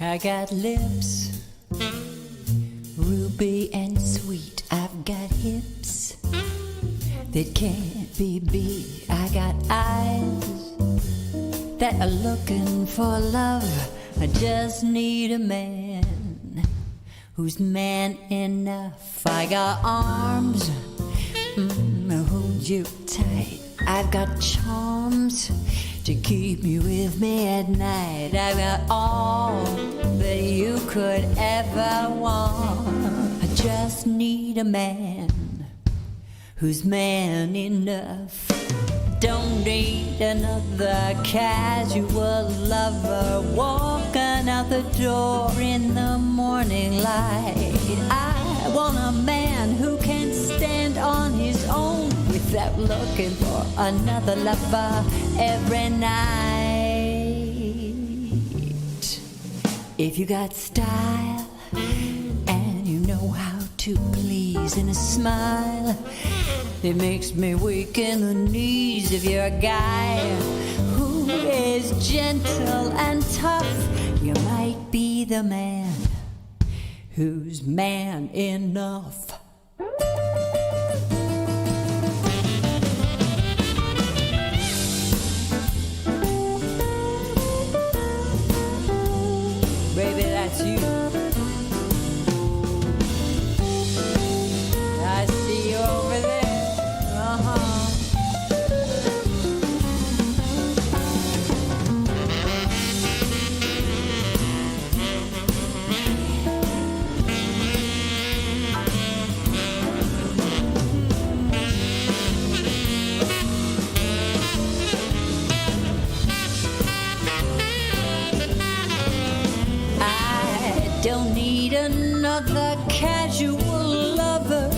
I got lips, ruby and sweet. I've got hips that can't be beat. I got eyes that are looking for love. I just need a man who's man enough. I got arms, hold you tight. I've got charms to keep you with me at night. I've got all that you could ever want. I just need a man who's man enough. Don't need another casual lover walking out the door in the morning light. I want a man who can stand on his own without looking for another lover every night. If you got style and you know how to please in a smile, it makes me weak in the knees. If you're a guy who is gentle and tough, you might be the man who's man enough. Baby, that's you. I see you over there. Don't need another casual lover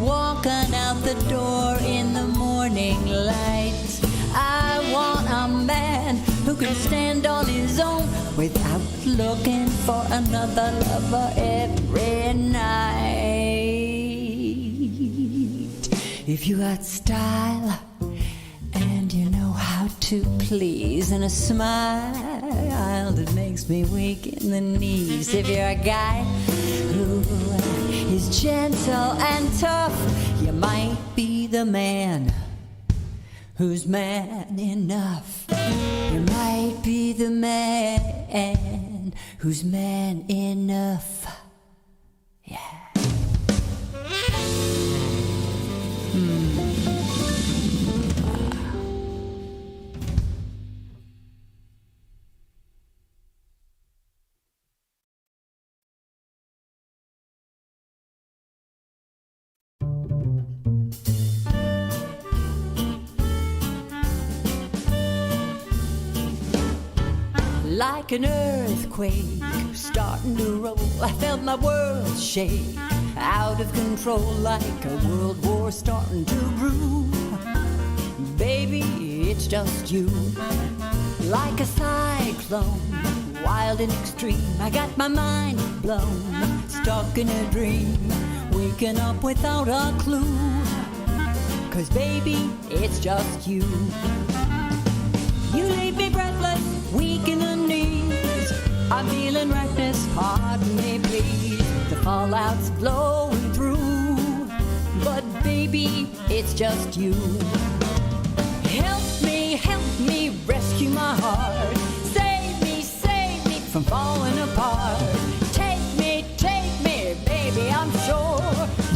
walking out the door in the morning light. I want a man who can stand on his own without looking for another lover every night. If you got style and you know how to please in a smile that makes me weak in the knees. If you're a guy who is gentle and tough, you might be the man who's man enough. You might be the man who's man enough. Yeah. Like an earthquake starting to roll, I felt my world shake out of control, like a world war starting to brew. Baby, it's just you. Like a cyclone, wild and extreme, I got my mind blown, stuck in a dream, waking up without a clue. 'Cause baby, it's just you. You leave me breathless, weak in the knees. I'm feeling reckless, pardon me please. The fallout's blowing through, but baby, it's just you. Help me, rescue my heart. Save me from falling apart. Take me, baby, I'm sure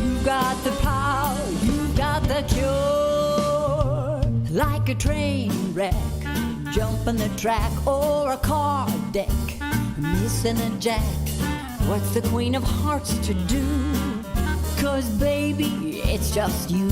you got the power, you got the cure. Like a train wreck, jumping the track, or a car deck, missing a jack. What's the Queen of Hearts to do? 'Cause baby, it's just you.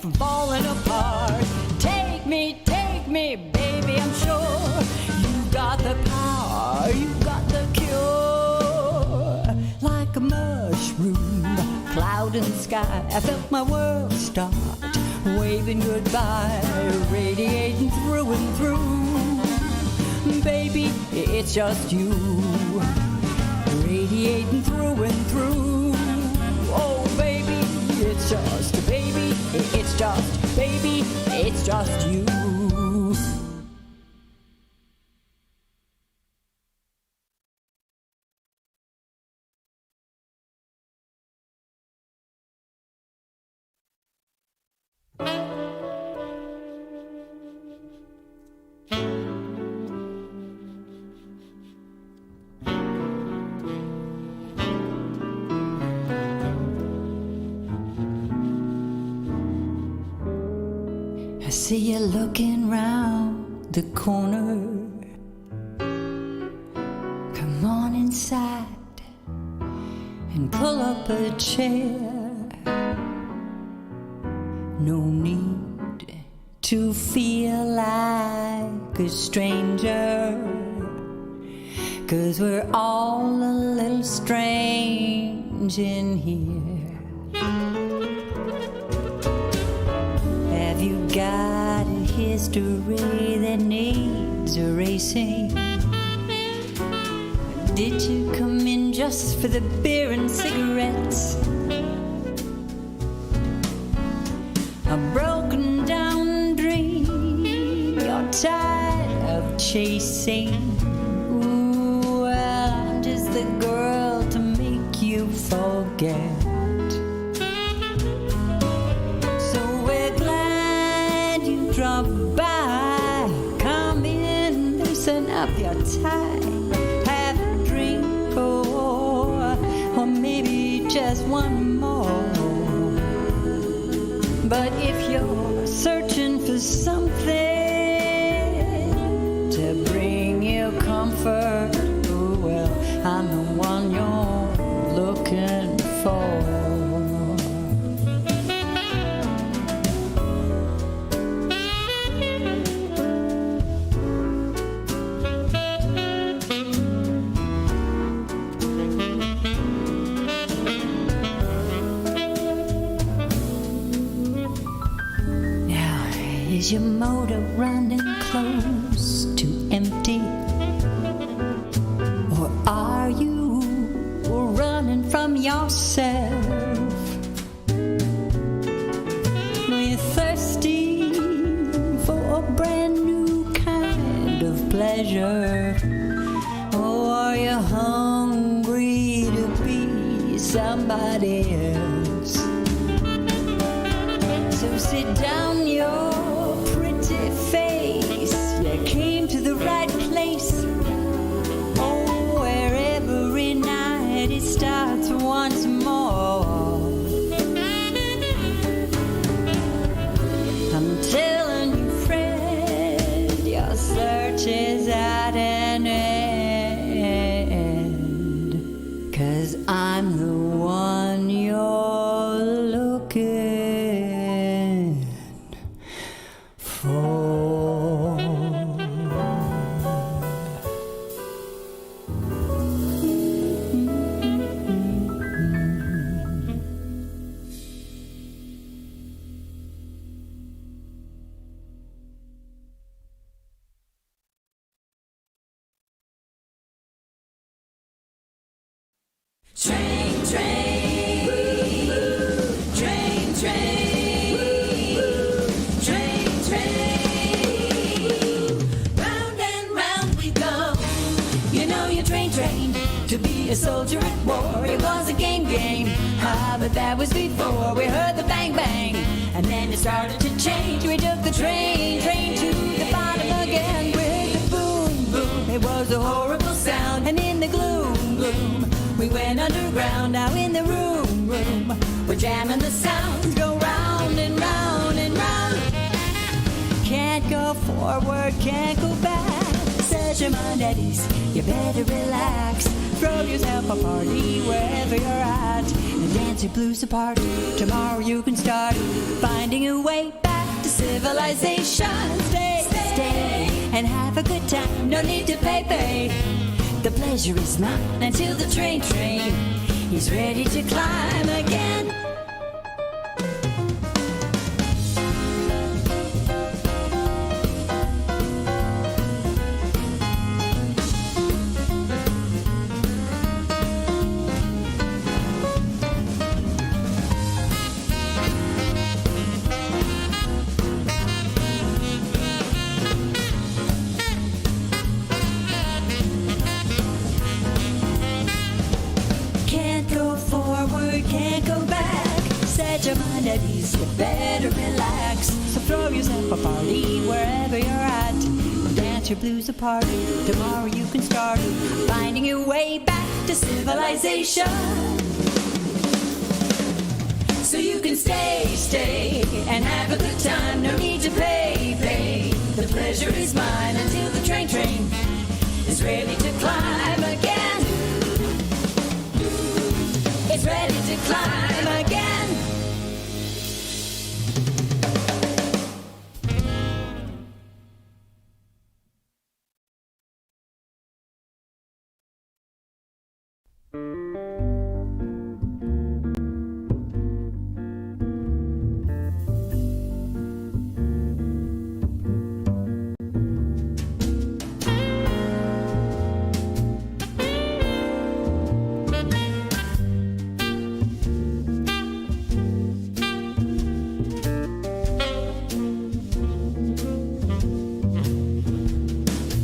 From falling apart. Take me, baby, I'm sure you out in the sky, I felt my world start waving goodbye, radiating through and through. Baby, it's just you, radiating through and through. Oh, baby, it's just, baby, it's just, baby, it's just you. I see you looking round the corner. Come on inside and pull up a chair. No need to feel like a stranger, 'cause we're all a little strange in here. Have you got a history that needs erasing? Did you come in just for the beer and cigarettes? A broken down dream you're tired of chasing? Ooh, well, I'm just the girl to make you forget. Drop by, come in, loosen up your tie, have a drink, or maybe just one more. But if you're searching for something to bring you comfort, oh well, I'm the one you're looking for. Is your motor running close to empty? Or are you running from yourself? Are you thirsty for a brand new kind of pleasure? Or are you hungry to be somebody else? So sit down your face, you came to the right place. Oh, where every night it starts once more. I'm telling you, friend, your search is at an end, 'cause I'm the one you're looking for. Train, train, train, train, train, train. Round and round we go. You know you're trained to be a soldier at war. It was a game. Ah, but that was before we heard the bang bang, and then it started to change. We took the train to the bottom again with the boom boom. It was a horrible sound, and in the gloom we went underground. Now in the room, we're jamming the sounds, go round and round and round. Can't go forward, can't go back. Set your mind at ease, you better relax. Throw yourself a party wherever you're at, and dance your blues apart. Tomorrow you can start finding a way back to civilization. Stay, and have a good time. No need to pay. The pleasure is mine until the train is ready to climb again. set your mind at ease, you better relax. So throw yourself a party wherever you're at. Dance your blues apart. Tomorrow you can start finding your way back to civilization. So you can stay, and have a good time. No need to pay. The pleasure is mine until the train is ready to climb again. It's ready to climb again.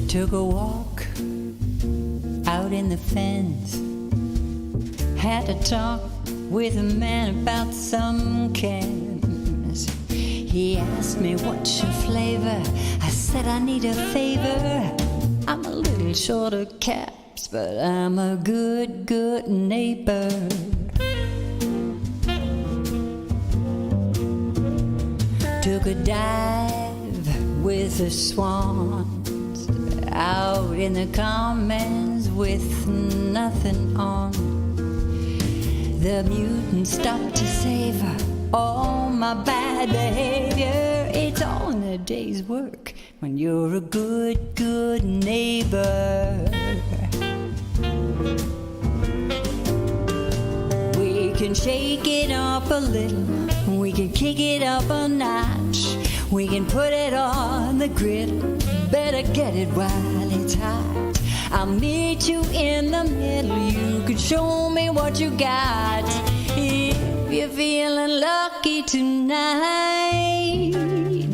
Took a walk out in the fens. Had to talk with a man about some cans. He asked me what's your flavor. I said I need a favor. I'm a little short of caps, but I'm a good neighbor. Took a dive with the swans out in the commons with nothing on. The mutant stopped to savor all my bad behavior. It's all in a day's work when you're a good neighbor. We can shake it up a little, we can kick it up a notch, we can put it on the griddle. Better get it while it's hot. I'll meet you in the middle. You can show me what you got. If you're feeling lucky tonight,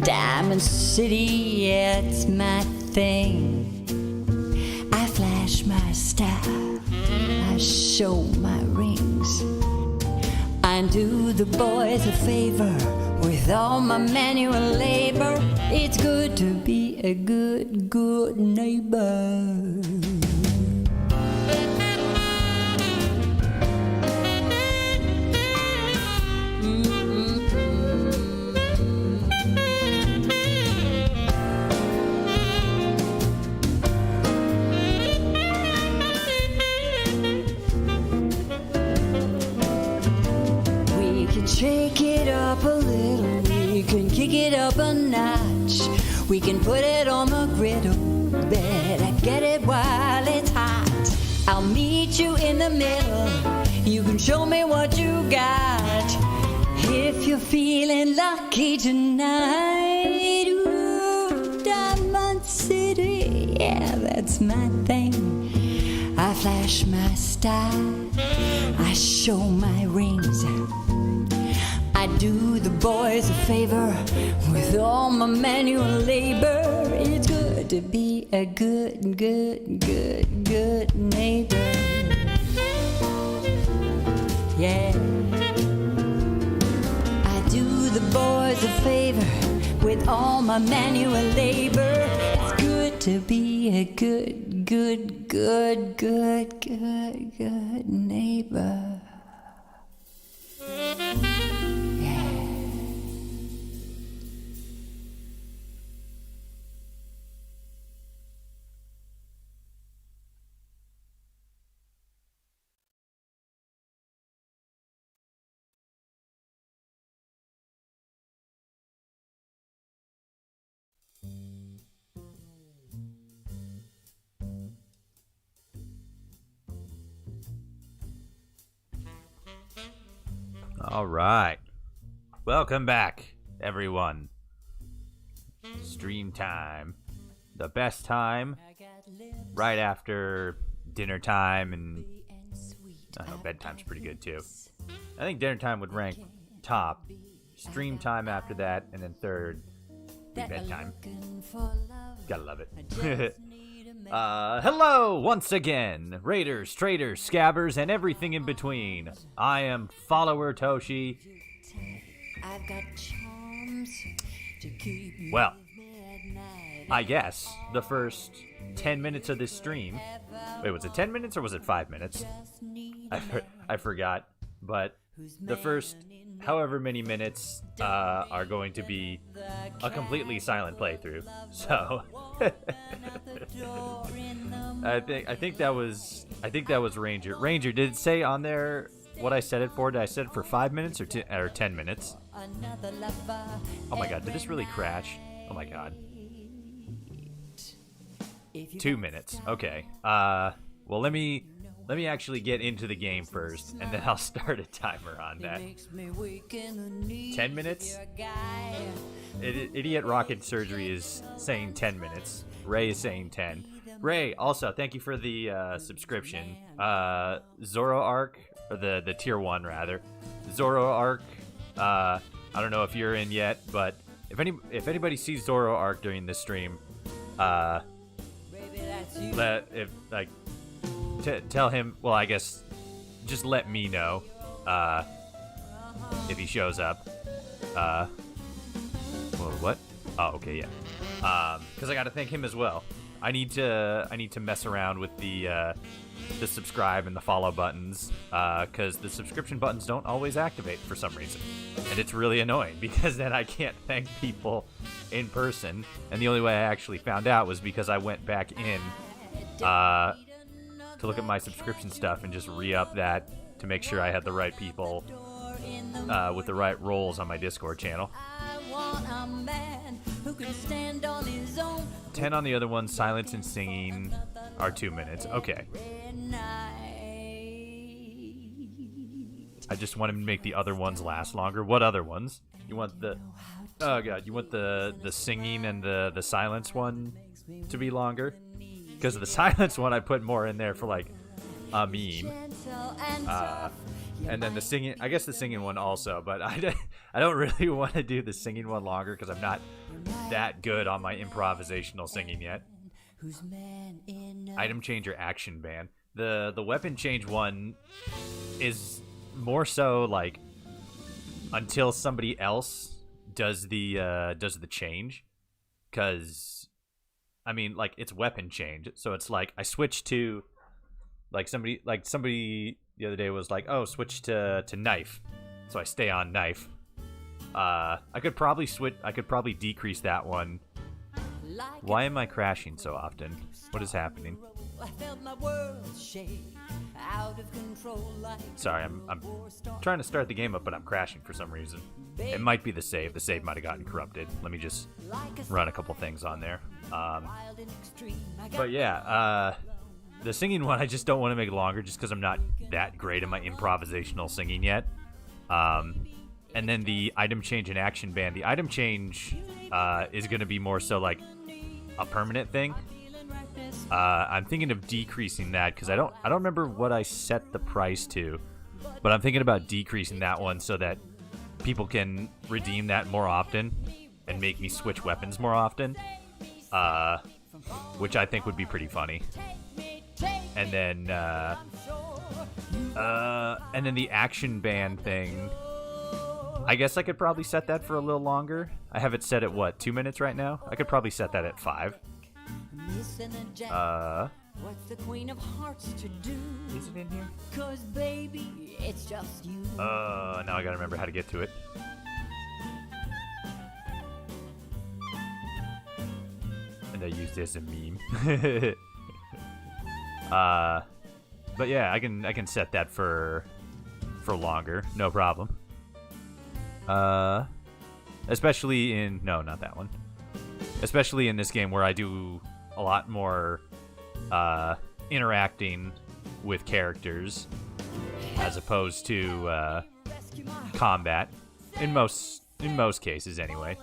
Diamond City, yeah, it's my thing. I flash my style, I show my rings. I do the boys a favor with all my manual labor. It's good to be a good neighbor. Shake it up a little, we can kick it up a notch, we can put it on the griddle. Better get it while it's hot. I'll meet you in the middle, you can show me what you got. If you're feeling lucky tonight, ooh, Diamond City, yeah, that's my thing. I flash my style, I show my rings. I do the boys a favor with all my manual labor. It's good to be a good neighbor. Yeah. I do the boys a favor with all my manual labor. It's good to be a good neighbor. All right. Welcome back, everyone. Stream time. The best time right after dinner time, and I don't know, bedtime's pretty good too. I think dinner time would rank top. Stream time after that, and then third be bedtime. Gotta love it. Hello once again, raiders, traders, scabbers, and everything in between. I am Follower Toshi, I've got charms to keep you Well, with me at night. I guess the first 10 minutes of this stream. Wait, was it 10 minutes or was it 5 minutes? I forgot. But the first however many minutes are going to be a completely silent playthrough. So I think that was Ranger. Ranger, did it say on there what I set it for? Did I set it for 5 minutes or 10 minutes? Oh my god, did this really crash? Oh my god. 2 minutes. Okay. Well, let me actually get into the game first, and then I'll start a timer on that. 10 minutes? Idiot Rocket Surgery is saying 10 minutes. Ray is saying 10. Ray, also, thank you for the subscription. Zoroark, or the tier 1 rather. Zoroark, I don't know if you're in yet, but if anybody sees Zoroark during this stream, tell him, well, I guess just let me know if he shows up. Well, what? Oh, okay, yeah. Because I got to thank him as well. I need to mess around with the subscribe and the follow buttons, because the subscription buttons don't always activate for some reason, and it's really annoying because then I can't thank people in person. And the only way I actually found out was because I went back in to look at my subscription stuff and just re-up that to make sure I had the right people with the right roles on my Discord channel. 10 on the other one. Silence and singing are 2 minutes. Okay. I just want to make the other ones last longer. What other ones? You want the... Oh god, you want the singing and the silence one to be longer? Because of the silence one, I put more in there for like a meme. And then the singing, I guess the singing one also, but I don't really want to do the singing one longer because I'm not that good on my improvisational singing yet. Item changer action ban. The weapon change one is more so like until somebody else does the change, because I mean, like, it's weapon change, so it's like I switch to like somebody the other day was like, oh, switch to knife, so I stay on knife. I could probably decrease that one. Why am I crashing so often? What is happening? Sorry, I'm trying to start the game up, but I'm crashing for some reason. It might be the save. The save might have gotten corrupted. Let me just run a couple things on there. But yeah, the singing one I just don't want to make longer just because I'm not that great at my improvisational singing yet. And then the item change and action ban. The item change is going to be more so like a permanent thing. I'm thinking of decreasing that because I don't remember what I set the price to, but I'm thinking about decreasing that one so that people can redeem that more often and make me switch weapons more often, which I think would be pretty funny. And then the action ban thing, I guess I could probably set that for a little longer. I have it set at what, 2 minutes right now? I could probably set that at 5. What's the Queen of Hearts to do? Is it in here? 'Cause baby, it's just you. Now I gotta remember how to get to it. And I used this as a meme. But yeah, I can set that for longer, no problem. Especially in not that one. Especially in this game where I do a lot more interacting with characters as opposed to combat in most cases anyway.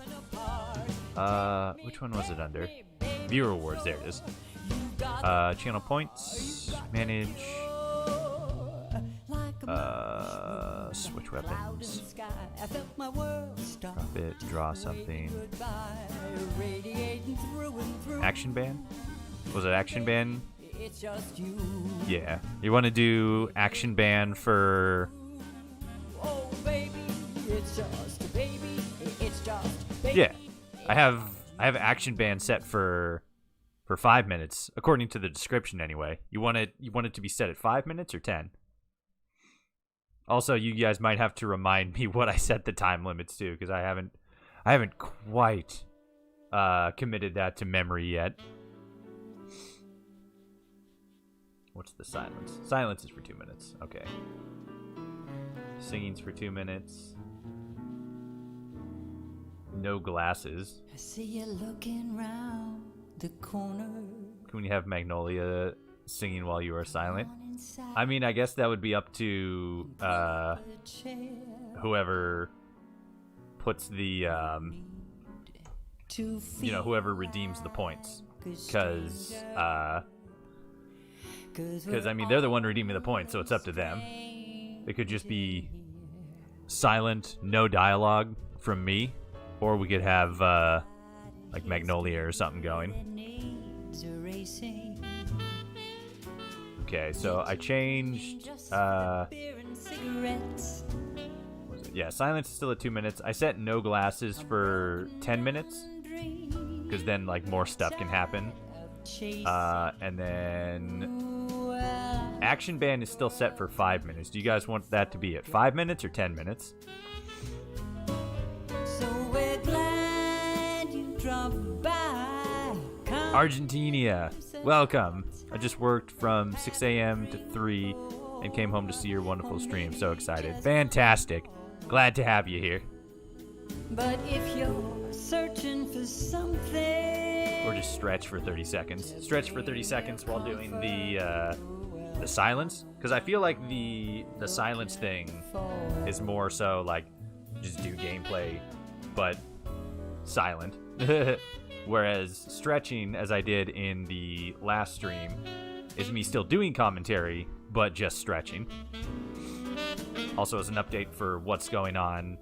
Which one was it under? Viewer rewards, there it is. Channel points, manage, switch weapons, drop it, draw something. Action ban? Was it action ban? Yeah. You want to do action ban for It's just a baby. It's just a baby. Yeah, I have action band set for 5 minutes, according to the description anyway. You want it to be set at 5 minutes or 10? Also, you guys might have to remind me what I set the time limits to, because I haven't quite committed that to memory yet. What's the silence? Silence is for 2 minutes. Okay. Singing's for 2 minutes. No glasses. I see you looking round the corner. Can we have Magnolia singing while you are silent? I mean, I guess that would be up to whoever puts the whoever redeems the points, because I mean, they're the one redeeming the points, so it's up to them. It could just be silent, no dialogue from me, or we could have like Magnolia or something going. Okay, so I changed yeah, silence is still at 2 minutes. I set no glasses for 10 minutes, because then like more stuff can happen. And then action band is still set for 5 minutes. Do you guys want that to be at 5 minutes or 10 minutes? So we're glad you dropped by. Argentina, welcome. I just worked from 6 a.m. to 3 and came home to see your wonderful stream. So excited. Fantastic. Glad to have you here. But if you're searching for something, Or just stretch for 30 seconds. Stretch for 30 seconds while doing the silence, because I feel like the silence thing is more so like just do gameplay, but silent. Whereas stretching, as I did in the last stream, is me still doing commentary, but just stretching. Also, as an update for what's going on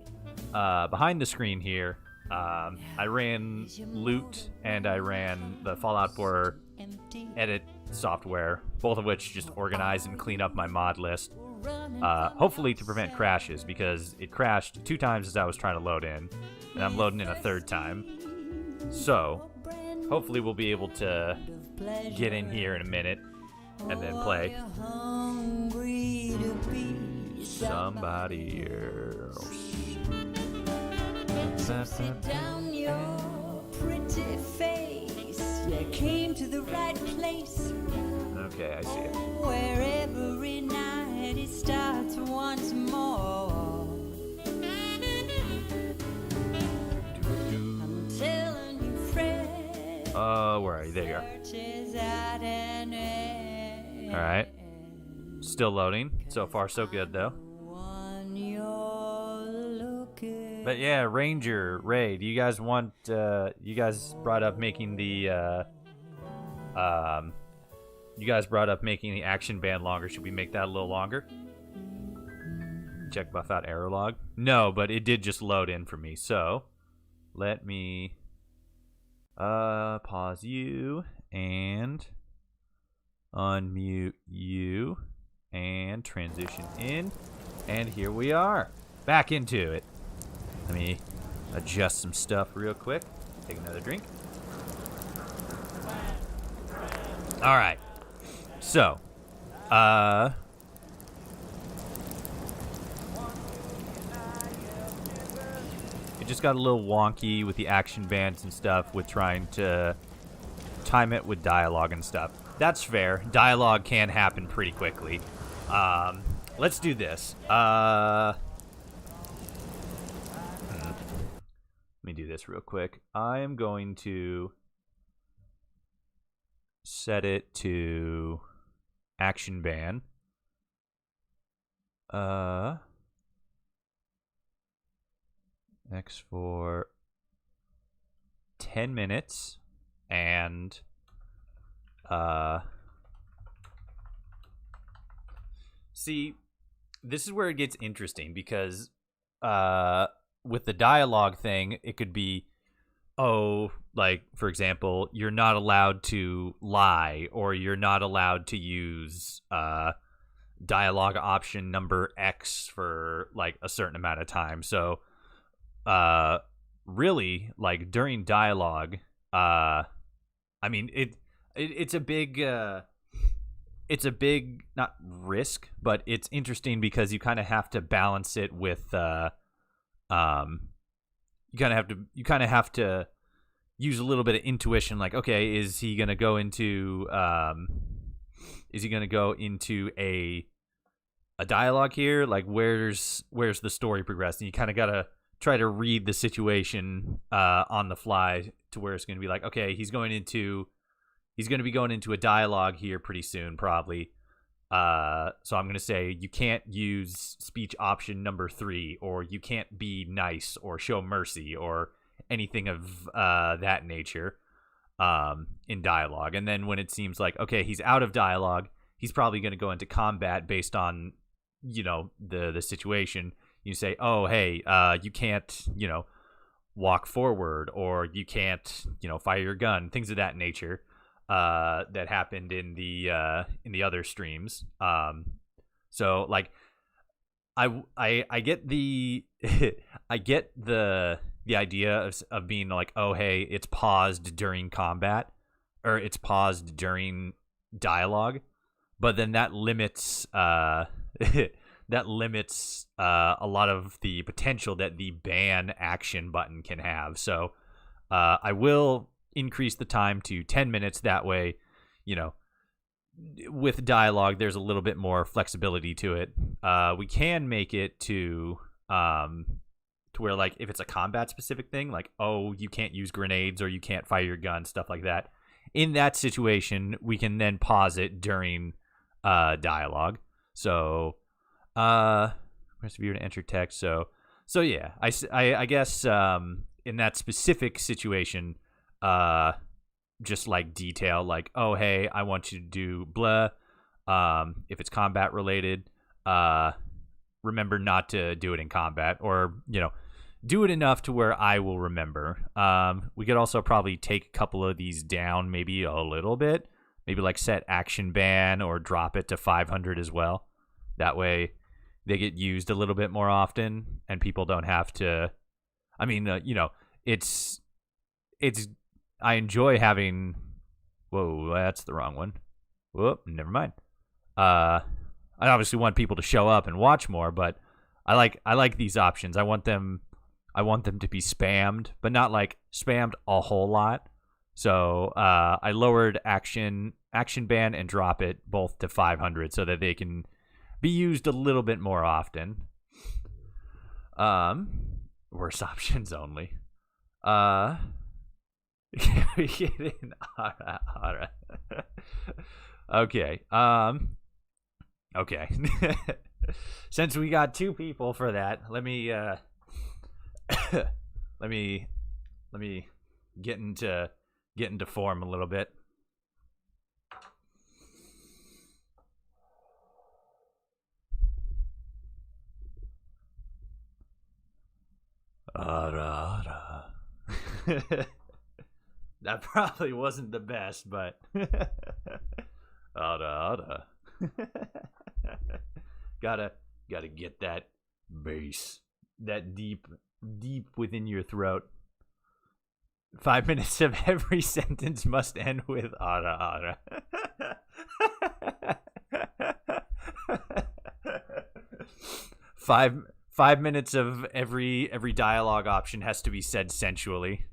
behind the screen here, I ran Loot and I ran the Fallout 4 edit software, both of which just organize and clean up my mod list, hopefully to prevent crashes, because it crashed 2 times as I was trying to load in, and I'm loading in a 3rd time. So hopefully we'll be able to get in here in a minute and then play somebody else. sit down your pretty face. You came to the right place. Okay, I see it. Where every night it starts once more. I'm telling you, Fred. Where are you? There you are. Alright. Still loading. So far, so good, though. But yeah, Ranger, Ray, do you guys want, you guys brought up making the, you guys brought up making the action band longer. Should we make that a little longer? Check buff out error log. No, but it did just load in for me. So let me pause you and unmute you and transition in. And here we are, back into it. Let me adjust some stuff real quick. Take another drink. All right. So, it just got a little wonky with the action bands and stuff with trying to time it with dialogue and stuff. That's fair. Dialogue can happen pretty quickly. Let's do this. Let me do this real quick. I am going to set it to action ban. X for 10 minutes and see, this is where it gets interesting, because with the dialogue thing, it could be, oh, like, for example, you're not allowed to lie, or you're not allowed to use dialogue option number X for, like, a certain amount of time. So really, like, during dialogue, I mean, it's a big, not risk, but it's interesting because you kind of have to balance it with, you kind of have to use a little bit of intuition. Like, okay, is he gonna go into a dialogue here? Like, where's the story progressing? You kind of gotta try to read the situation on the fly to where it's gonna be like, okay, he's gonna be going into a dialogue here pretty soon, probably. So I'm gonna say you can't use speech option number 3, or you can't be nice or show mercy or anything of that nature in dialogue. And then when it seems like, okay, he's out of dialogue, he's probably going to go into combat based on, the situation. You say, oh, hey, you can't, walk forward, or you can't, fire your gun, things of that nature that happened in the other streams. So like, I get the I get the idea of being like, oh, hey, it's paused during combat, or it's paused during dialogue, but then that limits a lot of the potential that the ban action button can have. So I will increase the time to 10 minutes. That way, with dialogue, there's a little bit more flexibility to it. We can make it to where, like, if it's a combat specific thing, like, oh, you can't use grenades or you can't fire your gun, stuff like that. In that situation, we can then pause it during dialogue. So, press view to enter text. So yeah, I guess in that specific situation, just like detail, like, oh, hey, I want you to do blah. If it's combat related, remember not to do it in combat, or, do it enough to where I will remember. We could also probably take a couple of these down, maybe a little bit, maybe like set action ban or drop it to 500 as well. That way they get used a little bit more often and people don't have to, I mean, it's, I enjoy having, whoa, that's the wrong one. Whoop, never mind. I obviously want people to show up and watch more, but I like these options. I want them to be spammed, but not like spammed a whole lot. So I lowered action ban and drop it both to 500 so that they can be used a little bit more often. Worse options only. We get in. Alright. Okay. Okay. Since we got 2 people for that, let me let me get into form a little bit. That probably wasn't the best, but gotta get that bass, that deep within your throat. 5 minutes of every sentence must end with ara. 5 minutes of every dialogue option has to be said sensually.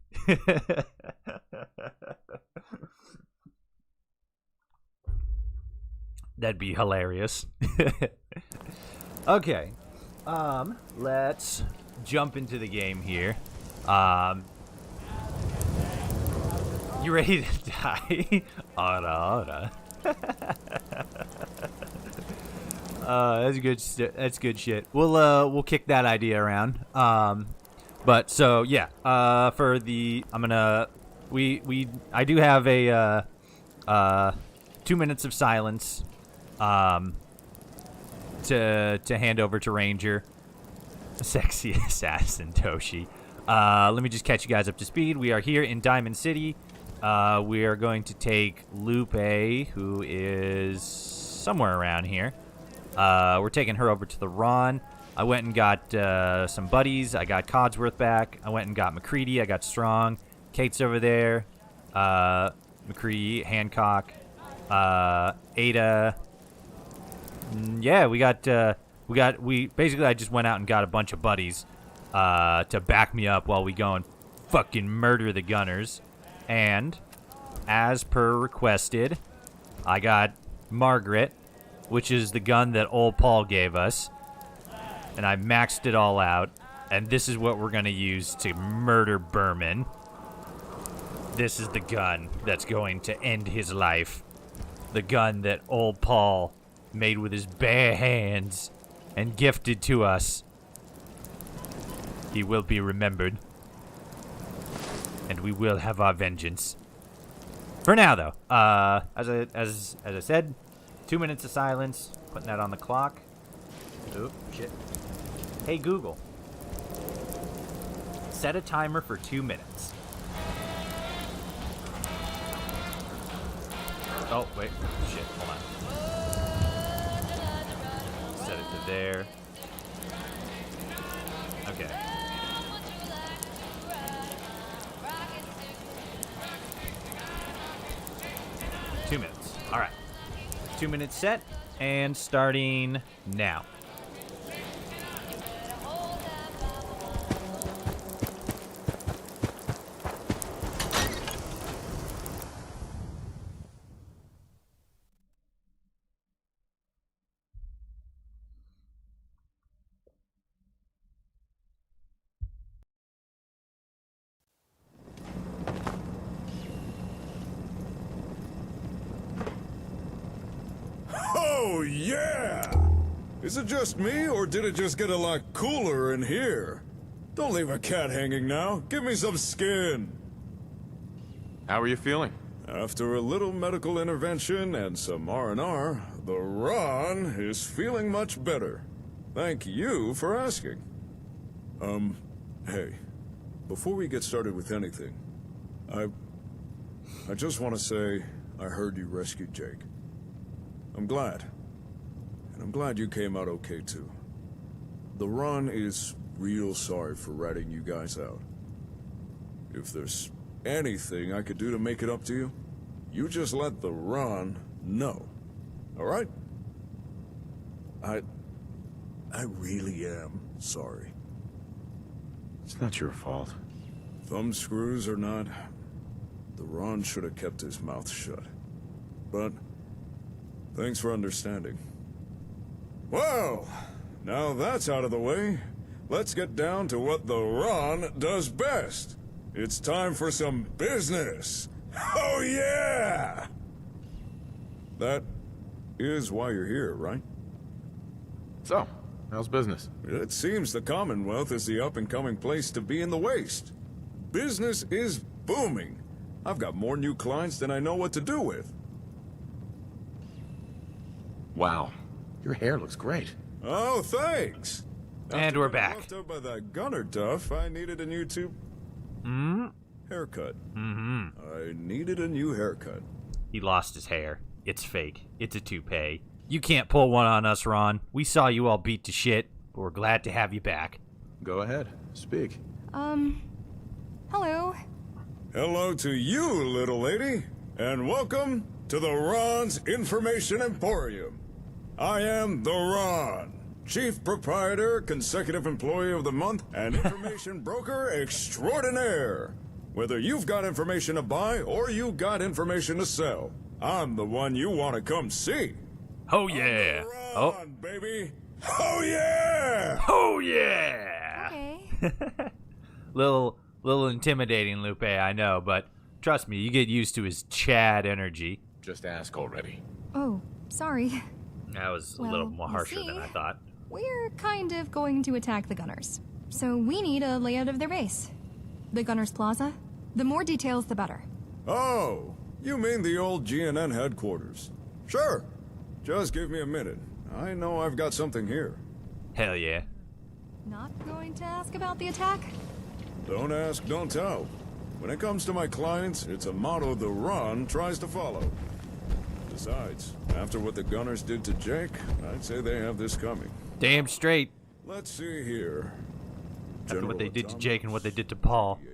That'd be hilarious. Okay. Let's jump into the game here. You ready to die? Ara. That's good shit. We'll kick that idea around. But so yeah, for the I do have a 2 minutes of silence to hand over to Ranger, sexy assassin Toshi. Let me just catch you guys up to speed. We are here in Diamond City. We are going to take Lupe, who is somewhere around here. We're taking her over to the Ron. I went and got some buddies. I got Codsworth back. I went and got McCready. I got Strong. Kate's over there. McCready, Hancock, Ada. Yeah, I just went out and got a bunch of buddies to back me up while we go and fucking murder the gunners. And as per requested, I got Margaret, which is the gun that old Paul gave us. And I maxed it all out. And this is what we're going to use to murder Berman. This is the gun that's going to end his life. The gun that old Paul made with his bare hands and gifted to us. He will be remembered. And we will have our vengeance. For now, though, as I said, 2 minutes of silence. Putting that on the clock. Oh, shit. Hey, Google. Set a timer for 2 minutes. Oh, wait. Shit, hold on. Set it to there. Okay. Two minutes. All right. 2 minutes set and starting now. Oh, yeah! Is it just me, or did it just get a lot cooler in here? Don't leave a cat hanging now. Give me some skin. How are you feeling? After a little medical intervention and some R&R, the Ron is feeling much better. Thank you for asking. Hey, before we get started with anything, I just want to say I heard you rescued Jake. I'm glad. And I'm glad you came out okay, too. The Ron is real sorry for ratting you guys out. If there's anything I could do to make it up to you, you just let the Ron know. All right? I really am sorry. It's not your fault. Thumb screws or not, the Ron should have kept his mouth shut. But thanks for understanding. Well, now that's out of the way, let's get down to what the Ron does best. It's time for some business. Oh, yeah! That is why you're here, right? So, how's business? It seems the Commonwealth is the up-and-coming place to be in the Waste. Business is booming. I've got more new clients than I know what to do with. Wow, your hair looks great. Oh, thanks. And we're back. Left up by that gunner duff, I needed a new haircut. I needed a new haircut. He lost his hair. It's fake. It's a toupee. You can't pull one on us, Ron. We saw you all beat to shit, but we're glad to have you back. Go ahead, speak. Hello. Hello to you, little lady, and welcome to the Ron's Information Emporium. I am the Ron, Chief Proprietor, Consecutive Employee of the Month, and Information Broker Extraordinaire. Whether you've got information to buy or you got information to sell, I'm the one you want to come see. Oh, yeah. I'm the Ron, baby. Oh, yeah! Oh, yeah! Okay. Little intimidating, Lupe, I know, but trust me, you get used to his Chad energy. Just ask already. Oh, sorry. That was a Well, little more you harsher than see, I thought. We're kind of going to attack the Gunners. So we need a layout of their base. The Gunners Plaza. The more details, the better. Oh, you mean the old GNN headquarters. Sure. Just give me a minute. I know I've got something here. Hell yeah. Not going to ask about the attack? Don't ask, don't tell. When it comes to my clients, it's a motto the Ron tries to follow. Besides, after what the Gunners did to Jake, I'd say they have this coming. Damn straight. Let's see here. After what they did to Atomics, Jake and what they did to Paul. EA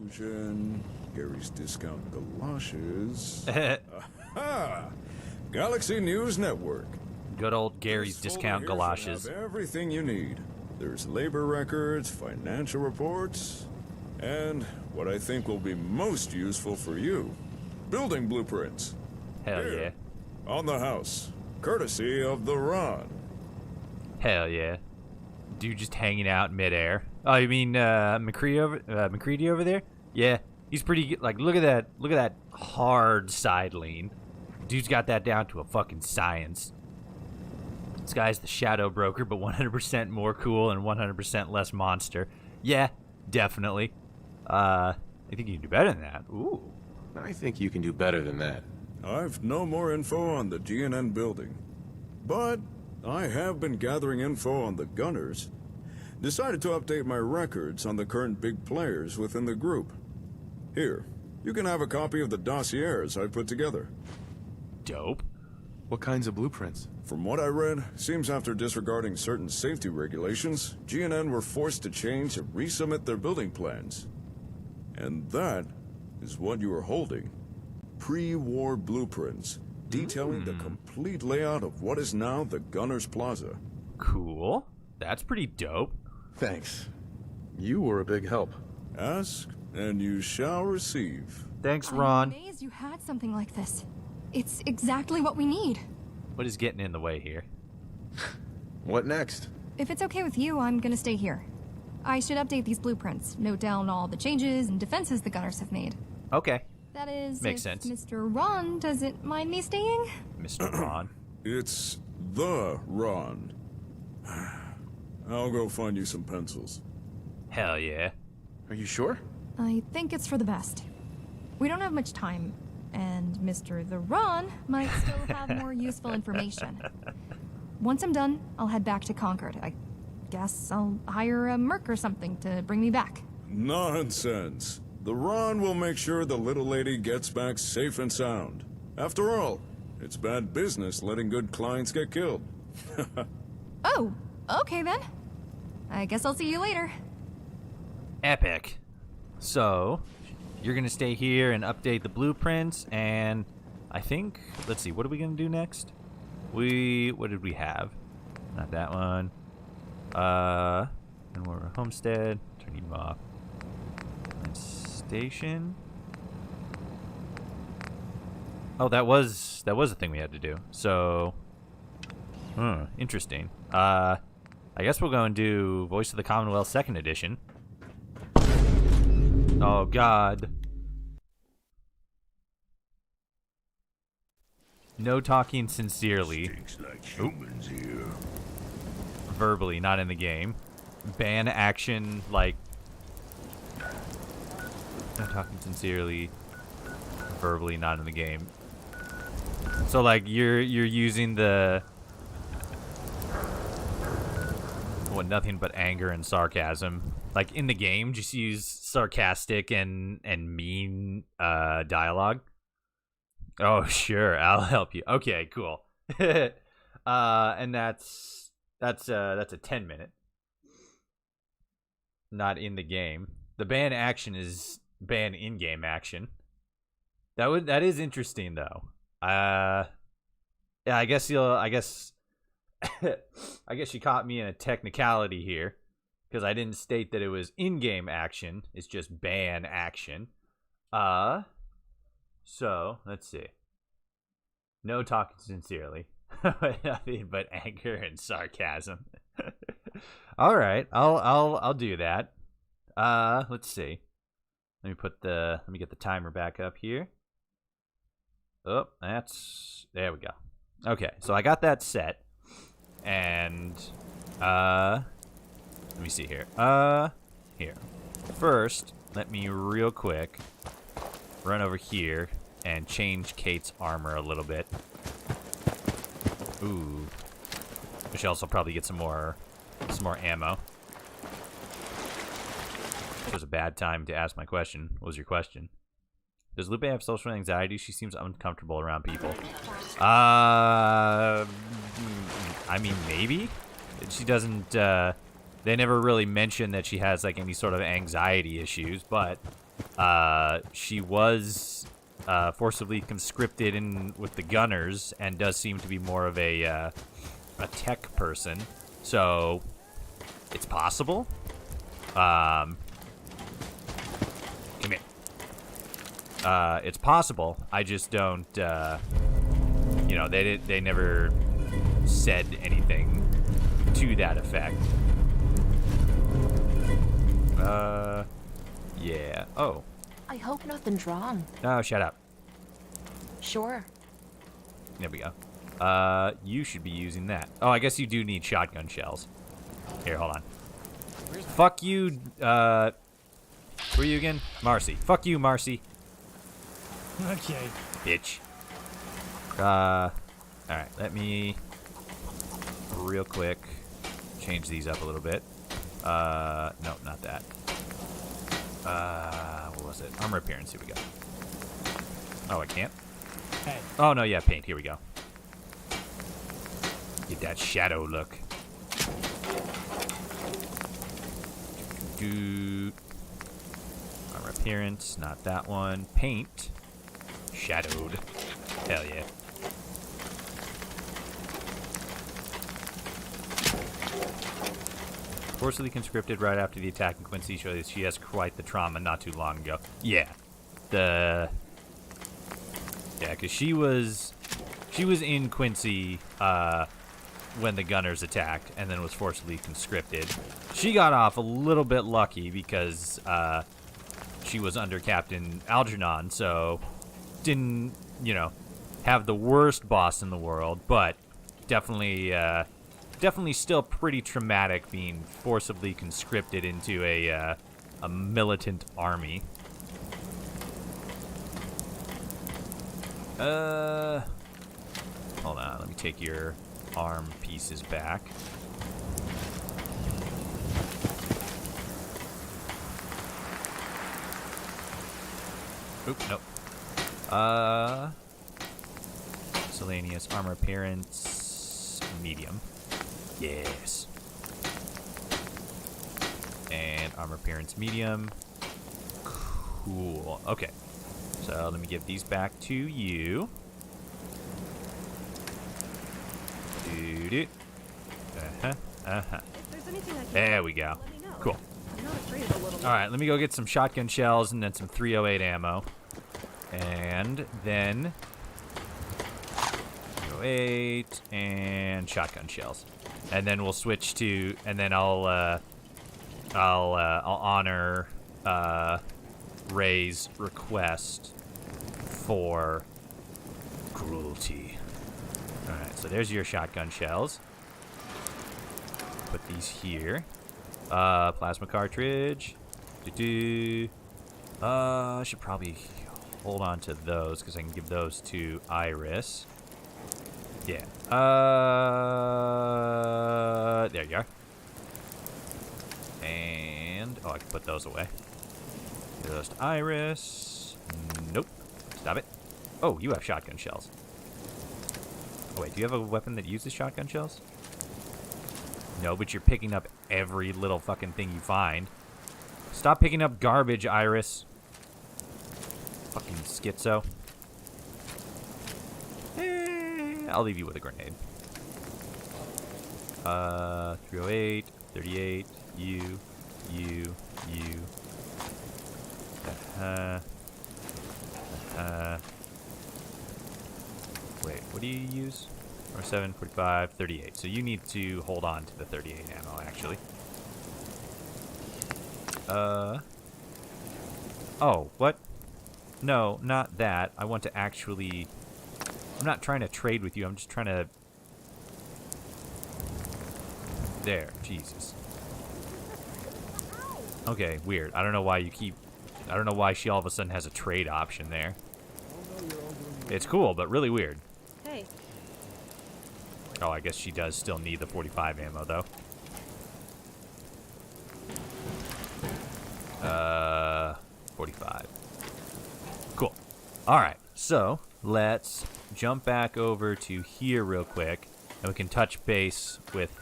Fusion, Gary's Discount Galoshes. Aha! Galaxy News Network. Good old Gary's This folder discount here should galoshes. have everything you need. There's labor records, financial reports, and what I think will be most useful for you, building blueprints. Hell Here, yeah. On the house, courtesy of the Ron. Hell yeah. Dude just hanging out midair. Oh, you mean McCready over there? Yeah, he's pretty good. Like, look at that hard side lean. Dude's got that down to a fucking science. This guy's the shadow broker, but 100% more cool and 100% less monster. Yeah, definitely. I think you can do better than that. Ooh. I think you can do better than that. I've no more info on the GNN building, but I have been gathering info on the Gunners. Decided to update my records on the current big players within the group. Here, you can have a copy of the dossiers I put together. Dope. What kinds of blueprints? From what I read, seems after disregarding certain safety regulations, GNN were forced to change and resubmit their building plans. And that is what you are holding. Pre-war blueprints, detailing the complete layout of what is now the Gunners Plaza. Cool. That's pretty dope. Thanks. You were a big help. Ask, and you shall receive. Thanks, I'm Ron. amazed you had something like this. It's exactly what we need. What is getting in the way here? What next? If it's okay with you, I'm gonna stay here. I should update these blueprints, note down all the changes and defenses the Gunners have made. Okay, That is, Makes if sense. Mr. Ron doesn't mind me staying. Mr. Ron. It's the Ron. I'll go find you some pencils. Hell yeah. Are you sure? I think it's for the best. We don't have much time, and Mr. the Ron might still have more useful information. Once I'm done, I'll head back to Concord. I guess I'll hire a merc or something to bring me back. Nonsense. The Ron will make sure the little lady gets back safe and sound. After all, it's bad business letting good clients get killed. Oh, okay then. I guess I'll see you later. Epic. So, you're gonna stay here and update the blueprints, and I think, let's see, what are we gonna do next? What did we have? Not that one. And we're homestead. Turn you off. And station. Oh, that was a thing we had to do. So, interesting. I guess we'll go and do Voice of the Commonwealth 2nd Edition. Oh, God. No talking sincerely. Stinks like humans here. Verbally, not in the game. Ban action, like... No talking sincerely. Verbally, not in the game. So, like, you're using the... What, nothing but anger and sarcasm. Like, in the game, just use sarcastic and mean dialogue. Oh, sure, I'll help you. Okay, cool. And that's a 10-minute. Not in the game. The ban action is ban in-game action. That is interesting though. Yeah, I guess I guess you caught me in a technicality here, because I didn't state that it was in-game action. It's just ban action. So let's see. No talking sincerely. Nothing but anger and sarcasm. All right, I'll do that. Let's see. Let me get the timer back up here. Oh, there we go. Okay, so I got that set. And let me see here. Here. First, let me real quick run over here and change Kate's armor a little bit. Ooh. We should also probably get some more ammo. It was a bad time to ask my question. What was your question? Does Lupe have social anxiety? She seems uncomfortable around people. I mean, maybe. She doesn't They never really mention that she has like any sort of anxiety issues, but she was forcibly conscripted in with the gunners and does seem to be more of a tech person. So it's possible. Come here. It's possible. I just don't. You know, they never said anything to that effect. Yeah. Oh. I hope nothing's wrong. Oh, shut up. Sure. There we go. You should be using that. Oh, I guess you do need shotgun shells. Here, hold on. Fuck you, who are you again? Marcy. Fuck you, Marcy. Okay. Bitch. Alright, let me real quick change these up a little bit. No, not that. What was it? Armor appearance, here we go. Oh, I can't? Hey. Oh, no, yeah, paint, here we go. Get that shadow look. Dude. Armor appearance, not that one. Paint. Shadowed. Hell yeah. Forcibly conscripted right after the attack in Quincy shows she has quite the trauma not too long ago. Yeah. Yeah, because she was in Quincy when the gunners attacked and then was forcibly conscripted. She got off a little bit lucky because she was under Captain Algernon, so didn't, you know, have the worst boss in the world, but definitely still pretty traumatic being forcibly conscripted into a militant army. Hold on, let me take your arm pieces back. Oop, nope. Miscellaneous armor appearance, medium. Yes. And armor appearance, medium. Cool. Okay. So let me give these back to you. Doo-doo. There we go. Cool. Alright, let me go get some shotgun shells and then some 308 ammo. And then 308 and shotgun shells. And then we'll switch to, and then I'll honor Ray's request for cruelty. Alright, so there's your shotgun shells. Put these here. Plasma cartridge. I should probably hold on to those because I can give those to Iris. Yeah. There you are. And oh, I can put those away. Give those to Iris. Nope. Stop it. Oh, you have shotgun shells. Oh wait, do you have a weapon that uses shotgun shells? No, but you're picking up every little fucking thing you find. Stop picking up garbage, Iris. Fucking schizo. I'll leave you with a grenade. 308, 38, you. Wait, what do you use? Or 7, 45, 38. So you need to hold on to the 38 ammo, actually. Oh, what? No, not that. I want to actually... I'm not trying to trade with you. I'm just trying to... There. Jesus. Okay, weird. I don't know why you keep... I don't know why she all of a sudden has a trade option there. It's cool, but really weird. Hey. Oh, I guess she does still need the 45 ammo, though. 45. Cool. Alright, so let's jump back over to here real quick, and we can touch base with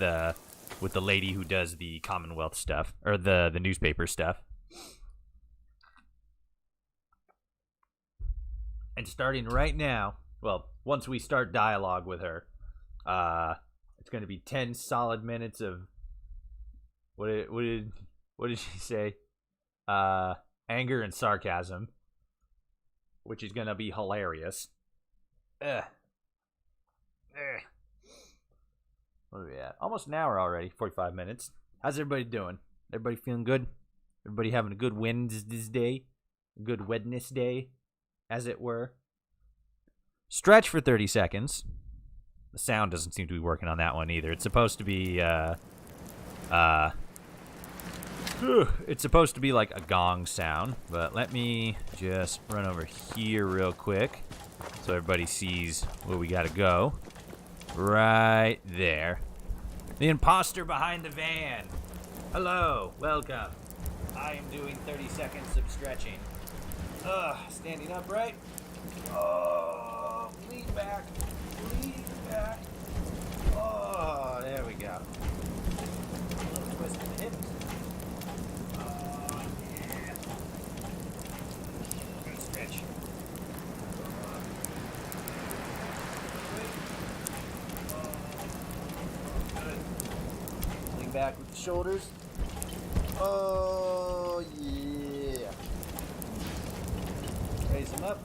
with the lady who does the Commonwealth stuff, or the newspaper stuff. And starting right now, well, once we start dialogue with her, it's going to be 10 solid minutes of what did she say? Anger and sarcasm, which is going to be hilarious. What are we at? Almost an hour already. 45 minutes. How's everybody doing? Everybody feeling good? Everybody having a good Wednesday? A good Wednesday, as it were. Stretch for 30 seconds. The sound doesn't seem to be working on that one either. It's supposed to be, it's supposed to be like a gong sound, but let me just run over here real quick so everybody sees where we gotta go. Right there. The imposter behind the van. Hello, welcome. I am doing 30 seconds of stretching. Standing upright. Oh, lean back. Lean back. Oh, there we go. A little twist in the hips. Oh, yeah. Good stretch. Good. Lean back with the shoulders. Oh, yeah. Raise them up.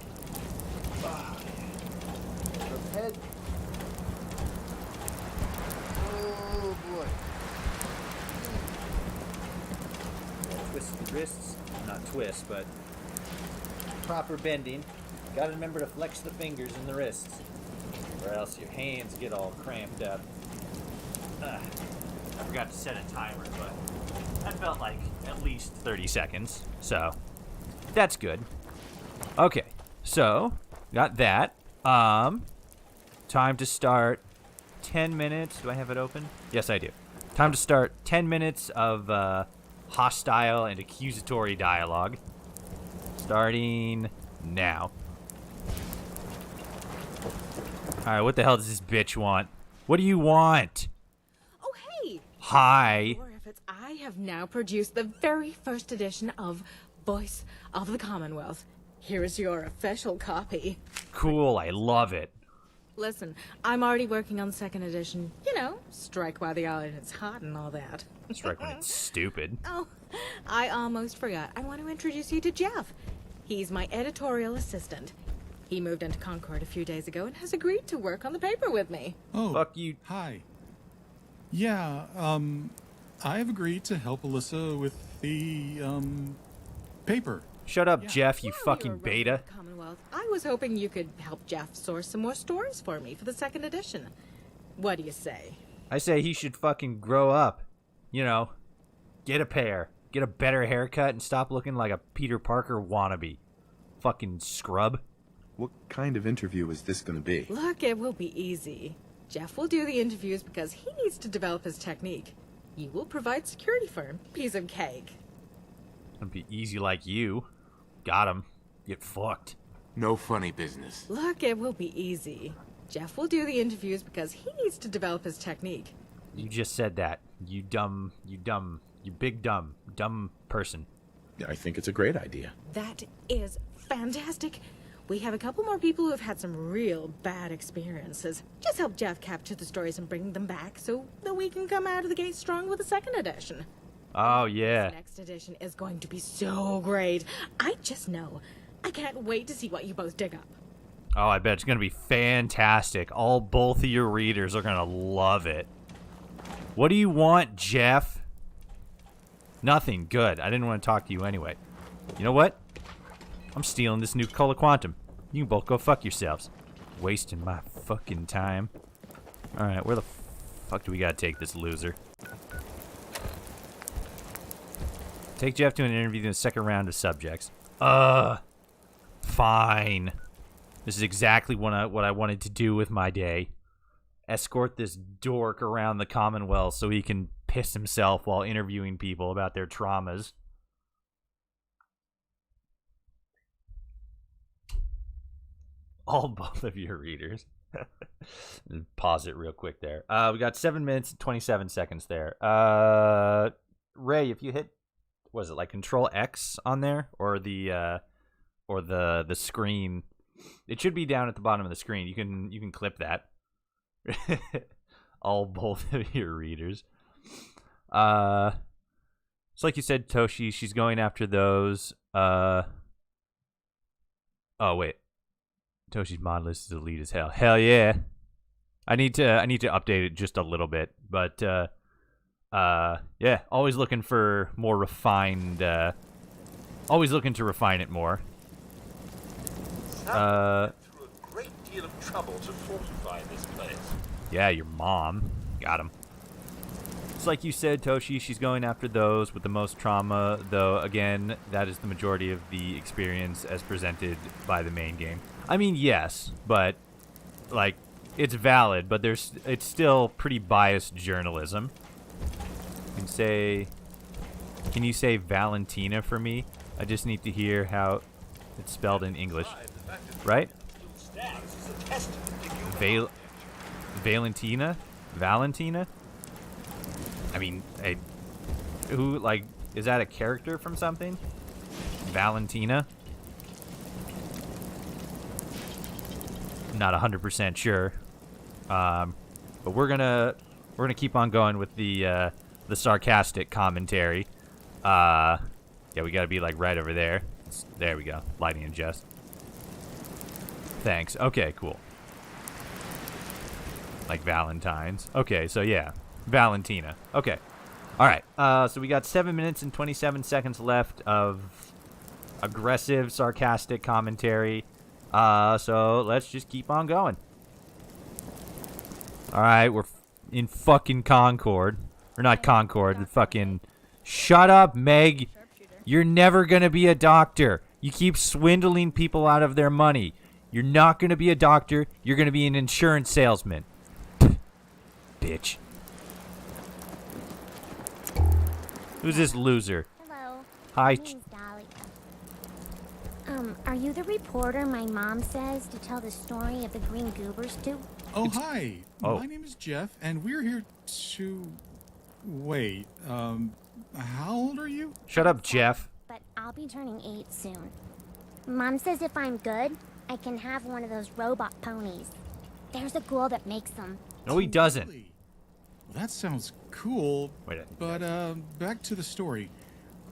Oh, yeah. Over head. Oh, boy. Twist the wrists. Not twist, but proper bending. Gotta remember to flex the fingers and the wrists, or else your hands get all cramped up. I forgot to set a timer, but that felt like at least 30 seconds, so that's good. Okay, so got that. Time to start 10 minutes. Do I have it open? Yes, I do. Time to start 10 minutes of hostile and accusatory dialogue. Starting now. Alright, what the hell does this bitch want? What do you want? Oh, hey! Hi. Or if it's I have now produced the very first edition of Voice of the Commonwealth. Here is your official copy. Cool, I love it. Listen, I'm already working on the second edition. You know, strike while the audience hot and all that. Strike when it's stupid. Oh, I almost forgot. I want to introduce you to Jeff. He's my editorial assistant. He moved into Concord a few days ago and has agreed to work on the paper with me. Oh, Fuck you. Hi. Yeah, I've agreed to help Alyssa with the, paper. Shut up, Yeah. Jeff, you While fucking you're running beta. the Commonwealth, I was hoping you could help Jeff source some more stories for me for the second edition. What do you say? I say he should fucking grow up. You know, get a pair. Get a better haircut and stop looking like a Peter Parker wannabe. Fucking scrub. What kind of interview is this going to be? Look, it will be easy. Jeff will do the interviews because he needs to develop his technique. You will provide security for him. Piece of cake. It'll be easy like you. Got him. Get fucked. No funny business. Look, it will be easy. Jeff will do the interviews because he needs to develop his technique. You just said that. You big dumb person. I think it's a great idea. That is fantastic. We have a couple more people who have had some real bad experiences. Just help Jeff capture the stories and bring them back so that we can come out of the gate strong with the second edition. Oh, yeah. This next edition is going to be so great. I just know. I can't wait to see what you both dig up. Oh, I bet it's going to be fantastic. Both of your readers are going to love it. What do you want, Jeff? Nothing. Good. I didn't want to talk to you anyway. You know what? I'm stealing this new Cola Quantum. You can both go fuck yourselves. Wasting my fucking time. Alright, where the fuck do we gotta take this loser? Take Jeff to an interview in the second round of subjects. Fine. This is exactly what I wanted to do with my day. Escort this dork around the Commonwealth so he can piss himself while interviewing people about their traumas. Both of your readers. Pause it real quick there. We got 7 minutes and 27 seconds there. Ray, if you hit, was it like Control X on there, or the screen? It should be down at the bottom of the screen. You can clip that. All both of your readers. It's like you said, Toshi. She's going after those. Oh wait, Toshi's mod list is elite as hell. Hell yeah. I need to update it just a little bit, but yeah, always looking for more refined. Always looking to refine it more. Through a great deal of trouble to fortify this place. Yeah, your mom got him. It's like you said, Toshi. She's going after those with the most trauma, though. Again, that is the majority of the experience as presented by the main game. I mean, yes, but like it's valid, but it's still pretty biased journalism. Can you say Valentina for me? I just need to hear how it's spelled in English, right? Valentina? I mean, who, like, is that a character from something? Valentina? Not 100% sure. But we're gonna keep on going with the sarcastic commentary. Yeah, we gotta be like right over there. There we go. Lighting and Jess. Thanks. Okay, cool. Like Valentine's. Okay, so yeah. Valentina. Okay. Alright. So we got 7 minutes and 27 seconds left of aggressive, sarcastic commentary. So let's just keep on going. Alright, we're in fucking Concord. Or not Concord, the fucking... Shut up, Meg! You're never gonna be a doctor. You keep swindling people out of their money. You're not gonna be a doctor. You're gonna be an insurance salesman. Bitch. Who's this loser? Hello. Hi. My name's Dolly. Are you the reporter my mom says to tell the story of the green goobers to? Oh, hi. Oh. My name is Jeff, and we're here to... Wait, how old are you? Shut up, Jeff. But I'll be turning 8 soon. Mom says if I'm good, I can have one of those robot ponies. There's a ghoul that makes them. No, he doesn't. Really? Well, that sounds cool. Wait. But, back to the story.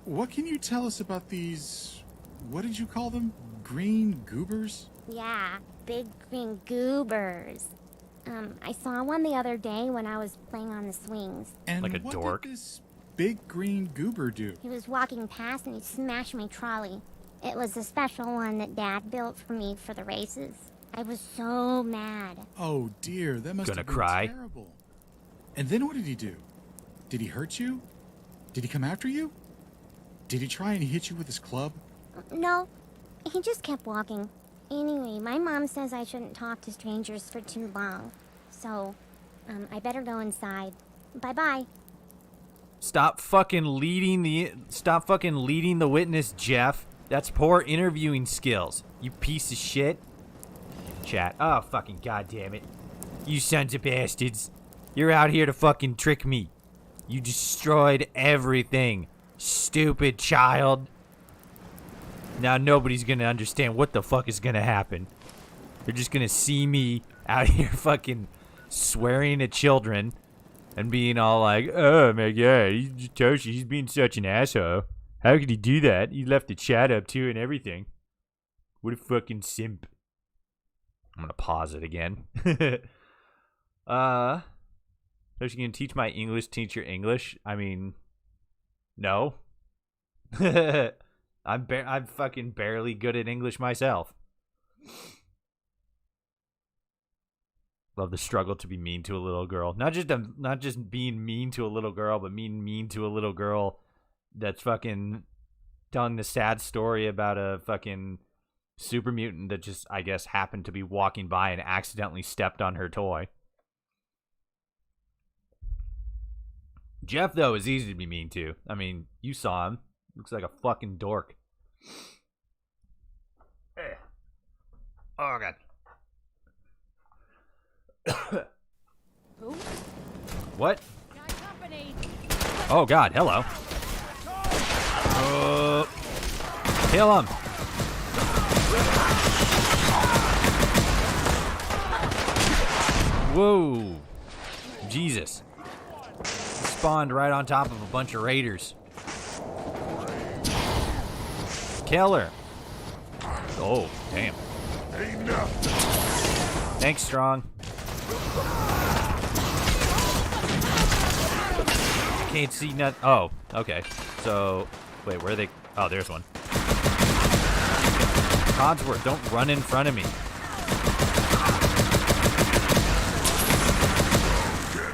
What can you tell us about these... What did you call them? Green goobers? Yeah, big green goobers. I saw one the other day when I was playing on the swings. And like a what dork. did this big green goober do? He was walking past and he smashed my trolley. It was a special one that Dad built for me for the races. I was so mad. Oh dear, that must have been cry. terrible. And then what did he do? Did he hurt you? Did he come after you? Did he try and hit you with his club? No, he just kept walking. Anyway, my mom says I shouldn't talk to strangers for too long. So, I better go inside. Bye-bye. Stop fucking leading the witness, Jeff. That's poor interviewing skills. You piece of shit. Chat. Oh, fucking goddamn it. You sons of bastards. You're out here to fucking trick me. You destroyed everything. Stupid child. Now nobody's gonna understand what the fuck is gonna happen. They're just gonna see me out here fucking swearing at children and being all like, oh my god, Toshi, he's being such an asshole. How could he do that? He left the chat up too and everything. What a fucking simp. I'm gonna pause it again. Toshi, gonna teach my English teacher English? I mean, no. I'm fucking barely good at English myself. Love the struggle to be mean to a little girl. Not just being mean to a little girl, but mean to a little girl that's fucking telling the sad story about a fucking super mutant that just, I guess, happened to be walking by and accidentally stepped on her toy. Jeff, though, is easy to be mean to. I mean, you saw him. Looks like a fucking dork. Oh, God. What? Oh God, hello. Kill him. Whoa. Jesus. Spawned right on top of a bunch of raiders. Kill her. Oh, damn. Thanks, Strong. Can't see nothing. Oh, okay. So, wait, where are they? Oh, there's one. Codsworth, don't run in front of me.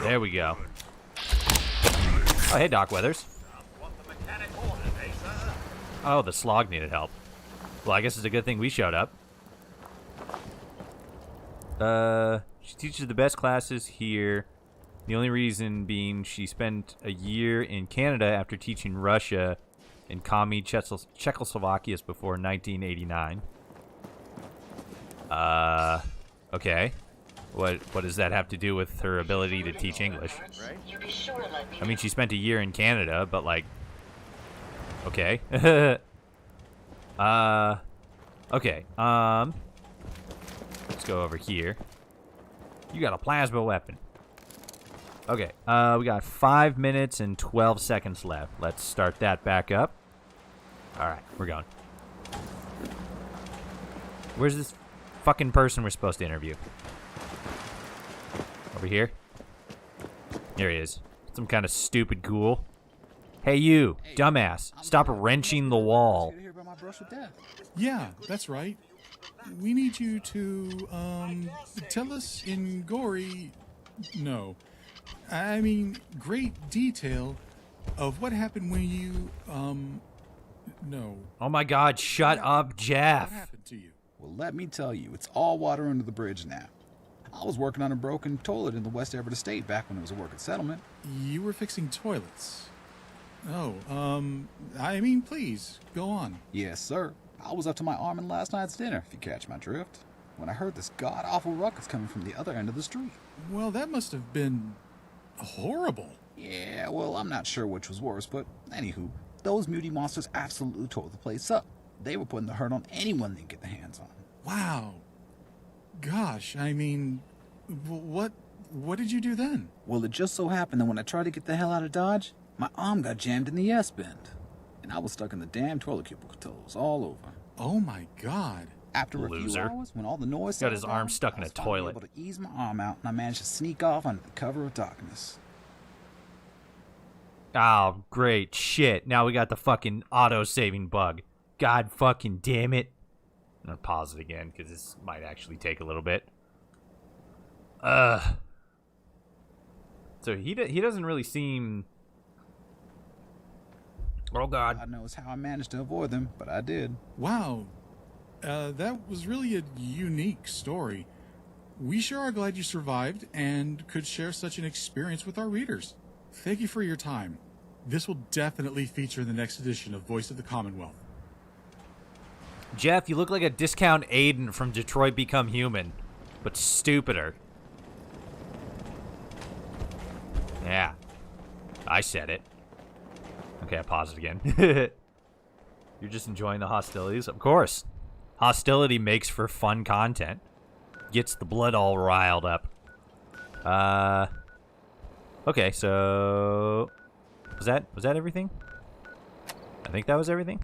There we go. Oh, hey, Doc Weathers. Oh, the slog needed help. Well, I guess it's a good thing we showed up. She teaches the best classes here. The only reason being she spent a year in Canada after teaching Russia in commie Czechoslovakia before 1989. Okay. What does that have to do with her ability to teach English? I mean, she spent a year in Canada, but like, okay. Okay. Let's go over here. You got a plasma weapon. Okay. We got 5 minutes and 12 seconds left. Let's start that back up. All right, we're going. Where's this fucking person we're supposed to interview? Over here? Here he is. Some kind of stupid ghoul. Hey, you, dumbass. Stop wrenching the wall. Yeah, that's right. We need you to, tell us in great detail of what happened when you, no. Oh my God, shut up, Jeff. What happened to you? Well, let me tell you, it's all water under the bridge now. I was working on a broken toilet in the West Everett estate back when it was a working settlement. You were fixing toilets? Oh, please, go on. Yes, sir. I was up to my arm in last night's dinner, if you catch my drift, when I heard this god-awful ruckus coming from the other end of the street. Well, that must have been horrible. Yeah, well, I'm not sure which was worse, but anywho, those muty monsters absolutely tore the place up. They were putting the hurt on anyone they could get their hands on. Wow. Gosh, what did you do then? Well, it just so happened that when I tried to get the hell out of Dodge, my arm got jammed in the S-bend, and I was stuck in the damn toilet cubicles all over. Oh my God. After a few hours, when all the noise got his arm stuck in a toilet. I was able to ease my arm out, and I managed to sneak off under the cover of darkness. Oh, great shit. Now we got the fucking auto-saving bug. God fucking damn it. I'm gonna pause it again, because this might actually take a little bit. So he doesn't really seem... Oh, God. God knows how I managed to avoid them, but I did. Wow. That was really a unique story. We sure are glad you survived and could share such an experience with our readers. Thank you for your time. This will definitely feature in the next edition of Voice of the Commonwealth. Jeff, you look like a discount Aiden from Detroit Become Human, but stupider. Yeah. I said it. Okay, I paused it again. You're just enjoying the hostilities? Of course. Hostility makes for fun content. Gets the blood all riled up. Okay, so... Was that everything? I think that was everything.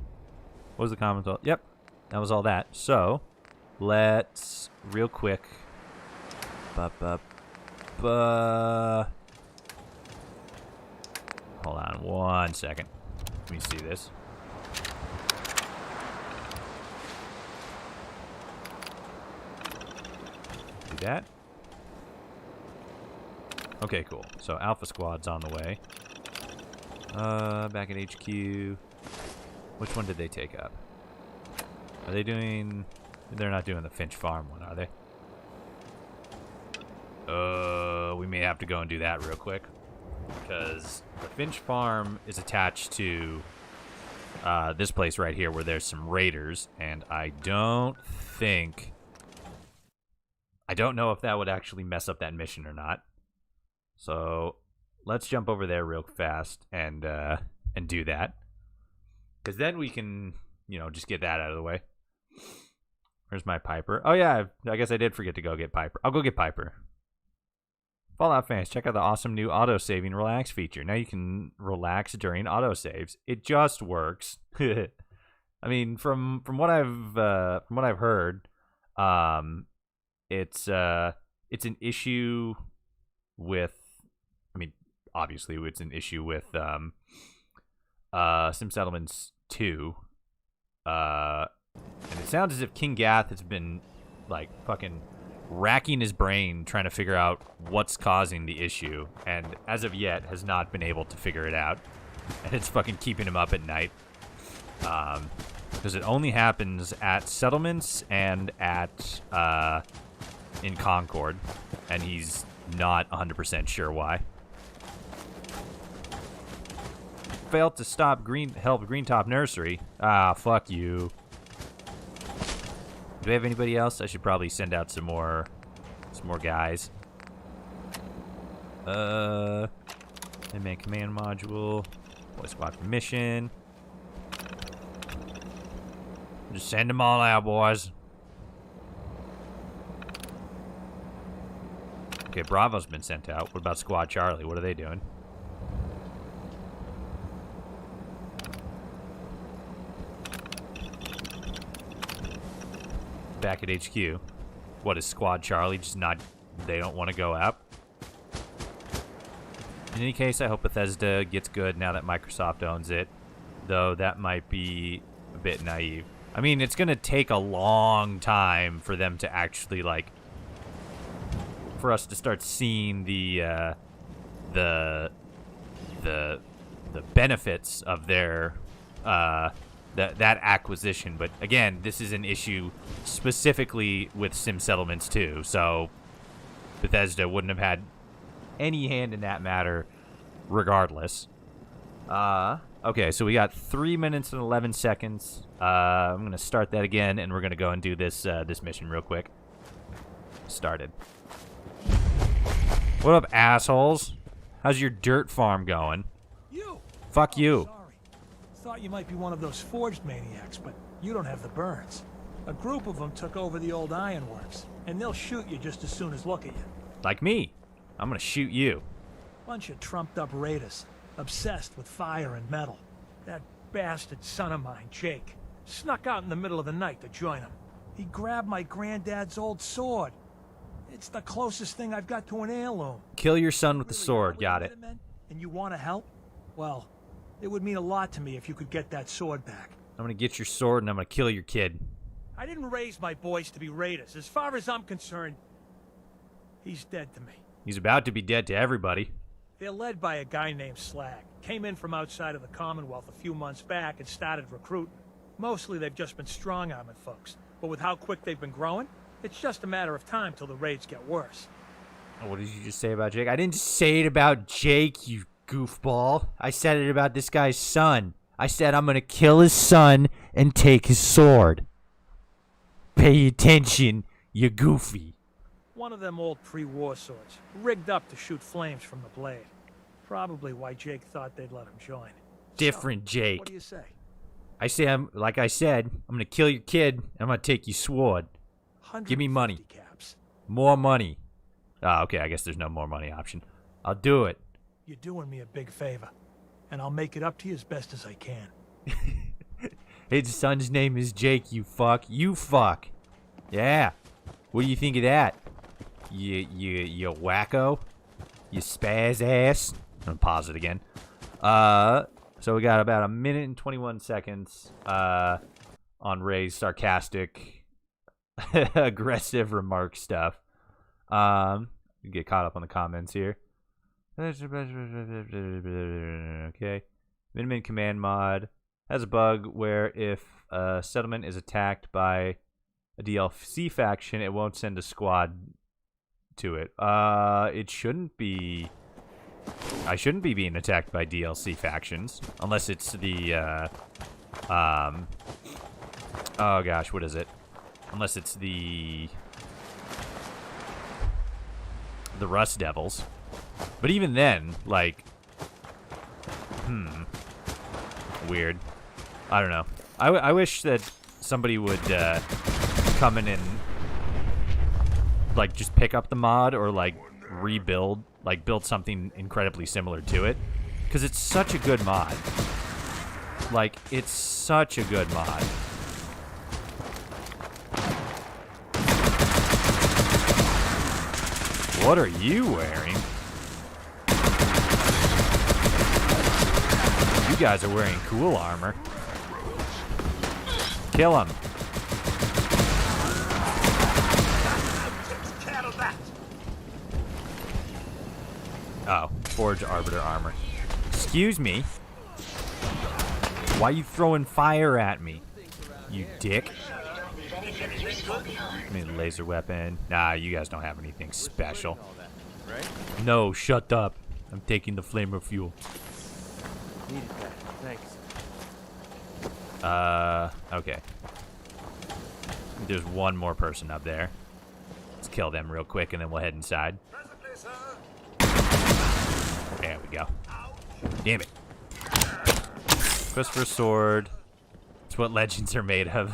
What was the comment? Yep, that was all that. So, let's real quick. Hold on 1 second. Let me see this. Do that. Okay, cool. So Alpha Squad's on the way. Back at HQ. Which one did they take up? Are they doing... They're not doing the Finch Farm one, are they? We may have to go and do that real quick. Because the Finch Farm is attached to this place right here where there's some raiders. And I don't think I don't know if that would actually mess up that mission or not. So let's jump over there real fast and do that. Because then we can, just get that out of the way. Where's my Piper? Oh, yeah, I guess I did forget to go get Piper. I'll go get Piper. Fallout fans, check out the awesome new auto-saving relax feature. Now you can relax during autosaves. It just works. I mean, from what I've heard, it's an issue with. I mean, obviously, it's an issue with Sim Settlements 2. And it sounds as if King Gath has been like fucking racking his brain trying to figure out what's causing the issue, and as of yet has not been able to figure it out, and it's fucking keeping him up at night. Because it only happens at settlements and at in Concord, and he's not 100% sure why. Failed to stop help Greentop Nursery. Ah, fuck you. Do we have anybody else? I should probably send out some more guys. Man command module. Boy squad mission. Just send them all out, boys. Okay, Bravo's been sent out. What about Squad Charlie? What are they doing? Back at HQ. What is Squad Charlie just not... They don't want to go up? In any case, I hope Bethesda gets good now that Microsoft owns it. Though that might be a bit naive. I mean, it's going to take a long time for them to actually, like... For us to start seeing the benefits of their... that acquisition. But again, this is an issue specifically with Sim Settlements 2, so Bethesda wouldn't have had any hand in that matter regardless. Okay, so we got 3 minutes and 11 seconds. I'm going to start that again, and we're going to go and do this mission real quick. Started. What up, assholes? How's your dirt farm going? You! Fuck you. Sorry. Thought you might be one of those forged maniacs, but you don't have the burns. A group of them took over the old ironworks, and they'll shoot you just as soon as look at you. Like me. I'm gonna shoot you. Bunch of trumped-up raiders, obsessed with fire and metal. That bastard son of mine, Jake, snuck out in the middle of the night to join him. He grabbed my granddad's old sword. It's the closest thing I've got to an heirloom. Kill your son with the sword, got it. And you want to help? Well, it would mean a lot to me if you could get that sword back. I'm gonna get your sword and I'm gonna kill your kid. I didn't raise my boys to be raiders. As far as I'm concerned, he's dead to me. He's about to be dead to everybody. They're led by a guy named Slag. Came in from outside of the Commonwealth a few months back and started recruiting. Mostly they've just been strong-arming folks. But with how quick they've been growing, it's just a matter of time till the raids get worse. What did you just say about Jake? I didn't say it about Jake, you goofball. I said it about this guy's son. I said I'm gonna kill his son and take his sword. Pay attention, you goofy. One of them old pre-war swords, rigged up to shoot flames from the blade. Probably why Jake thought they'd let him join. Different Jake. What do you say? I say like I said, I'm gonna kill your kid and I'm gonna take your sword. Give me money. Caps. More money. Ah, okay, I guess there's no more money option. I'll do it. You're doing me a big favor, and I'll make it up to you as best as I can. His son's name is Jake, you fuck. You fuck. Yeah. What do you think of that? You wacko? You spaz ass? I'm gonna pause it again. So we got about 1 minute and 21 seconds on Ray's sarcastic, aggressive remark stuff. Get caught up on the comments here. Okay. Minimin command mod has a bug where if a settlement is attacked by a DLC faction, it won't send a squad to it. It shouldn't be. I shouldn't be being attacked by DLC factions unless it's the oh gosh, what is it? Unless it's the the Rust Devils. But even then, like, weird. I don't know. I wish that somebody would come in and like just pick up the mod or like rebuild, like build something incredibly similar to it, because it's such a good mod. Like, it's such a good mod. What are you wearing? You guys are wearing cool armor. Kill him. Oh, Forge Arbiter armor. Excuse me. Why are you throwing fire at me? You dick. I mean, laser weapon. Nah, you guys don't have anything special. No, shut up. I'm taking the flamer fuel. Needed that. Thanks. Okay. There's one more person up there. Let's kill them real quick and then we'll head inside. There we go. Damn it. Christopher's sword. It's what legends are made of.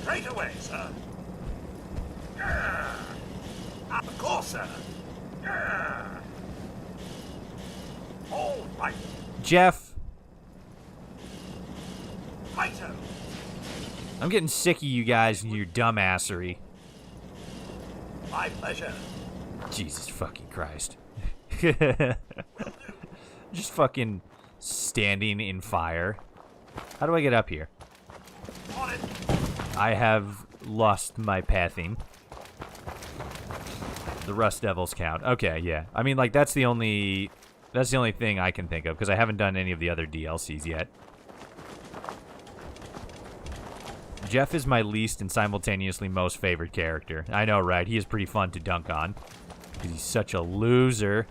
Straight away, sir. Of course, sir. All right. Jeff. Righto. I'm getting sick of you guys and your dumbassery. My pleasure. Jesus fucking Christ. Just fucking standing in fire. How do I get up here? I have lost my pathing. The Rust Devils count. Okay, yeah. I mean, like, that's the only thing I can think of, because I haven't done any of the other DLCs yet. Jeff is my least and simultaneously most favorite character. I know, right? He is pretty fun to dunk on, because he's such a loser.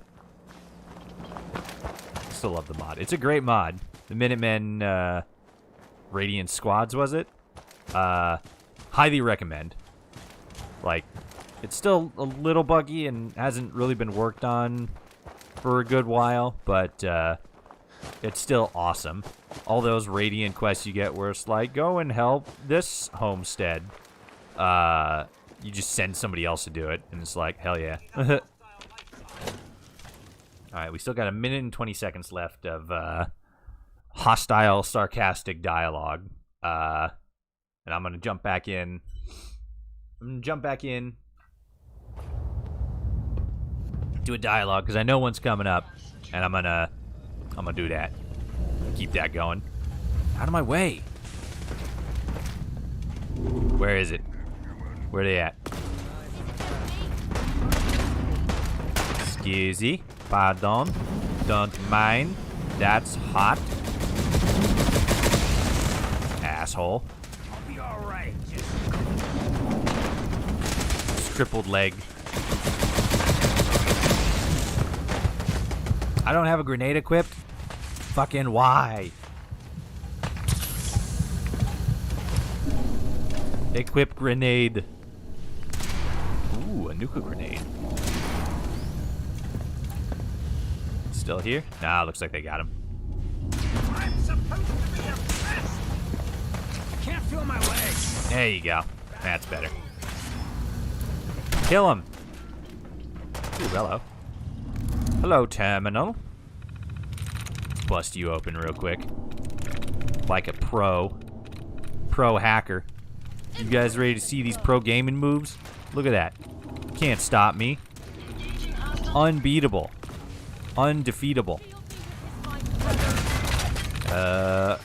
Still love the mod. It's a great mod. The Minutemen Radiant Squads, was it? Highly recommend. Like, it's still a little buggy and hasn't really been worked on for a good while, but it's still awesome. All those Radiant quests you get where it's like, go and help this homestead. You just send somebody else to do it, and it's like, hell yeah. Alright, we still got 1 minute and 20 seconds left of hostile, sarcastic dialogue. And I'm gonna jump back in. Do a dialogue, because I know one's coming up. And I'm gonna do that. Keep that going. Out of my way. Where is it? Where are they at? Excuse me. Pardon. Don't mind. That's hot. Asshole. I'll be alright. Crippled leg. I don't have a grenade equipped? Fucking why? Equip grenade. Ooh, a nuka grenade. Still here? Nah, looks like they got him. I'm supposed to be impressed. Can't feel my legs. There you go. That's better. Kill him. Ooh, hello. Hello, Terminal. Bust you open real quick. Like a pro hacker. You guys ready to see these pro gaming moves? Look at that. Can't stop me. Unbeatable. Undefeatable.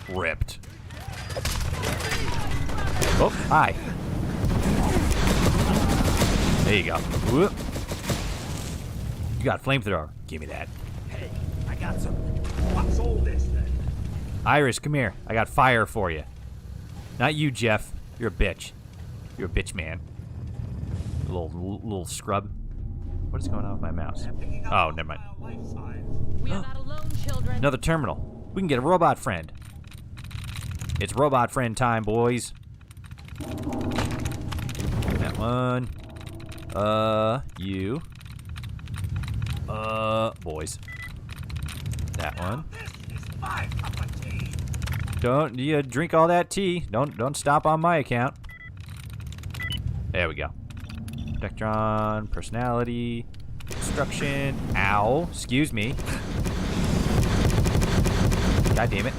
Ripped. Oh, hi. There you go. Whoop. You got a flamethrower. Give me that. Hey, I got something. What's all this then? Iris, come here. I got fire for you. Not you, Jeff. You're a bitch. You're a bitch, man. Little scrub. What is going on with my mouse? Oh, never mind. We are not alone, children. Another terminal. We can get a robot friend. It's robot friend time, boys. That one. You. Boys. That one. Don't you drink all that tea. Don't stop on my account. There we go. Dectron, personality, instruction. Ow. Excuse me. God damn it.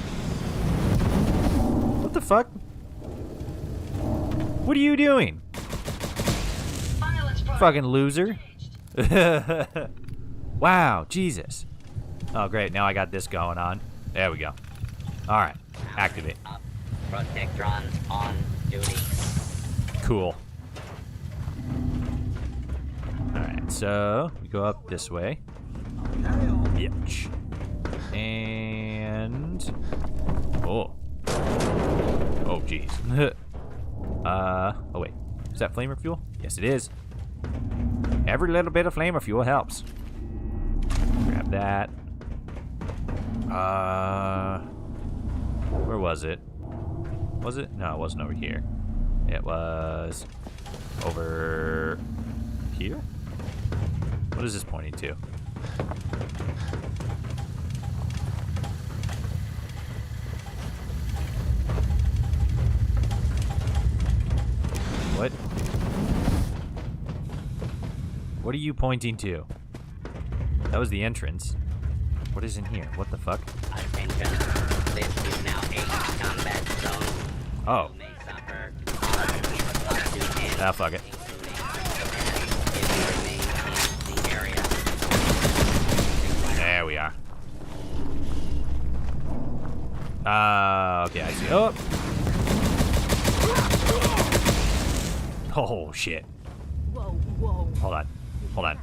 What the fuck? What are you doing? Fucking loser. Wow, Jesus. Oh, great. Now I got this going on. There we go. Alright. Activate. Protectron on duty. Cool. Alright, so we go up this way. Yep. And oh. Oh jeez. Oh wait. Is that flamer fuel? Yes it is. Every little bit of flamer fuel helps. Grab that. Where was it? Was it? No, it wasn't over here. It was over here? What is this pointing to? What? What are you pointing to? That was the entrance. What is in here? What the fuck? Attention. This is now a combat zone. Oh. You may suffer Ah, fuck it. There we are. Okay, I see. Oh! Oh, shit. Whoa, whoa. Hold on. Hold on.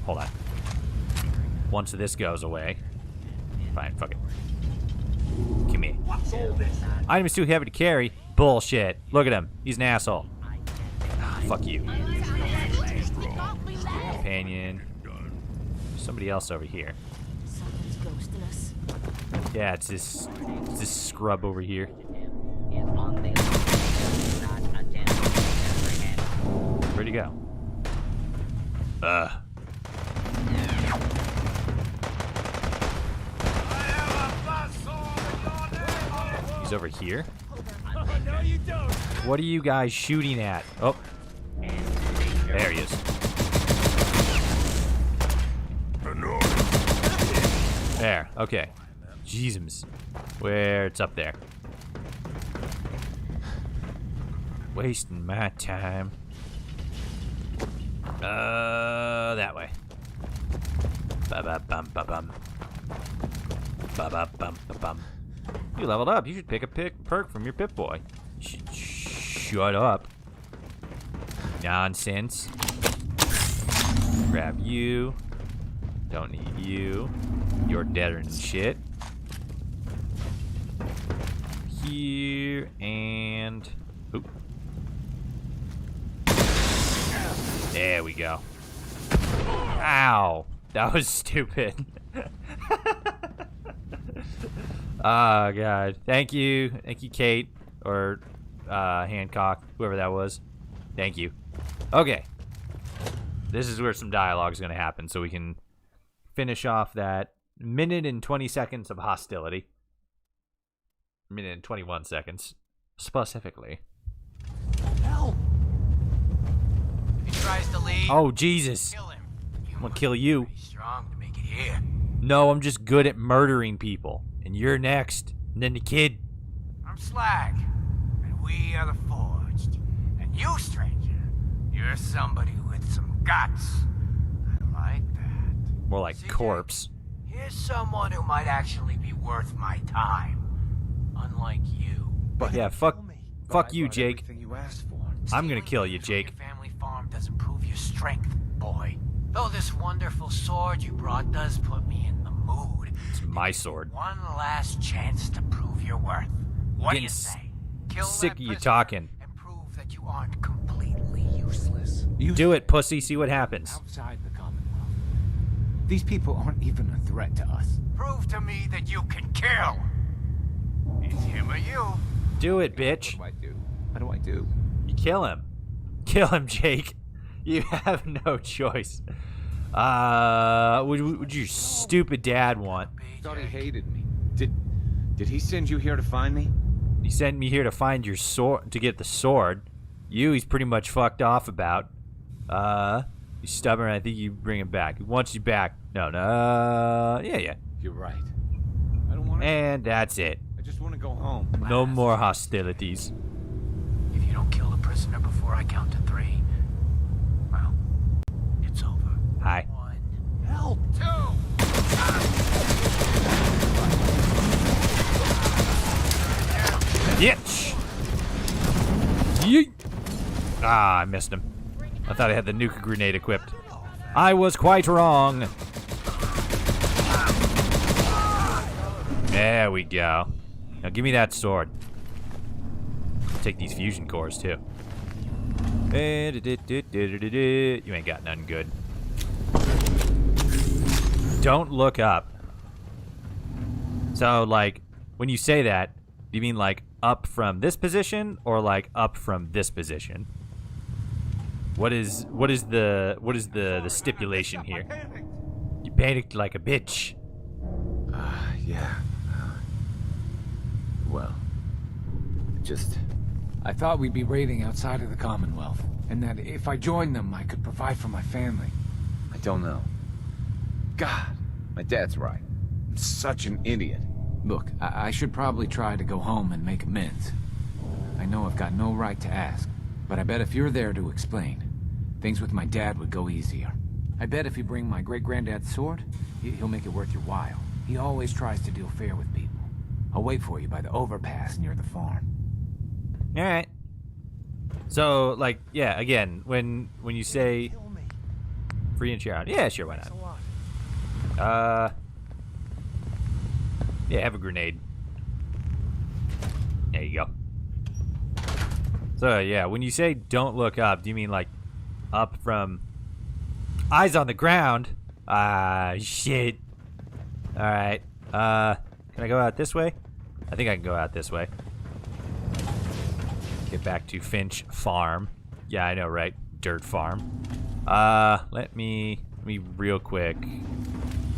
Hold on. Once this goes away. Fine, fuck it. Come here. Item is too heavy to carry. Bullshit. Look at him. He's an asshole. Fuck you. Companion. Somebody else over here. Someone's ghosting us. Yeah, it's this scrub over here. Where'd he go? He's over here? No, you don't. What are you guys shooting at? Oh. There he is. There, okay. Jesus. Where it's up there. Wasting my time. That way. Ba-ba-bum, ba-bum. Ba-ba-bum, ba-bum. You leveled up. You should pick a perk from your Pip-Boy. Shut up. Nonsense. Grab you. Don't need you. You're deader than shit. Here and... Oop. There we go. Ow. That was stupid. Oh, God. Thank you. Thank you, Kate. Or Hancock. Whoever that was. Thank you. Okay. This is where some dialogue is going to happen, so we can finish off that minute and 20 seconds of hostility. Minute and 21 seconds, specifically. Hell. If he tries to leave, oh, Jesus. kill him. I'm going to kill you. Strong to make it here. No, I'm just good at murdering people. And you're next. And then the kid. I'm Slag, and we are the Forged. And you, stranger, you're somebody with some guts. I like that. More like See, corpse. Here's someone who might actually be worth my time. Unlike you. But yeah, fuck you, Jake. You asked for. I'm gonna kill you, Jake. Your family farm doesn't prove your strength, boy. Though this wonderful sword you brought does put me in the mood. It's my sword. One last chance to prove your worth. What do you say? Kill sick that of you prisoner talking. and prove that you aren't completely useless. Do it, pussy. See what happens. Outside the Commonwealth. These people aren't even a threat to us. Prove to me that you can kill. It's him or you. Do it, bitch. What do I do? What do I do? You kill him. Kill him, Jake. You have no choice. Would your stupid dad want? Thought he hated me. Did he send you here to find me? He sent me here to find your sword, to get the sword. He's pretty much fucked off about. He's stubborn. I think you bring him back. He wants you back. No. Yeah. You're right. I don't want to. And that's it. I just want to go home. No more hostilities. If you don't kill the prisoner before I count to 3, well, it's over. Hi. 1. Help! 2. Bitch! Yeet! Ah, I missed him. I thought I had the nuke grenade equipped. I was quite wrong. There we go. Now give me that sword. Take these fusion cores too. You ain't got nothing good. Don't look up. So, like, when you say that, do you mean like up from this position or like up from this position? What is the stipulation here? You panicked like a bitch. Yeah. Well, I thought we'd be raiding outside of the Commonwealth, and that if I joined them, I could provide for my family. I don't know. God, my dad's right. I'm such an idiot. Look, I should probably try to go home and make amends. I know I've got no right to ask, but I bet if you're there to explain, things with my dad would go easier. I bet if you bring my great-granddad's sword, he'll make it worth your while. He always tries to deal fair with people. I'll wait for you by the overpass near the farm. Alright. So, like, yeah, again, when you say free and share out, yeah, sure, why not? Yeah, have a grenade. There you go. So, yeah, when you say don't look up, do you mean, like, up from eyes on the ground? Shit. Alright, can I go out this way? I think I can go out this way. Get back to Finch Farm. Yeah, I know, right? Dirt farm. Let me real quick.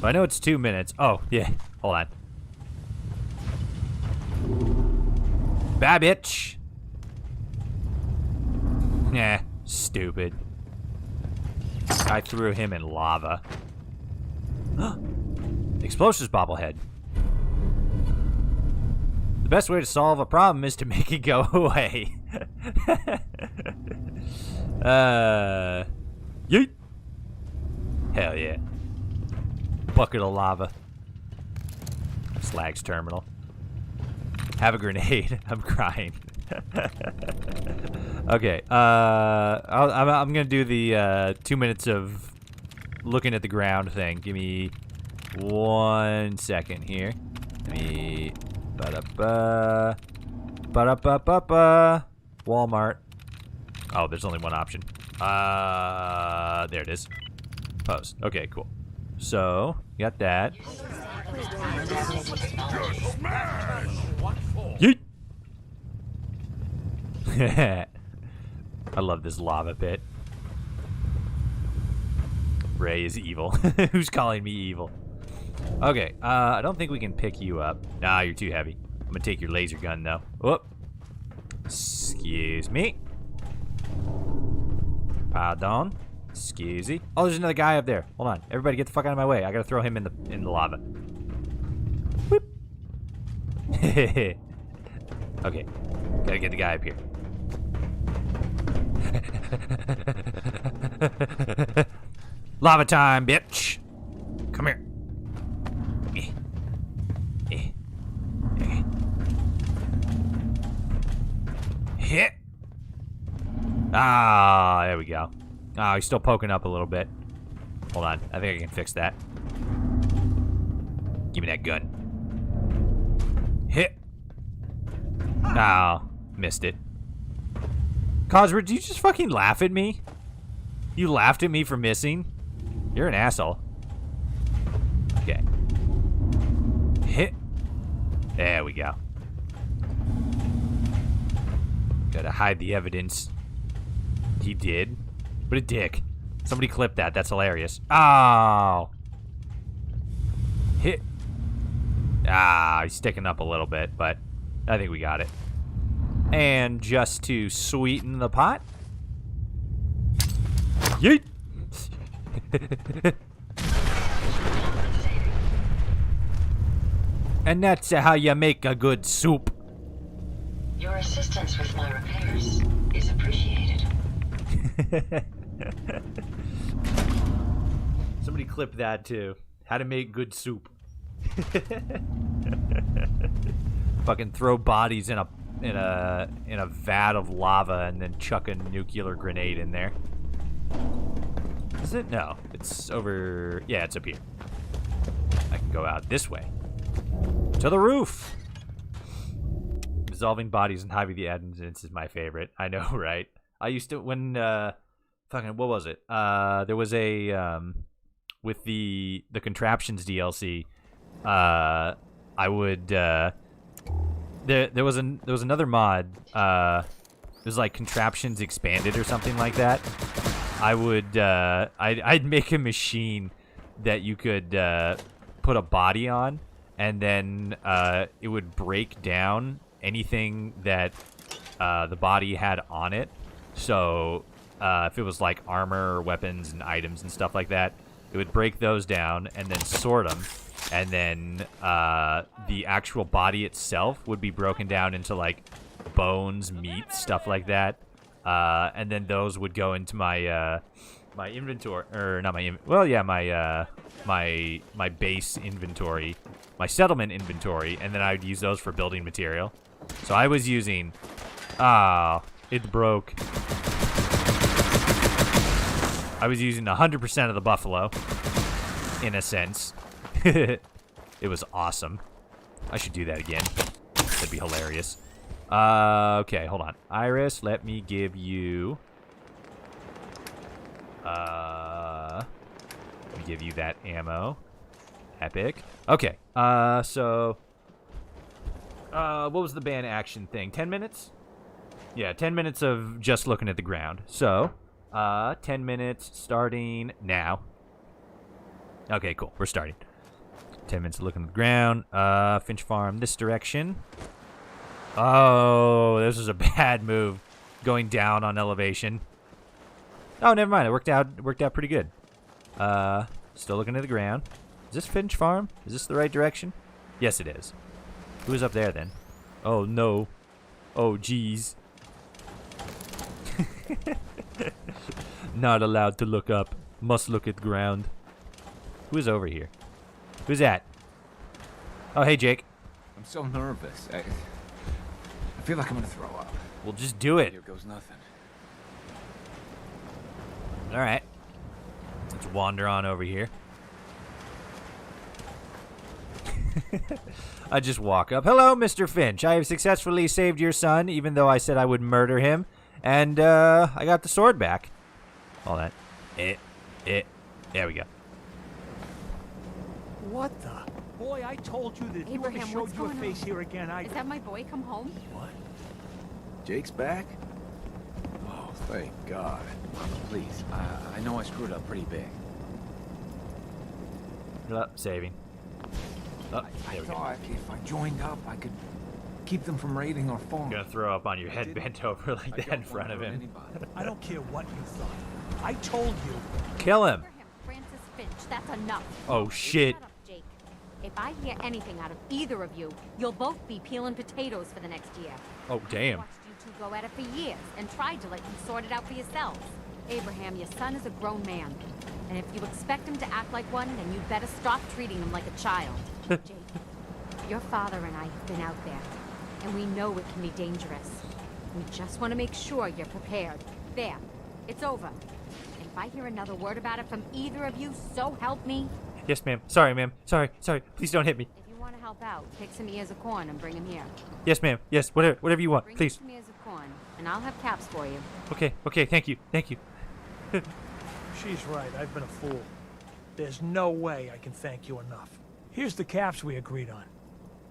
So I know it's 2 minutes. Oh, yeah. Hold on. Bad bitch. Nah, stupid. I threw him in lava. Explosives bobblehead. The best way to solve a problem is to make it go away. Yeet. Hell yeah. Bucket of lava. Slag's terminal. Have a grenade. I'm crying. Okay. I'm gonna do the 2 minutes of looking at the ground thing. Give me 1 second here. Give me ba-da-ba. Ba-da-ba-ba-ba. Walmart. Oh, there's only one option. There it is. Post. Okay, cool. So, got that. Yeet! I love this lava pit. Ray is evil. Who's calling me evil? Okay, I don't think we can pick you up. Nah, you're too heavy. I'm gonna take your laser gun, though. Whoop. Excuse me. Pardon. Excusey. Oh, there's another guy up there. Hold on. Everybody get the fuck out of my way. I gotta throw him in the lava. Whoop. Okay. Gotta get the guy up here. Lava time, bitch. Come here. Hit. Ah, there we go. Oh, he's still poking up a little bit. Hold on. I think I can fix that. Give me that gun. Hit. Oh, missed it. Cosworth, did you just fucking laugh at me? You laughed at me for missing? You're an asshole. Okay. Hit. There we go. Gotta hide the evidence. He did. What a dick. Somebody clip that. That's hilarious. Oh. Hit. Ah, he's sticking up a little bit, but I think we got it. And just to sweeten the pot. Yeet. And that's how you make a good soup. Your assistance with my repairs is appreciated. Somebody clip that too. How to make good soup. Fucking throw bodies in a vat of lava and then chuck a nuclear grenade in there. Is it? No, it's over. Yeah, it's up here. I can go out this way to the roof. Dissolving bodies and hiding the evidence is my favorite. I know, right? I used to when fucking what was it? There was a with the contraptions DLC. I would there was another mod. It was like contraptions expanded or something like that. I would I'd make a machine that you could put a body on, and then it would break down anything that the body had on it. So if it was like armor or weapons and items and stuff like that, it would break those down and then sort them, and then the actual body itself would be broken down into like bones, meat, stuff like that. And then those would go into my my inventory, or not my my base inventory, my settlement inventory, and then I would use those for building material. So I was using, it broke. I was using 100% of the buffalo, in a sense. It was awesome. I should do that again. That'd be hilarious. Okay, hold on. Iris, let me give you... let me give you that ammo. Epic. Okay, so... what was the ban action thing? 10 minutes? Yeah, 10 minutes of just looking at the ground. So, 10 minutes starting now. Okay, cool. We're starting. 10 minutes of looking at the ground. Finch Farm this direction. Oh, this was a bad move. Going down on elevation. Oh, never mind. It worked out pretty good. Still looking at the ground. Is this Finch Farm? Is this the right direction? Yes, it is. Who's up there then? Oh, no. Oh, geez. Not allowed to look up. Must look at ground. Who's over here? Who's that? Oh, hey, Jake. I'm so nervous. I feel like I'm gonna throw up. Well, just do it. Here goes nothing. All right. Let's wander on over here. I just walk up. Hello, Mr. Finch. I have successfully saved your son, even though I said I would murder him. And, I got the sword back. All that. There we go. What the? Boy, I told you that if you ever Abraham, showed what's you a going face on? here again, Is that my boy come home? What? Jake's back? Oh, thank God. Please, I know I screwed up pretty big. Saving. Oh, I there we go. thought if I joined up, I could keep them from raiding our farm. I'm gonna throw up on your head bent over like that in front of him. I don't care what you thought. I told you. Kill him. Francis Finch, that's enough. Oh, shit. Shut up, Jake. If I hear anything out of either of you, you'll both be peeling potatoes for the next year. Oh, damn. I watched you two go at it for years and tried to let you sort it out for yourselves. Abraham, your son is a grown man. And if you expect him to act like one, then you'd better stop treating him like a child. Jake, your father and I have been out there, and we know it can be dangerous. We just want to make sure you're prepared. There. It's over. And if I hear another word about it from either of you, so help me. Yes, ma'am. Sorry, ma'am. Sorry. Please don't hit me. If you want to help out, pick some ears of corn and bring them here. Yes, ma'am. Yes, whatever you want, Bring please. some ears of corn, and I'll have caps for you. Okay, thank you. She's right. I've been a fool. There's no way I can thank you enough. Here's the caps we agreed on.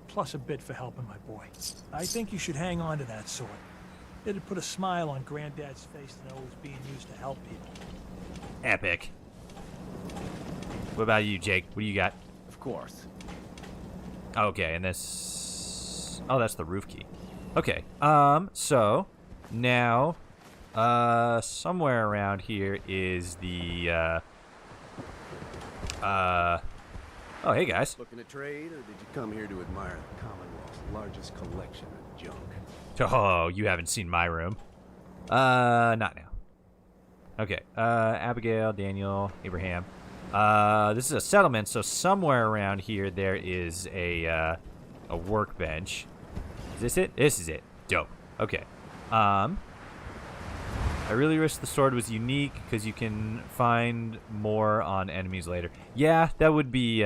Plus a bit for helping my boy. I think you should hang on to that sword. It'd put a smile on Granddad's face to know it was being used to help people. Epic. What about you, Jake? What do you got? Of course. Okay, and this... Oh, that's the roof key. Okay, so now, somewhere around here is the, oh, hey, guys. Looking to trade, or did you come here to admire the Commonwealth's largest collection of junk? Oh, you haven't seen my room. Not now. Okay, Abigail, Daniel, Abraham. This is a settlement, so somewhere around here there is a workbench. Is this it? This is it. Dope. Okay. I really wish the sword was unique because you can find more on enemies later. Yeah, that would be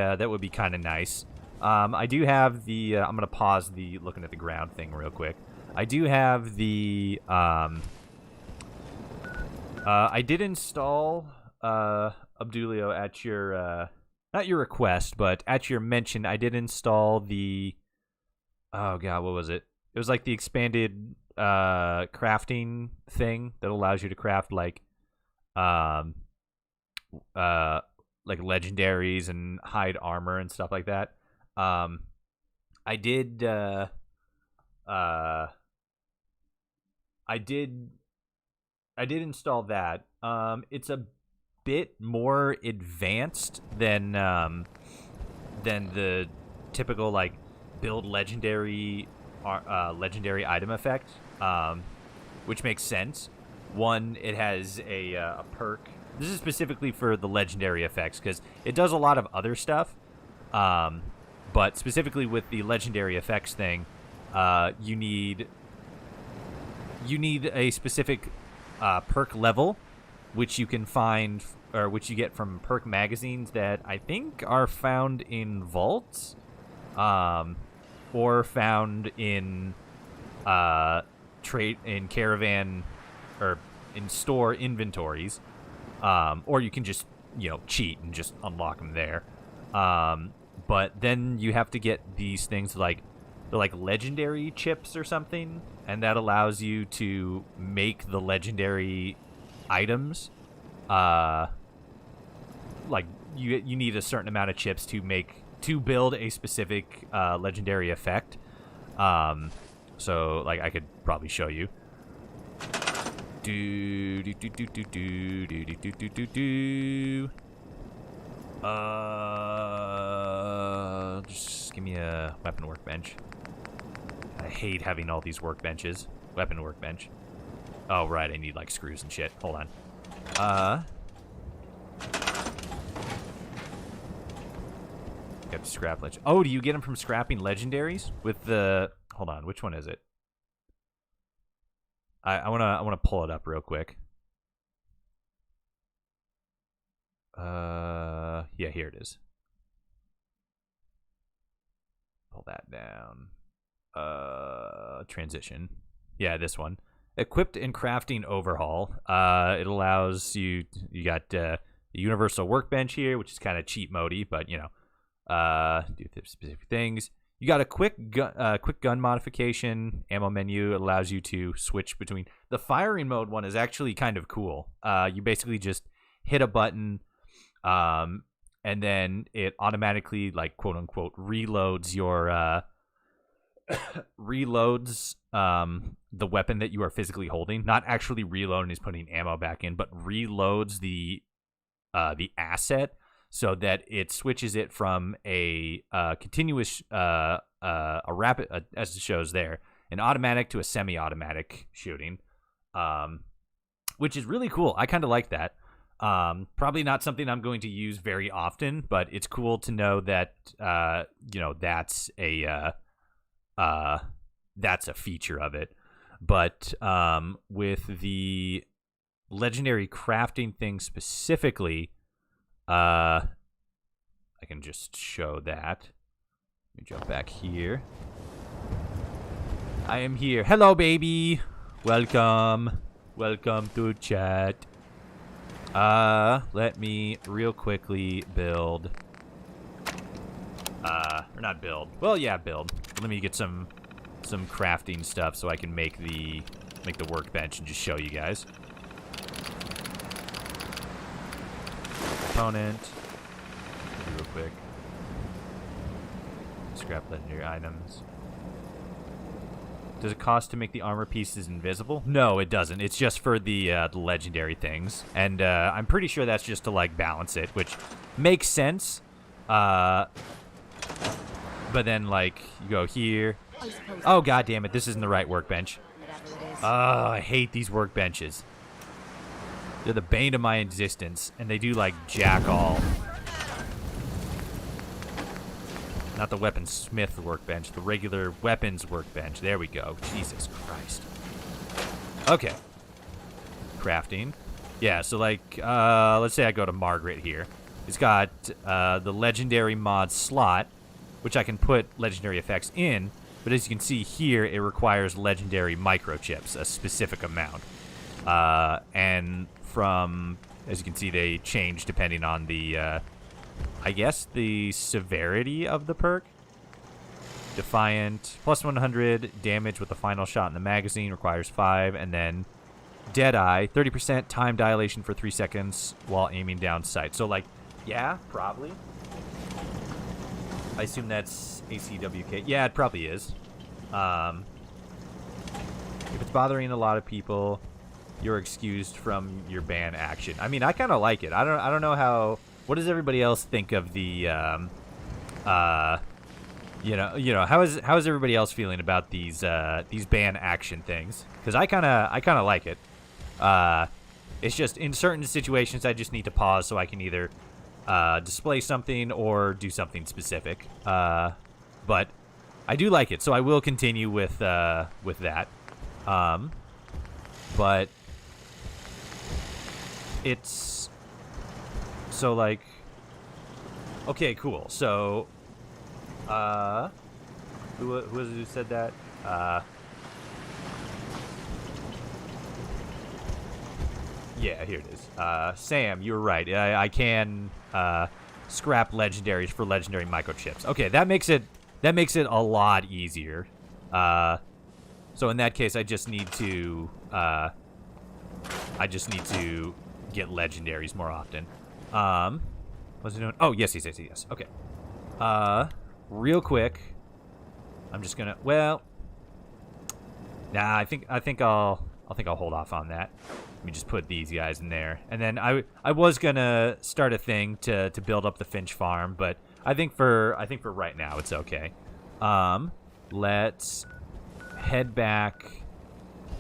kind of nice. I do have the. I'm gonna pause the looking at the ground thing real quick. I do have the. I did install Abdulio at your not your request, but at your mention. I did install the. Oh god, what was it? It was like the expanded crafting thing that allows you to craft like legendaries and hide armor and stuff like that. I did install that. It's a bit more advanced than the typical like build legendary item effect, which makes sense. One, it has a perk. This is specifically for the legendary effects because it does a lot of other stuff. But specifically with the legendary effects thing, you need a specific perk level, which you can find, or which you get from perk magazines that I think are found in vaults, or found in caravan or in store inventories, or you can just cheat and just unlock them there. But then you have to get these things like they're like legendary chips or something, and that allows you to make the legendary items. Like you need a certain amount of chips to build a specific legendary effect. So like I could probably show you. Just give me a weapon workbench. I hate having all these workbenches. Weapon workbench. Oh, right, I need, like, screws and shit. Hold on. Got the scrap ledge. Oh, do you get them from scrapping legendaries? With the... Hold on, which one is it? I wanna pull it up real quick. Yeah, here it is. Pull that down. Transition. Yeah, this one. Equipped and crafting overhaul. It allows you got the universal workbench here, which is kind of cheat modey, but do specific things. You got a quick gun modification ammo menu. It allows you to switch between. The firing mode one is actually kind of cool. You basically just hit a button, and then it automatically, like, quote unquote, reloads your the weapon that you are physically holding. Not actually reloading is putting ammo back in, but reloads the asset so that it switches it from a continuous a rapid, as it shows there, an automatic to a semi-automatic shooting, which is really cool. I kind of like that. Probably not something I'm going to use very often, but it's cool to know that that's a feature of it. But with the legendary crafting thing specifically, I can just show that. Let me jump back here. I am here. Hello, baby. Welcome to chat. Let me real quickly build. Or not build. Well, yeah, build. Let me get some crafting stuff so I can make the make the workbench and just show you guys. Component. Real quick. Scrap legendary items. Does it cost to make the armor pieces invisible? No, it doesn't. It's just for the legendary things. And I'm pretty sure that's just to, like, balance it, which makes sense. But then, like, you go here. Oh, god damn it. This isn't the right workbench. Oh, I hate these workbenches. They're the bane of my existence. And they do, like, jack all. Not the weaponsmith workbench, the regular weapons workbench. There we go. Jesus Christ. Okay. Crafting. Yeah, so like, let's say I go to Margaret here. It's got the legendary mod slot, which I can put legendary effects in, but as you can see here, it requires legendary microchips, a specific amount. And from, as you can see, they change depending on the... I guess the severity of the perk. Defiant, plus 100 damage with the final shot in the magazine, requires 5, and then Deadeye, 30% time dilation for 3 seconds while aiming down sight. So, like, yeah, probably. I assume that's ACWK. Yeah, it probably is. If it's bothering a lot of people, you're excused from your ban action. I mean, I kind of like it. I don't know how. What does everybody else think of the, you know, how is everybody else feeling about these ban action things? Because I kind of like it. It's just in certain situations I just need to pause so I can either display something or do something specific. But I do like it, so I will continue with that. But it's. So, like, okay, cool. So, who was it who said that? Yeah, here it is. Sam, you were right. I can scrap legendaries for legendary microchips. Okay, that makes it a lot easier. So in that case, I just need to get legendaries more often. What's it doing? Oh, yes. Okay. Real quick. I'm just gonna, well, nah, I think I'll hold off on that. Let me just put these guys in there. And then I was gonna start a thing to build up the Finch farm, but I think for right now it's okay. Let's head back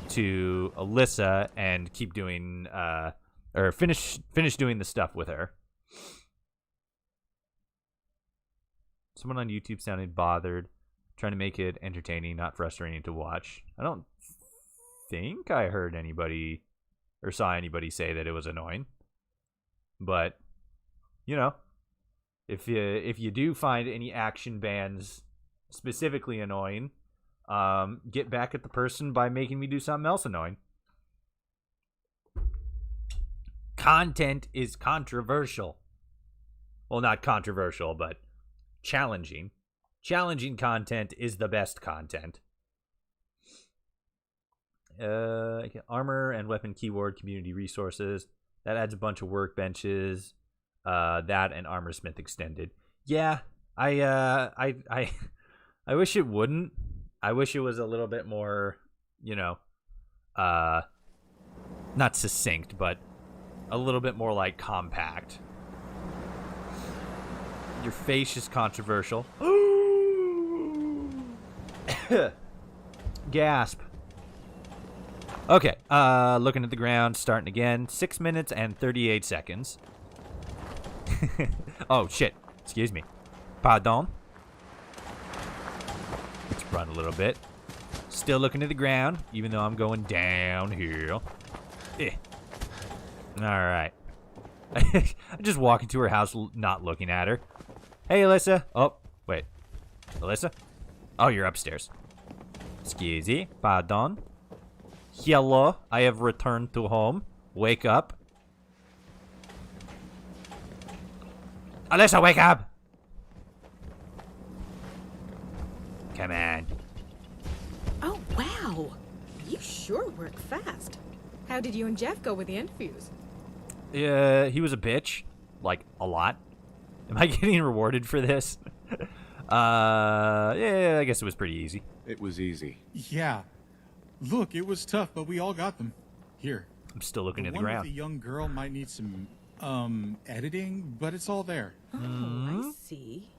to Alyssa and keep doing or finish doing the stuff with her. Someone on YouTube sounded bothered, trying to make it entertaining, not frustrating to watch. I don't think I heard anybody or saw anybody say that it was annoying. But, you know, if you do find any action bans specifically annoying, get back at the person by making me do something else annoying. Content is controversial. Well, not controversial, but challenging. Challenging content is the best content. Armor and weapon keyword, community resources. That adds a bunch of workbenches. That and Armor Smith extended. Yeah, I wish it wouldn't. I wish it was a little bit more, you know, not succinct, but a little bit more like compact. Your face is controversial. Gasp. Okay, looking at the ground, starting again. 6 minutes and 38 seconds. Oh, shit. Excuse me. Pardon. Let's run a little bit. Still looking at the ground, even though I'm going downhill. Alright. I'm just walking to her house, not looking at her. Hey, Alyssa. Oh, wait. Alyssa? Oh, you're upstairs. Excuse me. Pardon. Hello. I have returned to home. Wake up. Alyssa, wake up! Come on. Oh, wow. You sure work fast. How did you and Jeff go with the interviews? Yeah, he was a bitch. Like, a lot. Am I getting rewarded for this? Yeah, I guess it was pretty easy. It was easy. Yeah. Look, it was tough, but we all got them. Here. I'm still looking at the one ground. with the young girl might need some, editing, but it's all there. Oh, I see.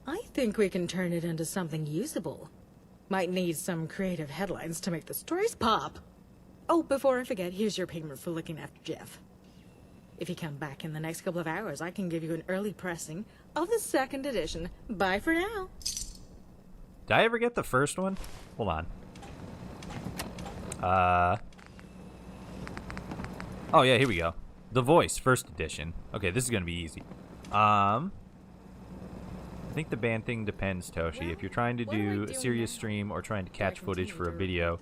I think we can turn it into something usable. Might need some creative headlines to make the stories pop. Oh, before I forget, here's your payment for looking after Jeff. If you come back in the next couple of hours, I can give you an early pressing of the 2nd edition. Bye for now. Did I ever get the first one? Hold on. Oh yeah, here we go. The Voice, 1st edition. Okay, this is gonna be easy. I think the ban thing depends, Toshi. If you're trying to do a serious stream or trying to catch footage for a video,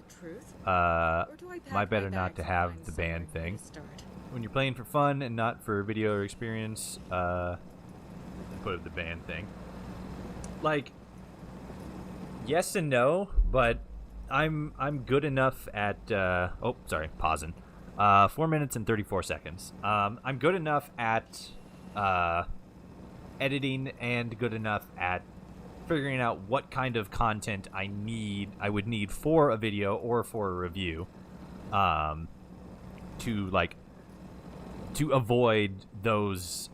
might better not to have the ban thing. When you're playing for fun and not for video or experience, put the ban thing. Like, yes and no, but I'm good enough at oh, sorry, pausing. 4 minutes and 34 seconds. I'm good enough at editing and good enough at figuring out what kind of content I would need for a video or for a review, to avoid those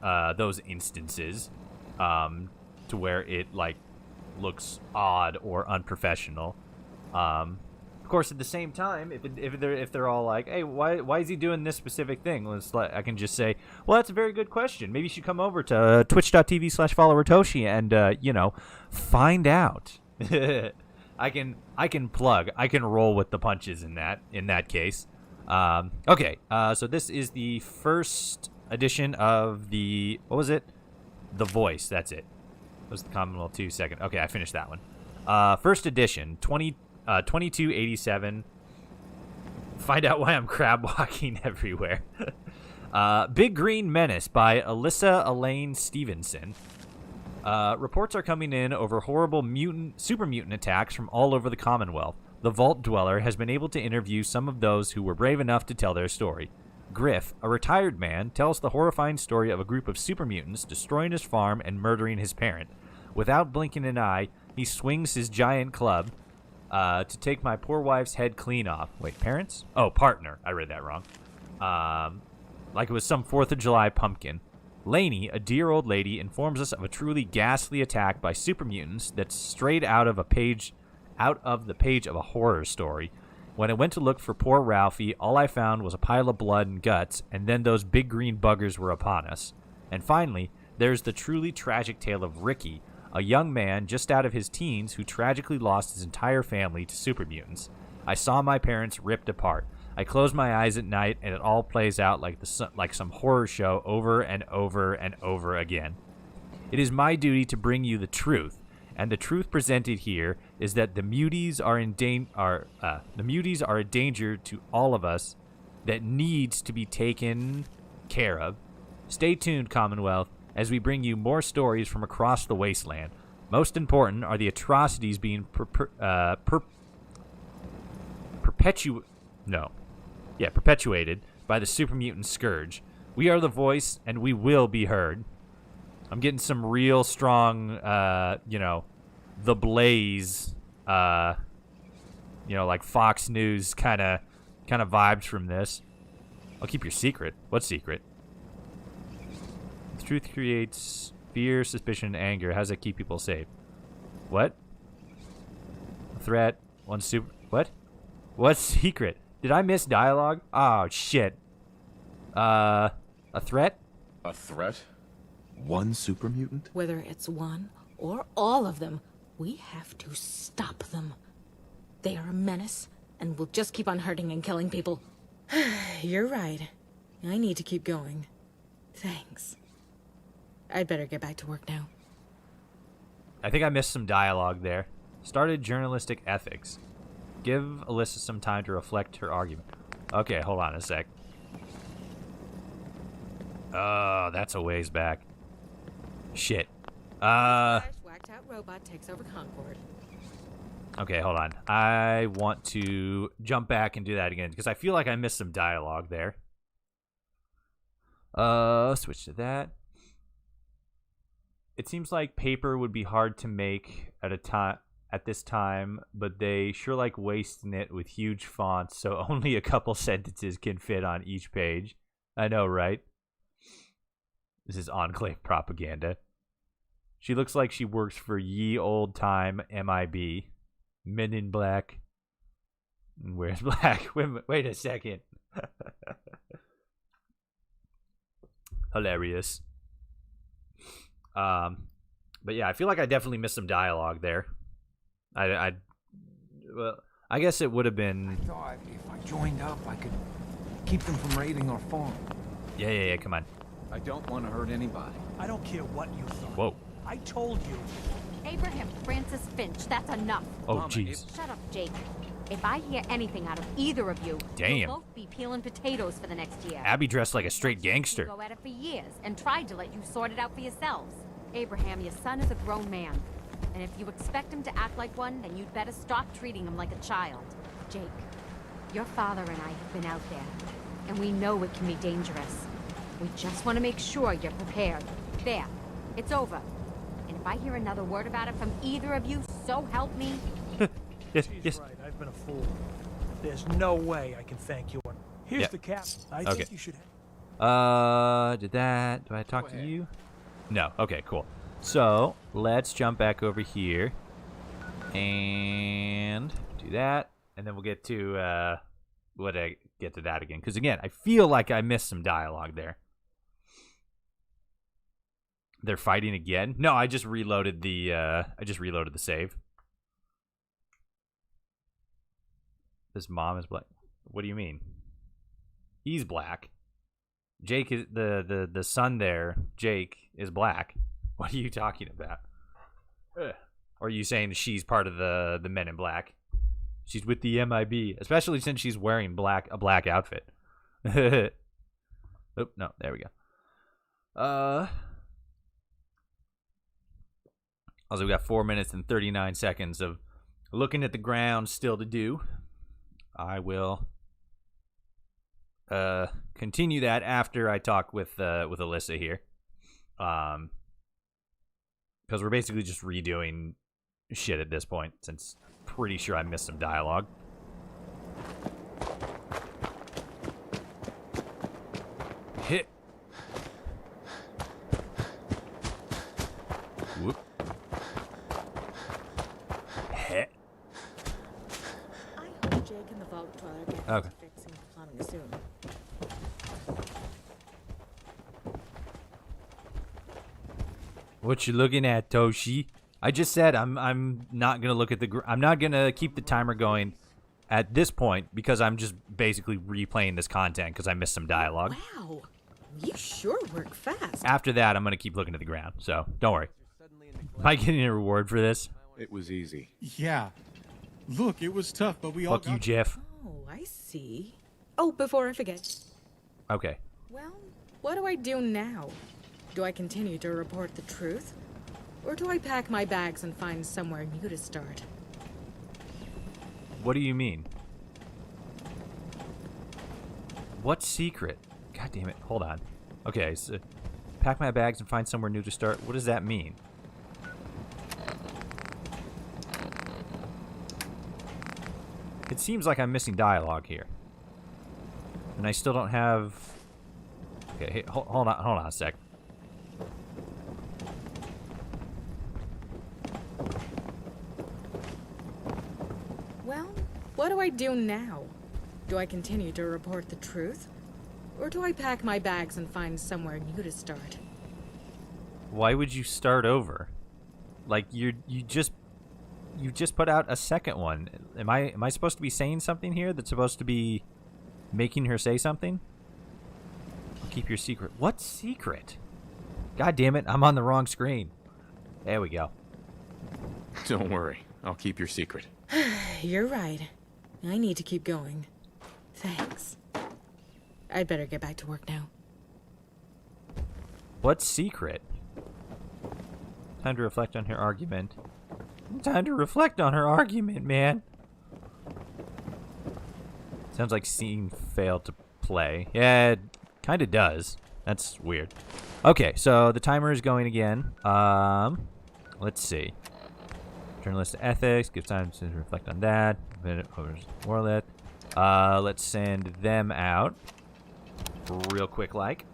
instances, to where it looks odd or unprofessional. Of course, at the same time, if they're all like, "Hey, why is he doing this specific thing?" Well, I can just say, "Well, that's a very good question. Maybe you should come over to twitch.tv/followertoshi and find out." I can plug. I can roll with the punches in that case. Okay, so this is the 1st edition of the, what was it? The Voice. That's it. That was the Commonwealth 2 second. Okay, I finished that one. 1st edition, 2287. Find out why I'm crab walking everywhere. Big Green Menace by Alyssa Elaine Stevenson. Reports are coming in over horrible super mutant attacks from all over the Commonwealth. The Vault Dweller has been able to interview some of those who were brave enough to tell their story. Griff, a retired man, tells the horrifying story of a group of super mutants destroying his farm and murdering his parent. Without blinking an eye, he swings his giant club to take my poor wife's head clean off. Wait, parents? Oh, partner. I read that wrong. Like it was some 4th of July pumpkin. Lainey, a dear old lady, informs us of a truly ghastly attack by super mutants that's straight out of the page of a horror story. When I went to look for poor Ralphie, all I found was a pile of blood and guts, and then those big green buggers were upon us. And finally, there's the truly tragic tale of Ricky, a young man just out of his teens who tragically lost his entire family to super mutants. I saw my parents ripped apart. I close my eyes at night, and it all plays out like some horror show over and over and over again. It is my duty to bring you the truth, and the truth presented here is that the muties are a danger to all of us that needs to be taken care of. Stay tuned, Commonwealth, as we bring you more stories from across the wasteland. Most important are the atrocities being perpetuated by the super mutant scourge. We are the voice, and we will be heard. I'm getting some real strong, The Blaze, like Fox News kind of vibes from this. I'll keep your secret. What secret? The truth creates fear, suspicion, and anger. How does that keep people safe? What? A threat. One super... What? What secret? Did I miss dialogue? Oh, shit. A threat? A threat? One super mutant? Whether it's one or all of them, we have to stop them. They are a menace, and will just keep on hurting and killing people. You're right. I need to keep going. Thanks. I'd better get back to work now. I think I missed some dialogue there. Started journalistic ethics. Give Alyssa some time to reflect her argument. Okay, hold on a sec. Oh, that's a ways back. Shit. Whacked out robot takes over Concord. Okay, hold on. I want to jump back and do that again because I feel like I missed some dialogue there. Switch to that. It seems like paper would be hard to make at this time, but they sure like wasting it with huge fonts, so only a couple sentences can fit on each page. I know, right? This is Enclave propaganda. She looks like she works for ye old time MIB. Men in Black. Where's Black? Wait a second. Hilarious. But yeah, I feel like I definitely missed some dialogue there. Well, I guess it would have been. I thought if I joined up, I could keep them from raiding our farm. Yeah, come on. I don't want to hurt anybody. I don't care what you thought. Whoa. I told you. Abraham Francis Finch, that's enough. Oh, jeez. Shut up, Jake. If I hear anything out of either of you, Damn. you'll both be peeling potatoes for the next year. Abby dressed like a straight gangster. Go at it for years and tried to let you sort it out for yourselves. Abraham, your son is a grown man. And if you expect him to act like one, then you'd better stop treating him like a child. Jake, your father and I have been out there, and we know it can be dangerous. We just want to make sure you're prepared. There, it's over. And if I hear another word about it from either of you, so help me. Yes. Right, I've been a fool. There's no way I can thank you. Here's the cap. I think you should. Did that? Do I talk to you? No. Okay, cool. So let's jump back over here and do that, and then we'll get to get to that again. Because again, I feel like I missed some dialogue there. They're fighting again? No, I just reloaded the save. His mom is black. What do you mean? He's black. Jake is the son there. Jake is black. What are you talking about? Or are you saying she's part of the Men in Black? She's with the MIB, especially since she's wearing a black outfit. Oh no, there we go. Also, we got 4 minutes and 39 seconds of looking at the ground still to do. I will continue that after I talk with Alyssa here, because we're basically just redoing shit at this point. Since pretty sure I missed some dialogue. Hit. Whoop. Hit. I hope Jake and the Vault Dweller get Okay. fixing the plumbing soon. What you looking at, Toshi? I just said I'm not gonna look at I'm not gonna keep the timer going at this point because I'm just basically replaying this content because I missed some dialogue. Wow, you sure work fast. After that, I'm gonna keep looking at the ground. So don't worry. Am I getting a reward for this? It was easy. Yeah. Look, it was tough, but we all Fuck you, Jeff. Oh, I see. Oh, before I forget. Okay. Well, what do I do now? Do I continue to report the truth? Or do I pack my bags and find somewhere new to start? What do you mean? What secret? God damn it. Hold on. Okay, so pack my bags and find somewhere new to start. What does that mean? It seems like I'm missing dialogue here. And I still don't have... Okay, hey, hold on a sec. Well, what do I do now? Do I continue to report the truth? Or do I pack my bags and find somewhere new to start? Why would you start over? Like you just put out a second one. Am I supposed to be saying something here that's supposed to be making her say something? Keep your secret. What secret? God damn it, I'm on the wrong screen. There we go. Don't worry, I'll keep your secret. You're right. I need to keep going. Thanks. I'd better get back to work now. What secret? Time to reflect on her argument. Time to reflect on her argument, man. Sounds like scene failed to play. Yeah, it kind of does. That's weird. Okay, so the timer is going again. Let's see. Journalist ethics, give time to reflect on that. Warlet. Let's send them out real quick, like.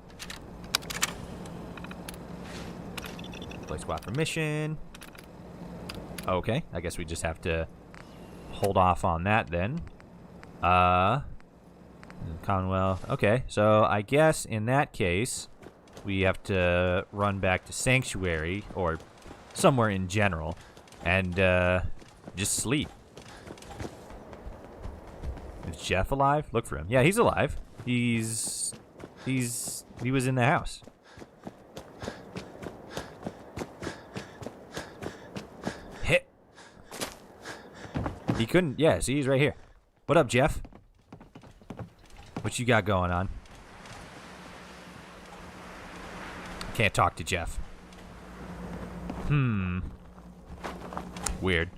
Play squad for mission. Okay, I guess we just have to hold off on that then. Commonwealth. Okay, so I guess in that case, we have to run back to Sanctuary or somewhere in general and just sleep. Is Jeff alive? Look for him. Yeah, he's alive. He was in the house. Hit. He couldn't. Yeah, see, he's right here. What up, Jeff? What you got going on? Can't talk to Jeff. Weird.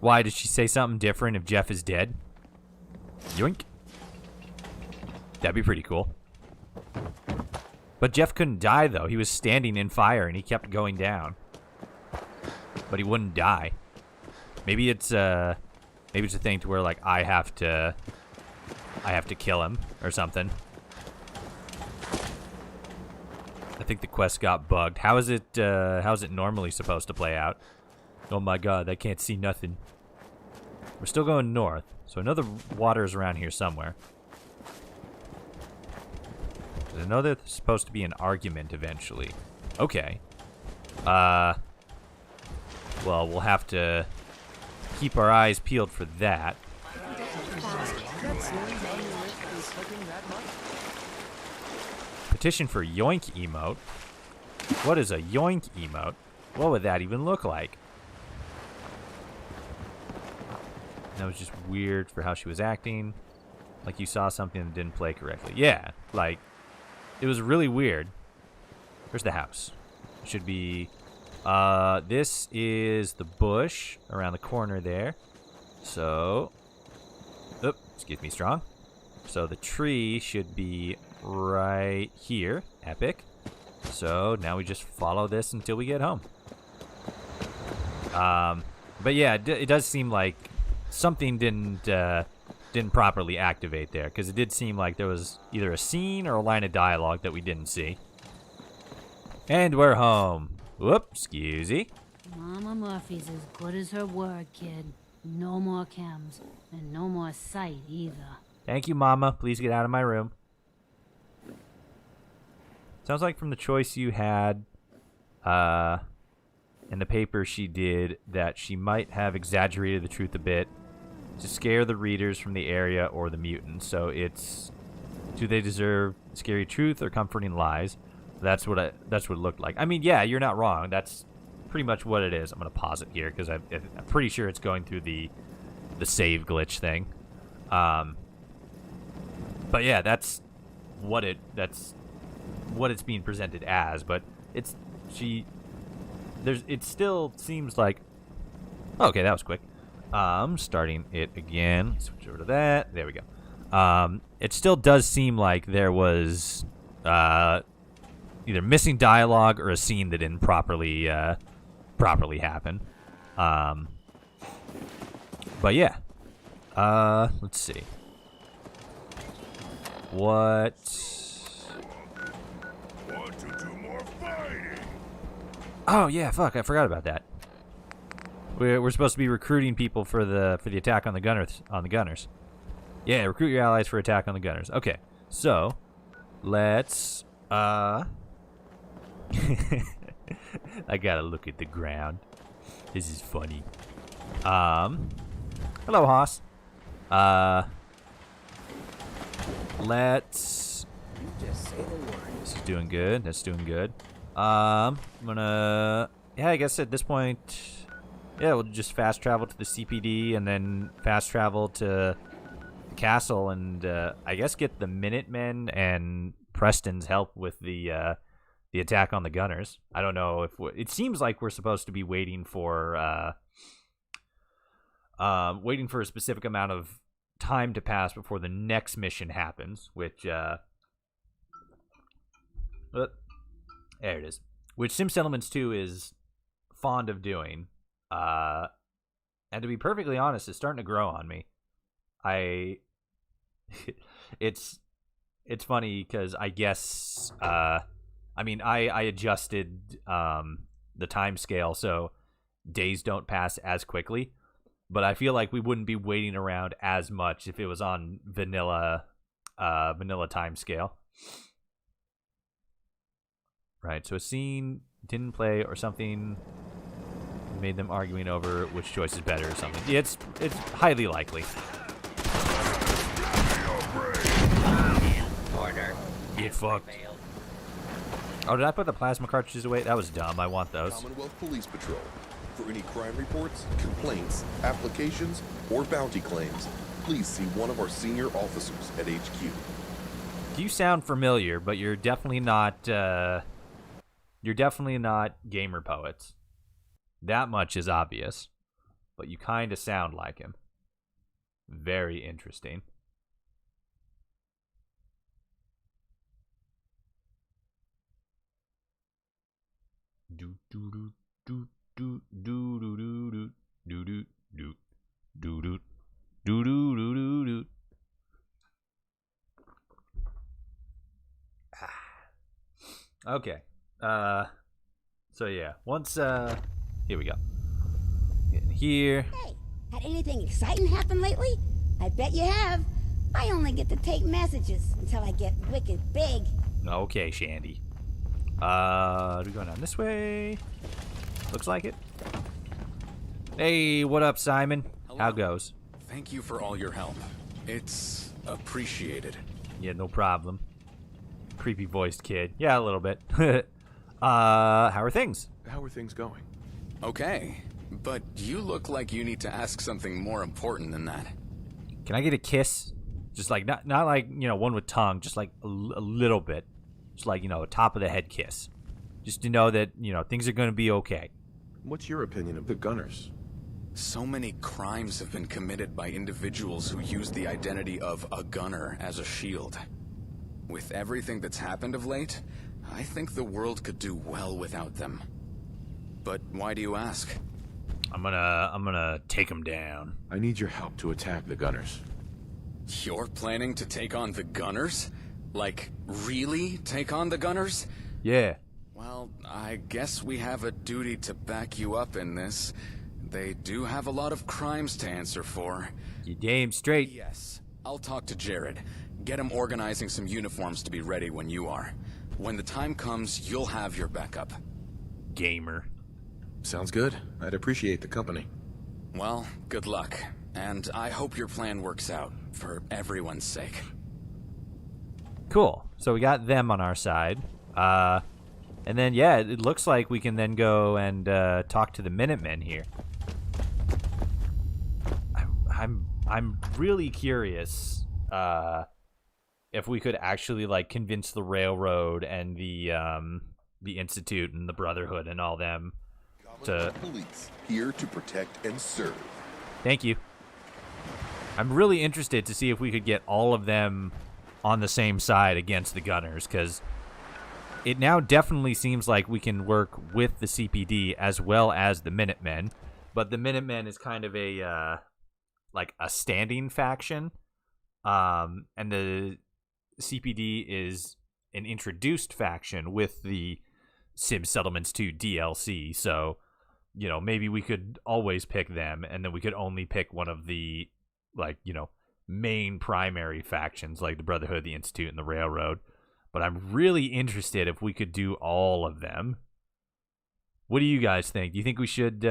Why, did she say something different if Jeff is dead? Yoink. That'd be pretty cool. But Jeff couldn't die, though. He was standing in fire, and he kept going down. But he wouldn't die. Maybe it's a thing to where, like, I have to kill him or something. I think the quest got bugged. How is it normally supposed to play out? Oh my god, I can't see nothing. We're still going north, so I know the water is around here somewhere. I know there's supposed to be an argument eventually. Okay. Well, we'll have to keep our eyes peeled for that. Petition for yoink emote? What is a yoink emote? What would that even look like? That was just weird for how she was acting. Like you saw something that didn't play correctly. Yeah, like, it was really weird. Where's the house? It should be, this is the bush around the corner there. So, excuse me, strong. So the tree should be right here. Epic. So now we just follow this until we get home. But yeah, it does seem like something didn't properly activate there, because it did seem like there was either a scene or a line of dialogue that we didn't see. And we're home. Whoops, excusey. Mama Murphy's as good as her word, kid. No more chems, and no more sight either. Thank you, Mama. Please get out of my room. Sounds like from the choice you had in the paper she did that she might have exaggerated the truth a bit to scare the readers from the area or the mutants. So it's, do they deserve scary truth or comforting lies? That's what it looked like. I mean, yeah, you're not wrong. That's pretty much what it is. I'm gonna pause it here because I'm pretty sure it's going through the save glitch thing. But yeah, that's what it's being presented as. But it still seems like, okay, that was quick. Starting it again. Switch over to that. There we go. It still does seem like there was either missing dialogue or a scene that didn't properly happen. But yeah. Let's see. What? Want to do more fighting? Oh yeah, fuck! I forgot about that. We're supposed to be recruiting people for the attack on the gunners. Yeah, recruit your allies for attack on the gunners. Okay, so let's. I gotta look at the ground. This is funny. Hello, Haas. Let's. Just say the word. This is doing good. That's doing good. I'm gonna. Yeah, I guess at this point, yeah, we'll just fast travel to the CPD and then fast travel to the castle and I guess get the Minutemen and Preston's help with the attack on the gunners. I don't know if it seems like we're supposed to be waiting for waiting for a specific amount of time to pass before the next mission happens, which there it is. Which Sim Settlements 2 is fond of doing. And to be perfectly honest, it's starting to grow on me. It's funny because I guess I adjusted the time scale so days don't pass as quickly, but I feel like we wouldn't be waiting around as much if it was on vanilla time scale. Right, so a scene didn't play or something made them arguing over which choice is better or something. It's highly likely. Order. Get fucked. Oh, did I put the plasma cartridges away? That was dumb. I want those. Commonwealth Police Patrol. For any crime reports, complaints, applications, or bounty claims, please see one of our senior officers at HQ. You sound familiar, but you're definitely not gamer poets. That much is obvious, but you kind of sound like him. Very interesting. Do do do do do do do do do do do do do do do do do. Okay. So yeah, once here we go. Getting here. Hey, had anything exciting happen lately? I bet you have. I only get to take messages until I get wicked big. Okay, Shandy. We going down this way? Looks like it. Hey, what up, Simon? Hello. How goes? Thank you for all your help. It's appreciated. Yeah, no problem. Creepy voiced kid. Yeah, a little bit. How are things? How are things going? Okay, but you look like you need to ask something more important than that. Can I get a kiss? Just like, not like, one with tongue, just like a little bit. Just like, a top of the head kiss. Just to know that, things are going to be okay. What's your opinion of the Gunners? So many crimes have been committed by individuals who use the identity of a gunner as a shield. With everything that's happened of late, I think the world could do well without them. But why do you ask? I'm gonna take them down. I need your help to attack the Gunners. You're planning to take on the Gunners? Like, really take on the Gunners? Yeah. Well, I guess we have a duty to back you up in this. They do have a lot of crimes to answer for. You damn straight. Yes. I'll talk to Jared. Get him organizing some uniforms to be ready when you are. When the time comes, you'll have your backup. Gamer. Sounds good. I'd appreciate the company. Well, good luck. And I hope your plan works out, for everyone's sake. Cool. So we got them on our side. And then, yeah, it looks like we can then go and talk to the Minutemen here. I'm really curious if we could actually like convince the Railroad and the Institute and the Brotherhood and all them to police here to protect and serve. Thank you. I'm really interested to see if we could get all of them on the same side against the Gunners, because it now definitely seems like we can work with the CPD as well as the Minutemen, but the Minutemen is kind of a like a standing faction, and the CPD is an introduced faction with the Sim Settlements 2 DLC. So, maybe we could always pick them, and then we could only pick one of the main primary factions like the Brotherhood, the Institute, and the Railroad. But I'm really interested if we could do all of them. What do you guys think? Do you think we should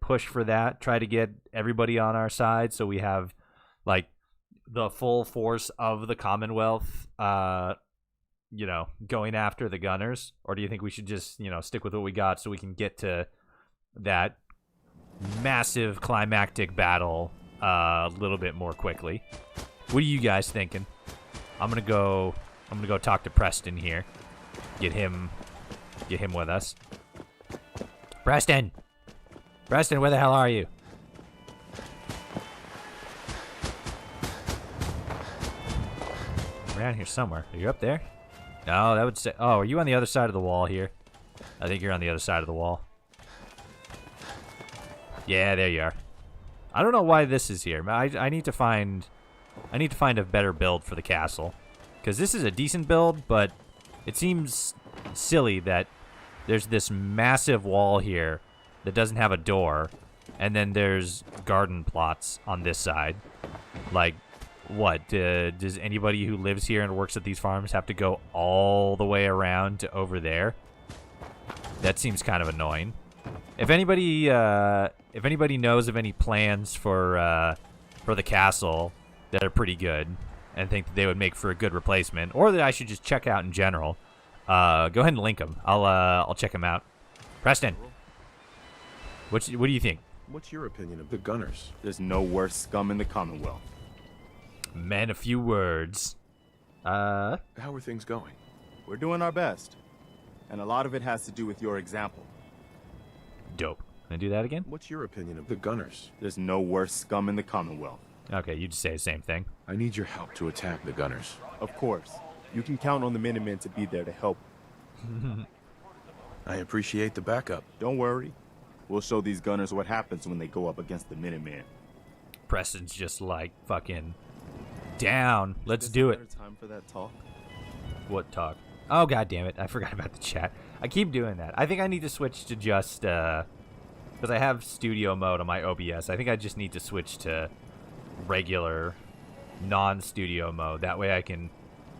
push for that? Try to get everybody on our side so we have like the full force of the Commonwealth going after the Gunners? Or do you think we should just, stick with what we got so we can get to that massive climactic battle a little bit more quickly? What are you guys thinking? I'm gonna go talk to Preston here. Get him with us. Preston, where the hell are you? around here somewhere. Are you up there? No, that would say... Oh, are you on the other side of the wall here? I think you're on the other side of the wall. Yeah, there you are. I don't know why this is here. I need to find... I need to find a better build for the castle. Because this is a decent build, but it seems silly that there's this massive wall here that doesn't have a door, and then there's garden plots on this side. Like, what? Does anybody who lives here and works at these farms have to go all the way around to over there? That seems kind of annoying. If anybody knows of any plans for the castle that are pretty good and think that they would make for a good replacement, or that I should just check out in general, go ahead and link them. I'll check them out. Preston, what do you think? What's your opinion of the Gunners? There's no worse scum in the Commonwealth. Man, a few words. How are things going? We're doing our best. And a lot of it has to do with your example. Dope. Can I do that again? What's your opinion of the Gunners? There's no worse scum in the Commonwealth. Okay, you just say the same thing. I need your help to attack the Gunners. Of course. You can count on the Minutemen to be there to help. I appreciate the backup. Don't worry. We'll show these Gunners what happens when they go up against the Minutemen. Preston's just like, fucking down. Let's do it. Time for that talk? What talk? Oh, god damn it. I forgot about the chat. I keep doing that. I think I need to switch to just, because I have studio mode on my OBS. I think I just need to switch to regular, non-studio mode. That way I can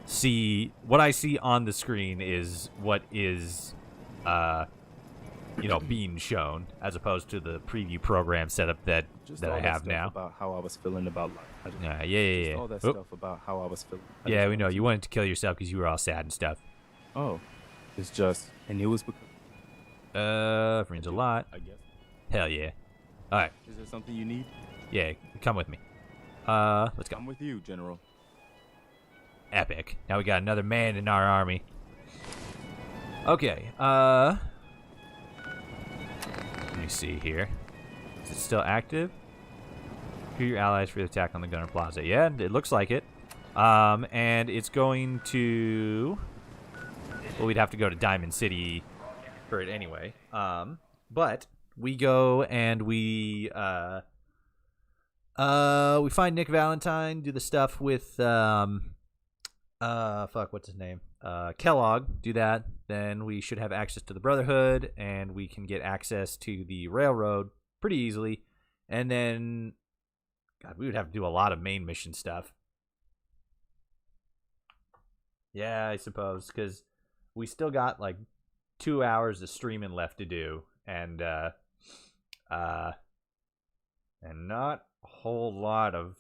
see, what I see on the screen is what is, being shown, as opposed to the preview program setup that I have now. About how I was feeling about life. Yeah. All that stuff about how I was feeling. Yeah, we know. You wanted to kill yourself because you were all sad and stuff. Oh. It's just, and it was because... Friends a lot. I guess. Hell yeah. Alright. Is there something you need? Yeah, come with me. Let's go. I'm with you, General. Epic. Now we got another man in our army. Okay, let me see here. Is it still active? Prepare your allies for the attack on the Gunner Plaza. Yeah, it looks like it. And it's going to... Well, we'd have to go to Diamond City for it anyway. But we go and we find Nick Valentine, do the stuff with what's his name? Kellogg, do that. Then we should have access to the Brotherhood, and we can get access to the railroad pretty easily. And then, God, we would have to do a lot of main mission stuff. Yeah, I suppose, because we still got like 2 hours of streaming left to do, and not a whole lot of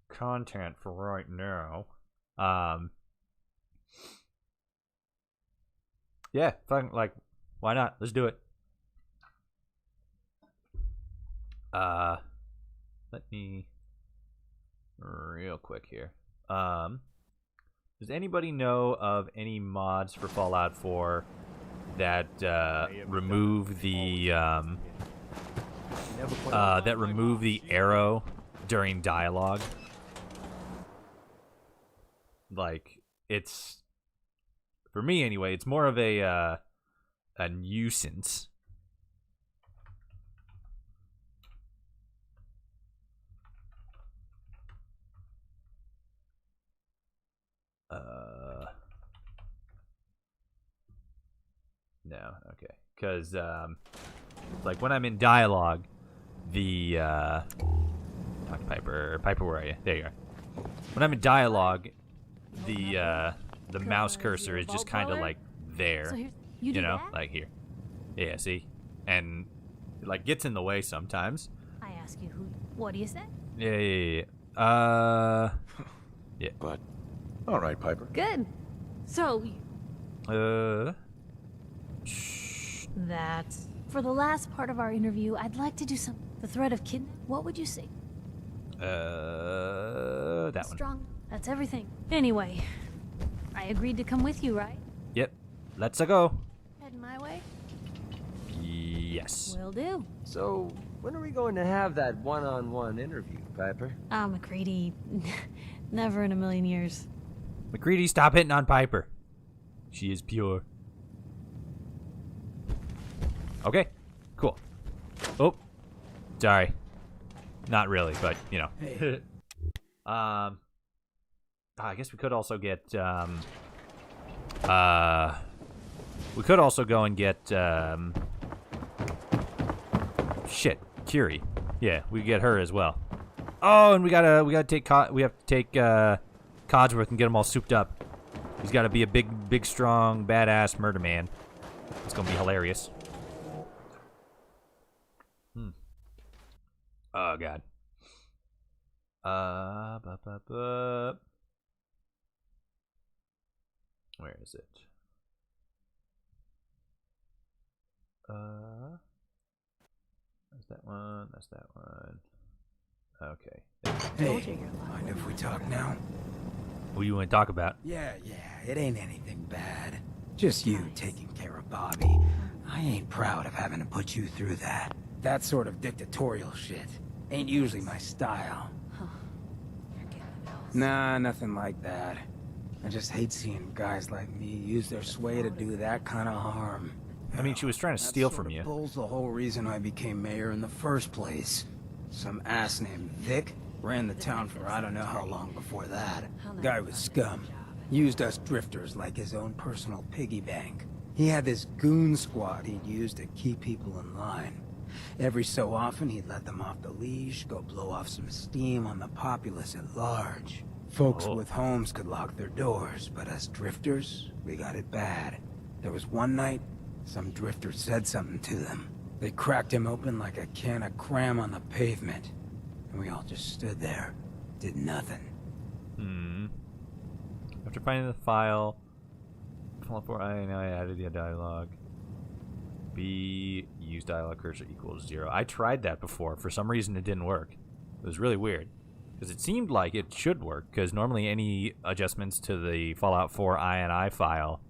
content for right now. Yeah, fucking, like, why not? Let's do it. Let me real quick here. Does anybody know of any mods for Fallout 4 that remove the arrow during dialogue? Like, it's, for me anyway, it's more of a nuisance. No, okay. Because, like, when I'm in dialogue, the, talk to Piper. Piper, where are you? There you are. When I'm in dialogue, the mouse cursor is just kind of, like, there. So you know? Like, here. Yeah, see? And, like, gets in the way sometimes. I ask you, what do you say? Yeah. Yeah. But, all right, Piper. Good. So, that. For the last part of our interview, I'd like to do the threat of kidnap. What would you say? That one. Strong. That's everything. Anyway, I agreed to come with you, right? Yep. Let's go. Heading my way? Yes. Will do. So, when are we going to have that one-on-one interview, Piper? McCready. Never in a million years. McCready, stop hitting on Piper. She is pure. Okay, cool. Oh, sorry. Not really, but, you know. Hey. I guess we could also get, we could also go and get, shit, Curie. Yeah, we get her as well. Oh, and we have to take Codsworth and get him all souped up. He's got to be a big, strong, badass murder man. It's gonna be hilarious. Oh God. Where is it? That's that one. That's that one. Okay. Hey, mind if we talk now? What do you want to talk about? Yeah, it ain't anything bad. Just you taking care of Bobby. I ain't proud of having to put you through that. That sort of dictatorial shit ain't usually my style. Nah, nothing like that. I just hate seeing guys like me use their sway to do that kind of harm. I mean, she was trying to steal from you. Bull's the whole reason I became mayor in the first place. Some ass named Vic ran the town for I don't know how long before that. Guy was scum. Used us drifters like his own personal piggy bank. He had this goon squad he'd use to keep people in line. Every so often, he'd let them off the leash, go blow off some steam on the populace at large. Folks with homes could lock their doors, but us drifters, we got it bad. There was one night, some drifter said something to them. They cracked him open like a can of cram on the pavement. And we all just stood there, did nothing. After finding the file, I added the dialogue. B, use dialogue cursor equals 0. I tried that before. For some reason, it didn't work. It was really weird. Because it seemed like it should work. Because normally any adjustments to the Fallout 4 INI file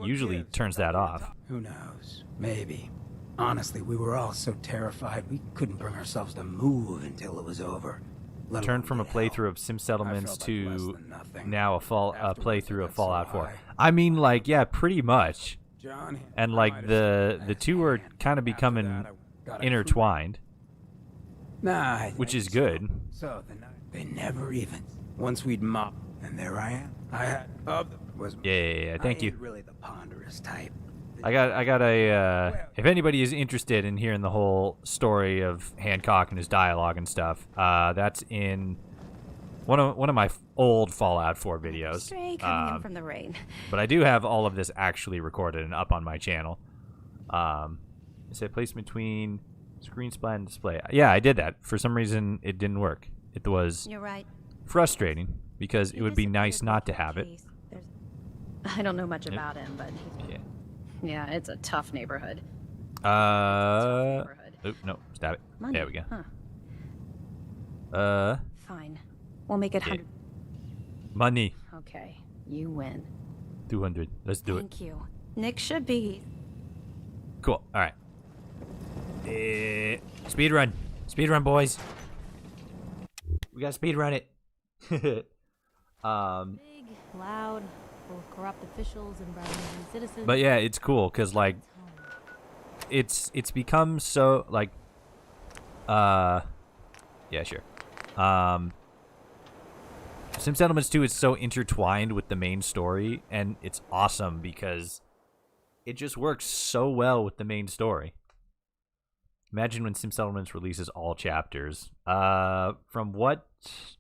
usually turns that off. Who knows? Maybe. Honestly, we were all so terrified we couldn't bring ourselves to move until it was over. Turned from a playthrough of Sim Settlements to now a playthrough of Fallout 4. I mean, like, yeah, pretty much. And like the two are kind of becoming intertwined, which is good. So they never even. Once we'd mop, and there I am. I had was yeah. Thank you. Really the ponderous type. I got a. If anybody is interested in hearing the whole story of Hancock and his dialogue and stuff, that's in one of my old Fallout 4 videos. Stray coming in from the rain. But I do have all of this actually recorded and up on my channel. It said placement between screen splat and display. Yeah, I did that. For some reason, it didn't work. It was You're right. frustrating because it would be nice not to have it. I don't know much about him, but yeah, it's a tough neighborhood. Oh, no, stab it. Money. There we go. Huh. Fine. We'll make it 100. Money. Okay, you win. 200. Let's do Thank you. Nick should be. Cool. All right. Speed run. Speed run, boys. We gotta speed run it. Big, loud, full of corrupt officials and bribing citizens. But yeah, it's cool because like it's become so like yeah, sure. Sim Settlements 2 is so intertwined with the main story, and it's awesome because it just works so well with the main story. Imagine when Sim Settlements releases all chapters. From what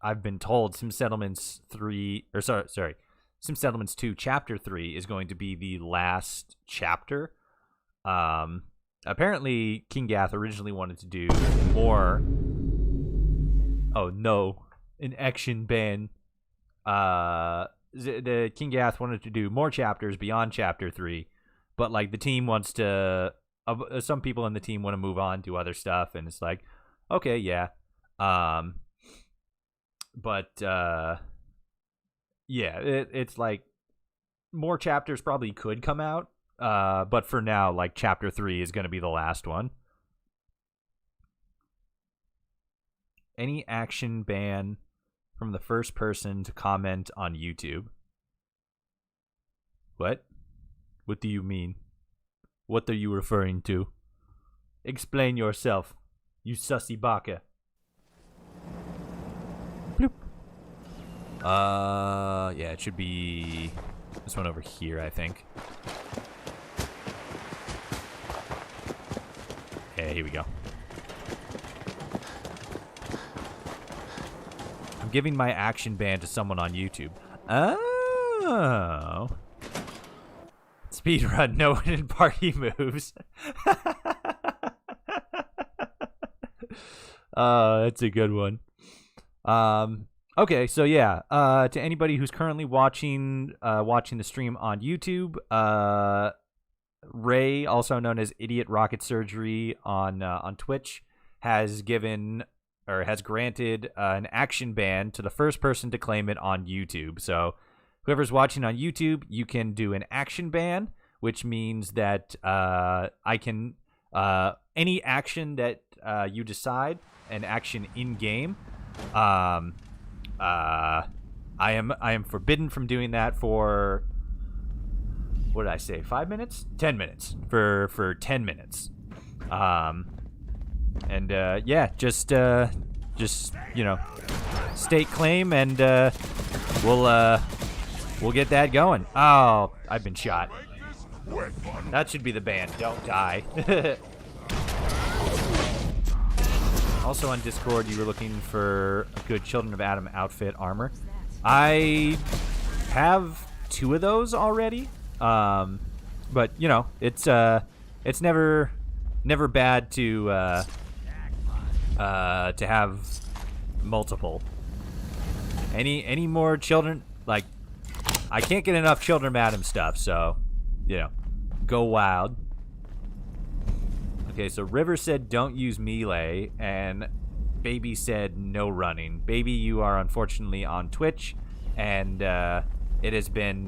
I've been told, Sim Settlements 2 Chapter 3 is going to be the last chapter. Apparently, King Gath originally wanted to do more. Oh no, an action ban. The King Gath wanted to do more chapters beyond Chapter 3, but like the team wants to. Some people in the team want to move on to other stuff, and it's like, okay, yeah. But yeah, it's like more chapters probably could come out, but for now, like Chapter 3 is going to be the last one. Any action ban from the first person to comment on YouTube. What? What do you mean? What are you referring to? Explain yourself, you sussy baka. Bloop. Yeah, it should be this one over here, I think. Okay, here we go. I'm giving my action band to someone on YouTube. Oh. Speedrun, no one in party moves. That's a good one. Okay, so yeah, to anybody who's currently watching the stream on YouTube, Ray, also known as Idiot Rocket Surgery on Twitch, has granted an action ban to the first person to claim it on YouTube. So whoever's watching on YouTube, you can do an action ban, which means that I can any action that you decide, an action in game, I am forbidden from doing that for, what did I say, 5 minutes? 10 minutes. For 10 minutes. Yeah, just you know, state claim, and we'll get that going. Oh, I've been shot. That should be the band. Don't die. Also on Discord, you were looking for a good Children of Adam outfit armor. I have 2 of those already. But you know, it's never bad to have multiple. Any more children, like, I can't get enough Children of Adam stuff, so you know, go wild. Okay, so River said don't use melee, and Baby said no running. Baby, you are unfortunately on Twitch, and it's been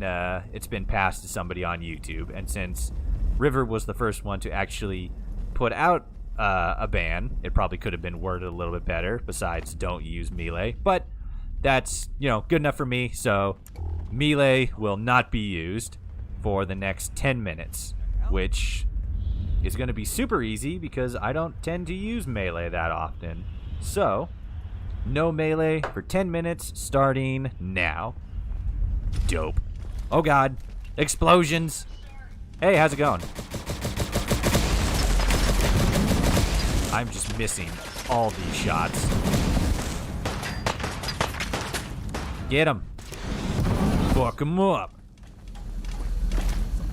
passed to somebody on YouTube. And since River was the first one to actually put out a ban, it probably could have been worded a little bit better. Besides, don't use melee, but that's, you know, good enough for me. So melee will not be used for the next 10 minutes, which is going to be super easy because I don't tend to use melee that often. So, no melee for 10 minutes starting now. Dope. Oh god. Explosions. Hey, how's it going? I'm just missing all these shots. Get him. Fuck him up.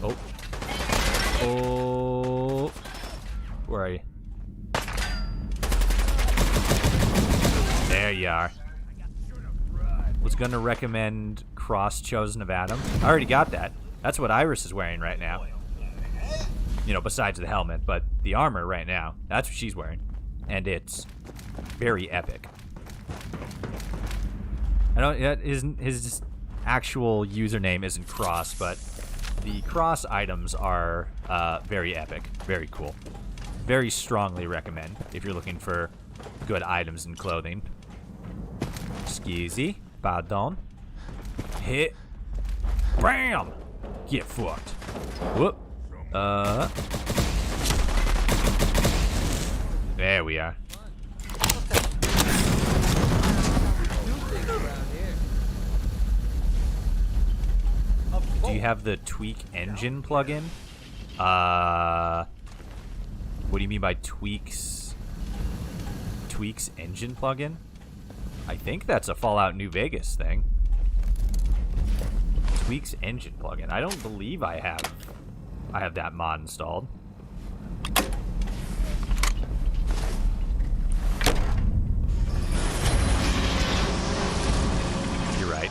Oh. Oh. Where are you? There you are. Was gonna recommend Cross Chosen of Adam. I already got that. That's what Iris is wearing right now. You know, besides the helmet, but the armor right now. That's what she's wearing. And it's very epic. I don't, his actual username isn't Cross, but the Cross items are very epic. Very cool. Very strongly recommend if you're looking for good items and clothing. Skeezy. Pardon. Hit. Bam! Get fucked. Whoop. There we are. Do you have the Tweak engine plugin? What do you mean by Tweaks engine plugin? I think that's a Fallout New Vegas thing. Tweaks engine plugin. I don't believe I have that mod installed. You're right.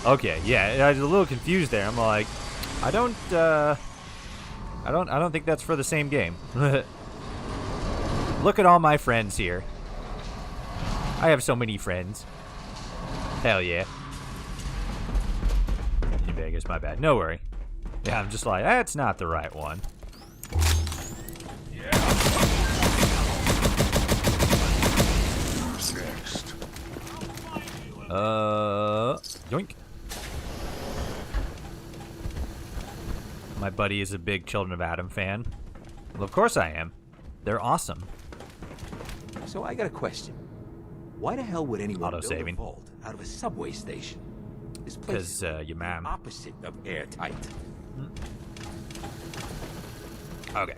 Okay, yeah, I was a little confused there. I'm like, I don't think that's for the same game. Look at all my friends here. I have so many friends. Hell yeah. New Vegas, my bad. No worry. Yeah, I'm just like, that's not the right one. Who's next? Yoink. My buddy is a big Children of Adam fan. Well, of course I am. They're awesome. So I got a question. Why the hell would anyone build a Auto-saving. vault out of a subway station? This place Because, your mom. opposite of airtight. Okay.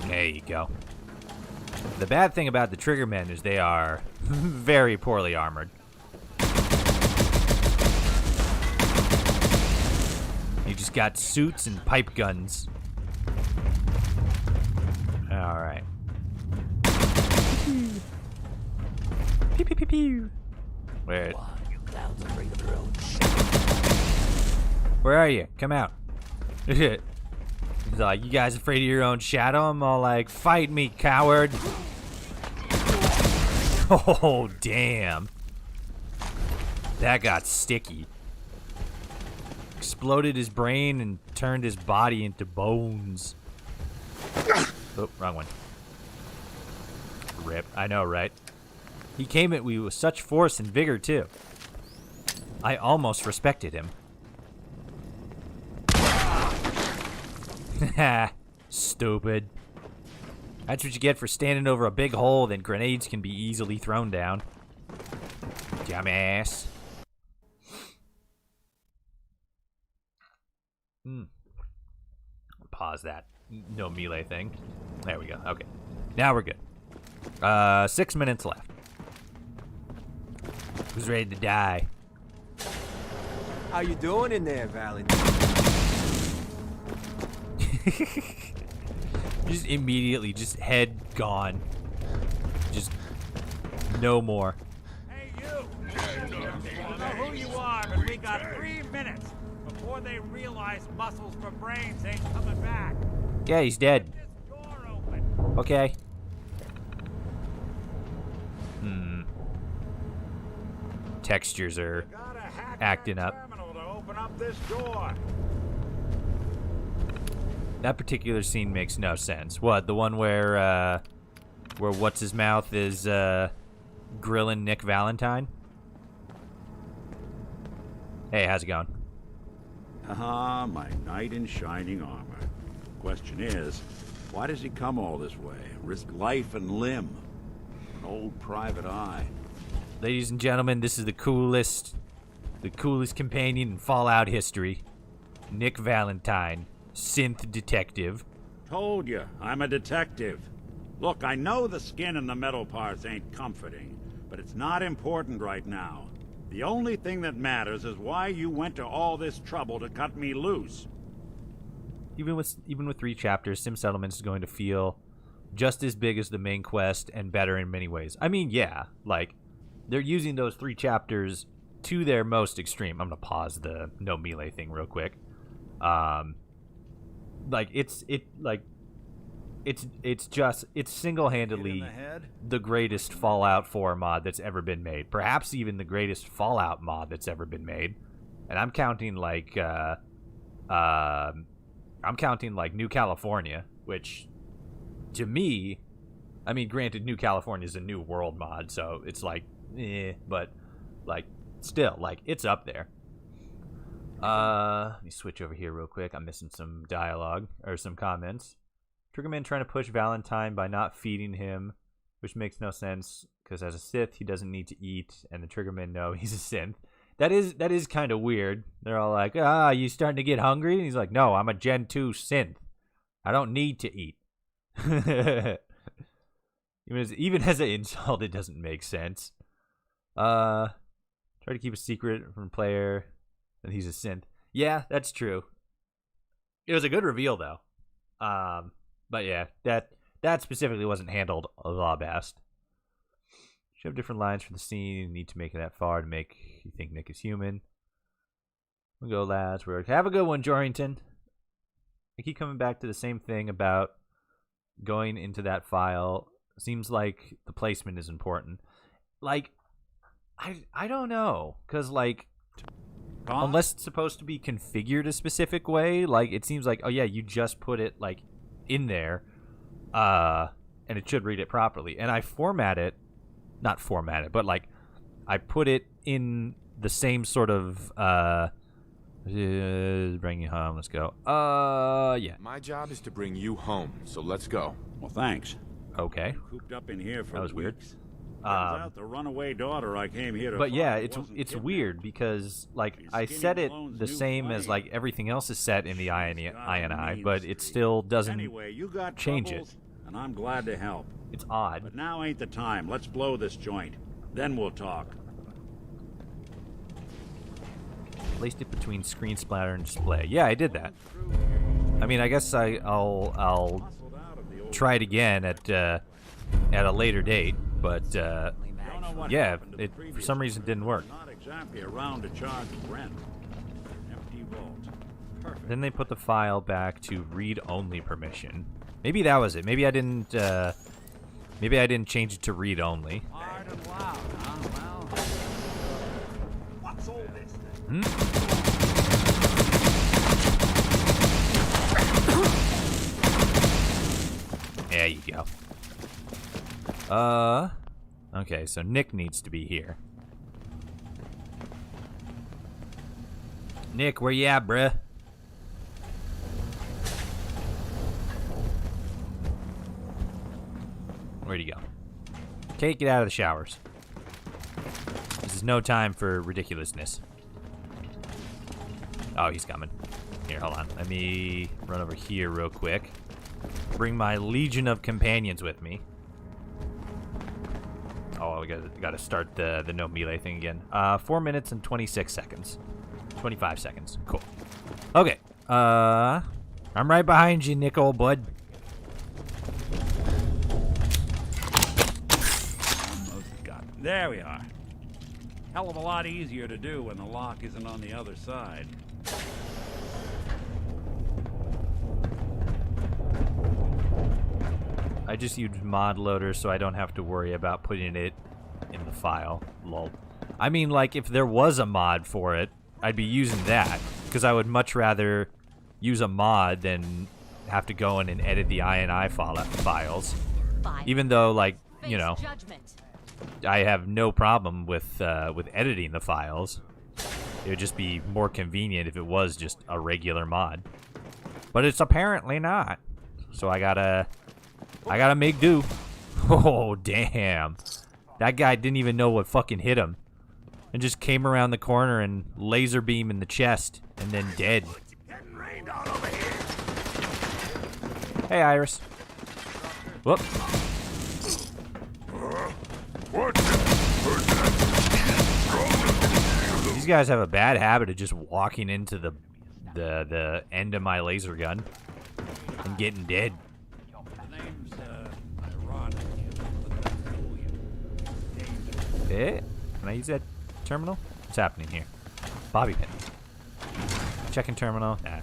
There you go. The bad thing about the Triggermen is they are very poorly armored. You just got suits and pipe guns. Alright. Pew pew pew pew. Where are you? Come out. He's like, you guys afraid of your own shadow? I'm all like, fight me, coward. Oh, damn. That got sticky. Exploded his brain and turned his body into bones. Oh, wrong one. Rip. I know, right? He came at me with such force and vigor, too. I almost respected him. Stupid. That's what you get for standing over a big hole that grenades can be easily thrown down. Dumbass. Pause that. No melee thing. There we go. Okay. Now we're good. 6 minutes left. Who's ready to die? How you doing in there, Valentine? Just immediately, just head gone. Just no more. Hey, you! I don't know who you are, but we got 3 minutes before they realize muscles for brains ain't coming back. Yeah, he's dead. Okay. Textures are acting up. To open up this door. That particular scene makes no sense. What, the one where what's his mouth is grilling Nick Valentine? Hey, how's it going? Ah, my knight in shining armor. Question is, why does he come all this way? Risk life and limb? An old private eye. Ladies and gentlemen, this is the coolest companion in Fallout history. Nick Valentine, synth detective. Told you, I'm a detective. Look, I know the skin and the metal parts ain't comforting, but it's not important right now. The only thing that matters is why you went to all this trouble to cut me loose. Even with 3 chapters, Sim Settlements is going to feel just as big as the main quest and better in many ways. I mean, yeah, like, they're using those 3 chapters to their most extreme. I'm gonna pause the no melee thing real quick. Like it's single-handedly the greatest Fallout 4 mod that's ever been made. Perhaps even the greatest Fallout mod that's ever been made. And I'm counting like New California, which to me, I mean, granted, New California is a New World mod, so it's like, but like still, like, it's up there. Let me switch over here real quick. I'm missing some dialogue or some comments. Triggerman trying to push Valentine by not feeding him, which makes no sense because as a Sith he doesn't need to eat, and the Triggermen know he's a Synth. That is kind of weird. They're all like, you starting to get hungry? And he's like, no, I'm a Gen 2 Synth. I don't need to eat. Even as an insult, it doesn't make sense. Try to keep a secret from player that he's a Synth. Yeah, that's true. It was a good reveal, though. But yeah, that specifically wasn't handled the best. Should have different lines for the scene. You need to make it that far to make you think Nick is human. We'll go last. Have a good one, Jorrington. I keep coming back to the same thing about going into that file. Seems like the placement is important. Like, I don't know, because like, unless it's supposed to be configured a specific way, like it seems like, oh yeah, you just put it like in there. and it should read it properly. And I format it, not format it, but like I put it in the same sort of bring you home. Let's go. Yeah. My job is to bring you home, so let's go. Well, thanks. Okay. Cooped up in here for That was weird. weeks. Turns out the runaway daughter I came here to But yeah, find it's wasn't weird because like I set it the same as like everything else is set in the INI, but it still doesn't Anyway, you got change troubles, it. and I'm glad to help. It's odd. But now ain't the time. Let's blow this joint. Then we'll talk. Placed it between screen splatter and display. Yeah, I did that. I mean, I guess I'll try it again at a later date, but yeah, it for some reason didn't work. Not exactly around to charge rent. Empty vault. Perfect. Then they put the file back to read-only permission. Maybe that was it. Maybe I didn't change it to read-only. Hard and loud, huh? Well, what's all this Hmm? There you go. Okay, so Nick needs to be here. Nick, where you at, bruh? Where'd he go? Kate, get out of the showers. This is no time for ridiculousness. Oh, he's coming. Here, hold on. Let me run over here real quick. Bring my legion of companions with me. Oh, we gotta start the no melee thing again. 4 minutes and 26 seconds. 25 seconds. Cool. Okay. I'm right behind you, Nick, old bud. There we are. Hell of a lot easier to do when the lock isn't on the other side. I just use mod loader so I don't have to worry about putting it in the file. Lol. I mean, like, if there was a mod for it, I'd be using that, because I would much rather use a mod than have to go in and edit the INI files. Even though, like, you know, I have no problem with editing the files. It would just be more convenient if it was just a regular mod. But it's apparently not. So I gotta make do. Oh, damn. That guy didn't even know what fucking hit him. And just came around the corner and laser beam in the chest and then dead. Hey, Iris. Whoop. These guys have a bad habit of just walking into the end of my laser gun and getting dead. Okay, can I use that terminal? What's happening here? Bobby pin. Checking terminal. Nah.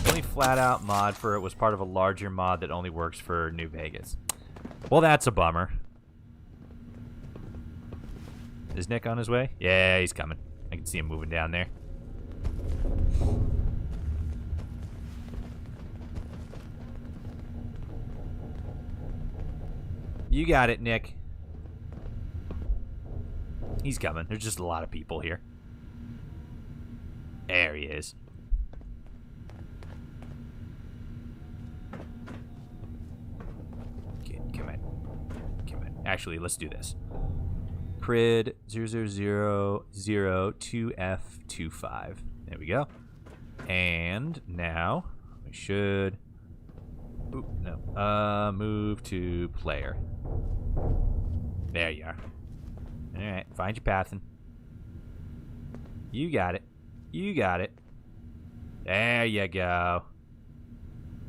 Only flat out mod for it was part of a larger mod that only works for New Vegas. Well, that's a bummer. Is Nick on his way? Yeah, he's coming. I can see him moving down there. You got it, Nick. He's coming. There's just a lot of people here. There he is. Okay, come on. Come on. Actually, let's do this. Prid 0002F25. There we go. And now we should move to player. There you are. Alright, find your pathing. You got it. You got it. There you go.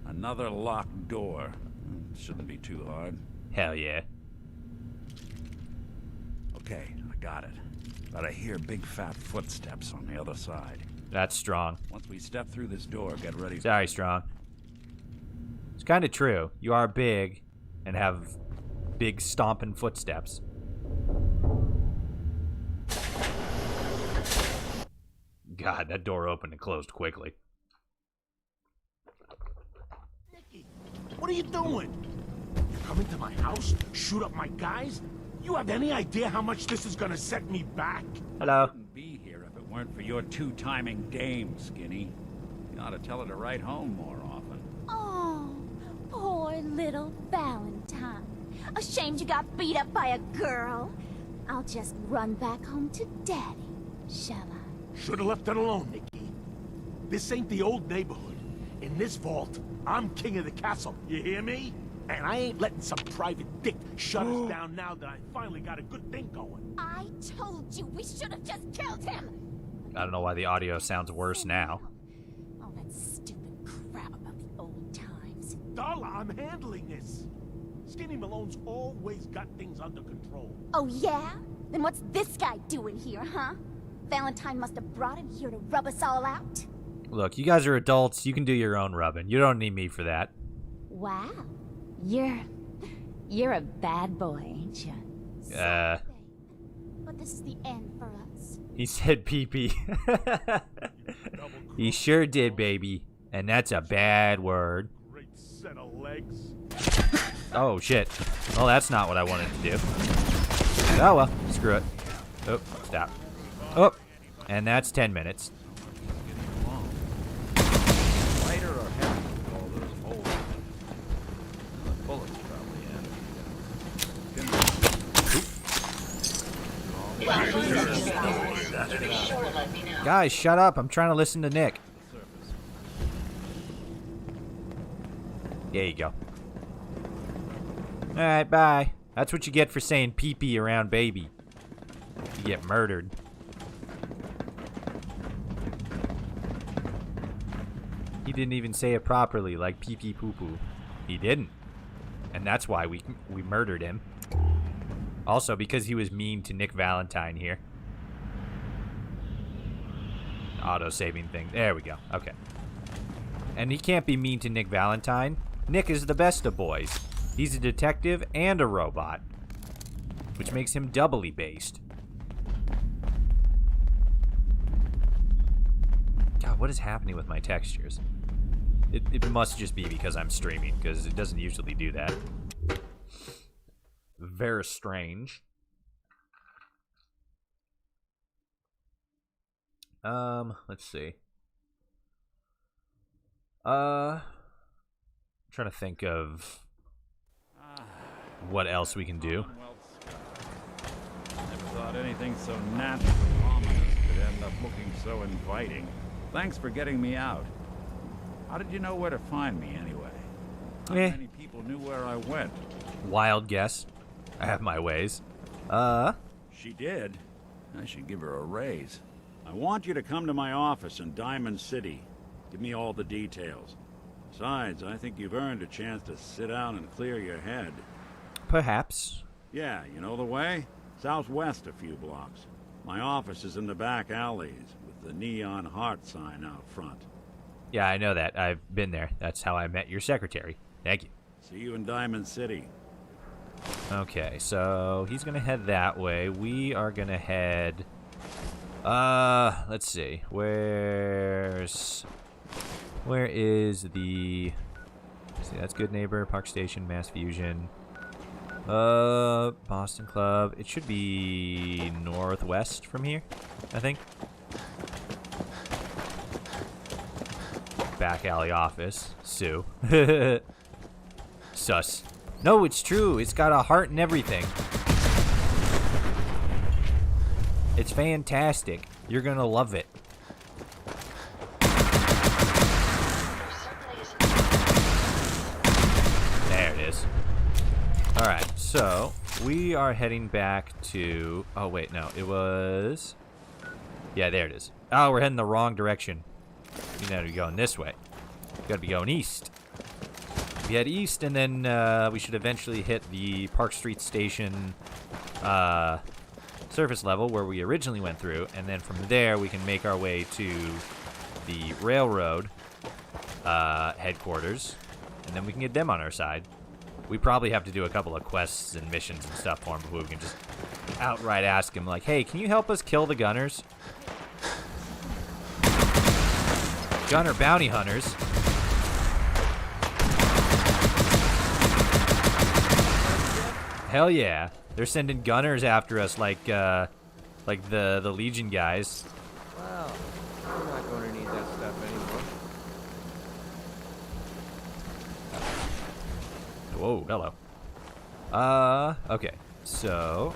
Another locked door. Shouldn't be too hard. Hell yeah. Okay, I got it. But I hear big fat footsteps on the other side. That's Strong. Once we step through this door, get ready. Sorry, Strong. It's kind of true. You are big and have big stomping footsteps. God, that door opened and closed quickly. What are you doing? come into my house, shoot up my guys? You have any idea how much this is gonna set me back? Hello. Wouldn't be here if it weren't for your two-timing dame, Skinny. You ought to tell her to write home more often. Oh, poor little Valentine. Ashamed you got beat up by a girl. I'll just run back home to Daddy, shall I? Should've left it alone, Nikki. This ain't the old neighborhood. In this vault, I'm king of the castle, you hear me? And I ain't letting some private dick shut us down now that I finally got a good thing going. I told you we should have just killed him! I don't know why the audio sounds worse now. All that stupid crap about the old times. Darla, I'm handling this. Skinny Malone's always got things under control. Oh yeah? Then what's this guy doing here, huh? Valentine must have brought him here to rub us all out? Look, you guys are adults. You can do your own rubbing. You don't need me for that. Wow. You're a bad boy, ain't you? But this is the end for us. He said pee-pee. He sure did, baby. And that's a bad word. Great set of legs. Oh, shit. Well, that's not what I wanted to do. Oh, well. Screw it. Oh, stop. Oh, and that's 10 minutes. Lighter or heavy with all those holes in it? The bullets probably end. Guys, shut up. I'm trying to listen to Nick. There you go. Alright, bye. That's what you get for saying pee-pee around baby. You get murdered. He didn't even say it properly, like pee-pee poo-poo. He didn't. And that's why we murdered him. Also, because he was mean to Nick Valentine here. Auto-saving thing. There we go. Okay. And he can't be mean to Nick Valentine. Nick is the best of boys. He's a detective and a robot, which makes him doubly based. God, what is happening with my textures? It must just be because I'm streaming, because it doesn't usually do that. Very strange. Let's see. I'm trying to think of what else we can do. Never thought anything so natural and ominous could end up looking so inviting. Thanks for getting me out. How did you know where to find me anyway? Not many people knew where I went. Wild guess. I have my ways. She did. I should give her a raise. I want you to come to my office in Diamond City. Give me all the details. Besides, I think you've earned a chance to sit down and clear your head. Perhaps. Yeah, you know the way? Southwest a few blocks. My office is in the back alleys with the neon heart sign out front. Yeah, I know that. I've been there. That's how I met your secretary. Thank you. See you in Diamond City. Okay, so he's gonna head that way. We are gonna head... let's see. Where is the... Let's see, that's Good Neighbor, Park Station, Mass Fusion. Boston Club. It should be northwest from here, I think. Back alley office. Sue. Sus. No, it's true. It's got a heart and everything. It's fantastic. You're gonna love it. There it is. Alright, so we are heading back to... Oh, wait, no. It was... Yeah, there it is. Oh, we're heading the wrong direction. We gotta be going this way. Gotta be going east. We head east, and then we should eventually hit the Park Street Station surface level where we originally went through, and then from there we can make our way to the railroad headquarters, and then we can get them on our side. We probably have to do a couple of quests and missions and stuff for him before we can just outright ask him, like, hey, can you help us kill the gunners? Gunner bounty hunters. hell yeah. They're sending gunners after us like the Legion guys. Well, we're not going to need that stuff anymore. Whoa, hello. Okay. So,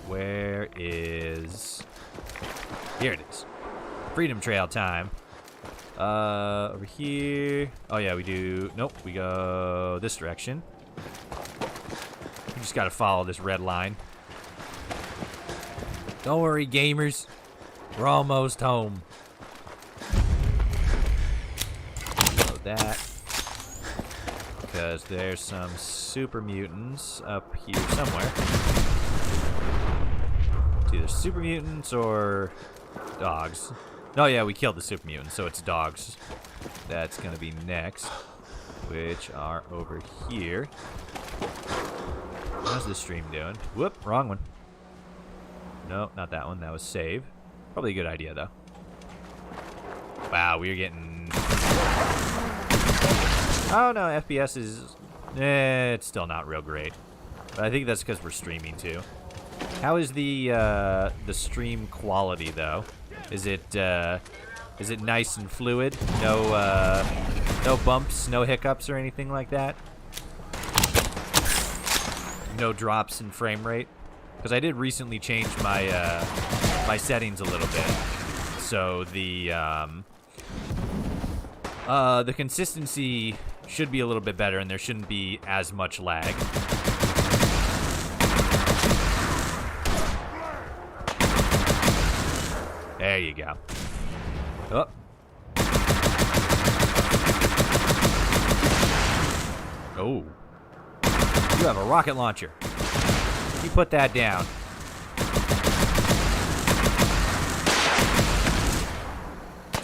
where is... Here it is. Freedom Trail time. Over here. Oh yeah, we do... Nope, we go this direction. We just gotta follow this red line. Don't worry, gamers. We're almost home. Load that. Because there's some super mutants up here somewhere. It's either super mutants or dogs. Oh yeah, we killed the super mutants, so it's dogs. That's gonna be next, which are over here. How's this stream doing? Whoop, wrong one. No, not that one. That was save. Probably a good idea though. Wow, we're getting... Oh no, FPS is... it's still not real great. But I think that's because we're streaming too. How is the stream quality though? Is it nice and fluid? No no bumps, no hiccups or anything like that? No drops in frame rate? Because I did recently change my my settings a little bit. So the consistency should be a little bit better and there shouldn't be as much lag. There you go. Oh. Oh. You have a rocket launcher. You put that down.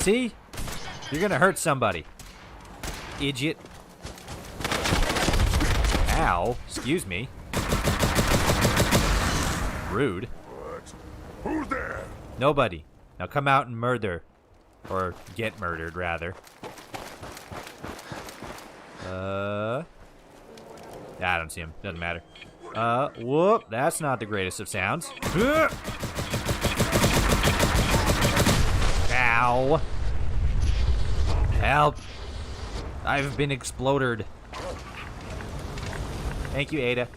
See? You're gonna hurt somebody. Idiot. Ow. Excuse me. Rude. What? Who's there? Nobody. Now come out and murder. Or get murdered, rather. I don't see him. Doesn't matter. Whoop. That's not the greatest of sounds. Ow. Help. I've been exploded. Thank you, Ada.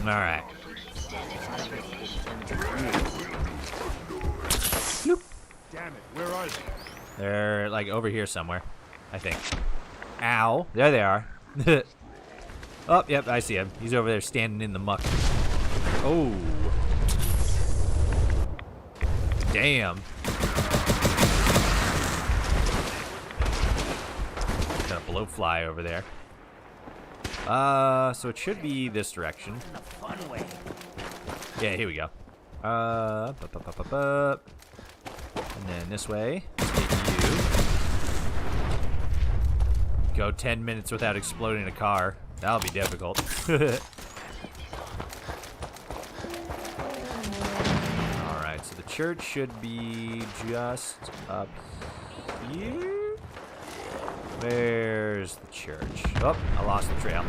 Alright. Damn it, where are they? They're like over here somewhere, I think. Ow. There they are. Oh, yep, I see him. He's over there standing in the muck. Oh. Damn. Got a blowfly over there. So it should be this direction. In a fun way. Yeah, here we go. And then this way. Let's get you. Go 10 minutes without exploding a car. That'll be difficult. Alright, so the church should be just up here. Where's the church? Oh, I lost the trail.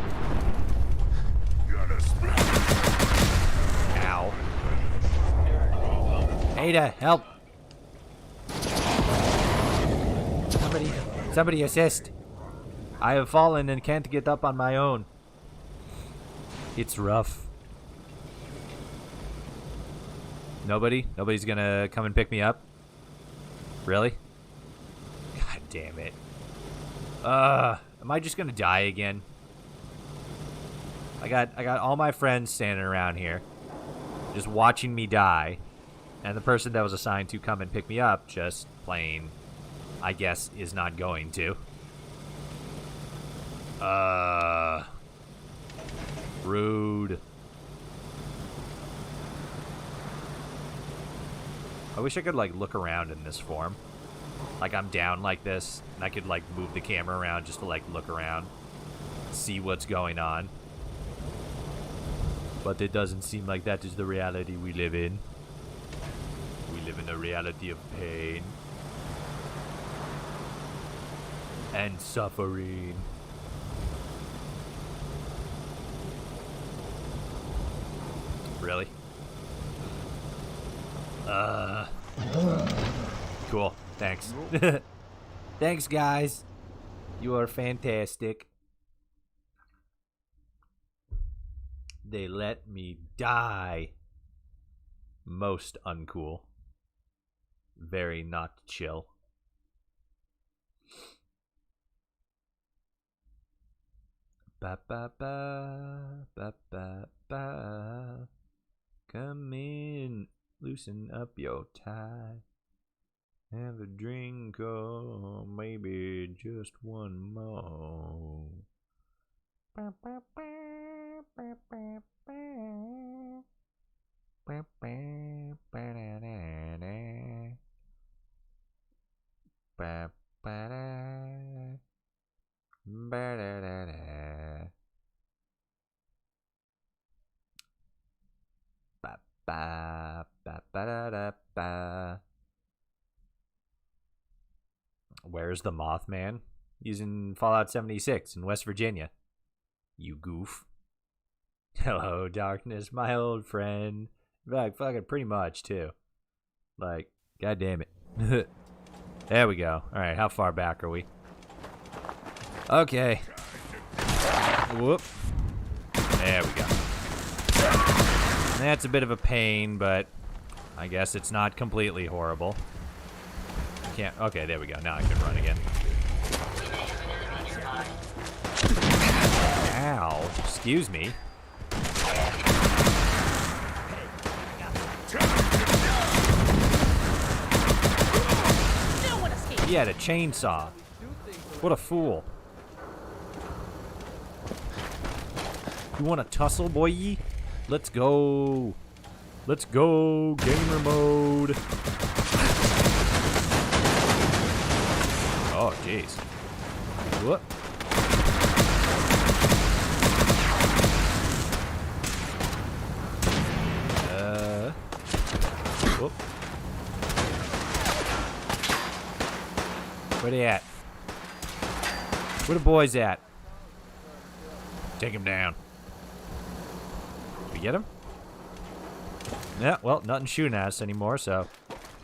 Ow. Ada, help! Somebody assist. I have fallen and can't get up on my own. It's rough. Nobody? Nobody's gonna come and pick me up? Really? God damn it. Am I just gonna die again? I got all my friends standing around here, just watching me die, and the person that was assigned to come and pick me up, just plain, I guess, is not going to. Rude. I wish I could, like, look around in this form. Like, I'm down like this, and I could, like, move the camera around just to, like, look around, see what's going on. But it doesn't seem like that is the reality we live in. We live in a reality of pain. And suffering. Really? Cool. Thanks. Thanks, guys. You are fantastic. They let me die. Most uncool. Very not chill. Ba ba ba ba ba ba. Come in, loosen up your tie. Have a drink or maybe just one more. Ba ba ba ba ba ba. Ba ba ba da da da. Ba ba da. Ba da da da. Ba ba ba ba da da ba. Where's the Mothman? He's in Fallout 76 in West Virginia. You goof. Hello, darkness, my old friend. Like, fucking pretty much, too. Like, god damn it. There we go. Alright, how far back are we? Okay. Whoop. There we go. That's a bit of a pain, but I guess it's not completely horrible. Can't. Okay, there we go. Now I can run again. Ow. Excuse me. He had a chainsaw. What a fool. You want to tussle, boy? Let's go. Let's go. Gamer mode. Oh, jeez. What? Whoop. Where they at? Where the boys at? Take him down. Did we get him? Yeah, well, nothing shooting at us anymore, so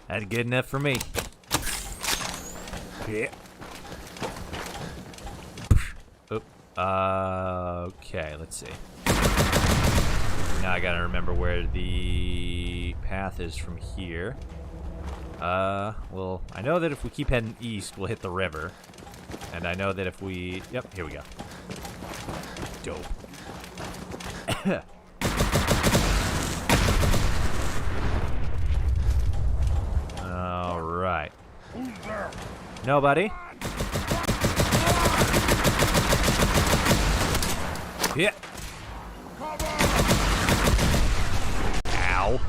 that's good enough for me. Yeah. Oop. Okay, let's see. Now I gotta remember where the path is from here. Well, I know that if we keep heading east, we'll hit the river. And I know that if we... Yep, here we go. Dope. Alright. Nobody? Yeah. Ow.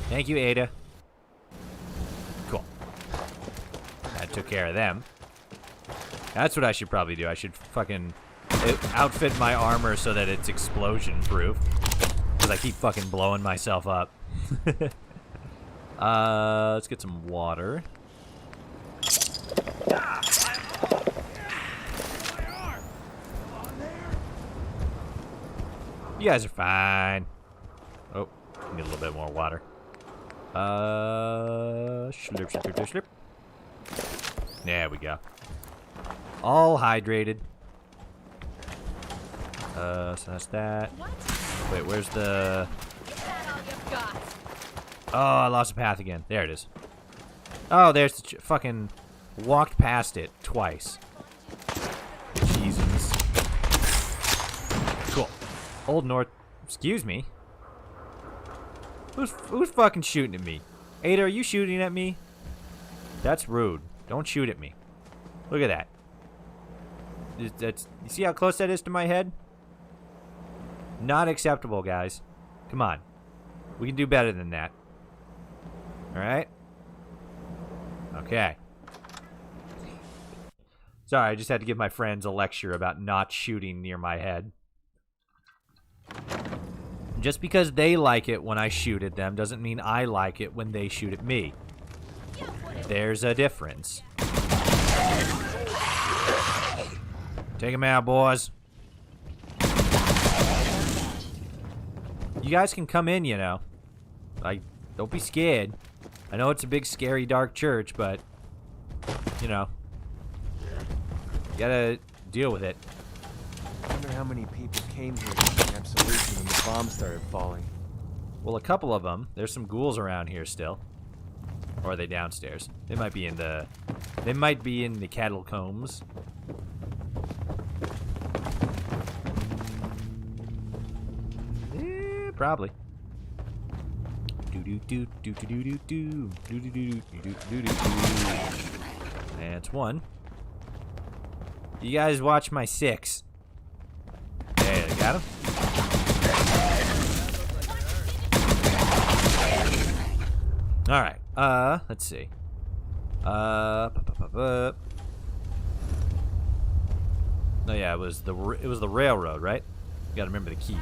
Thank you, Ada. Cool. That took care of them. That's what I should probably do. I should fucking outfit my armor so that it's explosion proof. Because I keep fucking blowing myself up. Let's get some water. You guys are fine. Oh, need a little bit more water. Slurp, slurp, slurp, slurp. There we go. All hydrated. So that's that. Wait, where's the... Oh, I lost a path again. There it is. Oh, there's the fucking... Walked past it twice. Jesus. Cool. Old North... Excuse me? Who's fucking shooting at me? Ada, are you shooting at me? That's rude. Don't shoot at me. Look at that. That's, you see how close that is to my head? Not acceptable, guys. Come on. We can do better than that. Alright? Okay. Sorry, I just had to give my friends a lecture about not shooting near my head. Just because they like it when I shoot at them doesn't mean I like it when they shoot at me. There's a difference. Take him out, boys. You guys can come in, you know. Like, don't be scared. I know it's a big, scary, dark church, but, you know, you gotta deal with it. I wonder how many people came here during Absolution when the bombs started falling. Well, a couple of them. There's some ghouls around here still. Or are they downstairs? They might be in the... They might be in the catacombs. Yeah, probably. That's one. You guys watch my 6. There, got him. All right. Let's see. Oh yeah, it was the railroad, right? You gotta remember the key.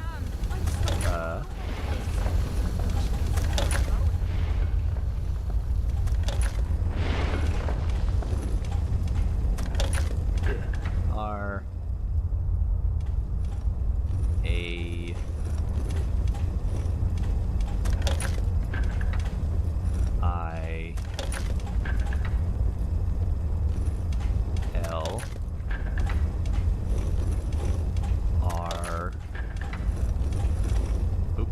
R A I L R oop,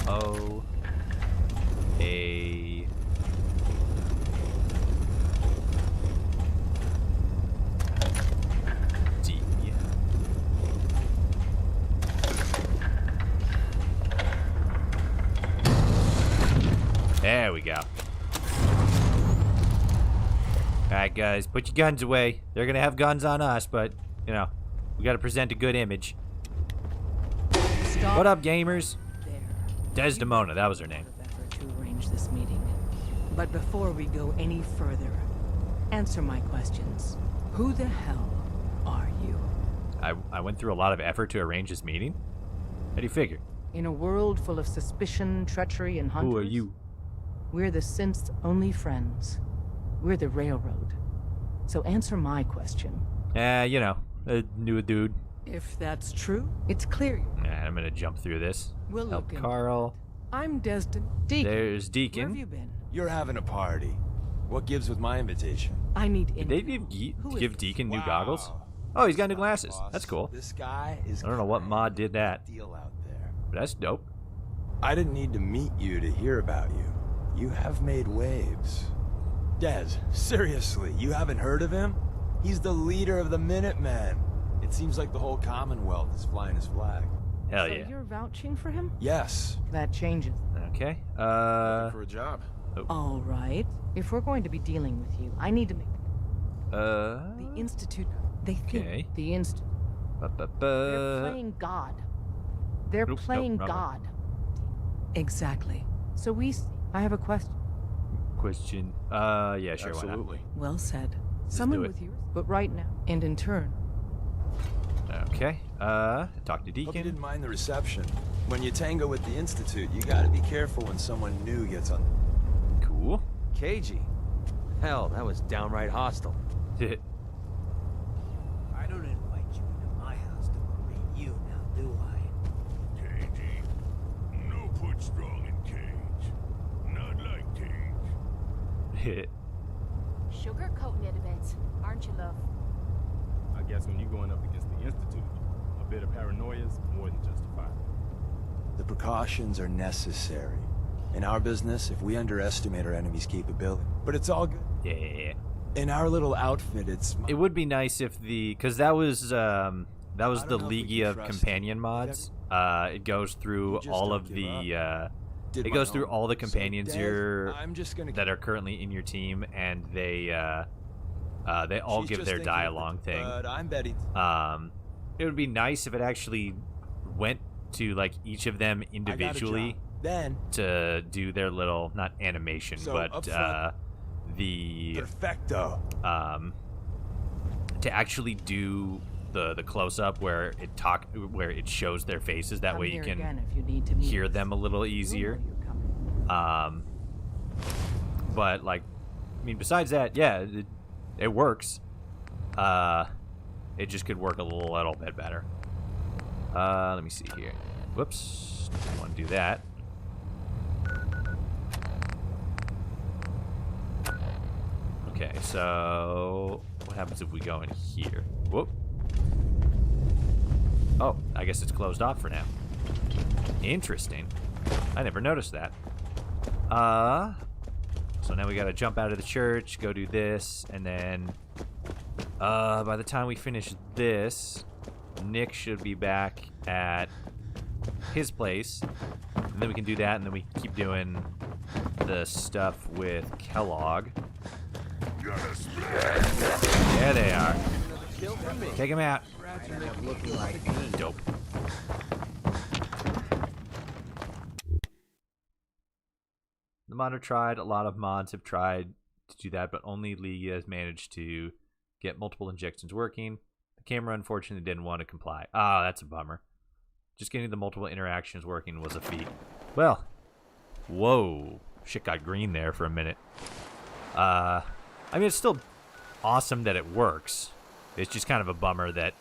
O A D. There we go. Alright, guys, put your guns away. They're gonna have guns on us, but, you know, we gotta present a good image. Stop. What up, gamers? There. Desdemona, that was her name. To arrange this meeting. But before we go any further, answer my questions. Who the hell are you? I went through a lot of effort to arrange this meeting. How do you figure? In a world full of suspicion, treachery, and hunters, Who are you? We're the synth's only friends. We're the railroad. So answer my question. You know, a new dude. If that's true, it's clear. I'm gonna jump through this. We'll Help look into Carl. I'm Destin. Deacon. There's Where have Deacon. you been? You're having a party. What gives with my invitation? I need Did they give Deacon new goggles? Oh, he's got new glasses. Boss. That's cool. This guy is I don't know what mod did that, deal out there. but that's dope. I didn't need to meet you to hear about you. You have made waves. Des, seriously, you haven't heard of him? He's the leader of the Minutemen. It seems like the whole Commonwealth is flying his flag. Hell So yeah. you're vouching for him? Yes. That changes. Okay. For a job. All right. If we're going to be dealing with you, I need to make the Institute. They think okay. the Institute. They're playing God. They're Nope, playing wrong one. God. Exactly. So I have a question. Question. Yeah, sure. Absolutely. Well said. Let's Someone do it. with yours, but right now, and in turn. Why not? Okay. Talk to Hope you Deacon. didn't mind the reception. When you tango with the Institute, you gotta be careful when someone new gets on. Cool. Cagey. Hell, that was downright hostile. I don't invite you into my house to berate you now, do I? Cagey. No put strong in cage. Not like cage. Sugar-coating it a bit, aren't you, love? I guess when you're going up against the Institute, a bit of paranoia is more than justified. The precautions are necessary. In our business, if we underestimate our enemy's capability. But it's all good. Yeah. In our little outfit, it's... It would be nice if because that was the know if we League can of trust Companion mods. It goes through just all don't of give the Did it my goes through own. all the So, companions Des, I'm just gonna that are currently in your team, and they all She's give just their thinking of dialogue thing. But I'm betting. It would be nice if it actually went to like each of them individually Then to do their little not animation, So, but up front, the perfecto. To actually do the close up where it shows their faces. That I'm way you here can again if you need to meet hear us. them a little easier. But like, I mean, besides that, yeah, it works. It just could work a little bit better. Let me see here. Whoops. Don't want to do that. Okay, so what happens if we go in here? Whoop. Oh, I guess it's closed off for now. Interesting. I never noticed that. So now we gotta jump out of the church, go do this, and then by the time we finish this, Nick should be back at his place. And then we can do that, and then we keep doing the stuff with Kellogg. There they are. Take him out. Dope. The modder tried. A lot of mods have tried to do that, but only Lee has managed to get multiple injections working. The camera unfortunately didn't want to comply. Ah, that's a bummer. Just getting the multiple interactions working was a feat. Well, whoa. Shit got green there for a minute. I mean, it's still awesome that it works. It's just kind of a bummer that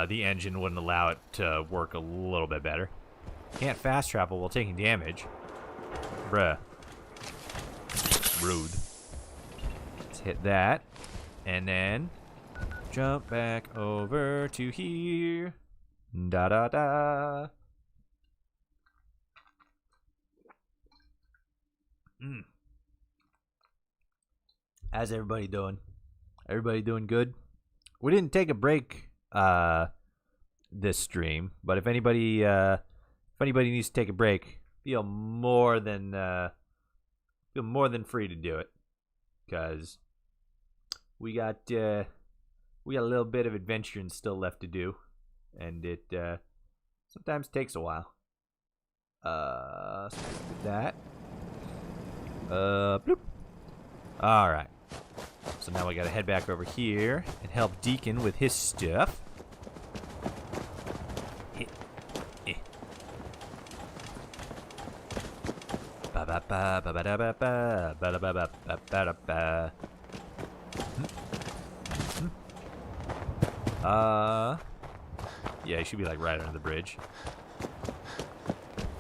the engine wouldn't allow it to work a little bit better. Can't fast travel while taking damage. Bruh. Rude. Let's hit that. And then jump back over to here. Da da da. How's everybody doing? Everybody doing good? We didn't take a break this stream, but if anybody needs to take a break, feel more than free to do it, because we got a little bit of adventuring still left to do, and it sometimes takes a while. So let's do that. Bloop. All right. So now we gotta head back over here and help Deacon with his stuff. Yeah, he should be like right under the bridge.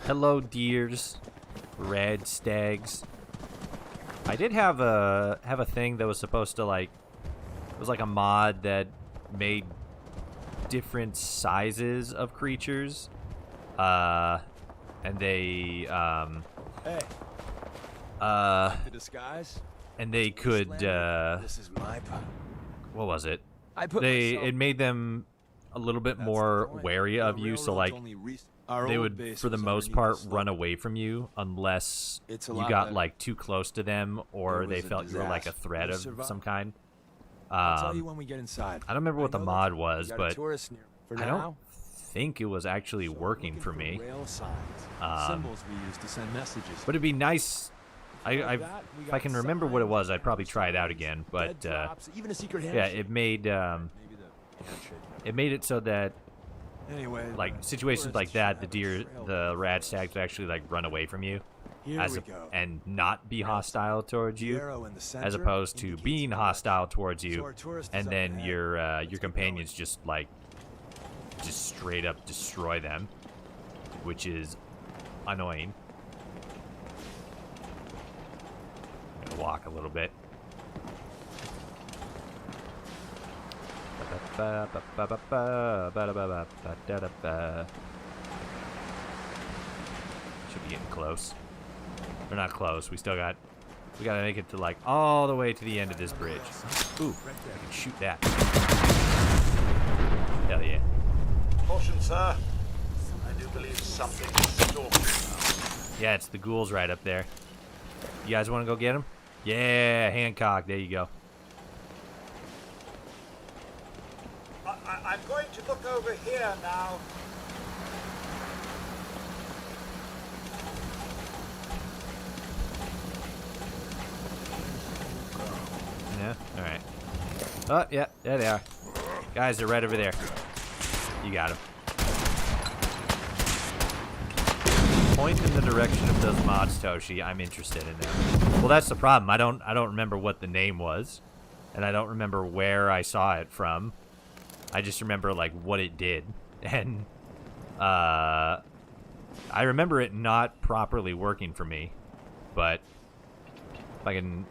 Hello, deers, red stags. I did have a thing that was supposed to like, it was like a mod that made different sizes of creatures, and they Hey. The disguise. And they could This is my what was it? myself- It made them a little bit more wary of you, so like Our they old would base for the was most underneath part the slope. run away from you unless It's a you lot got better. like too close to them or It they was a felt you were like a disaster. threat We'll of survive. some kind. I'll tell you when we get inside. I don't remember what the know mod that was, we got a but tourist near. For I now, don't think it was actually working for me. rail signs, symbols we use to send messages. But it'd be nice. Like If that, we I got can remember what it signs, was, I'd probably try it out again. But dead drops, even a secret yeah, handshake. it made it so that Anyway, like situations like that, the rad stags would actually like run away from you, Here as we a, go. and not be hostile towards you, arrow in the as center opposed to being hostile towards So you, our tourist is and up then ahead. your companions just straight up destroy them, which is annoying. Gonna walk a little bit. Should be getting close. We're not close. We gotta make it to like all the way to the end of this bridge. Ooh, I can shoot that. Hell yeah. Caution, sir. I do believe something is stalking. Yeah, it's the ghouls right up there. You guys want to go get them? Yeah, Hancock. There you go. I'm going to look over here now. Yeah. All right. Oh, yeah. There they are. Guys, they're right over there. You got them. Point in the direction of those mods, Toshi. I'm interested in them. Well, that's the problem. I don't remember what the name was, and I don't remember where I saw it from. I just remember like what it did, and I remember it not properly working for me, but if I can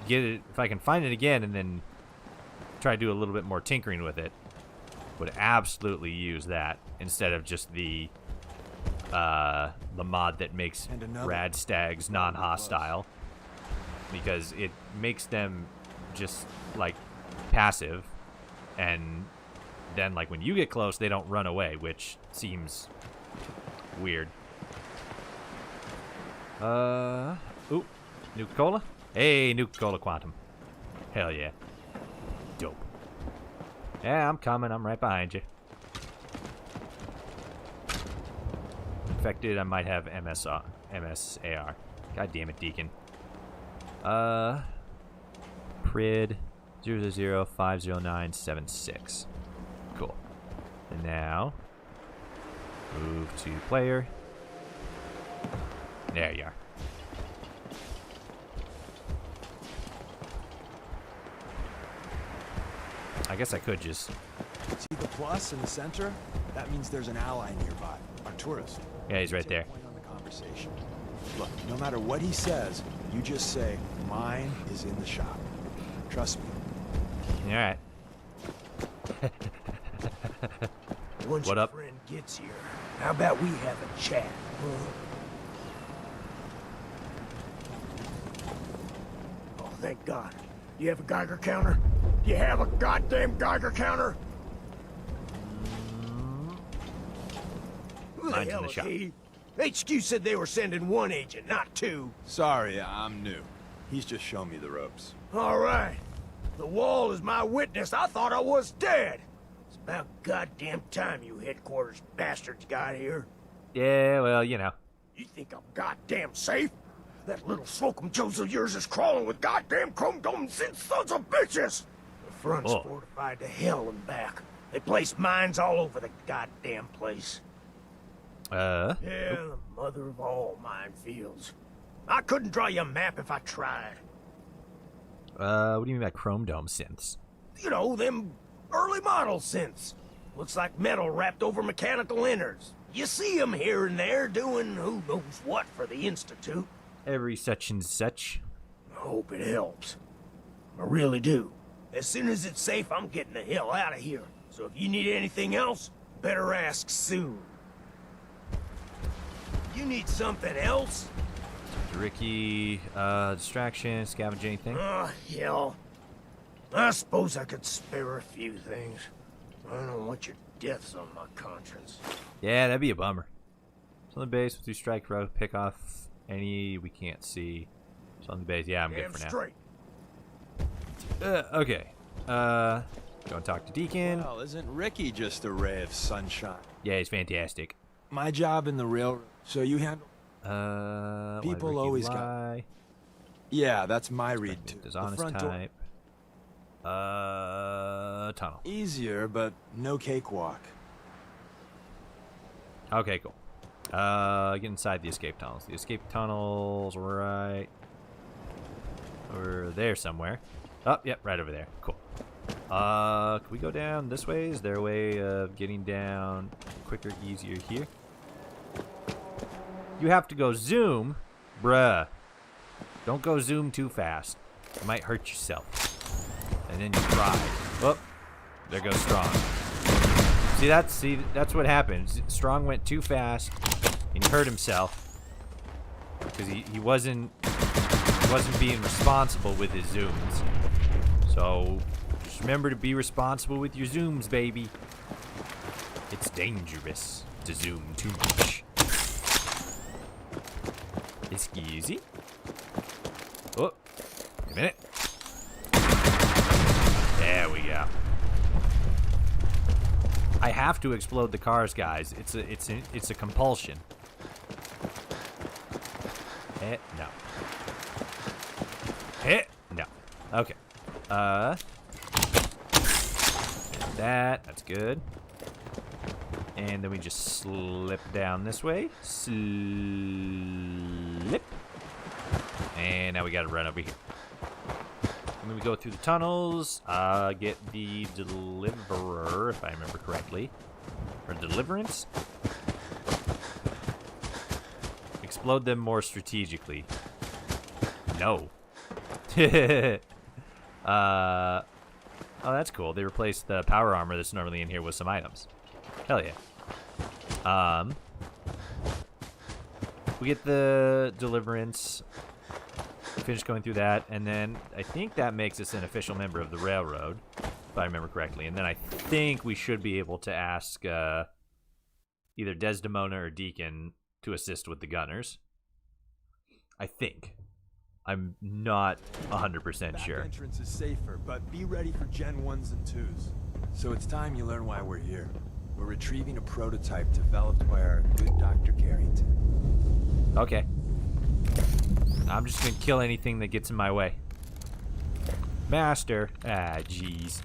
get it, if I can find it again and then try to do a little bit more tinkering with it, would absolutely use that instead of just the mod that makes rad stags non-hostile, because it makes them just like passive, and then like when you get close they don't run away, which seems weird. Ooh, Nuka-Cola? Hey, Nuka-Cola Quantum. Hell yeah. Dope. Yeah, I'm coming. I'm right behind you. Infected, I might have MSAR. God damn it, Deacon. Prid 000-50976. Cool. And now, move to player. There you are. I guess I could just... See the plus in the center? That means there's an ally nearby. Our tourist. Yeah, he's right there. Point on the conversation. Look, no matter what he says, you just say, mine is in the shop. Trust me. Alright. Once What your up? friend gets here, how about we have a chat? Oh, thank God. You have a Geiger counter? You have a goddamn Geiger counter? Who the Mine's in hell the is shop. he? HQ said they were sending one agent, not two. Sorry, I'm new. He's just showing me the ropes. All right. The wall is my witness. I thought I was dead. It's about goddamn time you headquarters bastards got here. Yeah, well, you know. You think I'm goddamn safe? That little Slocum Joes of yours is crawling with goddamn chrome-domed sons of bitches! The front's Oh. fortified to hell and back. They place mines all over the goddamn place. Yeah, the mother of all minefields. I couldn't draw you a map if I tried. What do you mean by chrome dome synths? You know, them early model synths. Looks like metal wrapped over mechanical innards. You see them here and there doing who knows what for the Institute. Every such and such. I hope it helps. I really do. As soon as it's safe, I'm getting the hell out of here. So if you need anything else, better ask soon. You need something else? Ricky, distraction, scavenge anything? Oh, hell. I suppose I could spare a few things. I don't want your deaths on my conscience. Yeah, that'd be a bummer. It's on the base with 2 strike row, pick off any we can't see. It's on the base. Yeah, I'm good for now. Straight. Okay. Go and talk to Deacon. Well, isn't Ricky just a ray of sunshine? Yeah, he's fantastic. My job in the railroad, so you handle... People always got... Yeah, that's my read too. Dishonest type. Tunnel. Easier, but no cakewalk. Okay, cool. Get inside the escape tunnels. The escape tunnels, right over there somewhere. Oh, yep, right over there. Cool. Can we go down this way? Is there a way of getting down quicker, easier here? You have to go zoom, bruh. Don't go zoom too fast. You might hurt yourself. And then you cry. Oh, there goes Strong. See, that's what happens. Strong went too fast, and he hurt himself because he wasn't being responsible with his zooms. So just remember to be responsible with your zooms, baby. It's dangerous to zoom too much. Excuse me. Oh, wait a minute. There we go. I have to explode the cars, guys. It's a compulsion. No. No. Okay. That's good. And then we just slip down this way. Slip. And now we gotta run over here. And then we go through the tunnels, get the deliverer, if I remember correctly. Or deliverance? Explode them more strategically. No. Oh, that's cool. They replaced the power armor that's normally in here with some items. Hell yeah. We get the deliverance. Finish going through that, and then I think that makes us an official member of the railroad, if I remember correctly. And then I think we should be able to ask either Desdemona or Deacon to assist with the gunners. I think. I'm not 100% sure. Back entrance is safer, but be ready for Gen 1s and 2s. So it's time you learn why we're here. We're retrieving a prototype developed by our good Dr. Carrington. Okay. I'm just gonna kill anything that gets in my way. Master. Ah, jeez.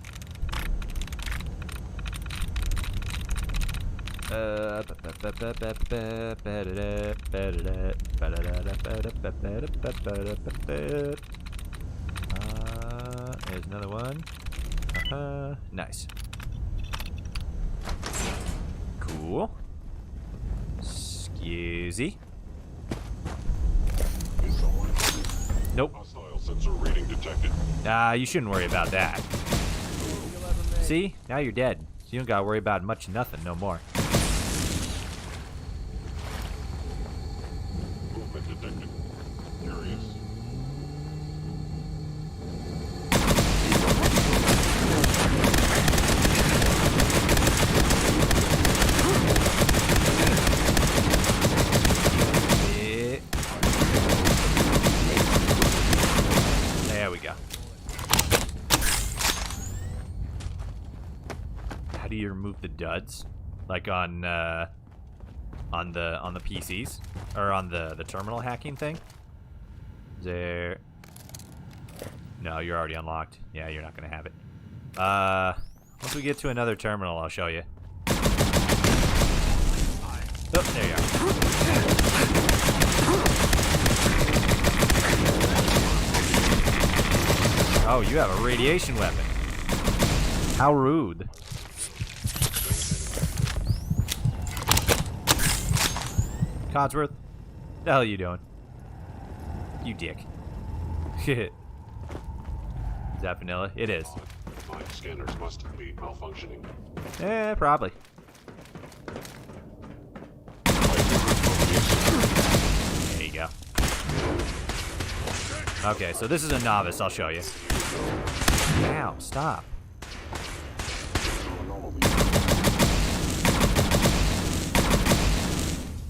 There's another one. Nice. Cool. Excusey. Nope. Hostile sensor reading detected. You shouldn't worry about that. See? Now you're dead. So you don't gotta worry about much nothing no more. Movement detected. Curious. There we go. How do you remove the duds? Like on the PCs or on the terminal hacking thing? There. No, you're already unlocked. Yeah, you're not gonna have it. Once we get to another terminal, I'll show you. Oh, there you are. Oh, you have a radiation weapon. How rude. Codsworth, the hell are you doing? You dick. Is that vanilla? It is. My scanners must be malfunctioning. Probably. There you go. Okay, so this is a novice, I'll show you. Ow, stop.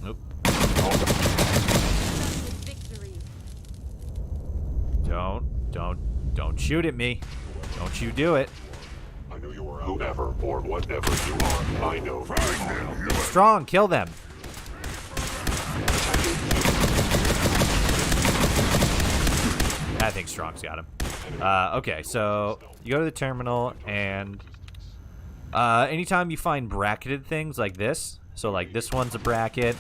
Nope. Don't shoot at me. Don't you do it. I knew you were whoever or whatever you are. I know. Strong, kill them. I think Strong's got him. Okay, so you go to the terminal, and anytime you find bracketed things like this, so like this one's a bracket,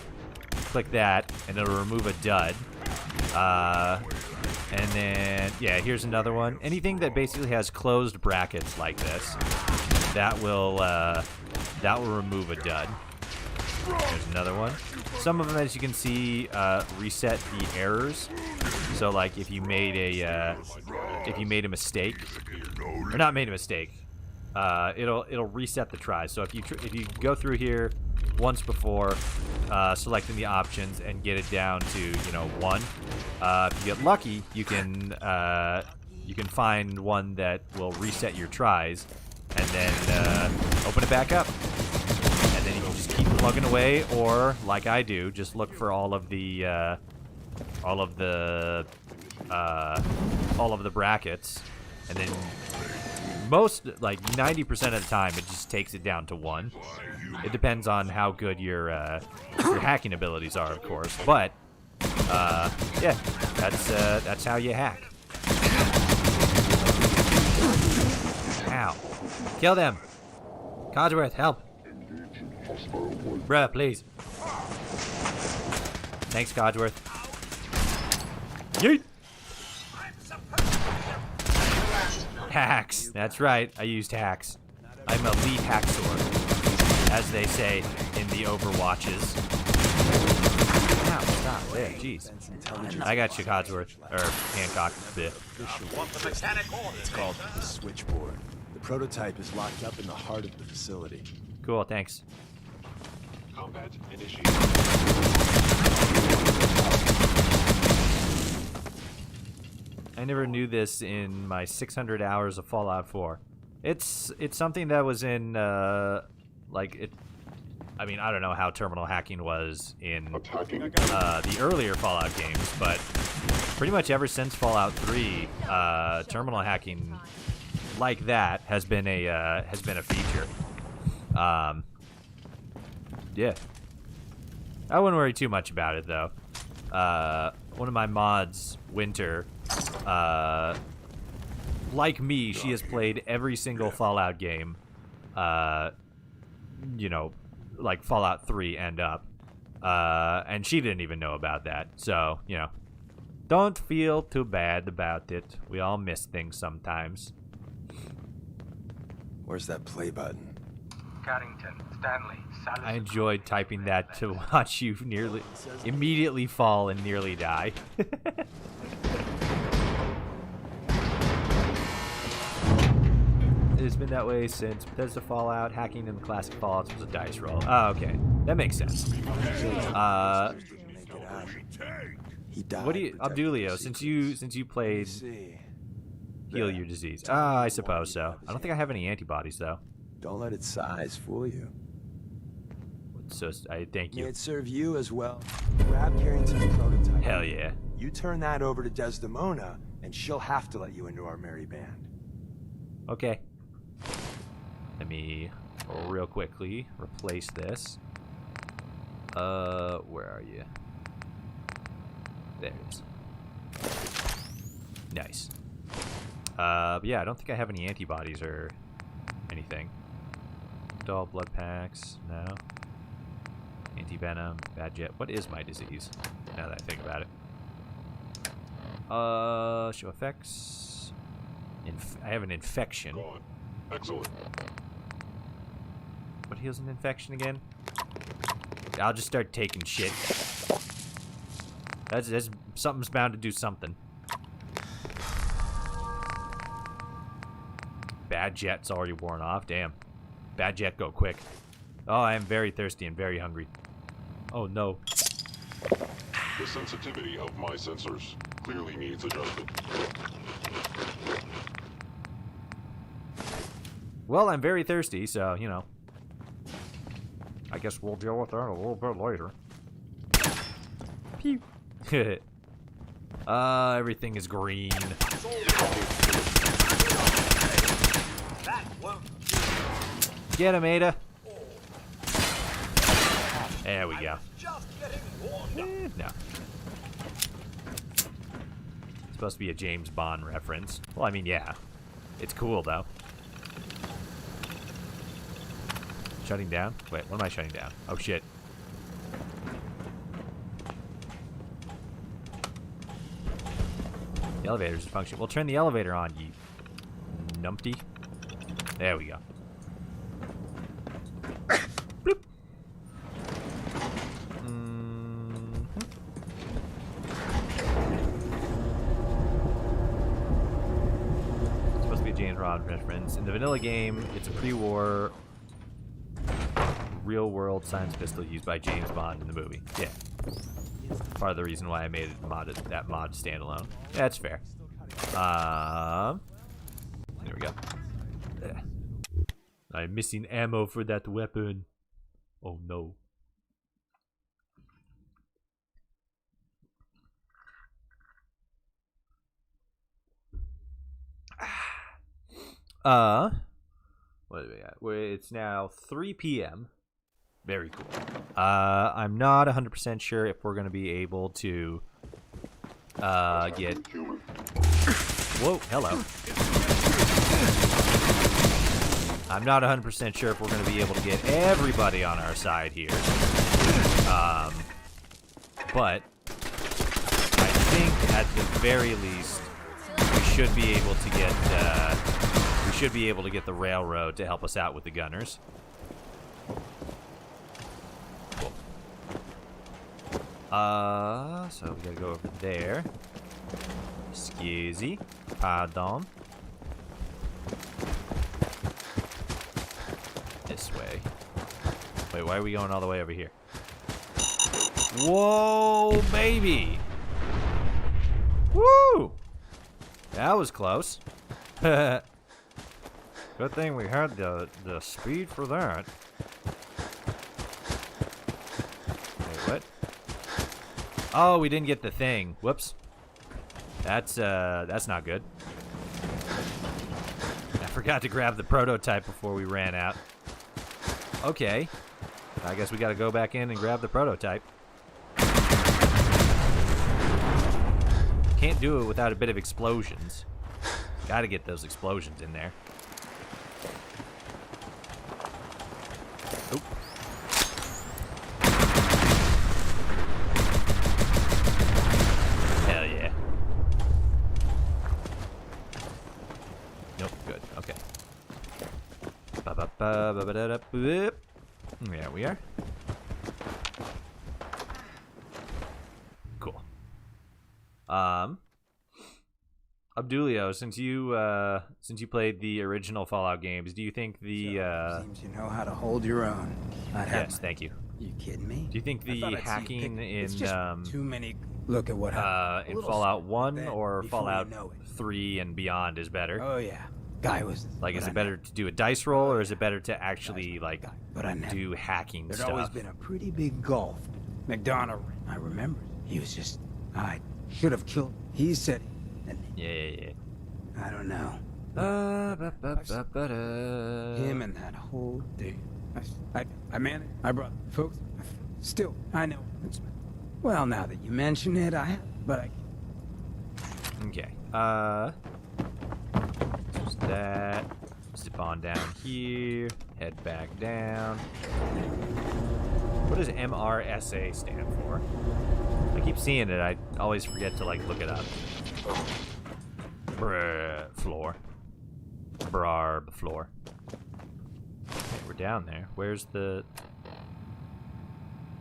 click that, and it'll remove a dud. And then, yeah, here's another one. Anything that basically has closed brackets like this, that will remove a dud. There's another one. Some of them, as you can see, reset the errors. So, like, if you made a mistake, or not made a mistake, it'll reset the tries. So if you go through here once before, selecting the options and get it down to 1, if you get lucky, you can find one that will reset your tries, and then open it back up. And then you can just keep plugging away, or like I do, just look for all of the brackets, and then most, like 90% of the time, it just takes it down to 1. It depends on how good your hacking abilities are, of course, but yeah, that's how you hack. Ow! Kill them. Codsworth, help. Bruh, please. Thanks, Codsworth. Yeet! Hacks. That's right. I used hacks. I'm elite hacksaw, as they say in the Overwatches. Ow, stop. There, jeez. I got you, Codsworth. Or Hancock. Bleh. It's called the switchboard. The prototype is locked up in the heart of the facility. Cool, thanks. Combat initiated. I never knew this in my 600 hours of Fallout 4. It's something that was in, like, it... I mean, I don't know how terminal hacking was in the earlier Fallout games, but pretty much ever since Fallout 3, terminal hacking like that has been a feature. Yeah. I wouldn't worry too much about it, though. One of my mods, Winter, like me, she has played every single Fallout game, you know, like Fallout 3 and up. And she didn't even know about that. So, you know, don't feel too bad about it. We all miss things sometimes. Where's that play button? Carrington, Stanley, I enjoyed typing that to watch you nearly immediately fall and nearly die. It's been that way since Bethesda Fallout. Hacking in the classic Fallouts was a dice roll. Oh, okay. That makes sense. What do you, Abdulio, since you played Heal Your Disease? I suppose so. I don't think I have any antibodies, though. Don't let its size fool you. So, I thank you. May it serve you as well. Grab Carrington's prototype. Hell yeah. You turn that over to Desdemona, and she'll have to let you into our merry band. Okay. Let me real quickly replace this. Where are you? There it is. Nice. But yeah, I don't think I have any antibodies or anything. Dull blood packs, no. Anti-venom, bad jet. What is my disease? Now that I think about it. Show effects. I have an infection. Excellent. What heals an infection again? I'll just start taking shit. That's something's bound to do something. Bad jet's already worn off. Damn. Bad jet, go quick. Oh, I am very thirsty and very hungry. Oh no. The sensitivity of my sensors clearly needs adjustment. Well, I'm very thirsty, so, you know. I guess we'll deal with that a little bit later. Pew. Everything is green. Get him, Ada. There we go. No. It's supposed to be a James Bond reference. Well, I mean, yeah. It's cool, though. Shutting down? Wait, what am I shutting down? Oh, shit. The elevator's function. We'll turn the elevator on, you numpty. There we go. Bloop. It's supposed to be a James Bond reference. In the vanilla game, it's a pre-war real-world science pistol used by James Bond in the movie. Yeah. Part of the reason why I made it that mod standalone. Yeah, that's fair. There we go. Yeah. I'm missing ammo for that weapon. Oh no. What do we got? It's now 3 p.m. Very cool. I'm not 100% sure if we're going to be able to get... Whoa, hello. I'm not 100% sure if we're going to be able to get everybody on our side here. But I think at the very least we should be able to get the railroad to help us out with the gunners. So we gotta go over there. Excusey. Pardon. This way. Wait, why are we going all the way over here? Whoa, baby! Woo! That was close. Good thing we had the speed for that. Wait, what? Oh, we didn't get the thing. Whoops. That's not good. I forgot to grab the prototype before we ran out. Okay. I guess we gotta go back in and grab the prototype. Can't do it without a bit of explosions. Gotta get those explosions in there. Oop. Hell yeah. Nope, good, okay. There we are. Cool. Abdulio, since you played the original Fallout games, do you think the seems you know how to hold your own. Yes, thank you. You kidding me? Do you think the hacking in too many? Look at what happened. In Fallout 1 or Fallout 3 and beyond is better? Oh yeah, guy was like, is it better to do a dice roll or is it better to actually like do hacking There's stuff? always been a pretty big gulf. McDonough, I remember. He was just, I should have killed. He said, yeah. I don't know. Him and that whole thing. I managed. I brought folks. Still, I know. Well, now that you mention it, but Okay. Just that. Zip on down here. Head back down. What does MRSA stand for? I keep seeing it. I always forget to like look it up. Floor. Brarb floor. Okay, we're down there. Where's the...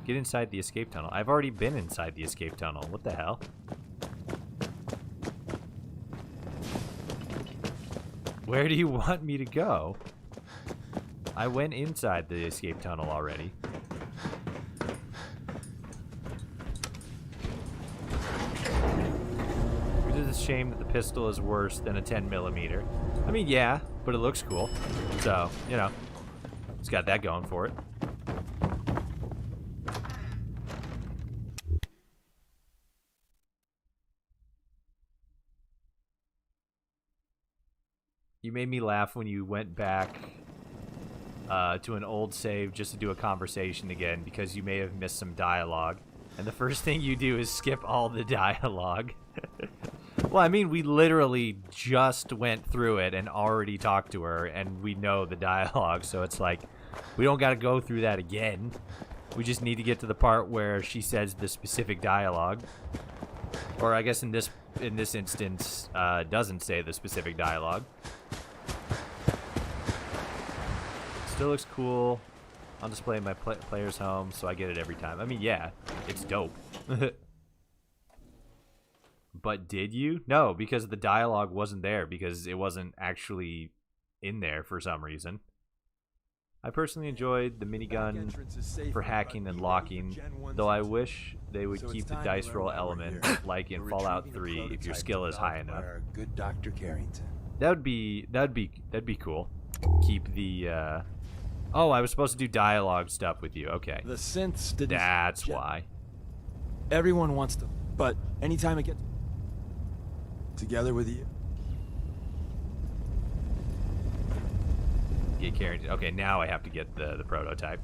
Get inside the escape tunnel. I've already been inside the escape tunnel. What the hell? Where do you want me to go? I went inside the escape tunnel already. It is a shame that the pistol is worse than a 10mm. I mean, yeah, but it looks cool. So, you know, it's got that going for it. You made me laugh when you went back to an old save just to do a conversation again because you may have missed some dialogue. And the first thing you do is skip all the dialogue. Well, I mean, we literally just went through it and already talked to her, and we know the dialogue, so it's like, we don't gotta go through that again. We just need to get to the part where she says the specific dialogue. Or I guess in this instance, doesn't say the specific dialogue. Still looks cool. I'll display my player's home, so I get it every time. I mean, yeah, it's dope. But did you? No, because the dialogue wasn't there, because it wasn't actually in there for some reason. I personally enjoyed the minigun for hacking and locking, though I wish they would keep the dice roll element like in Fallout 3 if your skill is high enough. Good Dr. Carrington. That'd be cool. Keep the oh, I was supposed to do dialogue stuff with you. Okay. The synths didn't. That's why. Everyone wants to, but anytime it gets together with you. Get Carrington. Okay, now I have to get the prototype.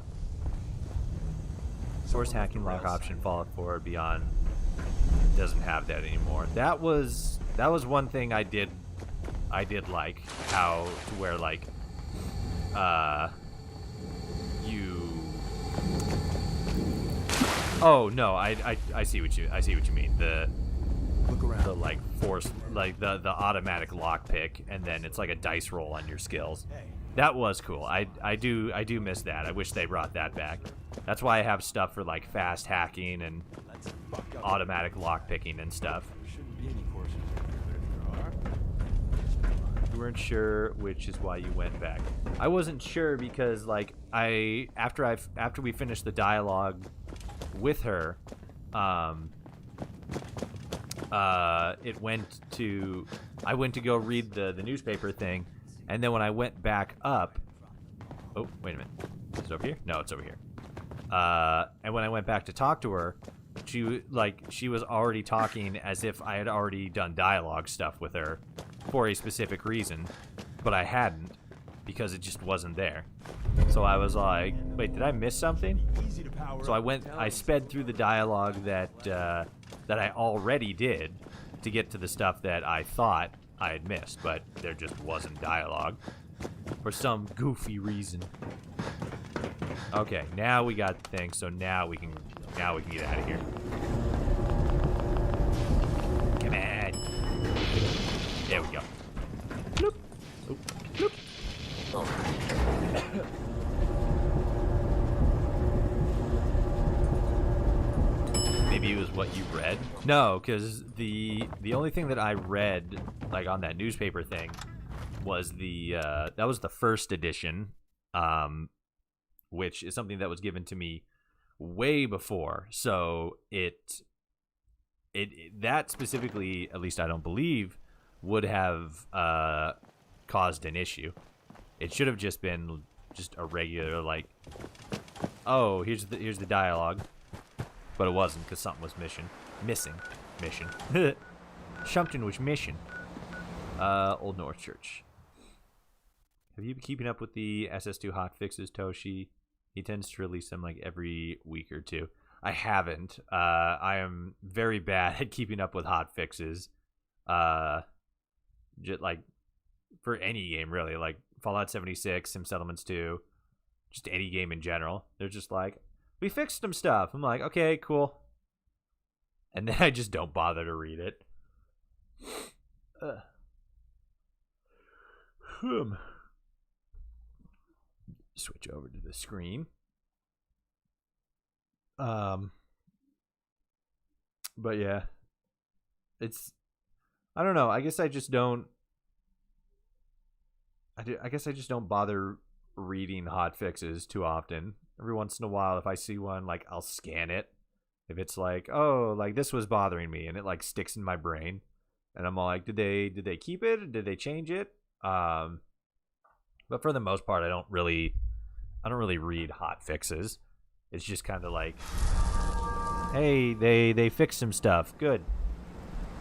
Source hacking lock option, Fallout 4 Beyond doesn't have that anymore. That was one thing I did like, how to where like you. Oh no, I see what you mean. The like force, like the automatic lockpick, and then it's like a dice roll on your skills. That was cool. I do miss that. I wish they brought that back. That's why I have stuff for like fast hacking and automatic lockpicking and stuff. There shouldn't be any courses in here, but if there are... You weren't sure, which is why you went back. I wasn't sure because like after we finished the dialogue with her, I went to go read the newspaper thing, and then when I went back up, oh wait a minute, is it over here? No, it's over here. And when I went back to talk to her, she was already talking as if I had already done dialogue stuff with her for a specific reason, but I hadn't because it just wasn't there. So I was like, wait, did I miss something? So I sped through the dialogue that I already did to get to the stuff that I thought I had missed, but there just wasn't dialogue for some goofy reason. Okay, now we got the thing, so now we can get out of here. Come on. There we go. Bloop. Oop. Bloop. Oh. Maybe it was what you read? No, because the only thing that I read, like on that newspaper thing, was that was the first edition, which is something that was given to me way before. So that specifically, at least I don't believe, would have caused an issue. It should have just been just a regular like, oh, here's the dialogue, but it wasn't because something was missing. Something was missing. Old North Church. Have you been keeping up with the SS2 hotfixes, Toshi? He tends to release them like every week or two. I haven't. I am very bad at keeping up with hotfixes. Just like for any game really, like Fallout 76, Sim Settlements 2, just any game in general. They're just like, we fixed some stuff. I'm like, okay, cool. And then I just don't bother to read it. Switch over to the screen. But yeah, I don't know. I guess I just don't bother reading hotfixes too often. Every once in a while, if I see one, like I'll scan it. If it's like, oh, like this was bothering me, and it like sticks in my brain, and I'm all like, did they keep it? Or did they change it? But for the most part, I don't really read hotfixes. It's just kind of like, hey, they fixed some stuff. Good.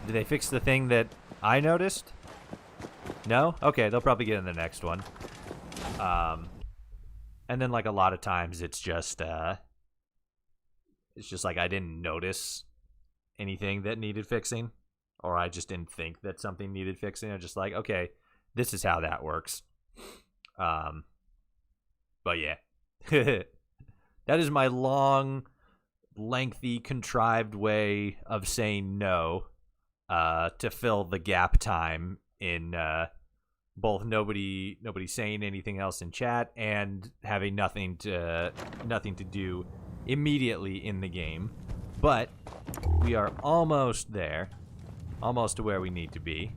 Did they fix the thing that I noticed? No? Okay, they'll probably get in the next one. And then like a lot of times it's just like I didn't notice anything that needed fixing, or I just didn't think that something needed fixing. I'm just like, okay, this is how that works. But yeah. That is my long, lengthy, contrived way of saying no, to fill the gap time in both nobody saying anything else in chat and having nothing to do immediately in the game. But we are almost there, almost to where we need to be.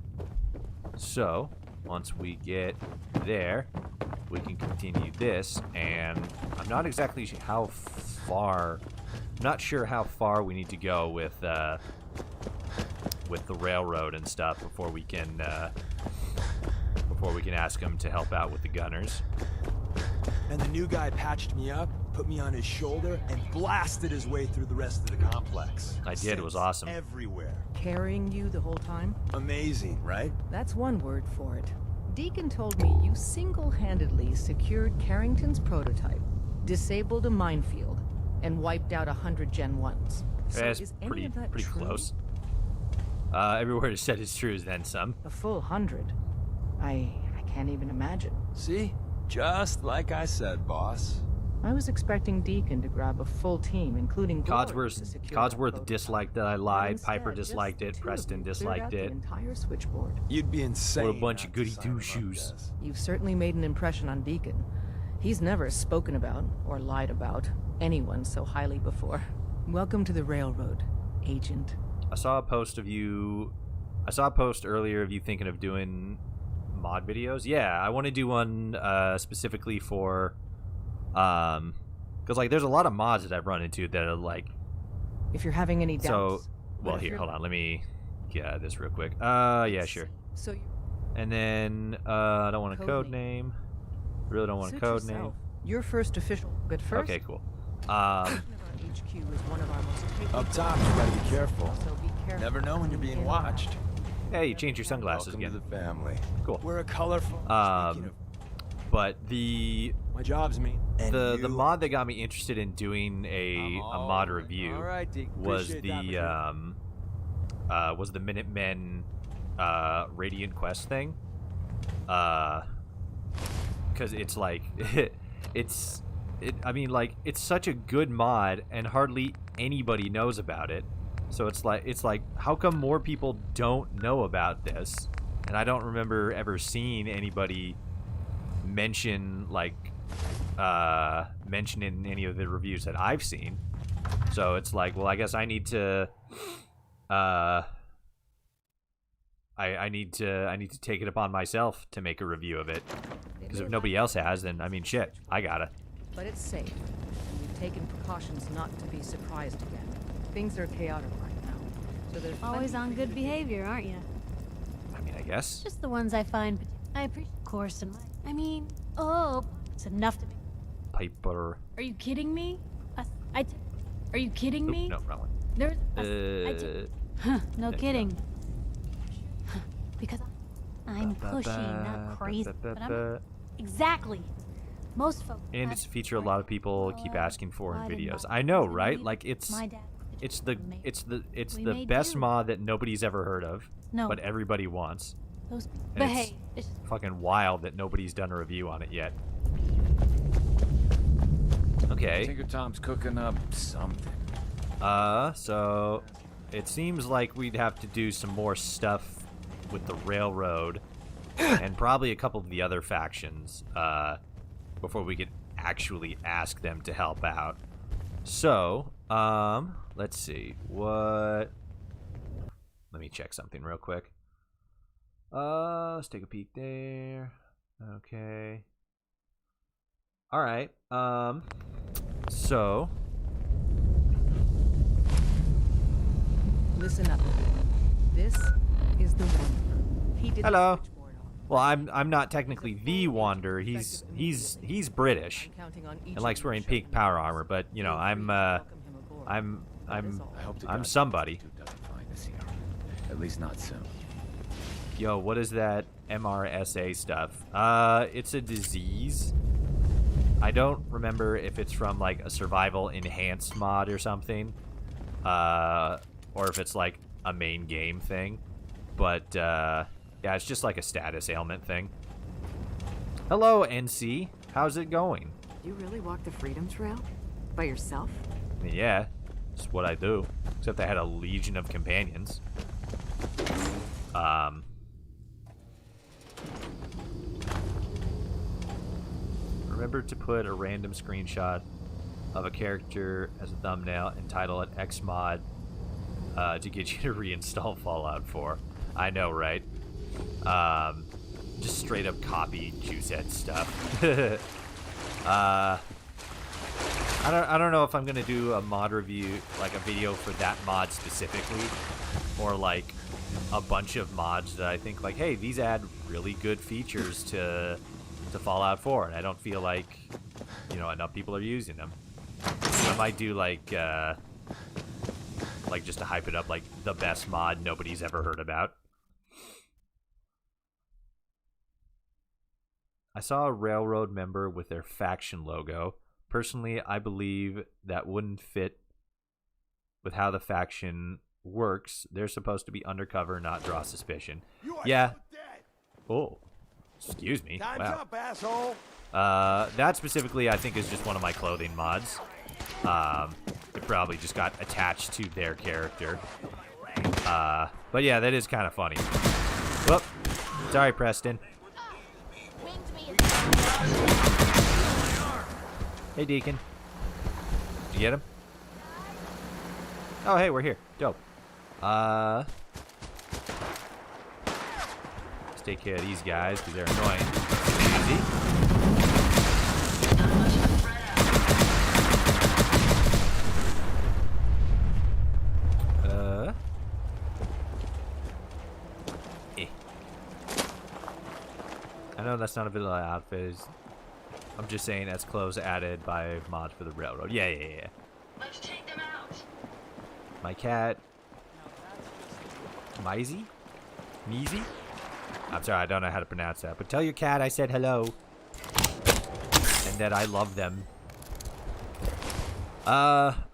So once we get there, we can continue this, and I'm not exactly how far. I'm not sure how far we need to go with the railroad and stuff before we can ask him to help out with the gunners. And the new guy patched me up, put me on his shoulder, and blasted his way through the rest of the complex. I did. It was awesome. Everywhere. Carrying you the whole time? Amazing, right? That's one word for it. Deacon told me you single-handedly secured Carrington's prototype, disabled a minefield, and wiped out 100 Gen 1s. So is any of that pretty true? Close. Every word is said is true, then some. A full 100. I can't even imagine. See? Just like I said, boss. I was expecting Deacon to grab a full team, including Codsworth disliked that I lied. Piper disliked it. Preston disliked it. The entire switchboard. You'd be insane. What a bunch of goody two-shoes. You've certainly made an impression on Deacon. He's never spoken about or lied about anyone so highly before. Welcome to the railroad, Agent. I saw a post earlier of you thinking of doing mod videos. Yeah, I want to do one specifically for because like there's a lot of mods that I've run into that are like, if you're having any doubts. So, well, here, hold on, let me get this real quick. Yeah, sure. So and then I don't want a code name. Really don't want a code name. Your first official, but first. Okay, cool. HQ is one of our most Up top, you gotta be careful. So be careful. Never know when you're being watched. Hey, you changed your sunglasses Welcome again. to the family. Cool. We're a colorful. But the my job's me. The mod that got me interested in doing a mod review was the Minutemen Radiant Quest thing. Because it's like I mean, like, it's such a good mod and hardly anybody knows about it. So it's like how come more people don't know about this? And I don't remember ever seeing anybody mention in any of the reviews that I've seen. So it's like, well, I guess I need to I need to take it upon myself to make a review of it. Because if nobody else has, then I mean, shit, I gotta. But it's safe, and we've taken precautions not to be surprised again. Things are chaotic right now, so there's always on good behavior, aren't you? I mean, I guess. Just the ones I find. I appreciate course and I mean, it's enough to. Piper. Are you kidding me? Are you kidding me? No, wrong one. There's. No kidding. Because I'm pushy, not crazy. But I'm exactly. Most folks. And it's a feature a lot of people keep asking for in videos. I know, right? Like it's the best mod that nobody's ever heard of, but everybody wants. But hey, it's fucking wild that nobody's done a review on it yet. Okay. Tinker Tom's cooking up something. So it seems like we'd have to do some more stuff with the railroad and probably a couple of the other factions before we could actually ask them to help out. So, let's see. Let me check something real quick. Let's take a peek there. Okay. All right. So listen up. This is the one. He did. Hello. Well, I'm not technically the Wander. He's British and likes wearing pink power armor, but you know, I'm somebody. At least not soon. Yo, what is that MRSA stuff? It's a disease. I don't remember if it's from like a survival enhanced mod or something, or if it's like a main game thing, but yeah, it's just like a status ailment thing. Hello, NC. How's it going? You really walk the Freedom Trail? By yourself? Yeah, it's what I do. Except I had a legion of companions. Remember to put a random screenshot of a character as a thumbnail and title it Xmod to get you to reinstall Fallout 4. I know, right? Just straight up copy Juicehead stuff. I don't know if I'm gonna do a mod review, like a video for that mod specifically, or like a bunch of mods that I think like, hey, these add really good features to Fallout 4, and I don't feel like, you know, enough people are using them. So I might do like just to hype it up, like the best mod nobody's ever heard about. I saw a railroad member with their faction logo. Personally, I believe that wouldn't fit with how the faction works. They're supposed to be undercover, not draw suspicion. Yeah. Oh. Excuse me. Time's Wow. up, asshole. That specifically, I think, is just one of my clothing mods. It probably just got attached to their character. But yeah, that is kind of funny. Whoop. Sorry, Preston. Hey, Deacon. You get him? Oh, hey, we're here. Dope. Let's take care of these guys because they're annoying. Easy. I know that's not a vanilla outfit. I'm just saying as clothes added by mods for the railroad. Yeah. Let's take them out. My cat, Maisie? Meezy? I'm sorry, I don't know how to pronounce that. But tell your cat I said hello. And that I love them.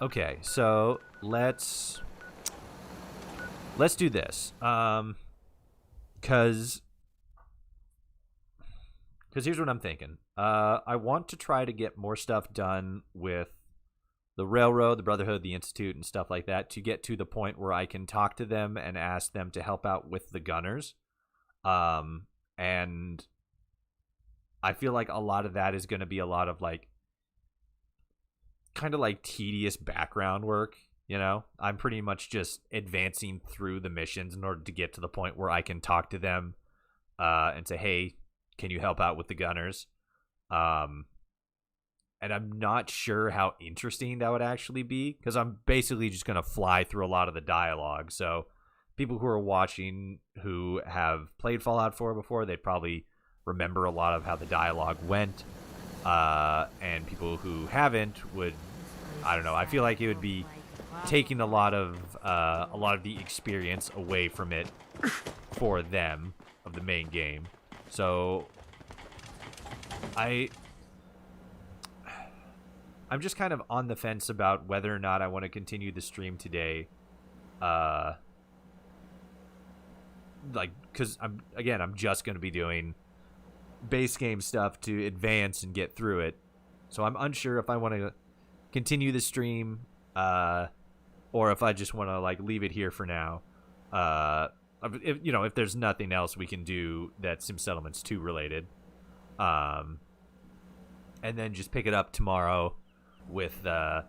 Okay, so let's do this. Cause here's what I'm thinking. I want to try to get more stuff done with the Railroad, the Brotherhood, the Institute, and stuff like that to get to the point where I can talk to them and ask them to help out with the Gunners. And I feel like a lot of that is going to be a lot of like kind of like tedious background work, you know? I'm pretty much just advancing through the missions in order to get to the point where I can talk to them and say, hey, can you help out with the Gunners? And I'm not sure how interesting that would actually be because I'm basically just going to fly through a lot of the dialogue. So people who are watching who have played Fallout 4 before, they'd probably remember a lot of how the dialogue went. And people who haven't would, I don't know, I feel like it would be taking a lot of the experience away from it for them of the main game. So I'm just kind of on the fence about whether or not I want to continue the stream today. Like, because I'm just going to be doing base game stuff to advance and get through it. So I'm unsure if I want to continue the stream or if I just want to like leave it here for now. If there's nothing else we can do that's Sim Settlements 2 related. And then just pick it up tomorrow with a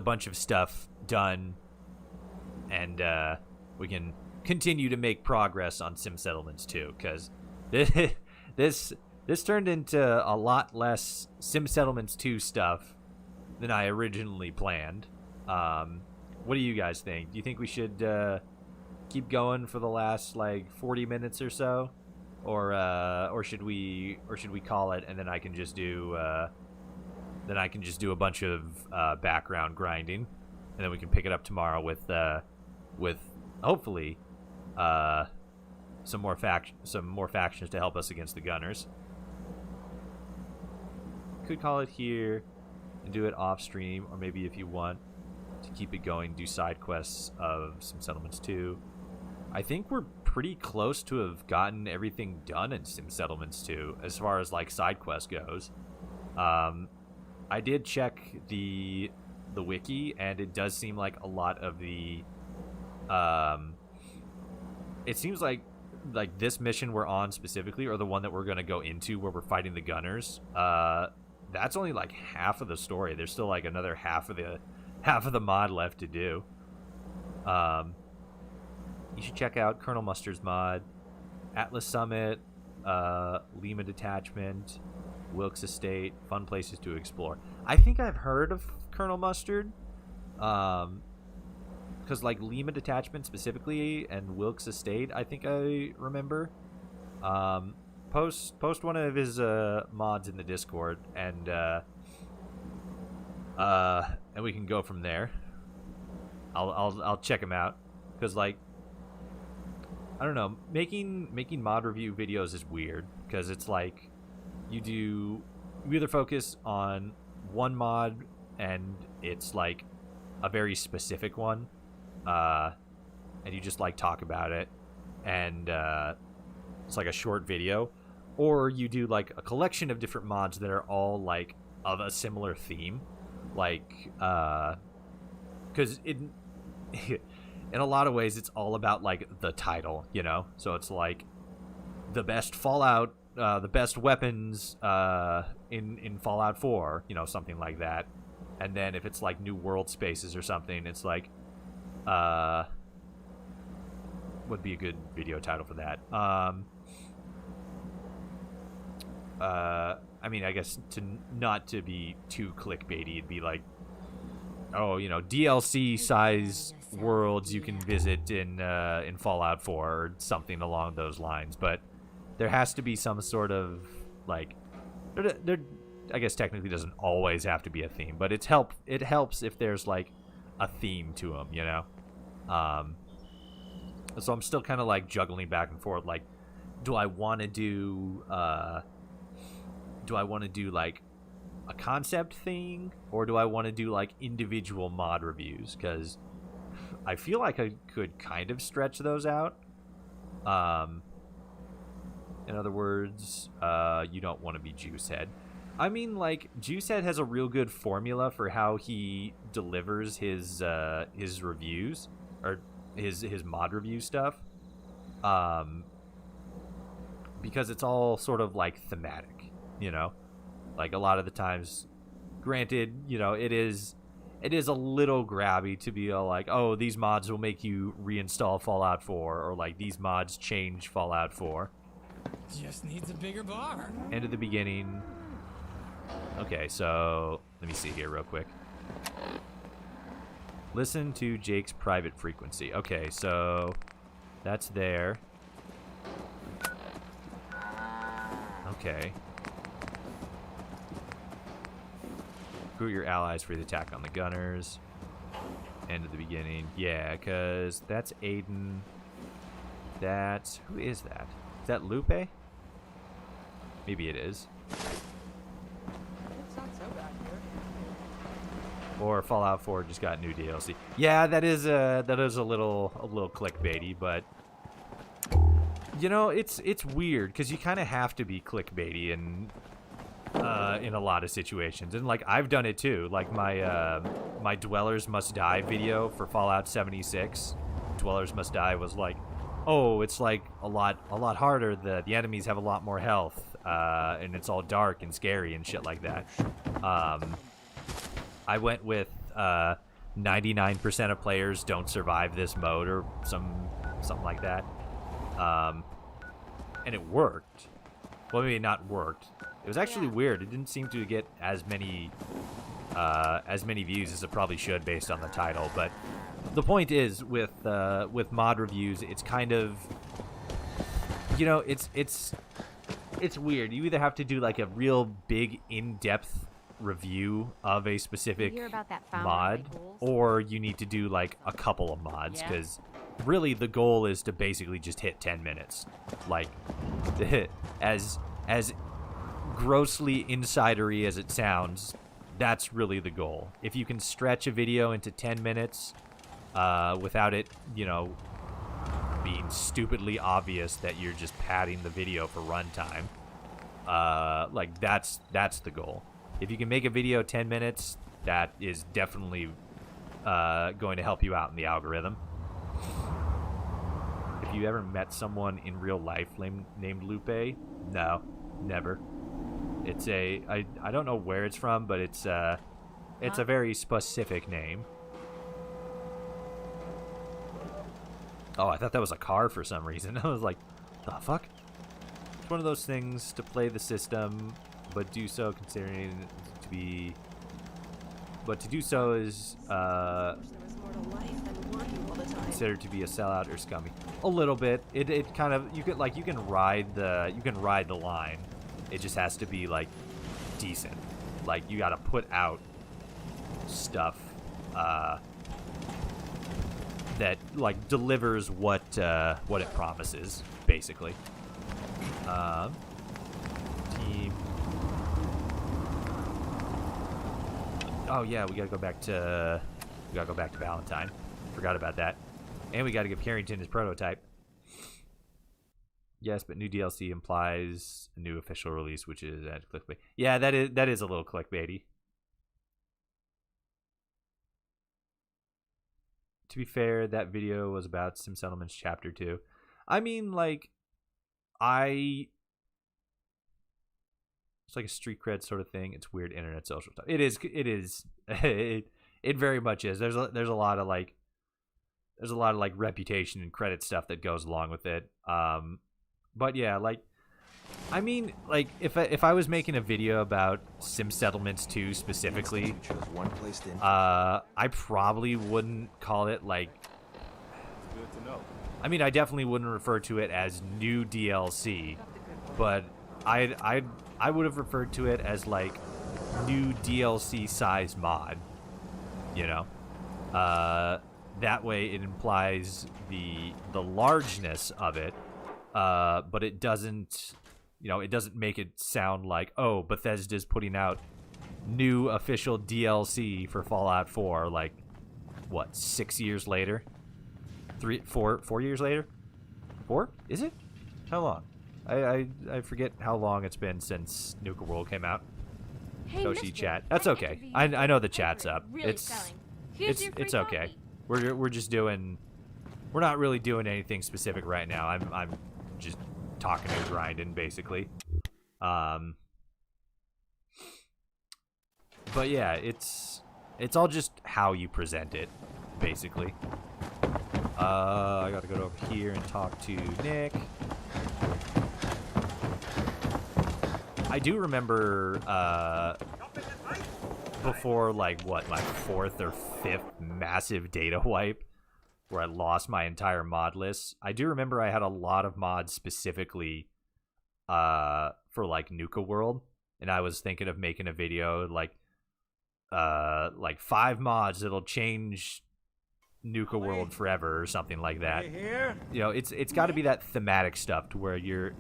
bunch of stuff done, and we can continue to make progress on Sim Settlements 2, because this turned into a lot less Sim Settlements 2 stuff than I originally planned. What do you guys think? Do you think we should keep going for the last like 40 minutes or so, or should we call it, and then I can just do a bunch of background grinding, and then we can pick it up tomorrow with hopefully some more factions to help us against the Gunners. Could call it here and do it off stream, or maybe if you want to keep it going, do side quests of Sim Settlements 2. I think we're pretty close to have gotten everything done in Sim Settlements 2 as far as like side quest goes. I did check the wiki, and it does seem like a lot of the it seems like this mission we're on specifically, or the one that we're going to go into where we're fighting the Gunners, that's only like half of the story. There's still like another half of the mod left to do. You should check out Colonel Mustard's mod, Atlas Summit, Lima Detachment, Wilkes Estate, fun places to explore. I think I've heard of Colonel Mustard, because like Lima Detachment specifically and Wilkes Estate, I think I remember. Post one of his mods in the Discord, and we can go from there. I'll check him out, because like, I don't know, making mod review videos is weird, because it's like you either focus on one mod and it's like a very specific one, and you just like talk about it, and it's like a short video, or you do like a collection of different mods that are all like of a similar theme, like because in a lot of ways it's all about like the title, you know. So it's like the best Fallout, the best weapons in Fallout 4, you know, something like that. And then if it's like New World Spaces or something, it's like, would be a good video title for that. I mean, I guess not to be too clickbaity, it'd be like, oh, you know, DLC size worlds you can visit in Fallout 4 or something along those lines. But there has to be some sort of like, there I guess technically doesn't always have to be a theme, but it helps if there's like a theme to them, you know. So I'm still kind of like juggling back and forth. Like, do I want to do like a concept thing, or do I want to do like individual mod reviews? Because I feel like I could kind of stretch those out. In other words, you don't want to be Juicehead. I mean, like, Juicehead has a real good formula for how he delivers his reviews, or his mod review stuff. Because it's all sort of like thematic, you know? Like, a lot of the times, granted, you know, it is a little grabby to be all like, oh, these mods will make you reinstall Fallout 4, or like, these mods change Fallout 4. Just needs a bigger bar. End of the beginning. Okay, so let me see here real quick. Listen to Jake's private frequency. Okay, so that's there. Okay. Recruit your allies for the attack on the gunners. End of the beginning. Yeah, because that's Aiden. That's... Who is that? Is that Lupe? Maybe it is. It's not so bad here. Or Fallout 4 just got new DLC. Yeah, that is a little clickbaity, but you know, it's weird because you kind of have to be clickbaity in a lot of situations, and like I've done it too. Like my Dwellers Must Die video for Fallout 76. Dwellers Must Die was like, oh, it's like a lot harder. The enemies have a lot more health, and it's all dark and scary and shit like that. I went with 99% of players don't survive this mode or something like that, and it worked. Well, maybe not worked. It was actually weird. It didn't seem to get as many views as it probably should based on the title, but the point is, with mod reviews, it's kind of, you know, it's weird. You either have to do like a real big in-depth review of a specific mod, or you need to do like a couple of mods, because really the goal is to basically just hit 10 minutes. Like, as grossly insidery as it sounds, that's really the goal. If you can stretch a video into 10 minutes without it, you know, being stupidly obvious that you're just padding the video for runtime, like that's the goal. If you can make a video 10 minutes, that is definitely going to help you out in the algorithm. Have you ever met someone in real life named Lupe? No, never. It's I don't know where it's from, but it's a very specific name. Oh, I thought that was a car for some reason. I was like, the fuck? It's one of those things to play the system, but do so considering to be... But to do so is considered to be a sellout or scummy. A little bit. It kind of, you can ride the line. It just has to be like decent. Like, you gotta put out stuff that like delivers what it promises, basically. Team. Oh yeah, we gotta go back to Valentine. Forgot about that. And we gotta give Carrington his prototype. Yes, but new DLC implies a new official release, which is at clickbait. Yeah, that is a little clickbaity. To be fair, that video was about Sim Settlements Chapter 2. I mean, like, It's like a street cred sort of thing. It's weird internet social stuff. It is. It very much is. There's a lot of like reputation and credit stuff that goes along with it. But yeah, like, I mean, like if I was making a video about Sim Settlements 2 specifically, I probably wouldn't call it like. Good to know. I mean, I definitely wouldn't refer to it as new DLC, but I would have referred to it as like new DLC size mod. You know, that way it implies the largeness of it, but it doesn't, you know, it doesn't make it sound like, oh, Bethesda's putting out new official DLC for Fallout 4, like, what, 6 years later? 4 years later? 4? Is it? How long? I forget how long it's been since Nuka World came out. Hey, Toshi mister, chat. That's okay. I know the chat's up. Really selling. Here's your free it's okay. We're just doing. We're not really doing anything specific right now. I'm just talking and grinding basically. But yeah, it's all just how you present it, basically. I gotta go over here and talk to Nick. I do remember before, like, what, my 4th or 5th massive data wipe where I lost my entire mod list. I do remember I had a lot of mods specifically for, like, Nuka World, and I was thinking of making a video like 5 mods that'll change Nuka World forever or something like that. You know, it's got to be that thematic stuff to where you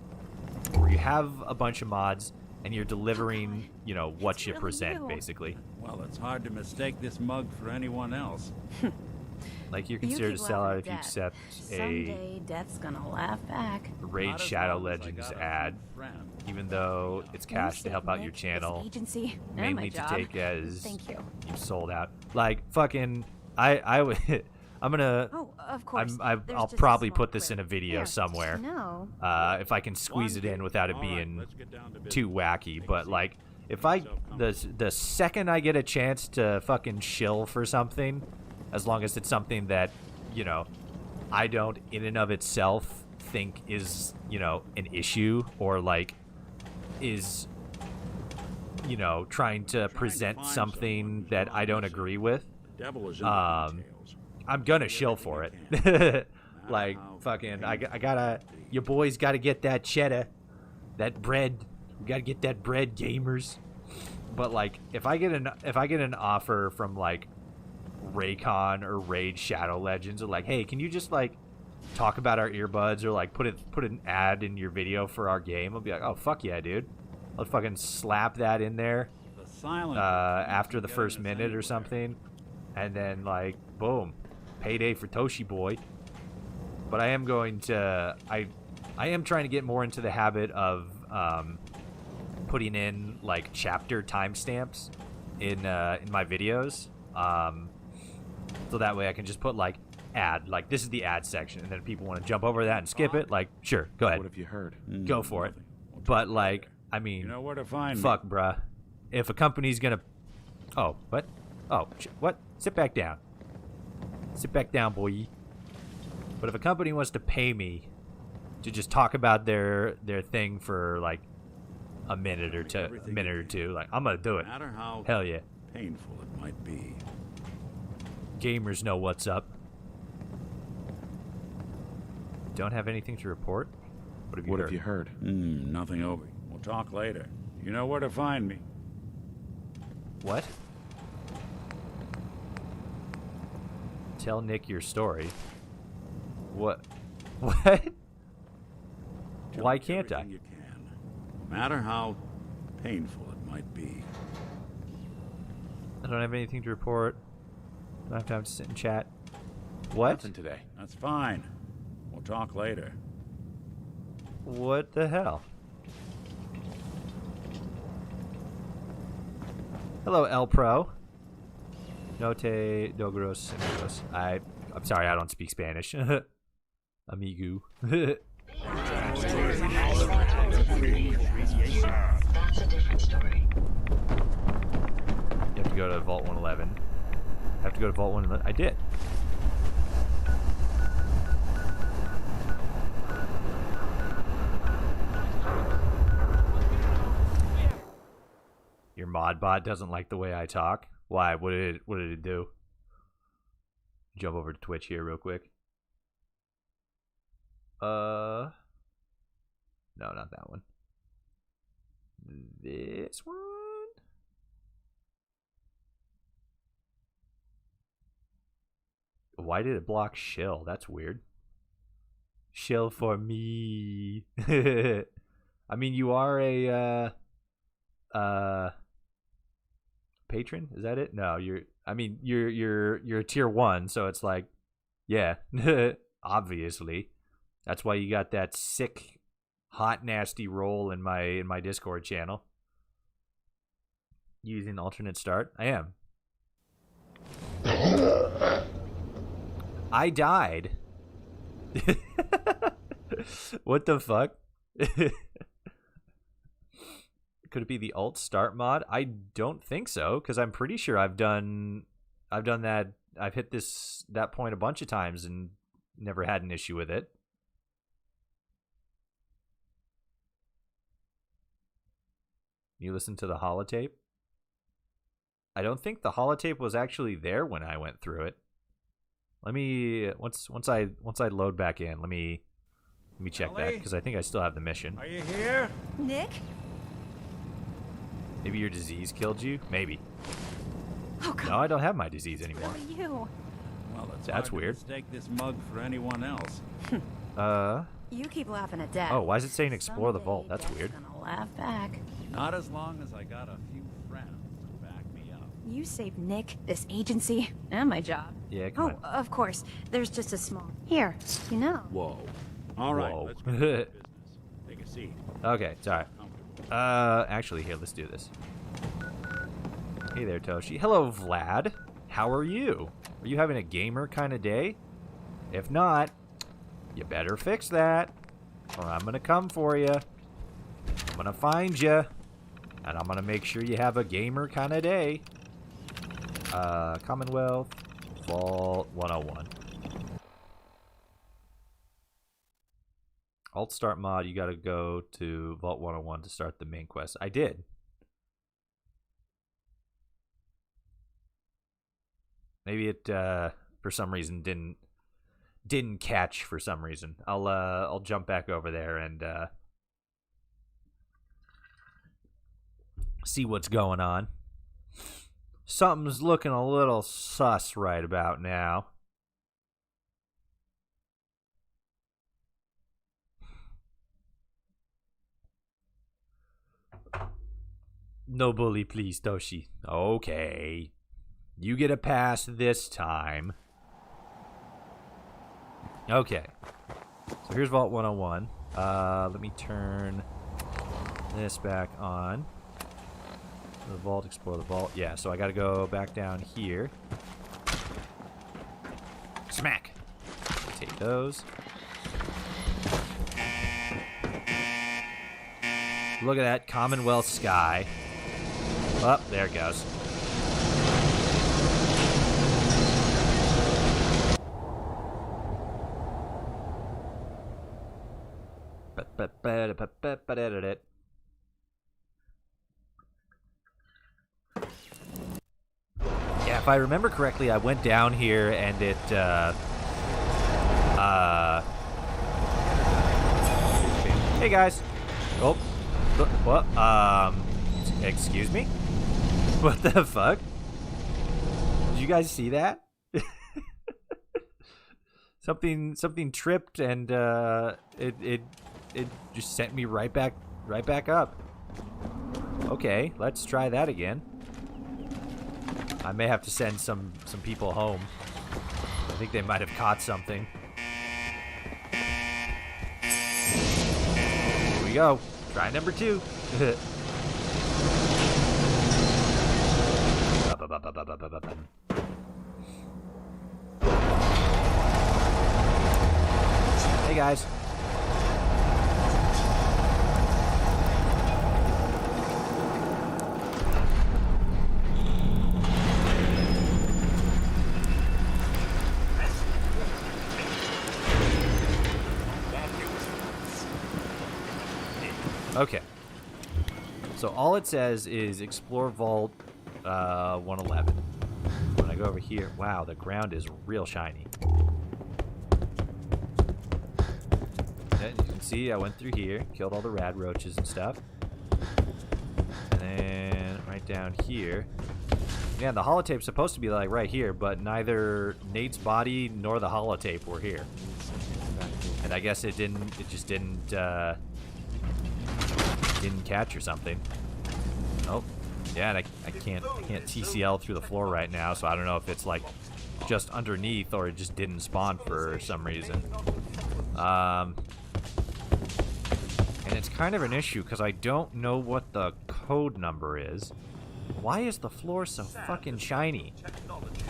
have a bunch of mods and you're delivering, you know, what you present, basically. Well, it's hard to mistake this mug for anyone else. Like, you're considered to sell out if you accept Someday, Death's gonna laugh back. Raid Shadow Legends ad, even though it's cash to help out your channel, Agency. mainly to take as Thank you. you've sold out. Like, fucking, I would, I'm gonna, Oh, of course. I'll probably put this in a video Here, somewhere. no. If I can squeeze it in without it being too wacky. But like, if the second I get a chance to fucking shill for something, as long as it's something that, you know, I don't in and of itself think is, you know, an issue or like is, you know, trying to present something that I don't agree with, I'm gonna shill for it. Like, fucking, I gotta, your boys gotta get that cheddar, that bread. We gotta get that bread, gamers. But like, if I get an offer from like Raycon or Raid Shadow Legends, or like, hey, can you just like talk about our earbuds, or like put an ad in your video for our game, I'll be like, oh fuck yeah, dude. I'll fucking slap that in there after the first minute or something, and then like, boom, payday for Toshi boy. But I am going to, I am trying to get more into the habit of putting in like chapter timestamps in my videos, so that way I can just put like ad, like this is the ad section, and then if people want to jump over that and skip it, like, sure, go ahead. What have you heard? Go for it. But like, I mean, You know where to find me. fuck, bruh. If a company's gonna, oh, what? Oh, what? Sit back down. Sit back down, boy. But if a company wants to pay me to just talk about their thing for like a minute or two, like, I'm gonna do it. No matter how Hell yeah. painful it might be. Gamers know what's up. Don't have anything to report? What have you heard? Nothing over. We'll talk later. You know where to find me. What? Tell Nick your story. What? What? Why can't I? You can. No matter how painful it might be. I don't have anything to report. Don't have time to sit and chat. What? Nothing today. That's fine. We'll talk later. What the hell? Hello, El Pro. Note dogros amigos. I'm sorry, I don't speak Spanish. Amigo. That's a different story. You have to go to Vault 111. I have to go to Vault 111. I did. Your mod bot doesn't like the way I talk. Why? What did it do? Jump over to Twitch here real quick. No, not that one. This one. Why did it block shill? That's weird. Shill for me. I mean, you are a patron. Is that it? No, you're a tier 1, so it's like, yeah, obviously. That's why you got that sick, hot, nasty role in my Discord channel. Using alternate start. I am. I died. What the fuck? Could it be the alt start mod? I don't think so, because I'm pretty sure I've done that. I've hit that point a bunch of times and never had an issue with it. You listen to the holotape? I don't think the holotape was actually there when I went through it. Let me once I load back in, let me check that, because I think I still have the mission. Are you here? Nick? Maybe your disease killed you? Maybe. Oh, God. No, I don't have my disease anymore. Really you? Well, it's That's hard to weird. mistake this mug for anyone else. You keep laughing at Dad. Oh, why is it saying explore the vault? That's Dad's weird. gonna laugh back. Not as long as I got a few friends to back me up. You saved Nick, this agency, and my job. Yeah, come on. Of course. There's just a small... Here, you know. Whoa. All right, Whoa. let's get to business. Take a seat. Okay, sorry. Actually, here, let's do this. Hey there, Toshi. Hello, Vlad. How are you? Are you having a gamer kind of day? If not, you better fix that, or I'm gonna come for you. I'm gonna find you, and I'm gonna make sure you have a gamer kind of day. Commonwealth, Vault 101. Alt start mod, you gotta go to Vault 101 to start the main quest. I did. Maybe it for some reason didn't catch for some reason. I'll jump back over there and see what's going on. Something's looking a little sus right about now. No bully, please, Toshi. Okay. You get a pass this time. Okay. So here's Vault 101. Let me turn this back on. The vault, explore the vault. Yeah, so I gotta go back down here. Smack! Take those. Look at that Commonwealth sky. Oh, there it goes. Yeah, if I remember correctly, I went down here and it, hey guys. Oh, what? Excuse me? What the fuck? Did you guys see that? Something tripped and it just sent me right back up. Okay, let's try that again. I may have to send some people home. I think they might have caught something. Here we go. Try number 2. Hey guys. Okay. So all it says is explore vault 111. When I go over here, wow, the ground is real shiny. And you can see I went through here, killed all the rad roaches and stuff. And then right down here. Yeah, the holotape's supposed to be like right here, but neither Nate's body nor the holotape were here. And I guess it just didn't catch or something. Oh, yeah, and I can't TCL through the floor right now, so I don't know if it's like just underneath or it just didn't spawn for some reason. And it's kind of an issue because I don't know what the code number is. Why is the floor so fucking shiny?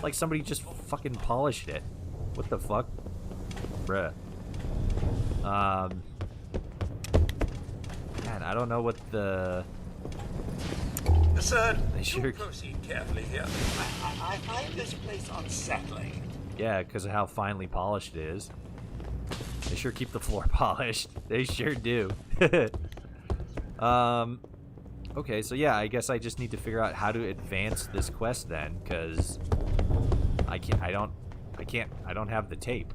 Like somebody just fucking polished it. What the fuck? Bruh. Man, I don't know what the... Sir, sure... proceed carefully here. I find this place unsettling. Yeah, because of how finely polished it is. They sure keep the floor polished. They sure do. Okay, so yeah, I guess I just need to figure out how to advance this quest then, because I don't have the tape.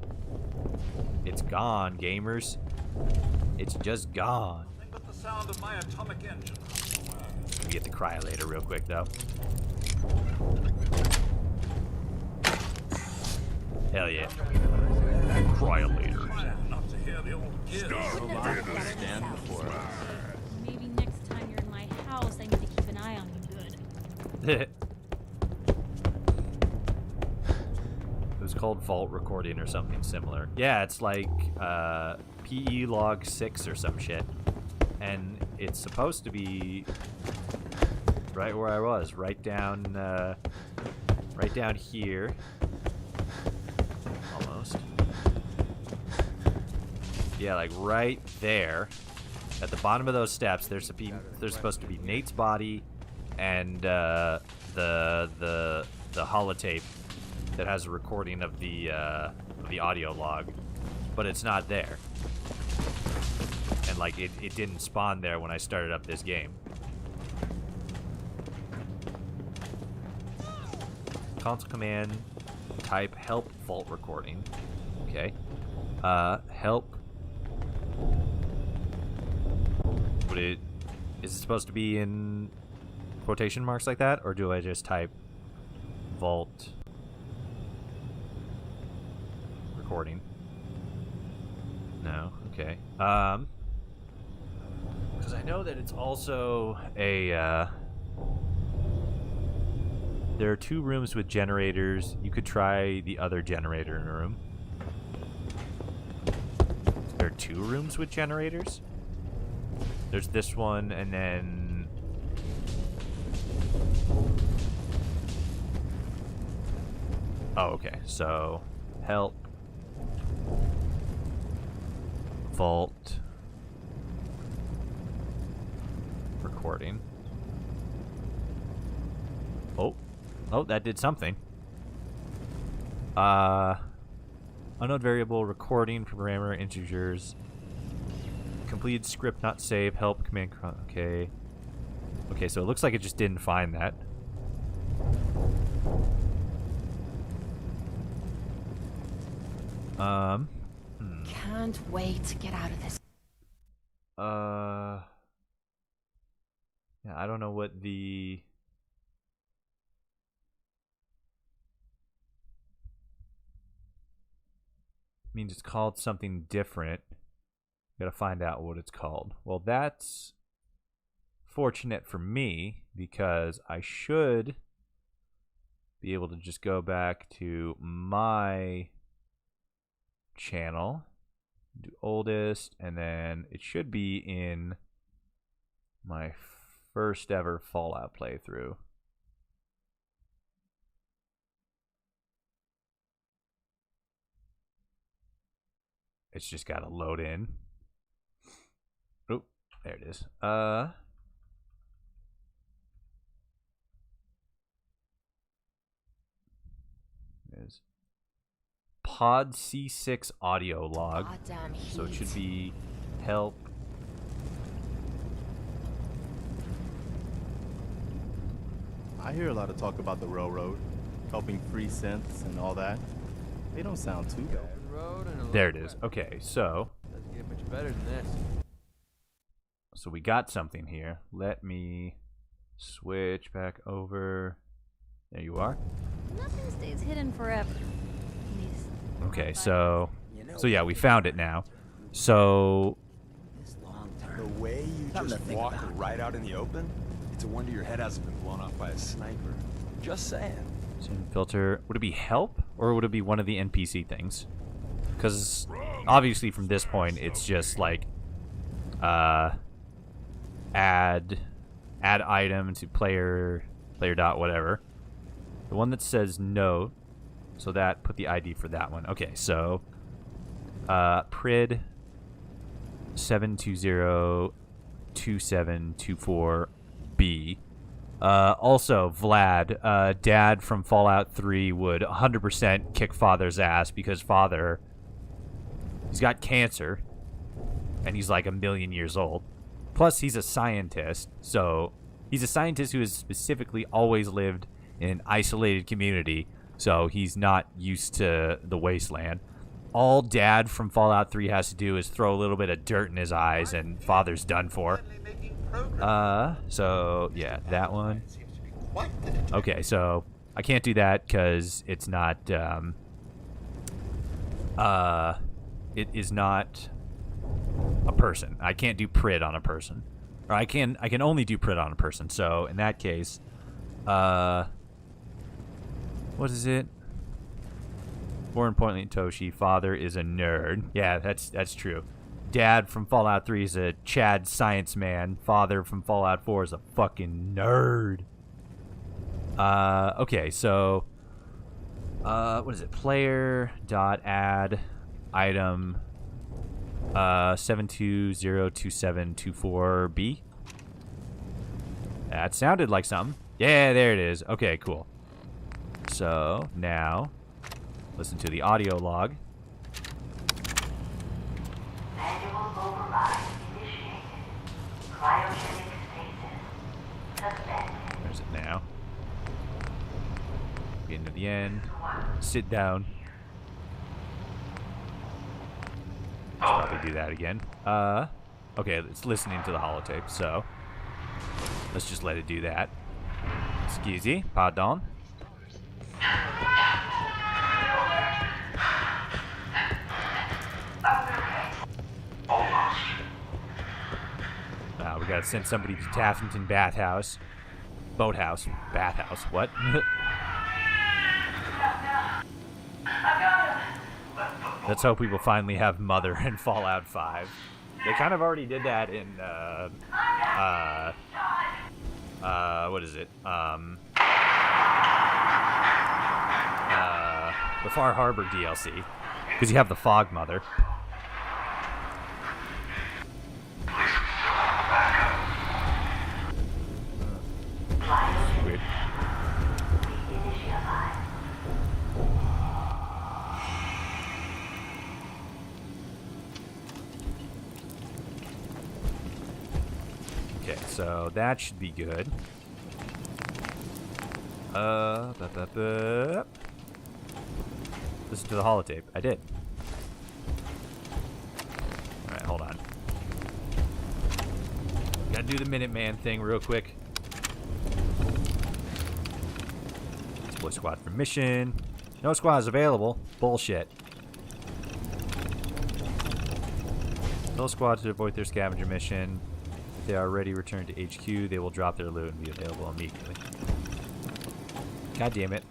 It's gone, gamers. It's just gone. But the sound of my atomic engine. Let me get the cryolator real quick, though. Hell yeah. Cryolator. Not to hear the old gears. Maybe next time you're in my house, I need to keep an eye on you good. It was called Vault Recording or something similar. Yeah, it's like PE Log 6 or some shit. And it's supposed to be right where I was, right down here. Almost. Yeah, like right there. At the bottom of those steps, there's supposed to be Nate's body and the holotape that has a recording of the audio log, but it's not there. And like it didn't spawn there when I started up this game. Console command type help vault recording. Okay. Help. Is it supposed to be in quotation marks like that, or do I just type vault recording? No. Okay. Because I know that it's also a there are 2 rooms with generators. You could try the other generator in a room. There are 2 rooms with generators? There's this one, and then... Oh, okay. So, help. Vault. Recording. Oh. Oh, that did something. Unknown variable, recording, parameter, integers. Completed script not saved, help, command, okay. Okay, so it looks like it just didn't find that. Can't wait to get out of this. Yeah, I don't know what the... means it's called something different. Gotta find out what it's called. Well, that's fortunate for me because I should be able to just go back to my channel, do oldest, and then it should be in my first ever Fallout playthrough. It's just gotta load in. Oh, there it is. There's Pod C6 audio log. So it should be help I hear a lot of talk about the railroad, helping free synths and all that. They don't sound too bad. There it is. Okay, so Doesn't get much better than this. So we got something here. Let me switch back over. There you are. Nothing stays hidden forever. Okay, so yeah, we found it now. So The way you just walked right out in the open, it's a wonder your head hasn't been blown off by a sniper. Just saying. filter, would it be help or would it be one of the NPC things? Because obviously from this point it's just like add item to player dot whatever. The one that says no, so that put the ID for that one. Okay, so prid 7202724B. Also, Vlad, Dad from Fallout 3 would 100% kick Father's ass because Father, he's got cancer, and he's like 1,000,000 years old. Plus, he's a scientist, so he's a scientist who has specifically always lived in an isolated community, so he's not used to the Wasteland. All Dad from Fallout 3 has to do is throw a little bit of dirt in his eyes, and Father's done for. So, yeah, that one. Okay, so I can't do that because it's not, it is not a person. I can't do prid on a person. Or I can only do prid on a person. So, in that case, what is it? More importantly, Toshi, Father is a nerd. Yeah, that's true. Dad from Fallout 3 is a Chad science man. Father from Fallout 4 is a fucking nerd. Okay, so what is it? Player dot add item 7202724B. That sounded like something. Yeah, there it is. Okay, cool. So now listen to the audio log. Manual override initiated. Cryogenic stasis suspended. There's it now. Getting to the end. Sit down. Let's probably do that again. Okay, it's listening to the holotape, so let's just let it do that. Excuse me, pardon. We gotta send somebody to Taffington Bathhouse. Boathouse. Bathhouse. What? Let's hope we will finally have Mother in Fallout 5. They kind of already did that in, what is it? The Far Harbor DLC. Because you have the Fog Mother. Weird. Okay, so that should be good. Listen to the holotape. I did. Alright, hold on. Gotta do the Minuteman thing real quick. Split squad for mission. No squads available. Bullshit. Tell squad to avoid their scavenger mission. If they are ready, return to HQ. They will drop their loot and be available immediately. God damn it.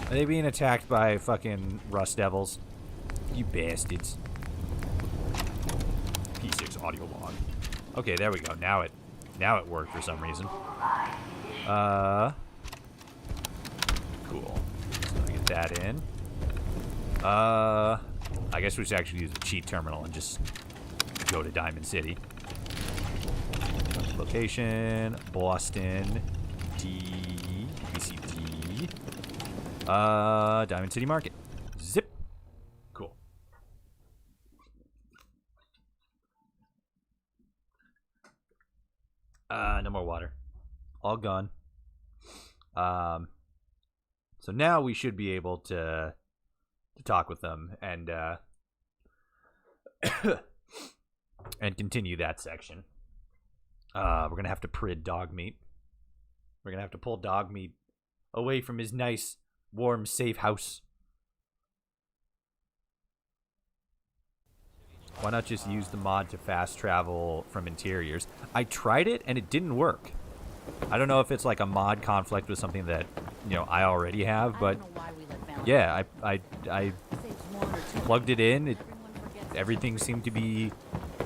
Are they being attacked by fucking Rust Devils? You bastards. P6 audio log. Okay, there we go. Now it worked for some reason. Cool. So I get that in. I guess we should actually use the cheat terminal and just go to Diamond City. Location, Boston, BCD. Diamond City Market. Zip. Cool. No more water. All gone. So now we should be able to talk with them and and continue that section. We're gonna have to prid Dogmeat. We're gonna have to pull Dogmeat away from his nice, warm, safe house. Why not just use the mod to fast travel from interiors? I tried it and it didn't work. I don't know if it's like a mod conflict with something that, I already have, but yeah, I plugged it in. Everything seemed to be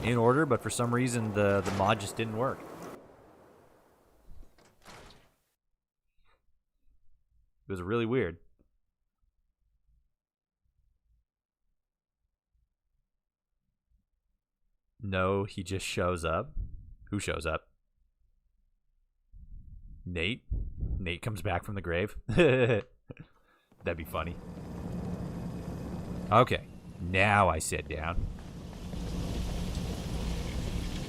in order, but for some reason the mod just didn't work. It was really weird. No, he just shows up. Who shows up? Nate? Nate comes back from the grave? That'd be funny. Okay, now I sit down.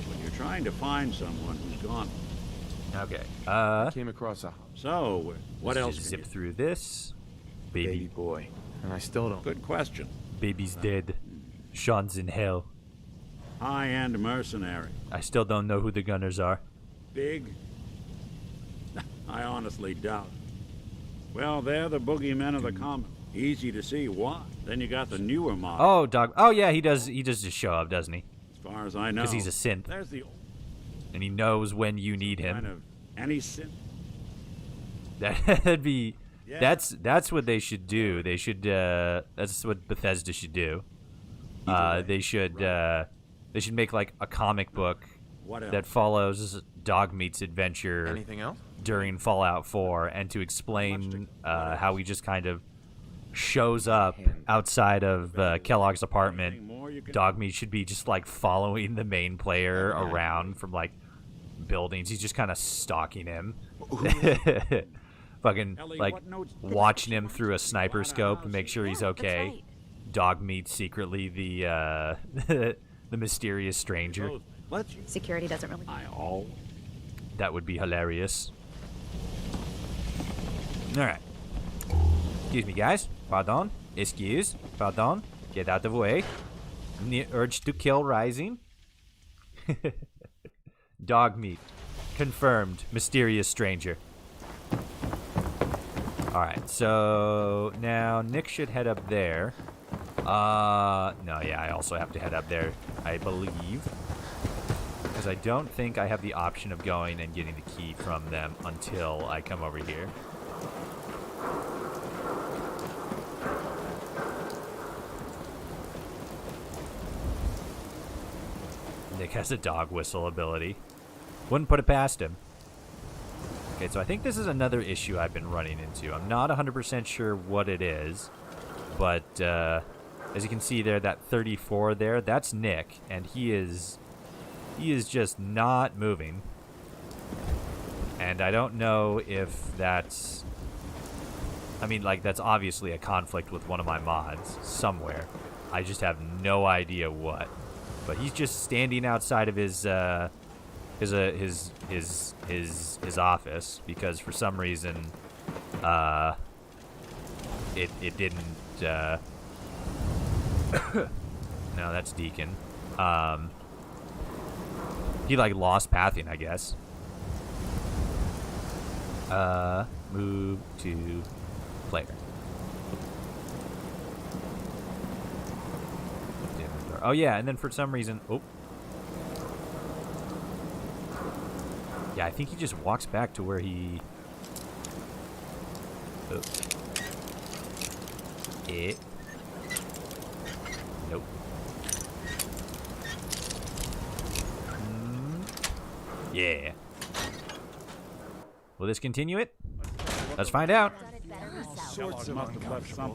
When you're trying to find someone who's gone. Okay, came across a... So, what else? Just zip through this. Baby boy. And I still don't... Good question. Baby's dead. Sean's in hell. High-end mercenary. I still don't know who the gunners are. Big? I honestly doubt it. Well, they're the boogeymen of the common. Easy to see why. Then you got the newer model. Oh, dog. Oh, yeah, he does just show up, doesn't he? As far as I know. Because he's a synth. There's the... And he knows when you need him. Kind of any synth. That'd be... Yeah. That's what they should do. They should... that's what Bethesda should do. They should make like a comic book that follows Dogmeat's adventure. Anything else? During Fallout 4, and to explain how he just kind of shows up outside of Kellogg's apartment. Dogmeat should be just like following the main player around from like buildings. He's just kind of stalking him. Fucking like watching him through a sniper scope to make sure he's okay. Dogmeat secretly the the mysterious stranger. Security doesn't really... That would be hilarious. Alright. Excuse me, guys. Pardon. Excuse. Pardon. Get out of the way. The urge to kill rising. Dogmeat. Confirmed. Mysterious stranger. Alright, so now Nick should head up there. No, yeah, I also have to head up there, I believe. Because I don't think I have the option of going and getting the key from them until I come over here. Nick has a dog whistle ability. Wouldn't put it past him. Okay, so I think this is another issue I've been running into. I'm not 100% sure what it is, but as you can see there, that 34 there, that's Nick, and he is just not moving. And I don't know if that's... I mean, like, that's obviously a conflict with one of my mods somewhere. I just have no idea what. But he's just standing outside of his office because for some reason it didn't no, that's Deacon. He like lost pathing, I guess. Move to player. Oh yeah, and then for some reason, yeah, I think he just walks back to where he... Oh. Nope. Yeah. Will this continue it? Let's find out.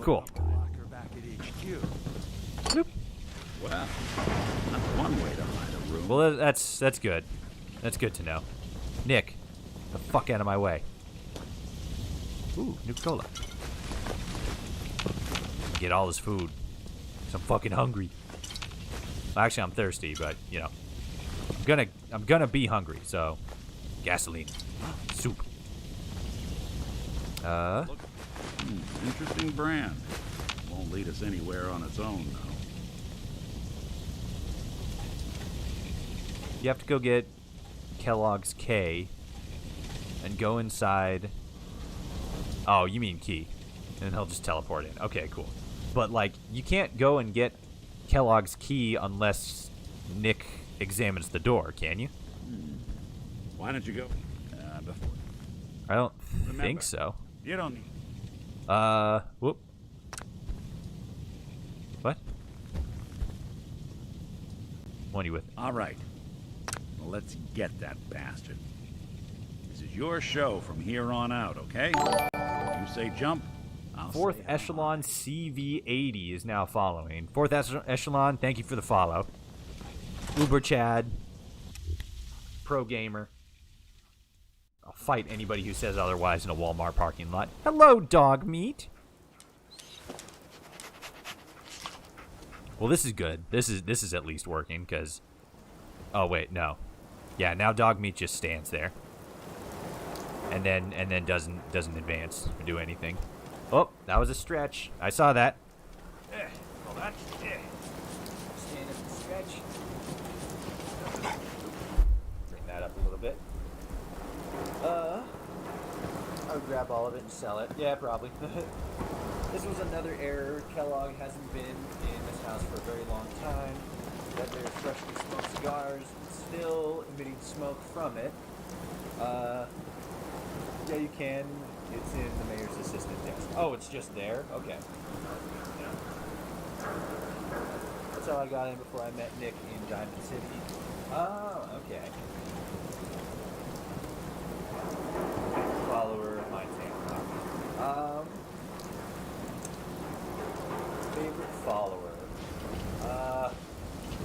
Cool. Bloop. Well, that's one way to hide a room. Well, that's good. That's good to know. Nick, the fuck out of my way. Ooh, new cola. Get all this food. 'Cause I'm fucking hungry. Well, actually, I'm thirsty, but you know, I'm gonna be hungry. So, gasoline, soup. Interesting brand. Won't lead us anywhere on its own, though. You have to go get Kellogg's K and go inside. Oh, you mean key. And he'll just teleport in. Okay, cool. But, like, you can't go and get Kellogg's key unless Nick examines the door, can you? Why don't you go before? I don't think so. You don't need... Whoop. What? What are you with? All right. Well, let's get that bastard. This is your show from here on out, okay? If you say jump, I'll Fourth Echelon CV80 is now following. Fourth Echelon, thank you for the follow. Uber Chad. Pro Gamer. I'll fight anybody who says otherwise in a Walmart parking lot. Hello, dog meat. Well, this is good. This is at least working, because... Oh, wait, no. Yeah, now dog meat just stands there. And then doesn't advance or do anything. Oh, that was a stretch. I saw that. Hold on. Stand up and stretch. Bring that up a little bit. I'll grab all of it and sell it. Yeah, probably. This was another error. Kellogg hasn't been in this house for a very long time. That they're freshly smoked cigars, still emitting smoke from it. Yeah, you can. It's in the mayor's assistant desk. Oh, it's just there? Okay. That's how I got in before I met Nick in Diamond City. Oh, okay. Follower of mine, favorite follower.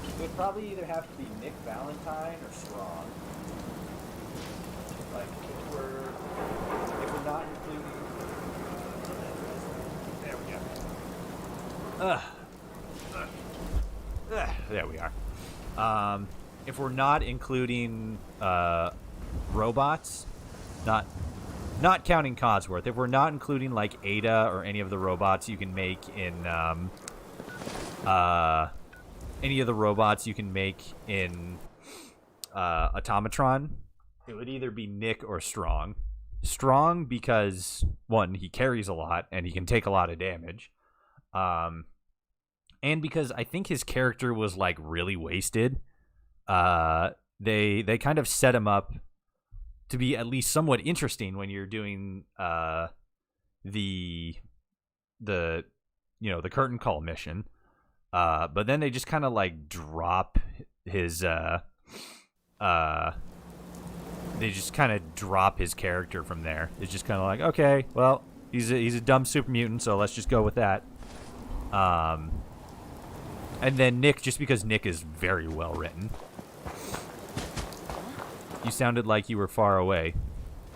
It would probably either have to be Nick Valentine or Strong. Like, if we're not including... There we go. There we are. If we're not including robots, not counting Codsworth, if we're not including like Ada or any of the robots you can make in Automatron, it would either be Nick or Strong. Strong because, one, he carries a lot and he can take a lot of damage. And because I think his character was like really wasted. They kind of set him up to be at least somewhat interesting when you're doing the curtain call mission. But then they just kind of like drop his character from there. It's just kind of like, okay, well, he's a dumb super mutant, so let's just go with that. And then Nick, just because Nick is very well written. You sounded like you were far away.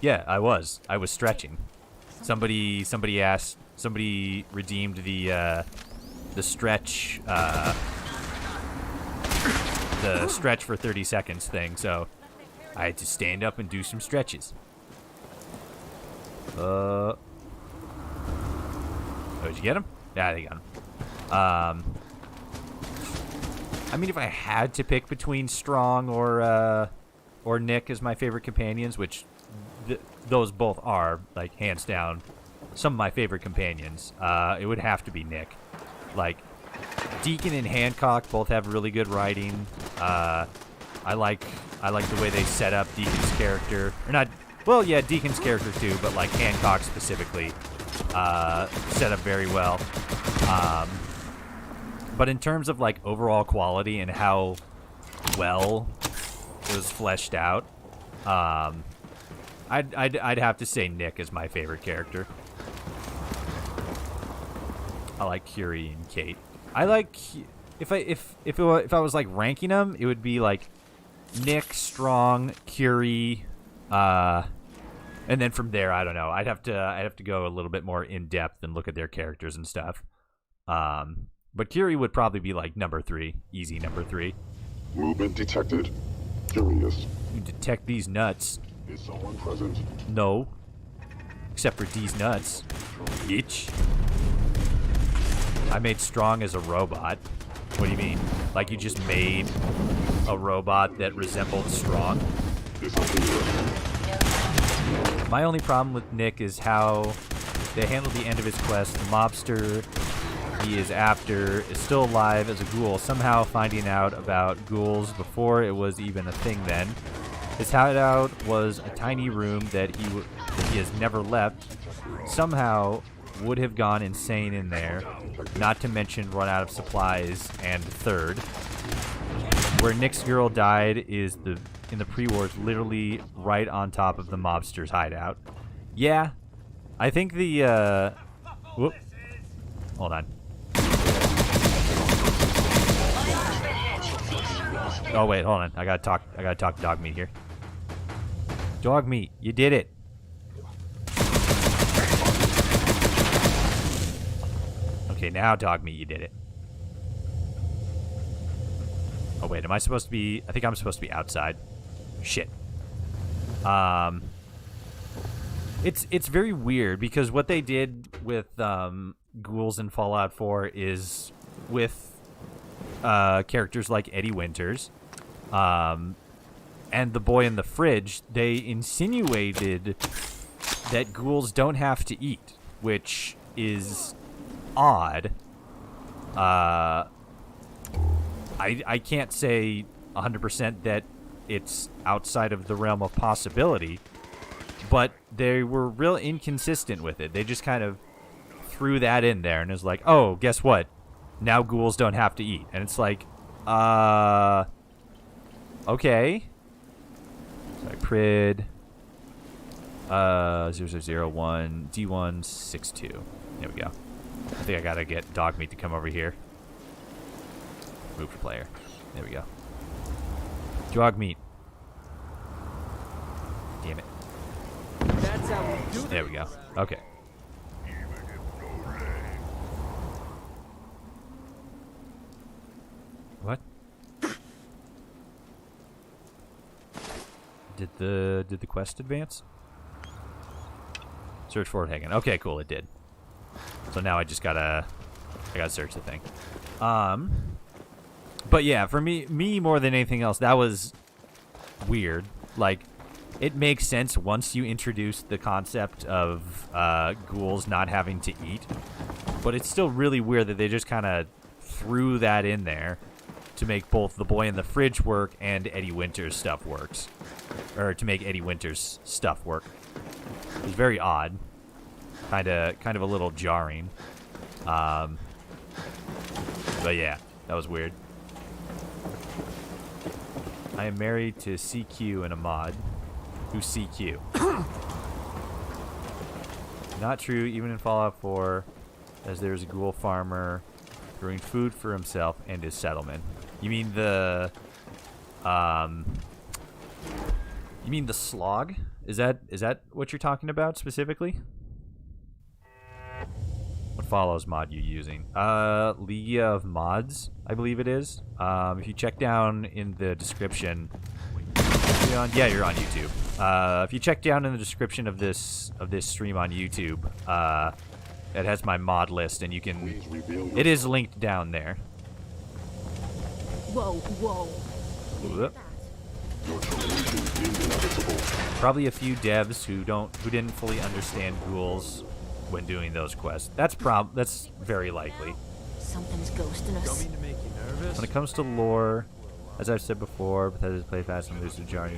Yeah, I was. I was stretching. Somebody redeemed the stretch for 30 seconds thing, so I had to stand up and do some stretches. Oh, did you get him? Yeah, they got him. I mean, if I had to pick between Strong or Nick as my favorite companions, which those both are, like, hands down, some of my favorite companions, it would have to be Nick. Like, Deacon and Hancock both have really good writing. I like the way they set up Deacon's character. Or not, well, yeah, Deacon's character too, but, like, Hancock specifically set up very well. But in terms of, like, overall quality and how well it was fleshed out, I'd have to say Nick is my favorite character. I like Curie and Kate. I like, if I was like ranking them, it would be like Nick, Strong, Curie, and then from there, I don't know. I'd have to go a little bit more in depth and look at their characters and stuff. But Curie would probably be like number 3, easy number 3. Movement detected. Curious. You detect these nuts. Is someone present? No. Except for D's nuts. Bitch. I made Strong as a robot. What do you mean? Like you just made a robot that resembled Strong? My only problem with Nick is how they handled the end of his quest. The mobster he is after is still alive as a ghoul, somehow finding out about ghouls before it was even a thing then. His hideout was a tiny room that he has never left. Somehow would have gone insane in there, not to mention run out of supplies. And third, where Nick's girl died is in the pre-wars, literally right on top of the mobster's hideout. Yeah, I think the whoop. Hold on. Oh wait, hold on. I gotta talk to Dog Meat here. Dog Meat, you did it. Okay, now Dog Meat, you did it. Oh wait, am I supposed to be? I think I'm supposed to be outside. Shit. It's very weird because what they did with ghouls in Fallout 4 is with characters like Eddie Winters, and the boy in the fridge. They insinuated that ghouls don't have to eat, which is odd. I can't say 100% that it's outside of the realm of possibility, but they were real inconsistent with it. They just kind of threw that in there and it was like, oh, guess what? Now ghouls don't have to eat. And it's like, okay. Sorry, Prid 0001 D162. There we go. I think I gotta get Dog Meat to come over here. Move for player. There we go. Dog Meat. Damn it. That's how we do There we go. Okay. What? Did the quest advance? Search Fort Hagen. Okay, cool, it did. So now I gotta search the thing. But yeah, for me more than anything else, that was weird. Like, it makes sense once you introduce the concept of ghouls not having to eat, but it's still really weird that they just kind of threw that in there to make both the boy in the fridge work and Eddie Winters stuff works, or to make Eddie Winters stuff work. It was very odd, kind of a little jarring. But yeah, that was weird. I am married to CQ and a mod. Who's CQ? Not true, even in Fallout 4, as there's a ghoul farmer growing food for himself and his settlement. You mean the slog? Is that what you're talking about specifically? What follows mod you using? League of Mods, I believe it is. If you check down in the description, you're on YouTube. If you check down in the description of this stream on YouTube, it has my mod list, and you can. It is linked down there. Whoa, whoa. Whoop. Probably a few devs who didn't fully understand ghouls when doing those quests. That's very likely. Something's ghosting us. Don't mean to make you nervous. When it comes to lore, as I've said before, Bethesda's play fast and lose the jar.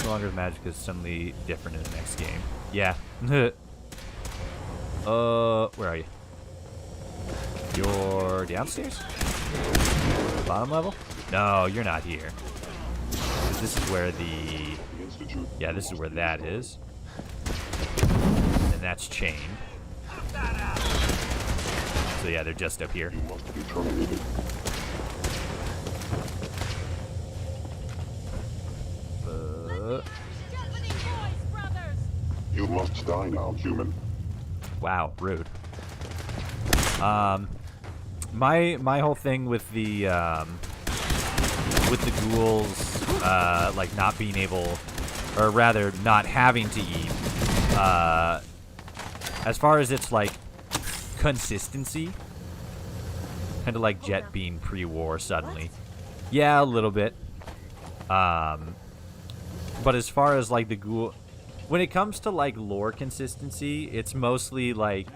No longer magic is suddenly different in the next game. Yeah. Where are you? You're downstairs? Bottom level? No, you're not here. This is where this is where that is. And that's chained. So yeah, they're just up here. You must die now, human. Wow, rude. My whole thing with the ghouls, like not being able or rather, not having to eat. As far as its like consistency, kind of like Jet being pre-war suddenly. Yeah, a little bit. But as far as like the ghoul, when it comes to like lore consistency, it's mostly like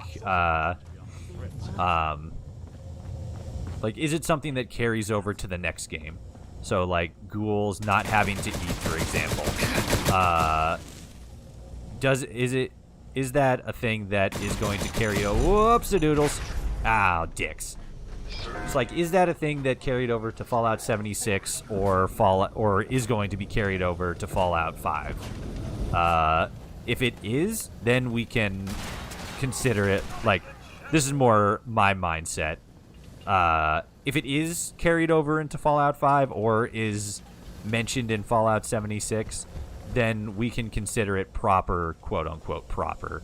is it something that carries over to the next game? So like ghouls not having to eat, for example. Is that a thing that is going to carry whoops-a-doodles? Ow, dicks. It's like, is that a thing that carried over to Fallout 76 or is going to be carried over to Fallout 5? If it is, then we can consider it, like, this is more my mindset. If it is carried over into Fallout 5 or is mentioned in Fallout 76, then we can consider it proper, quote-unquote proper,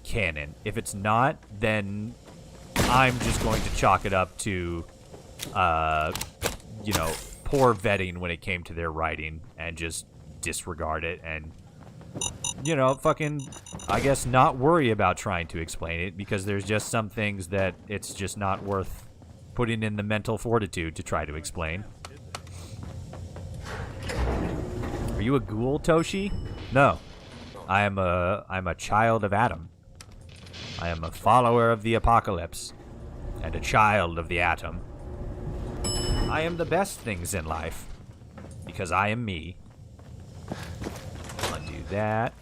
canon. If it's not, then I'm just going to chalk it up to, poor vetting when it came to their writing and just disregard it and, fucking, I guess, not worry about trying to explain it because there's just some things that it's just not worth putting in the mental fortitude to try to explain. Are you a ghoul, Toshi? No. I'm a child of Adam. I am a follower of the apocalypse and a child of the atom. I am the best things in life because I am me. Undo that.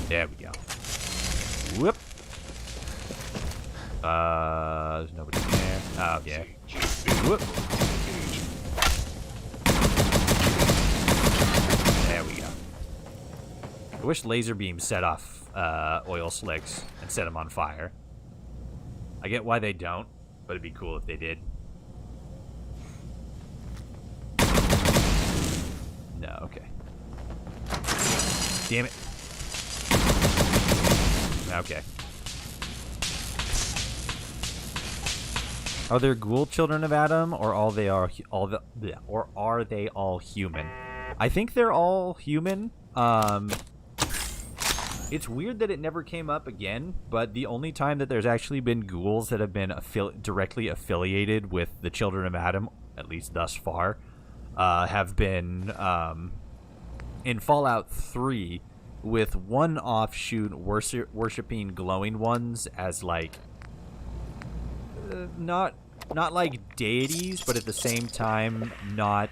There we go. Whoop. There's nobody there. Oh, yeah. Whoop. There we go. I wish laser beams set off oil slicks and set them on fire. I get why they don't, but it'd be cool if they did. No, okay. Damn it. Okay. Are there ghoul children of Adam, or are they all human? I think they're all human. It's weird that it never came up again, but the only time that there's actually been ghouls that have been directly affiliated with the children of Adam, at least thus far, have been in Fallout 3, with one offshoot worshipping glowing ones as like not like deities, but at the same time not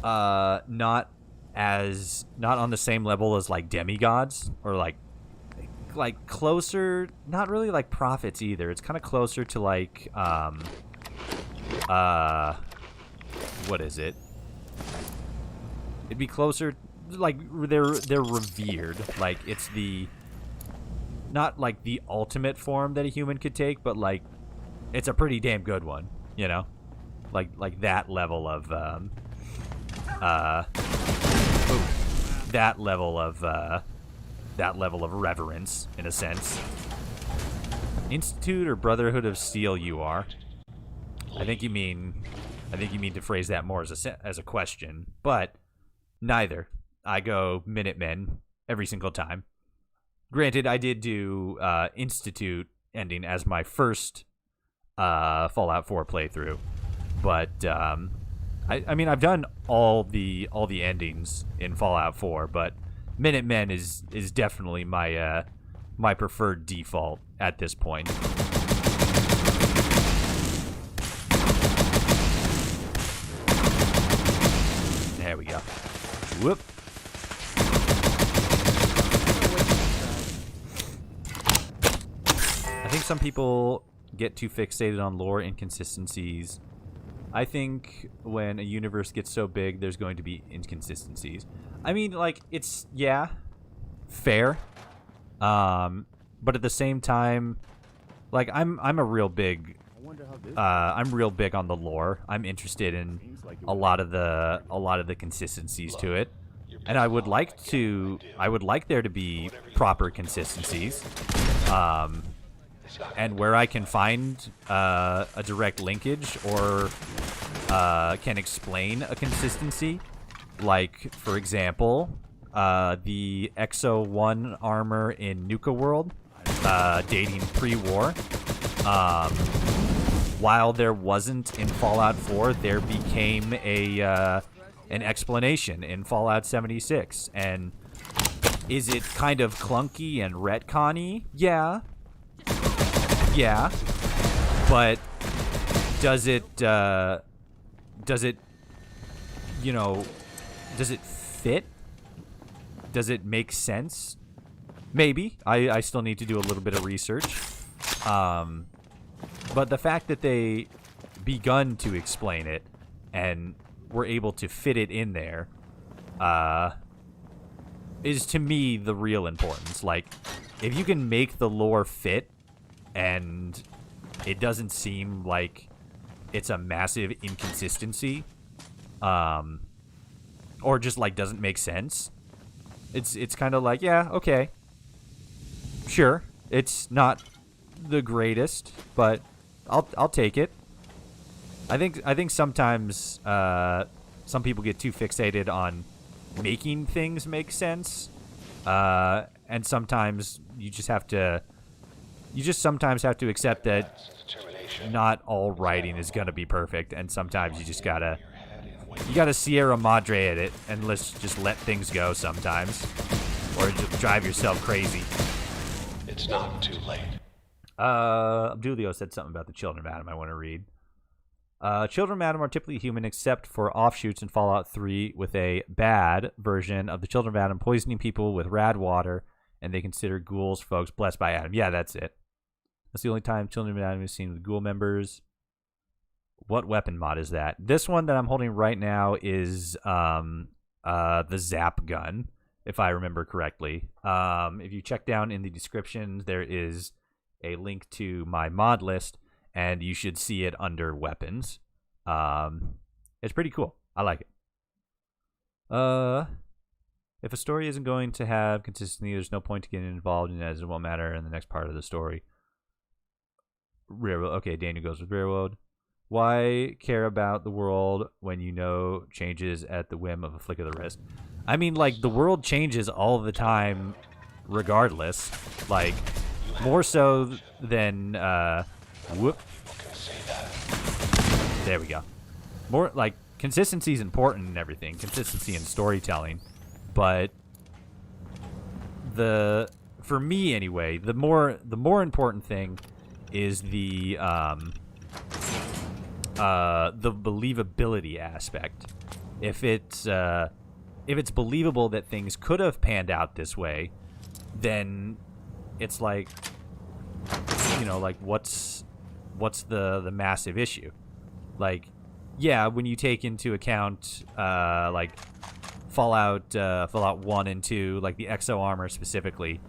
not on the same level as like demigods, or like closer, not really like prophets either. It's kind of closer to like what is it? It'd be closer, like they're revered. Like it's the, not like the ultimate form that a human could take, but like it's a pretty damn good one, you know? Like that level of that level of reverence, in a sense. Institute or Brotherhood of Steel you are. I think you mean to phrase that more as a question, but neither. I go Minutemen every single time. Granted, I did do Institute ending as my first Fallout 4 playthrough, but I mean I've done all the endings in Fallout 4, but Minutemen is definitely my my preferred default at this point. There we go. Whoop. I think some people get too fixated on lore inconsistencies. I think when a universe gets so big, there's going to be inconsistencies. I mean, like, it's, yeah, fair. But at the same time, like, I'm a real big, I'm real big on the lore. I'm interested in a lot of the consistencies to it. And I would like there to be proper consistencies. and where I can find a direct linkage or can explain a consistency, like, for example, the XO1 armor in Nuka World, dating pre-war. While there wasn't in Fallout 4, there became an explanation in Fallout 76. And is it kind of clunky and retcon-y? Yeah. Yeah. But does it, you know, does it fit? Does it make sense? Maybe. I still need to do a little bit of research. But the fact that they begun to explain it and were able to fit it in there is, to me, the real importance. Like, if you can make the lore fit and it doesn't seem like it's a massive inconsistency, or just, like, doesn't make sense, it's kind of like, yeah, okay. Sure, it's not the greatest, but I'll take it. I think sometimes some people get too fixated on making things make sense, and sometimes you just sometimes have to accept that not all writing is gonna be perfect, and sometimes you just gotta Sierra Madre at it and let's just let things go sometimes, or just drive yourself crazy. It's not too late. Abdulio said something about the Children of Adam I want to read. Children of Adam are typically human except for offshoots in Fallout 3 with a bad version of the Children of Adam poisoning people with rad water, and they consider ghouls folks blessed by Adam. Yeah, that's it. That's the only time Children of Adam is seen with ghoul members. What weapon mod is that? This one that I'm holding right now is the Zap gun, if I remember correctly. If you check down in the description, there is a link to my mod list, and you should see it under weapons. It's pretty cool. I like it. If a story isn't going to have consistency, there's no point to getting involved in it, as it won't matter in the next part of the story. Railroad. Okay, Daniel goes with Railroad. Why care about the world when you know changes at the whim of a flick of the wrist? I mean, like, the world changes all the time regardless. Like, more so than, whoop. There we go. More, like, consistency is important in everything. Consistency in storytelling. But for me anyway, the more important thing is the believability aspect. If it's believable that things could have panned out this way, then it's like, you know, like, what's the massive issue? Like, yeah, when you take into account like Fallout 1 and 2, like the Exo armor specifically,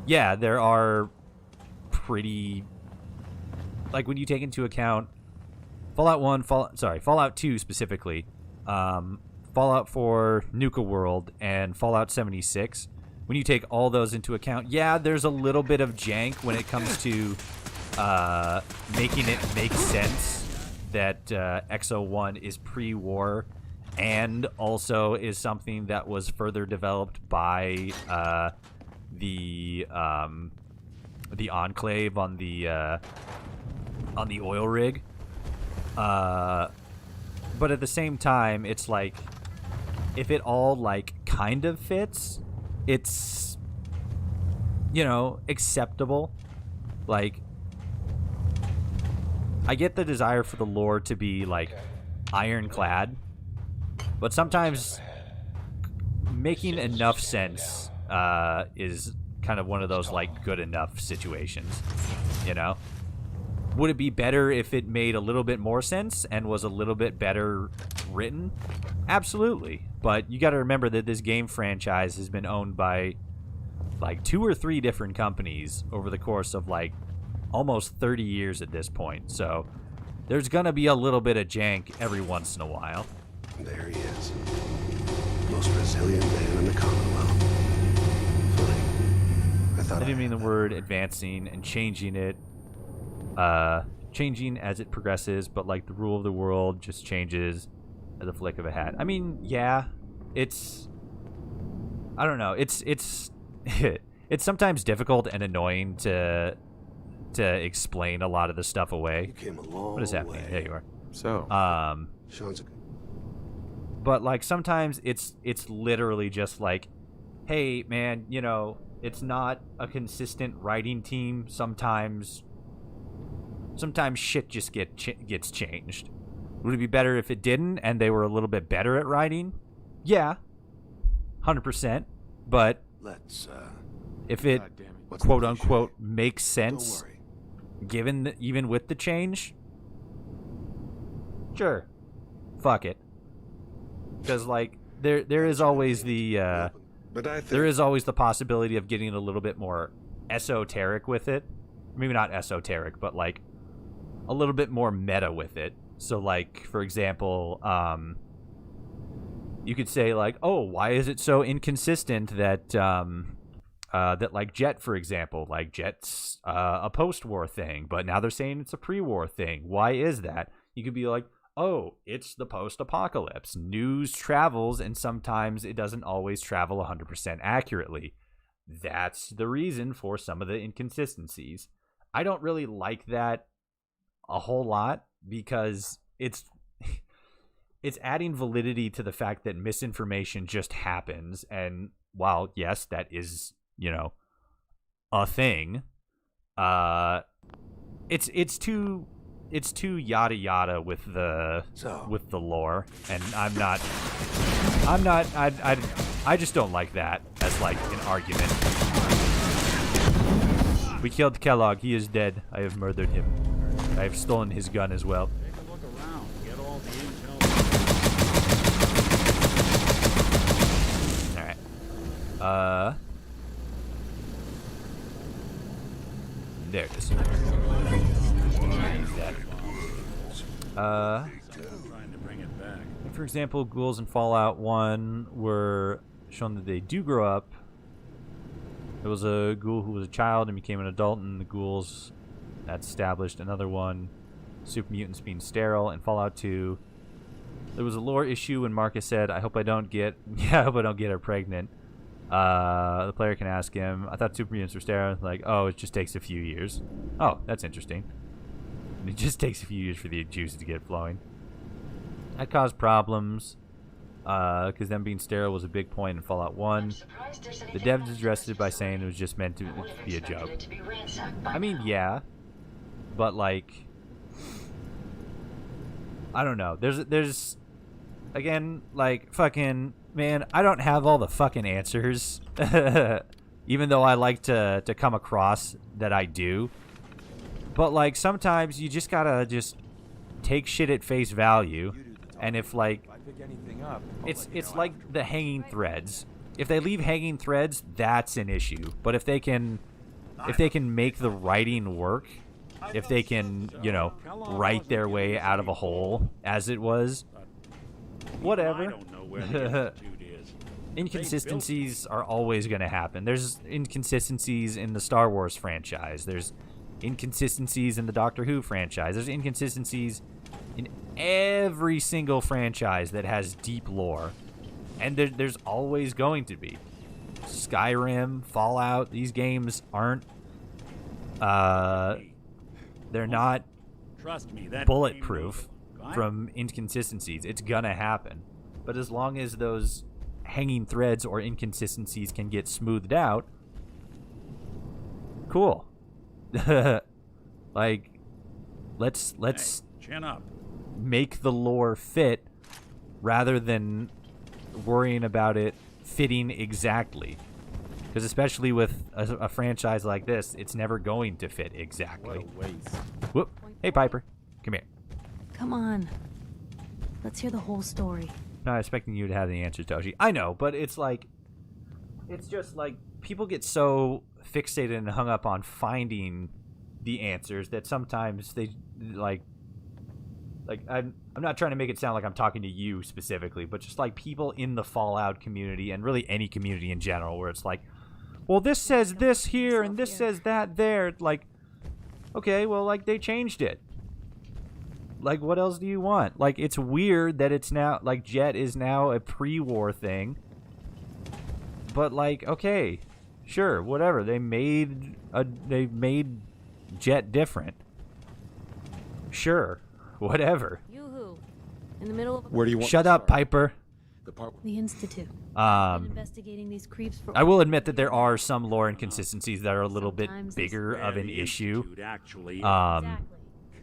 yeah, there are pretty, like, when you take into account Fallout 2 specifically, Fallout 4, Nuka World, and Fallout 76, when you take all those into account, yeah, there's a little bit of jank when it comes to making it make sense that XO1 is pre-war and also is something that was further developed by the Enclave on the oil rig. But at the same time, it's like, if it all, like, kind of fits, it's, you know, acceptable. Like, I get the desire for the lore to be, like, ironclad, but sometimes making enough sense is kind of one of those, like, good enough situations, you know? Would it be better if it made a little bit more sense and was a little bit better written? Absolutely. But you got to remember that this game franchise has been owned by, like, 2 or 3 different companies over the course of, like, almost 30 years at this point. So there's going to be a little bit of jank every once in a while. There he is. Most resilient man in the Commonwealth. Funny. I I didn't mean the word advancing and changing it. changing as it progresses, but like the rule of the world just changes at the flick of a hat. I mean, yeah, it's, I don't know, it's it's sometimes difficult and annoying to explain a lot of the stuff away. You came a long What is happening? way. There you are. So, Sean's a... But like sometimes it's literally just like, hey man, you know, it's not a consistent writing team. Sometimes shit just gets changed. Would it be better if it didn't and they were a little bit better at writing? Yeah, 100%. But let's if it quote unquote makes sense, given even with the change, sure, fuck it. Because like there is always the there is always the possibility of getting a little bit more esoteric with it. Maybe not esoteric, but like a little bit more meta with it. So like, for example, you could say like, oh, why is it so inconsistent that that like Jet, for example, like Jet's a post-war thing, but now they're saying it's a pre-war thing. Why is that? You could be like, oh, it's the post-apocalypse. News travels, and sometimes it doesn't always travel 100% accurately. That's the reason for some of the inconsistencies. I don't really like that a whole lot because it's adding validity to the fact that misinformation just happens. And while, yes, that is, you know, a thing, it's too yada yada with the lore, and I just don't like that as like an argument. We killed Kellogg. He is dead. I have murdered him. I have stolen his gun as well. Take a look around. Get all the intel. All right. There it is. For example, ghouls in Fallout 1 were shown that they do grow up. There was a ghoul who was a child and became an adult, and the ghouls, that's established. Another one, super mutants being sterile. In Fallout 2, there was a lore issue when Marcus said, I hope I don't get her pregnant. The player can ask him, I thought super mutants were sterile. Like, oh, it just takes a few years. Oh, that's interesting. It just takes a few years for the juice to get flowing. That caused problems, because them being sterile was a big point in Fallout 1. The devs addressed it by saying it was just meant to be a joke. I mean, yeah, but like, I don't know. There's again, like, fucking, man, I don't have all the fucking answers, even though I like to come across that I do. But like, sometimes you just gotta just take shit at face value. And if like, it's like the hanging threads. If they leave hanging threads, that's an issue. But if they can make the writing work, if they can, you know, write their way out of a hole, as it was, whatever. Inconsistencies are always going to happen. There's inconsistencies in the Star Wars franchise. There's inconsistencies in the Doctor Who franchise. There's inconsistencies in every single franchise that has deep lore, and there's always going to be. Skyrim, Fallout, these games aren't they're not bulletproof from inconsistencies. It's gonna happen, but as long as those hanging threads or inconsistencies can get smoothed out, cool. Like, let's chin up. Make the lore fit rather than worrying about it fitting exactly. Because especially with a franchise like this, it's never going to fit exactly. What a waste. Whoop. Hey, Piper. Come here. Come on. Let's hear the whole story. Not expecting you to have the answers, Toshi. I know, but it's like, it's just like people get so fixated and hung up on finding the answers that sometimes they like I'm not trying to make it sound like I'm talking to you specifically, but just like people in the Fallout community and really any community in general, where it's like, well, this says this here and this says that there. Like, Okay, well, like, they changed it. Like, what else do you want? Like, it's weird that it's now, like, Jet is now a pre-war thing. But, like, okay, sure, whatever. They made Jet different. Sure, whatever. Yoo-hoo. In the middle of Where do you want Shut to up, start? Piper. the Institute. Been investigating these creeps for I will admit that there are some lore inconsistencies that are a little bit bigger of an issue.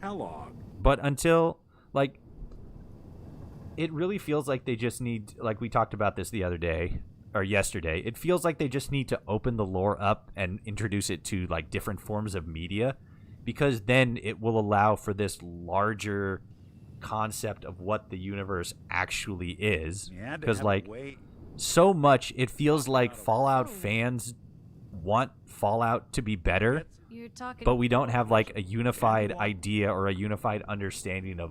Kellogg. But until, like, it really feels like they just need, like we talked about this the other day, or yesterday, it feels like they just need to open the lore up and introduce it to, like, different forms of media, because then it will allow for this larger concept of what the universe actually is. Because, like, so much, it feels like Fallout fans want Fallout to be better, but we don't have, like, a unified idea or a unified understanding of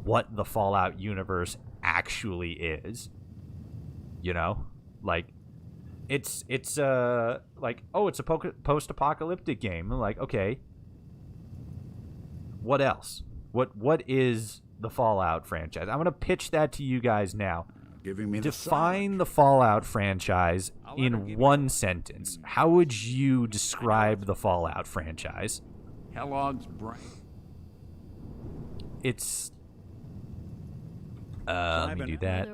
what the Fallout universe actually is. You know? Like, it's like, oh, it's a post-apocalyptic game. Like, okay, what else? What is the Fallout franchise? I'm gonna pitch that to you guys now. Define the Fallout franchise in one sentence. How would you describe the Fallout franchise? Kellogg's brain. It's let me do that.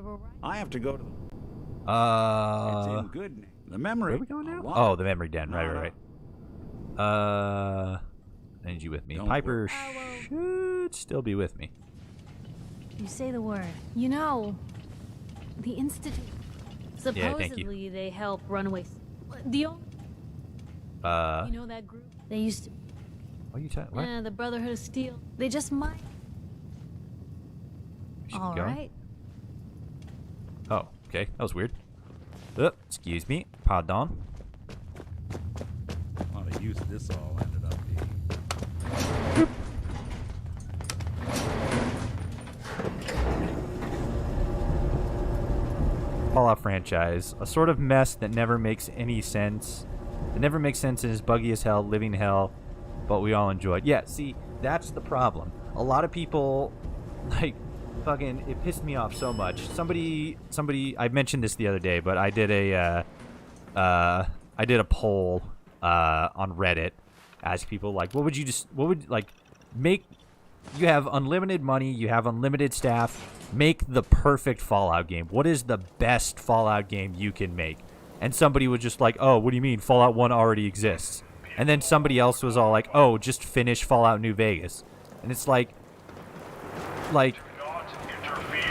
I have to go to the... It's in good name. The memory. Where are we going now? Oh, the memory den. Right. I need you with me. Piper should still be with me. You say the word. You know, the Institute. Supposedly they help runaways. The old. You know that group? They used to. What are you talking? What? The Brotherhood of Steel. They just might. All right. Oh, okay. That was weird. Excuse me. Pardon. A lot of use this all ended up being. Fallout franchise. A sort of mess that never makes any sense. It never makes sense and is buggy as hell, living hell, but we all enjoy it. Yeah, see, that's the problem. A lot of people, like, fucking, it pissed me off so much. Somebody, I mentioned this the other day, but I did a poll on Reddit, ask people, like, you have unlimited money, you have unlimited staff, make the perfect Fallout game. What is the best Fallout game you can make? And somebody was just like, oh, what do you mean? Fallout 1 already exists. And then somebody else was all like, oh, just finish Fallout New Vegas. And it's like,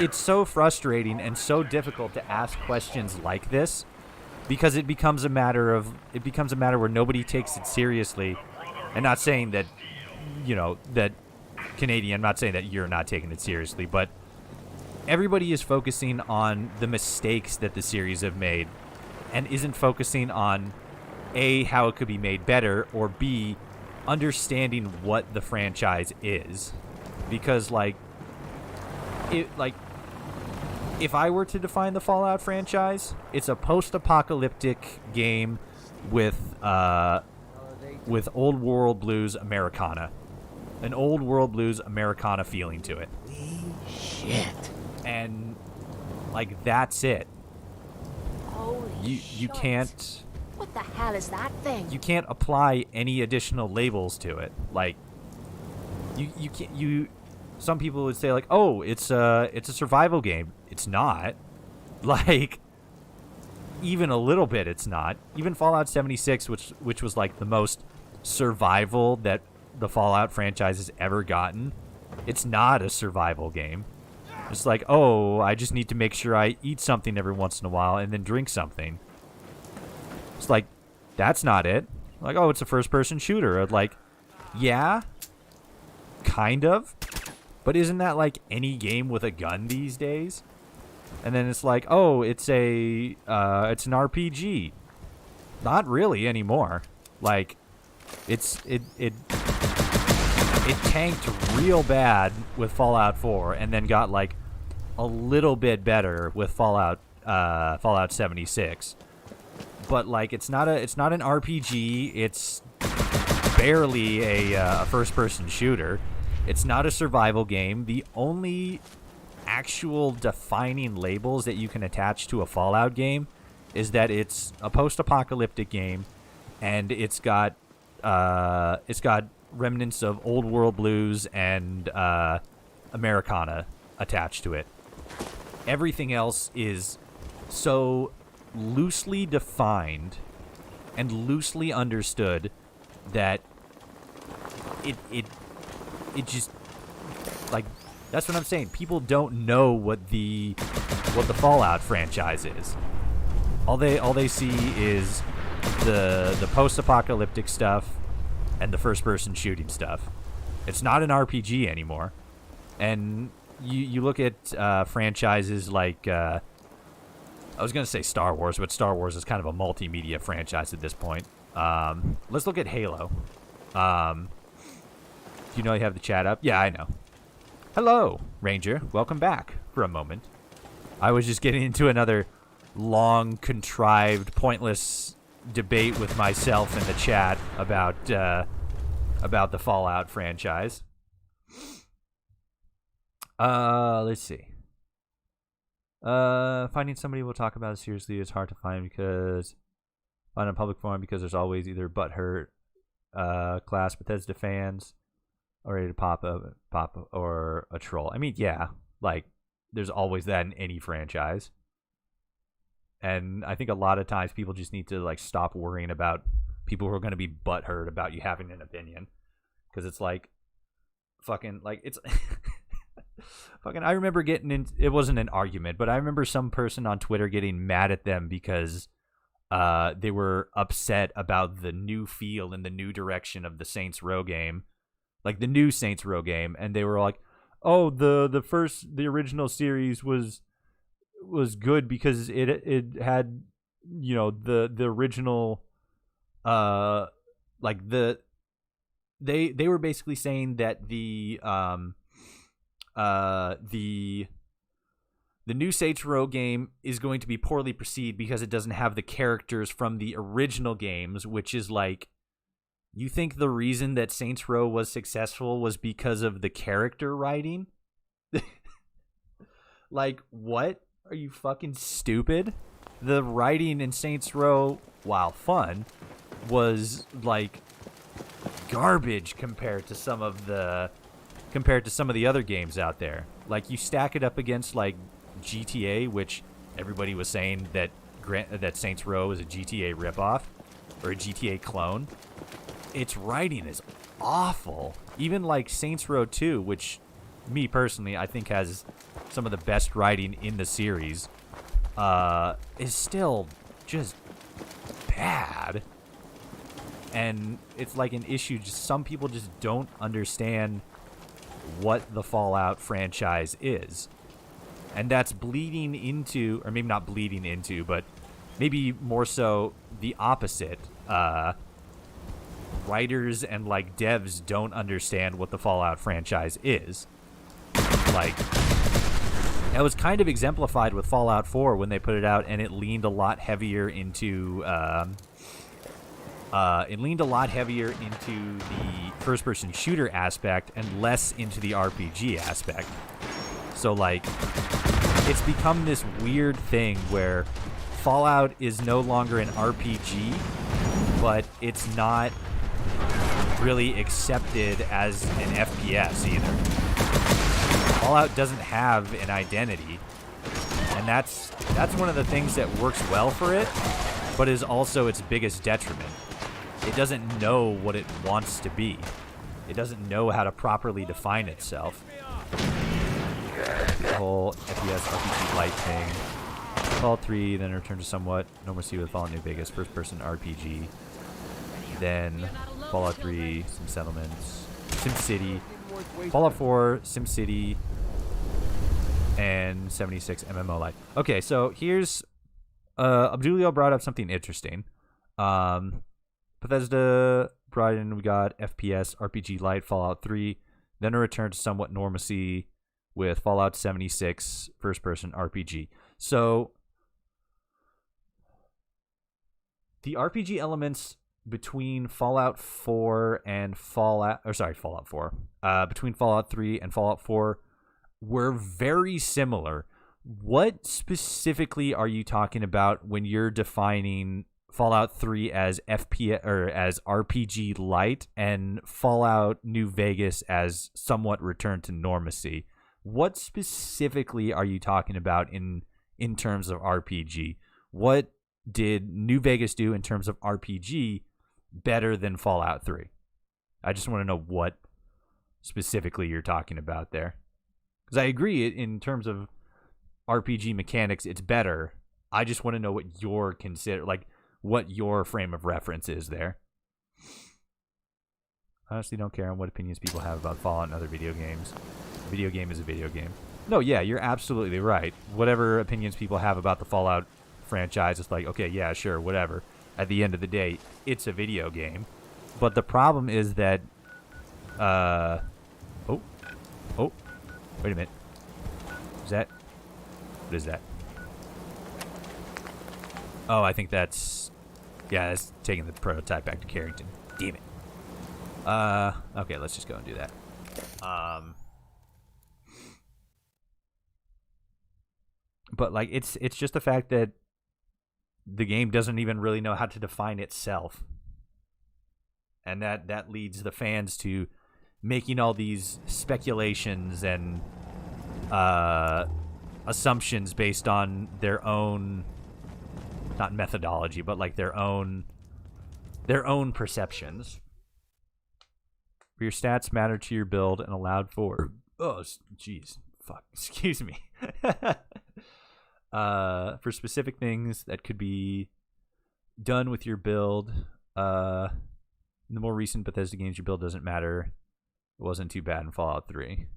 it's so frustrating and so difficult to ask questions like this, because it becomes a matter where nobody takes it seriously. And not saying that, you know, that Canadian, I'm not saying that you're not taking it seriously, but everybody is focusing on the mistakes that the series have made and isn't focusing on A, how it could be made better, or B, understanding what the franchise is. Because, like, if I were to define the Fallout franchise, it's a post-apocalyptic game with old world blues Americana. An old world blues Americana feeling to it. Shit. And, like, that's it. You can't... What the hell is that thing? You can't apply any additional labels to it. Like, you can't... Some people would say, like, oh, it's a survival game. It's not. Like, even a little bit it's not. Even Fallout 76, which was, like, the most survival that the Fallout franchise has ever gotten, it's not a survival game. It's like, oh, I just need to make sure I eat something every once in a while and then drink something. It's like, that's not it. Like, oh, it's a first-person shooter. Like, yeah, kind of. But isn't that like any game with a gun these days? And then it's like, oh, it's an RPG. Not really anymore. Like, it tanked real bad with Fallout 4, and then got like a little bit better with Fallout 76. But like, it's not an RPG. It's barely a first-person shooter. It's not a survival game. The only actual defining labels that you can attach to a Fallout game is that it's a post-apocalyptic game, and it's got remnants of old world blues and Americana attached to it. Everything else is so loosely defined and loosely understood that it just, like, that's what I'm saying. People don't know what the Fallout franchise is. All they see is the post-apocalyptic stuff and the first-person shooting stuff. It's not an RPG anymore. And you look at franchises like I was gonna say Star Wars, but Star Wars is kind of a multimedia franchise at this point. Let's look at Halo. Do you know you have the chat up? Yeah, I know. Hello, Ranger. Welcome back for a moment. I was just getting into another long, contrived, pointless debate with myself in the chat about the Fallout franchise. Let's see. Finding somebody we'll talk about it seriously is hard to find find a public forum because there's always either butthurt class Bethesda fans or ready to pop or a troll. I mean, yeah, like there's always that in any franchise. And I think a lot of times people just need to like stop worrying about people who are going to be butthurt about you having an opinion, because it's like fucking like it's fucking. I remember getting in. It wasn't an argument, but I remember some person on Twitter getting mad at them because they were upset about the new feel and the new direction of the Saints Row game, like the new Saints Row game, and they were like, "Oh, the original series was good because it had, you know, the original like they were basically saying that the new Saints Row game is going to be poorly perceived because it doesn't have the characters from the original games, which is like, you think the reason that Saints Row was successful was because of the character writing? Like, what? Are you fucking stupid? The writing in Saints Row, while fun, was like garbage compared to some of the other games out there. Like, you stack it up against like GTA, which everybody was saying that Saints Row is a GTA ripoff or a GTA clone. Its writing is awful. Even like Saints Row 2, which me personally I think has some of the best writing in the series, is still just bad. And it's like an issue. Just some people just don't understand what the Fallout franchise is. And that's bleeding into, or maybe not bleeding into, but maybe more so the opposite. Writers and like devs don't understand what the Fallout franchise is. Like, that was kind of exemplified with Fallout 4 when they put it out, and it leaned a lot heavier into the first-person shooter aspect and less into the RPG aspect. So like, it's become this weird thing where Fallout is no longer an RPG, but it's not really accepted as an FPS either. Fallout doesn't have an identity, and that's one of the things that works well for it, but is also its biggest detriment. It doesn't know what it wants to be. It doesn't know how to properly define itself. The whole FPS RPG light thing. Fallout 3, then Return to somewhat No More Sea with Fallout New Vegas, first-person RPG. Then Fallout 3, some settlements, SimCity, Fallout 4, SimCity, and 76 MMO Lite. Okay, so here's Abdulio brought up something interesting. Bethesda brought in, we got FPS, RPG Lite, Fallout 3, then a return to somewhat normalcy with Fallout 76, first-person RPG. So the RPG elements between Fallout 4 and Fallout 4, between Fallout 3 and Fallout 4 were very similar. What specifically are you talking about when you're defining Fallout 3 as FPS or as RPG light and Fallout New Vegas as somewhat return to normalcy? What specifically are you talking about in terms of RPG? What did New Vegas do in terms of RPG better than Fallout 3? I just want to know what specifically you're talking about there. Because I agree, in terms of RPG mechanics, it's better. I just want to know what your what your frame of reference is there. I honestly don't care on what opinions people have about Fallout and other video games. A video game is a video game. No, yeah, you're absolutely right. Whatever opinions people have about the Fallout franchise, it's like, okay, yeah, sure, whatever. At the end of the day, it's a video game. But the problem is that, oh, wait a minute. What is that? Oh, I think that's taking the prototype back to Carrington. Damn it. Okay, let's just go and do that. But like, it's just the fact that the game doesn't even really know how to define itself, and that leads the fans to making all these speculations and assumptions based on their own, not methodology, but like their own perceptions. Your stats matter to your build and allowed for. Oh, jeez, fuck. Excuse me. For specific things that could be done with your build. In the more recent Bethesda games, your build doesn't matter. It wasn't too bad in Fallout 3.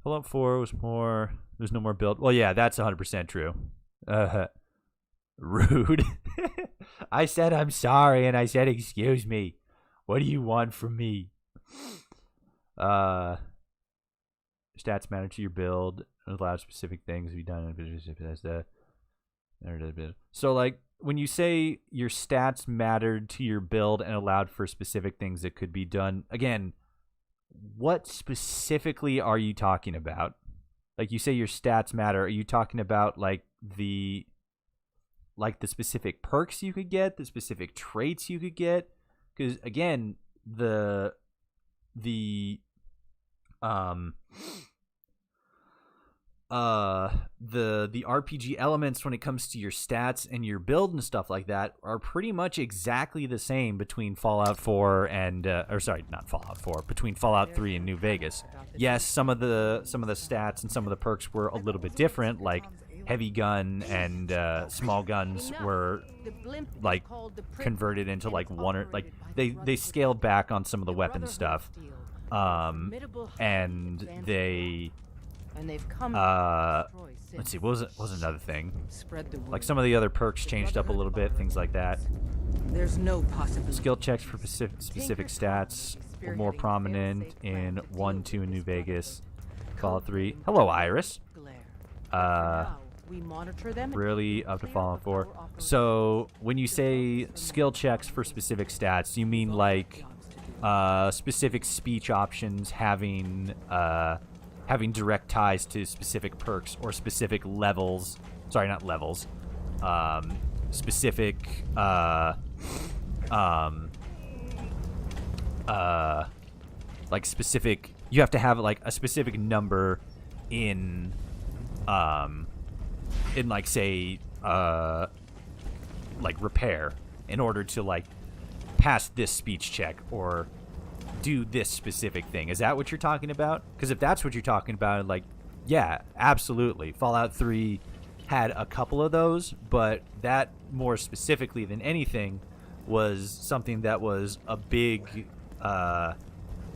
Fallout 4 was more. There's no more build. Well, yeah, that's 100% true. Rude. I said I'm sorry, and I said excuse me. What do you want from me? Stats matter to your build. Allow specific things to be done. So, like, when you say your stats mattered to your build and allowed for specific things that could be done, again, what specifically are you talking about? Like, you say your stats matter. Are you talking about the specific perks you could get, the specific traits you could get? Because again, the RPG elements when it comes to your stats and your build and stuff like that are pretty much exactly the same between Fallout 4 and between Fallout 3 and New Vegas. Yes, some of the stats and some of the perks were a little bit different, like heavy gun and small guns were like converted into like one, or like they scaled back on some of the weapon stuff, and they've come. Let's see, what was another thing? Like some of the other perks changed up a little bit, things like that. There's no possibility. Skill checks for specific stats were more prominent in 1, 2, and New Vegas. Fallout 3. Hello, Iris. We monitor them. Really up to Fallout 4. So when you say skill checks for specific stats, you mean like specific speech options having direct ties to specific perks or specific levels. Sorry, not levels. Specific like specific. You have to have like a specific number in like say like repair in order to like pass this speech check or do this specific thing. Is that what you're talking about? Because if that's what you're talking about, like, yeah, absolutely. Fallout 3 had a couple of those, but that more specifically than anything was something that was a big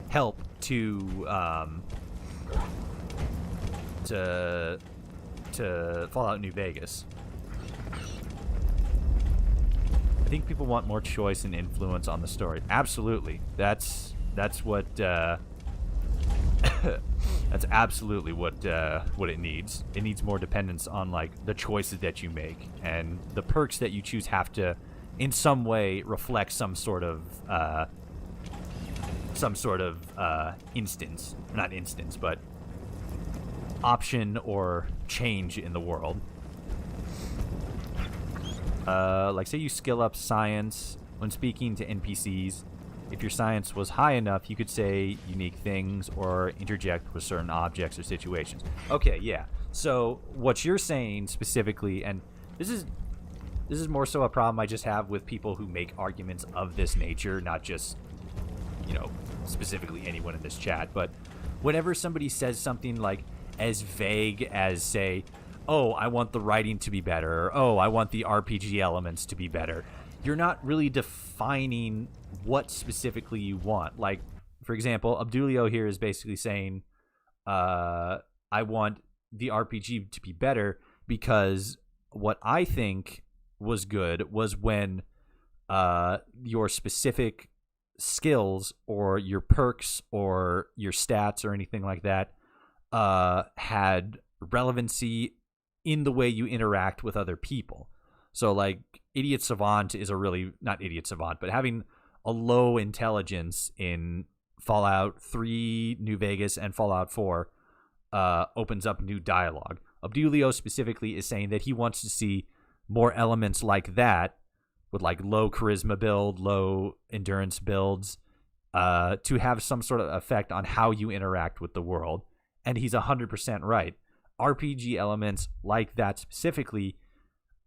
help to Fallout New Vegas. I think people want more choice and influence on the story. Absolutely. That's what that's absolutely what it needs. It needs more dependence on like the choices that you make, and the perks that you choose have to in some way reflects some sort of instance, not instance, but option or change in the world. Like, say you skill up science when speaking to NPCs. If your science was high enough, you could say unique things or interject with certain objects or situations. Okay, yeah. So what you're saying specifically, and this is more so a problem I just have with people who make arguments of this nature, not just, you know, specifically anyone in this chat, but whenever somebody says something like as vague as, say, oh, I want the writing to be better, or oh, I want the RPG elements to be better, you're not really defining what specifically you want. Like, for example, Abdulio here is basically saying, I want the RPG to be better because what I think was good was when your specific skills or your perks or your stats or anything like that had relevancy in the way you interact with other people. So, like, Idiot Savant is not Idiot Savant, but having a low intelligence in Fallout 3, New Vegas, and Fallout 4 opens up new dialogue. Abdulio specifically is saying that he wants to see more elements like that with, like, low charisma build, low endurance builds, to have some sort of effect on how you interact with the world. And he's 100% right. RPG elements like that specifically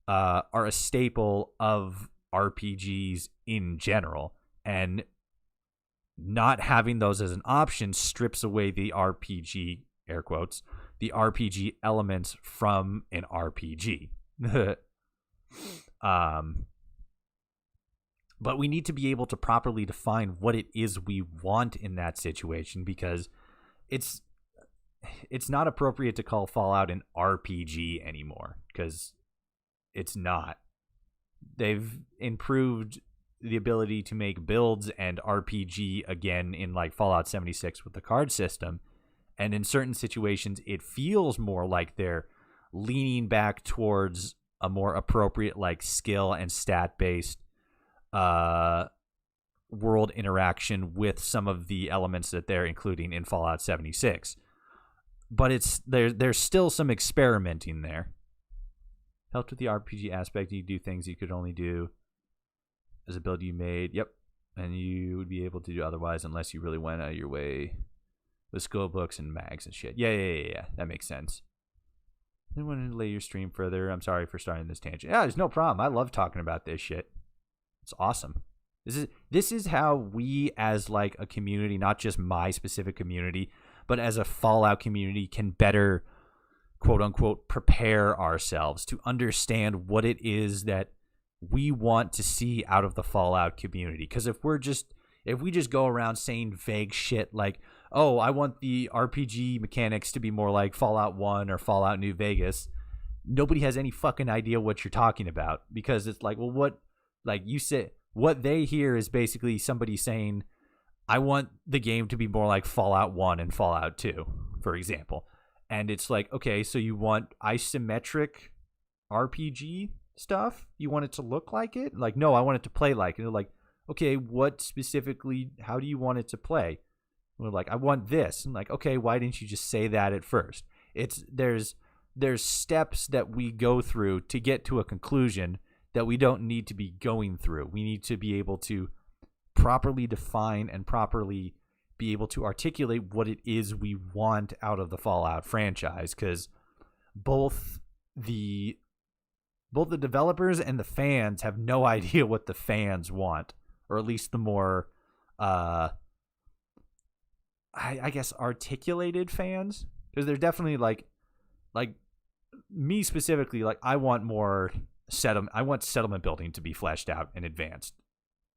are a staple of RPGs in general, and not having those as an option strips away the RPG, air quotes, the RPG elements from an RPG. But we need to be able to properly define what it is we want in that situation, because it's not appropriate to call Fallout an RPG anymore, because it's not. They've improved the ability to make builds and RPG again in, like, Fallout 76 with the card system, and in certain situations it feels more like they're leaning back towards a more appropriate, like, skill and stat based world interaction with some of the elements that they're including in Fallout 76. But there's still some experimenting there. Helped with the RPG aspect. You do things you could only do as a build you made. Yep. And you would be able to do otherwise unless you really went out of your way with skill books and mags and shit. Yeah. That makes sense. I want to lay your stream further. I'm sorry for starting this tangent. Yeah, there's no problem. I love talking about this shit. It's awesome. This is how we, as, like, a community, not just my specific community, but as a Fallout community, can better, quote unquote, prepare ourselves to understand what it is that we want to see out of the Fallout community. Because if we just go around saying vague shit like, oh, I want the RPG mechanics to be more like Fallout 1 or Fallout New Vegas, nobody has any fucking idea what you're talking about. Because it's like, well, what, like you said, what they hear is basically somebody saying, I want the game to be more like Fallout 1 and Fallout 2, for example. And it's like, okay, so you want isometric RPG stuff? You want it to look like it? Like, no, I want it to play like it. And they're like, okay, what specifically, how do you want it to play? And we're like, I want this. And like, okay, why didn't you just say that at first? There's steps that we go through to get to a conclusion that we don't need to be going through. We need to be able to properly define and properly be able to articulate what it is we want out of the Fallout franchise, because both the developers and the fans have no idea what the fans want, or at least the more I guess articulated fans, because they're definitely like me specifically, like, I want more settlement building to be fleshed out and advanced.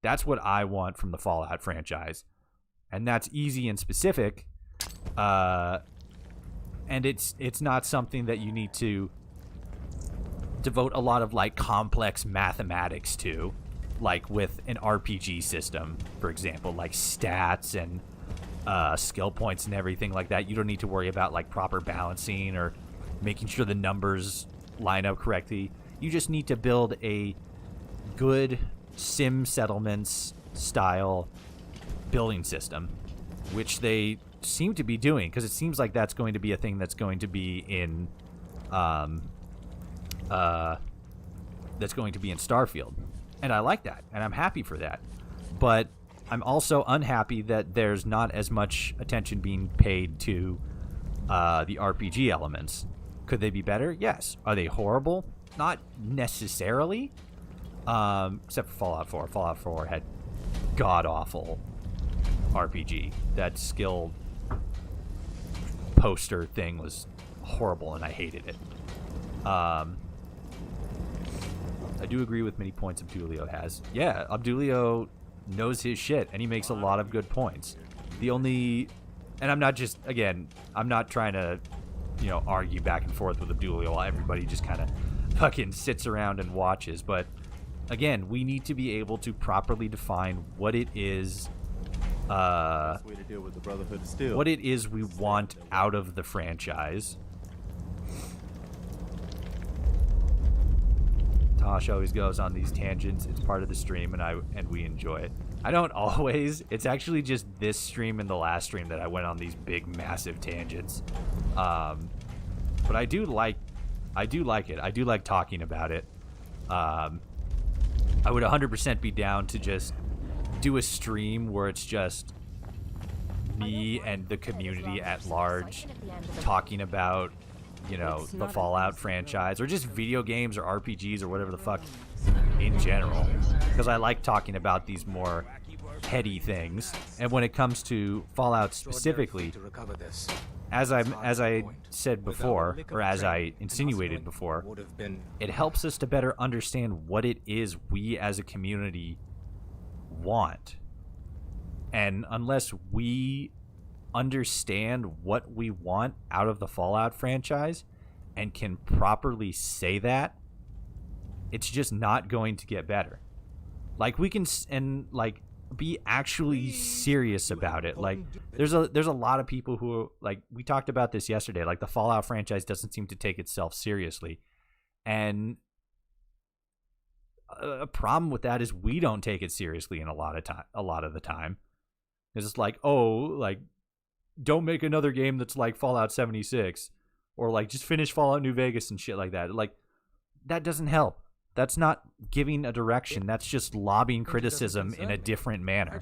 That's what I want from the Fallout franchise. And that's easy and specific. And it's not something that you need to devote a lot of, like, complex mathematics to, like with an RPG system, for example, like stats and skill points and everything like that. You don't need to worry about, like, proper balancing or making sure the numbers line up correctly. You just need to build a good sim settlements style building system, which they seem to be doing, because it seems like that's going to be a thing that's going to be in Starfield. And I like that, and I'm happy for that. But I'm also unhappy that there's not as much attention being paid to the RPG elements. Could they be better? Yes. Are they horrible? Not necessarily. Except for Fallout 4. Fallout 4 had god-awful RPG. That skill poster thing was horrible, and I hated it. I do agree with many points Abdulio has. Yeah, Abdulio knows his shit, and he makes a lot of good points. The only... And I'm not just... Again, I'm not trying to, argue back and forth with Abdulio while everybody just kind of fucking sits around and watches. But, again, we need to be able to properly define what it is... way to deal with the Brotherhood of Steel. What it is we want out of the franchise. Tosh always goes on these tangents. It's part of the stream, and we enjoy it. I don't always. It's actually just this stream and the last stream that I went on these big, massive tangents. But I do like it. I do like talking about it. I would 100% be down to just do a stream where it's just me and the community at large talking about, the Fallout franchise, or just video games or RPGs or whatever the fuck in general, because I like talking about these more heady things. And when it comes to Fallout specifically, as I said before, or as I insinuated before, it helps us to better understand what it is we as a community want. And unless we understand what we want out of the Fallout franchise and can properly say that, it's just not going to get better. Like, we can be actually serious about it. Like, there's a lot of people who, like, we talked about this yesterday, like, the Fallout franchise doesn't seem to take itself seriously, and a problem with that is we don't take it seriously in a lot of the time. It's like, don't make another game that's like Fallout 76, or like just finish Fallout New Vegas and shit like that. Like, that doesn't help. That's not giving a direction. That's just lobbing criticism in a different manner.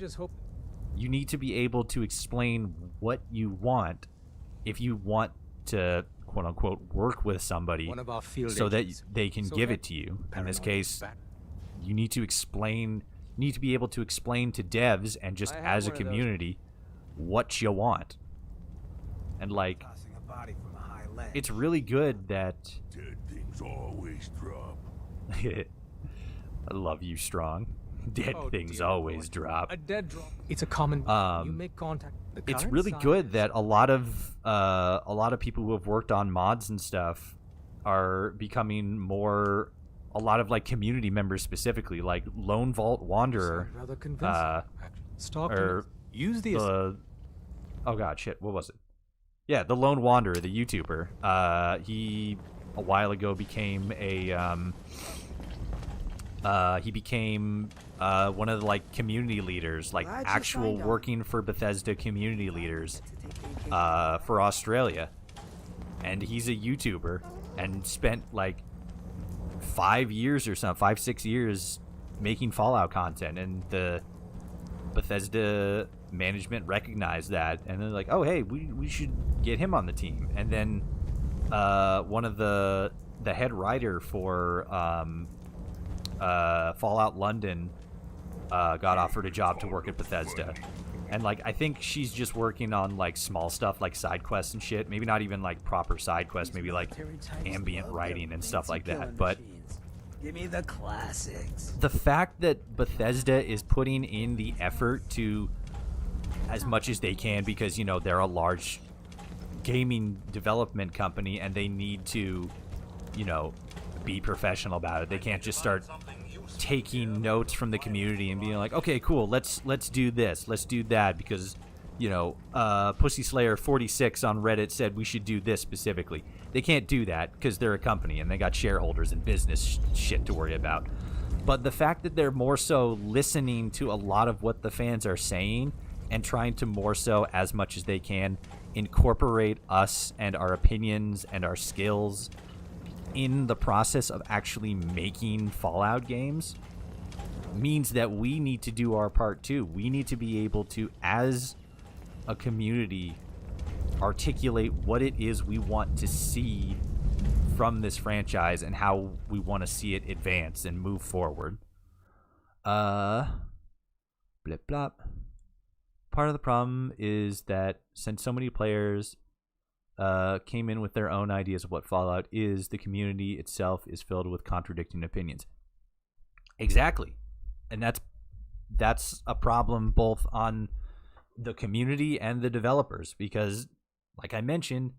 You need to be able to explain what you want if you want to, quote unquote, work with somebody so that they can give it to you. In this case, you need to be able to explain to devs and just as a community what you want. And, like, it's really good that... Dead things always drop. I love you, Strong. Dead things always drop. A dead drop. It's a common... you make contact. It's really good that a lot of people who have worked on mods and stuff are becoming more... A lot of, like, community members specifically, like Lone Vault Wanderer. Use these. Oh god, shit. What was it? Yeah, the Lone Wanderer, the YouTuber. He a while ago became a one of the, like, community leaders, like actual working for Bethesda community leaders for Australia. And he's a YouTuber and spent like 5 years or something, 5-6 years making Fallout content, and the Bethesda management recognized that, and they're like, oh hey, we should get him on the team. And then one of the head writer for Fallout London got offered a job to work at Bethesda, and like I think she's just working on like small stuff like side quests and shit, maybe not even like proper side quests, maybe like ambient writing and stuff like that. But give me the classics. The fact that Bethesda is putting in the effort to, as much as they can, because they're a large gaming development company and they need to be professional about it. They can't just start taking notes from the community and being like, okay, cool, let's do this, let's do that, because Pussy Slayer 46 on Reddit said we should do this specifically. They can't do that because they're a company and they got shareholders and business shit to worry about. But the fact that they're more so listening to a lot of what the fans are saying and trying to more so, as much as they can, incorporate us and our opinions and our skills in the process of actually making Fallout games means that we need to do our part too. We need to be able to, as a community, articulate what it is we want to see from this franchise and how we want to see it advance and move forward. Blip blop. Part of the problem is that since so many players came in with their own ideas of what Fallout is, the community itself is filled with contradicting opinions. Exactly. And that's a problem both on the community and the developers, because, like I mentioned,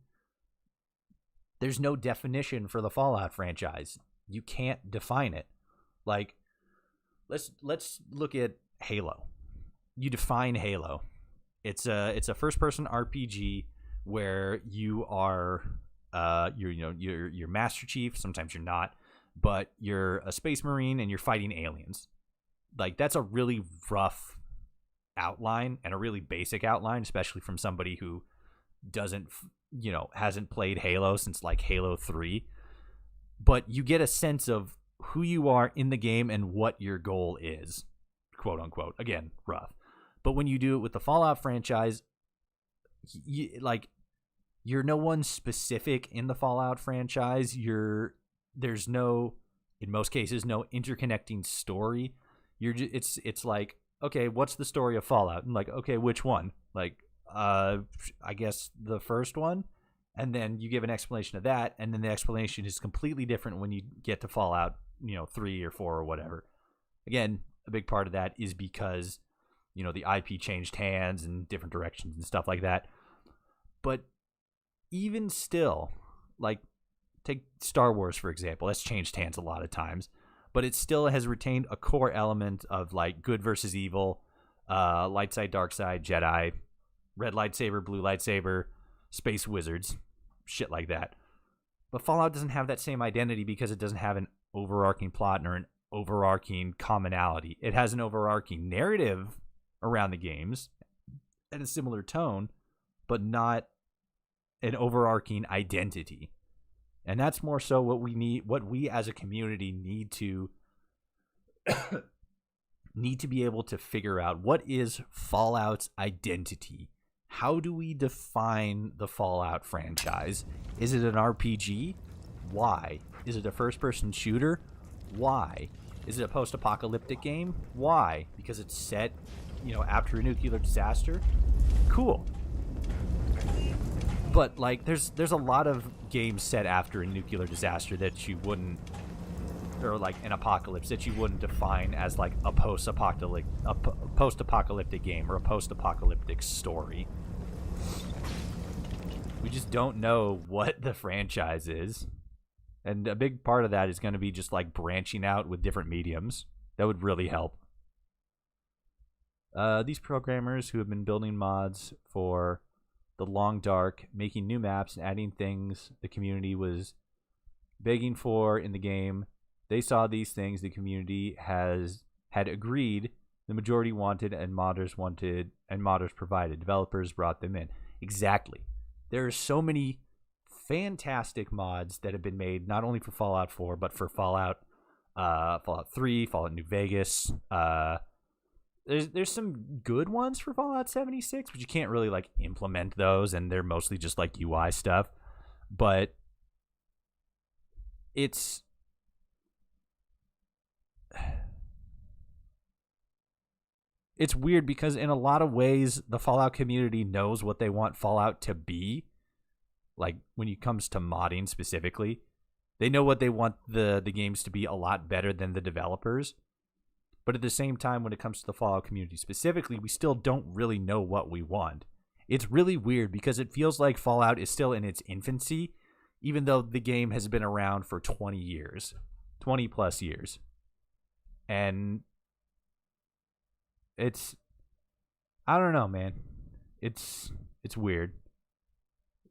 there's no definition for the Fallout franchise. You can't define it. Like, let's look at Halo. You define Halo. It's a first-person RPG where you are you're Master Chief. Sometimes you're not, but you're a Space Marine and you're fighting aliens. Like, that's a really rough outline and a really basic outline, especially from somebody who hasn't played Halo since like Halo 3. But you get a sense of who you are in the game and what your goal is, quote unquote. Again, rough. But when you do it with the Fallout franchise, you're no one specific in the Fallout franchise. There's no, in most cases, no interconnecting story. It's like, okay, what's the story of Fallout? And like, okay, which one? Like, I guess the first one. And then you give an explanation of that, and then the explanation is completely different when you get to Fallout, 3 or 4 or whatever. Again, a big part of that is because, the IP changed hands and different directions and stuff like that. But even still, like, take Star Wars, for example. That's changed hands a lot of times. But it still has retained a core element of, like, good versus evil, light side, dark side, Jedi, red lightsaber, blue lightsaber, space wizards, shit like that. But Fallout doesn't have that same identity because it doesn't have an overarching plot or an overarching commonality. It has an overarching narrative around the games and a similar tone, but not an overarching identity. And that's more so what we need, what we as a community need to be able to figure out. What is Fallout's identity? How do we define the Fallout franchise? Is it an RPG? Why? Is it a first-person shooter? Why? Is it a post-apocalyptic game? Why? Because it's set, after a nuclear disaster? Cool. But, like, there's a lot of games set after a nuclear disaster that you wouldn't, or like an apocalypse, that you wouldn't define as like a post-apocalyptic game or a post-apocalyptic story. We just don't know what the franchise is. And a big part of that is going to be just like branching out with different mediums. That would really help. These programmers who have been building mods for The Long Dark, making new maps and adding things the community was begging for in the game. They saw these things the community had agreed the majority wanted and modders provided. Developers brought them in. Exactly. There are so many fantastic mods that have been made, not only for Fallout 4, but for Fallout 3, Fallout New Vegas. There's some good ones for Fallout 76, but you can't really like implement those, and they're mostly just like UI stuff. But it's weird because in a lot of ways the Fallout community knows what they want Fallout to be. Like when it comes to modding specifically, they know what they want the games to be a lot better than the developers. But at the same time, when it comes to the Fallout community specifically, we still don't really know what we want. It's really weird because it feels like Fallout is still in its infancy, even though the game has been around for 20 years, 20 plus years. And I don't know, man. It's weird.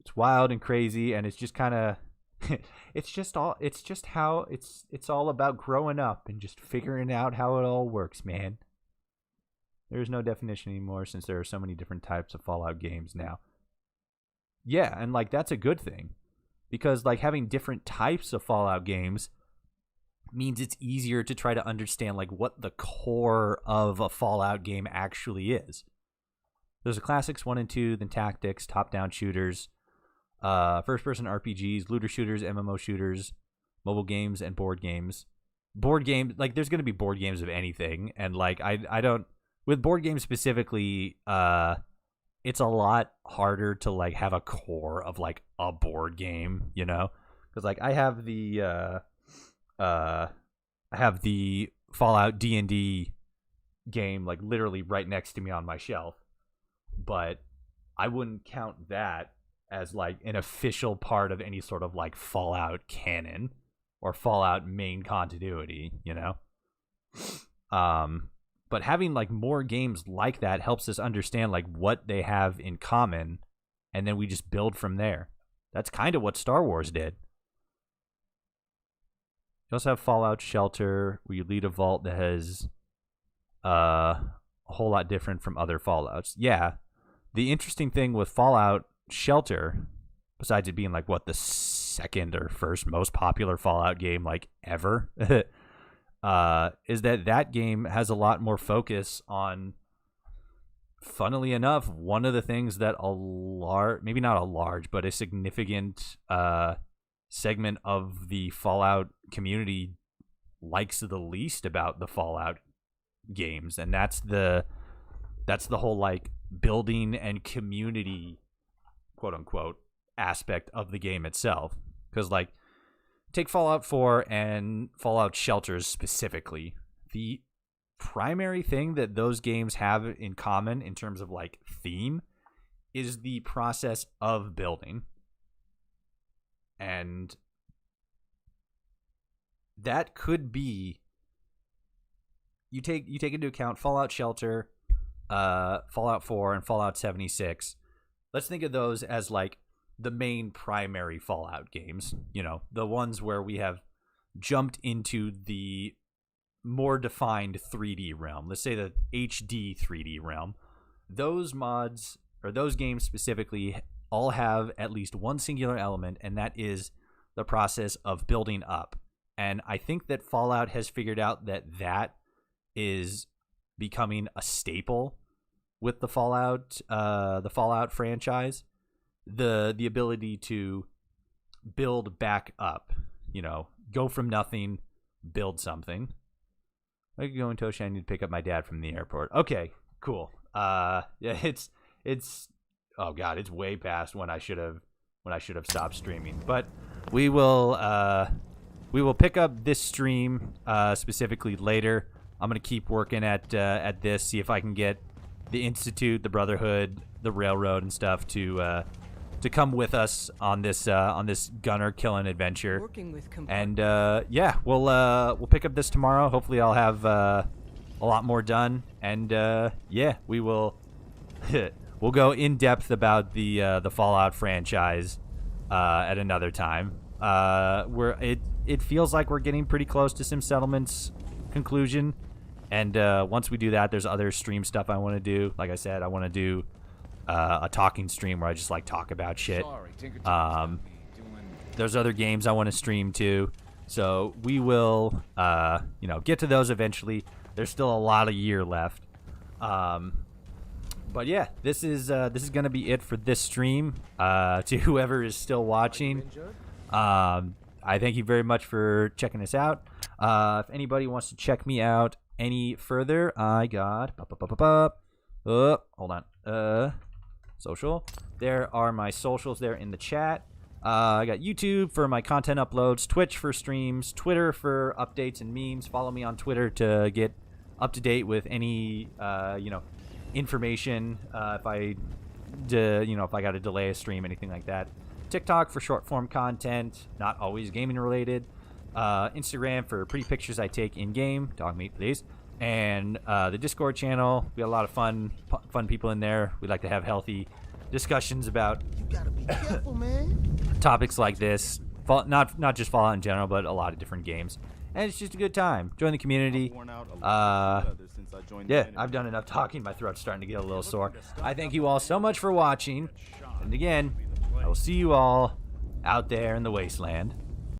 It's wild and crazy, and it's just kind of it's just how it's all about growing up and just figuring out how it all works, man. There's no definition anymore since there are so many different types of Fallout games now. Yeah, and like that's a good thing, because like having different types of Fallout games means it's easier to try to understand like what the core of a Fallout game actually is. There's the classics 1 and 2, then tactics, top-down shooters, first-person RPGs, looter shooters, MMO shooters, mobile games, and board games. Board games, like there's going to be board games of anything, and like I don't, with board games specifically, it's a lot harder to like have a core of like a board game, you know? Because like I have the Fallout D&D game like literally right next to me on my shelf, but I wouldn't count that as like an official part of any sort of like Fallout canon or Fallout main continuity, you know? But having like more games like that helps us understand like what they have in common, and then we just build from there. That's kind of what Star Wars did. You also have Fallout Shelter, where you lead a vault that has a whole lot different from other Fallouts. Yeah, the interesting thing with Fallout Shelter, besides it being like what the second or first most popular Fallout game like ever, is that game has a lot more focus on, funnily enough, one of the things that maybe not a large, but a significant segment of the Fallout community likes the least about the Fallout games, and that's the whole like building and community, quote unquote, aspect of the game itself. Because like, take Fallout 4 and Fallout Shelters specifically. The primary thing that those games have in common in terms of like theme is the process of building. And that could be, you take into account Fallout Shelter, Fallout 4, and Fallout 76. Let's think of those as like the main primary Fallout games, you know, the ones where we have jumped into the more defined 3D realm. Let's say the HD 3D realm. Those mods, or those games specifically, all have at least one singular element, and that is the process of building up. And I think that Fallout has figured out that is becoming a staple with the Fallout franchise. The ability to build back up, you know, go from nothing, build something. I could go in Toshi. I need to pick up my dad from the airport. Okay, cool. Yeah, it's oh god, it's way past when I should have stopped streaming. But we will pick up this stream specifically later. I'm gonna keep working at this, see if I can get the Institute, the Brotherhood, the Railroad, and stuff to come with us on this gunner killing adventure. And yeah, we'll pick up this tomorrow. Hopefully, I'll have a lot more done. And yeah, we will we'll go in depth about the Fallout franchise at another time. It feels like we're getting pretty close to Sim Settlement's conclusion. And once we do that, there's other stream stuff I want to do. Like I said, I want to do a talking stream where I just like talk about shit. There's other games I want to stream too, so we will get to those eventually. There's still a lot of year left, but yeah, this is gonna be it for this stream. To whoever is still watching, I thank you very much for checking this out. If anybody wants to check me out any further, I got hold on. Social. There are my socials there in the chat. I got YouTube for my content uploads, Twitch for streams, Twitter for updates and memes. Follow me on Twitter to get up to date with any information. If I got to delay a stream, anything like that. TikTok for short form content, not always gaming related. Instagram for pretty pictures I take in game. Dog meat, please. And the Discord channel, we got a lot of fun people in there. We like to have healthy discussions about you gotta be careful, man. topics like this. Not just Fallout in general, but a lot of different games. And it's just a good time. Join the community. Yeah, I've done enough talking. My throat's starting to get a little sore. I thank you all so much for watching. And again, I will see you all out there in the wasteland.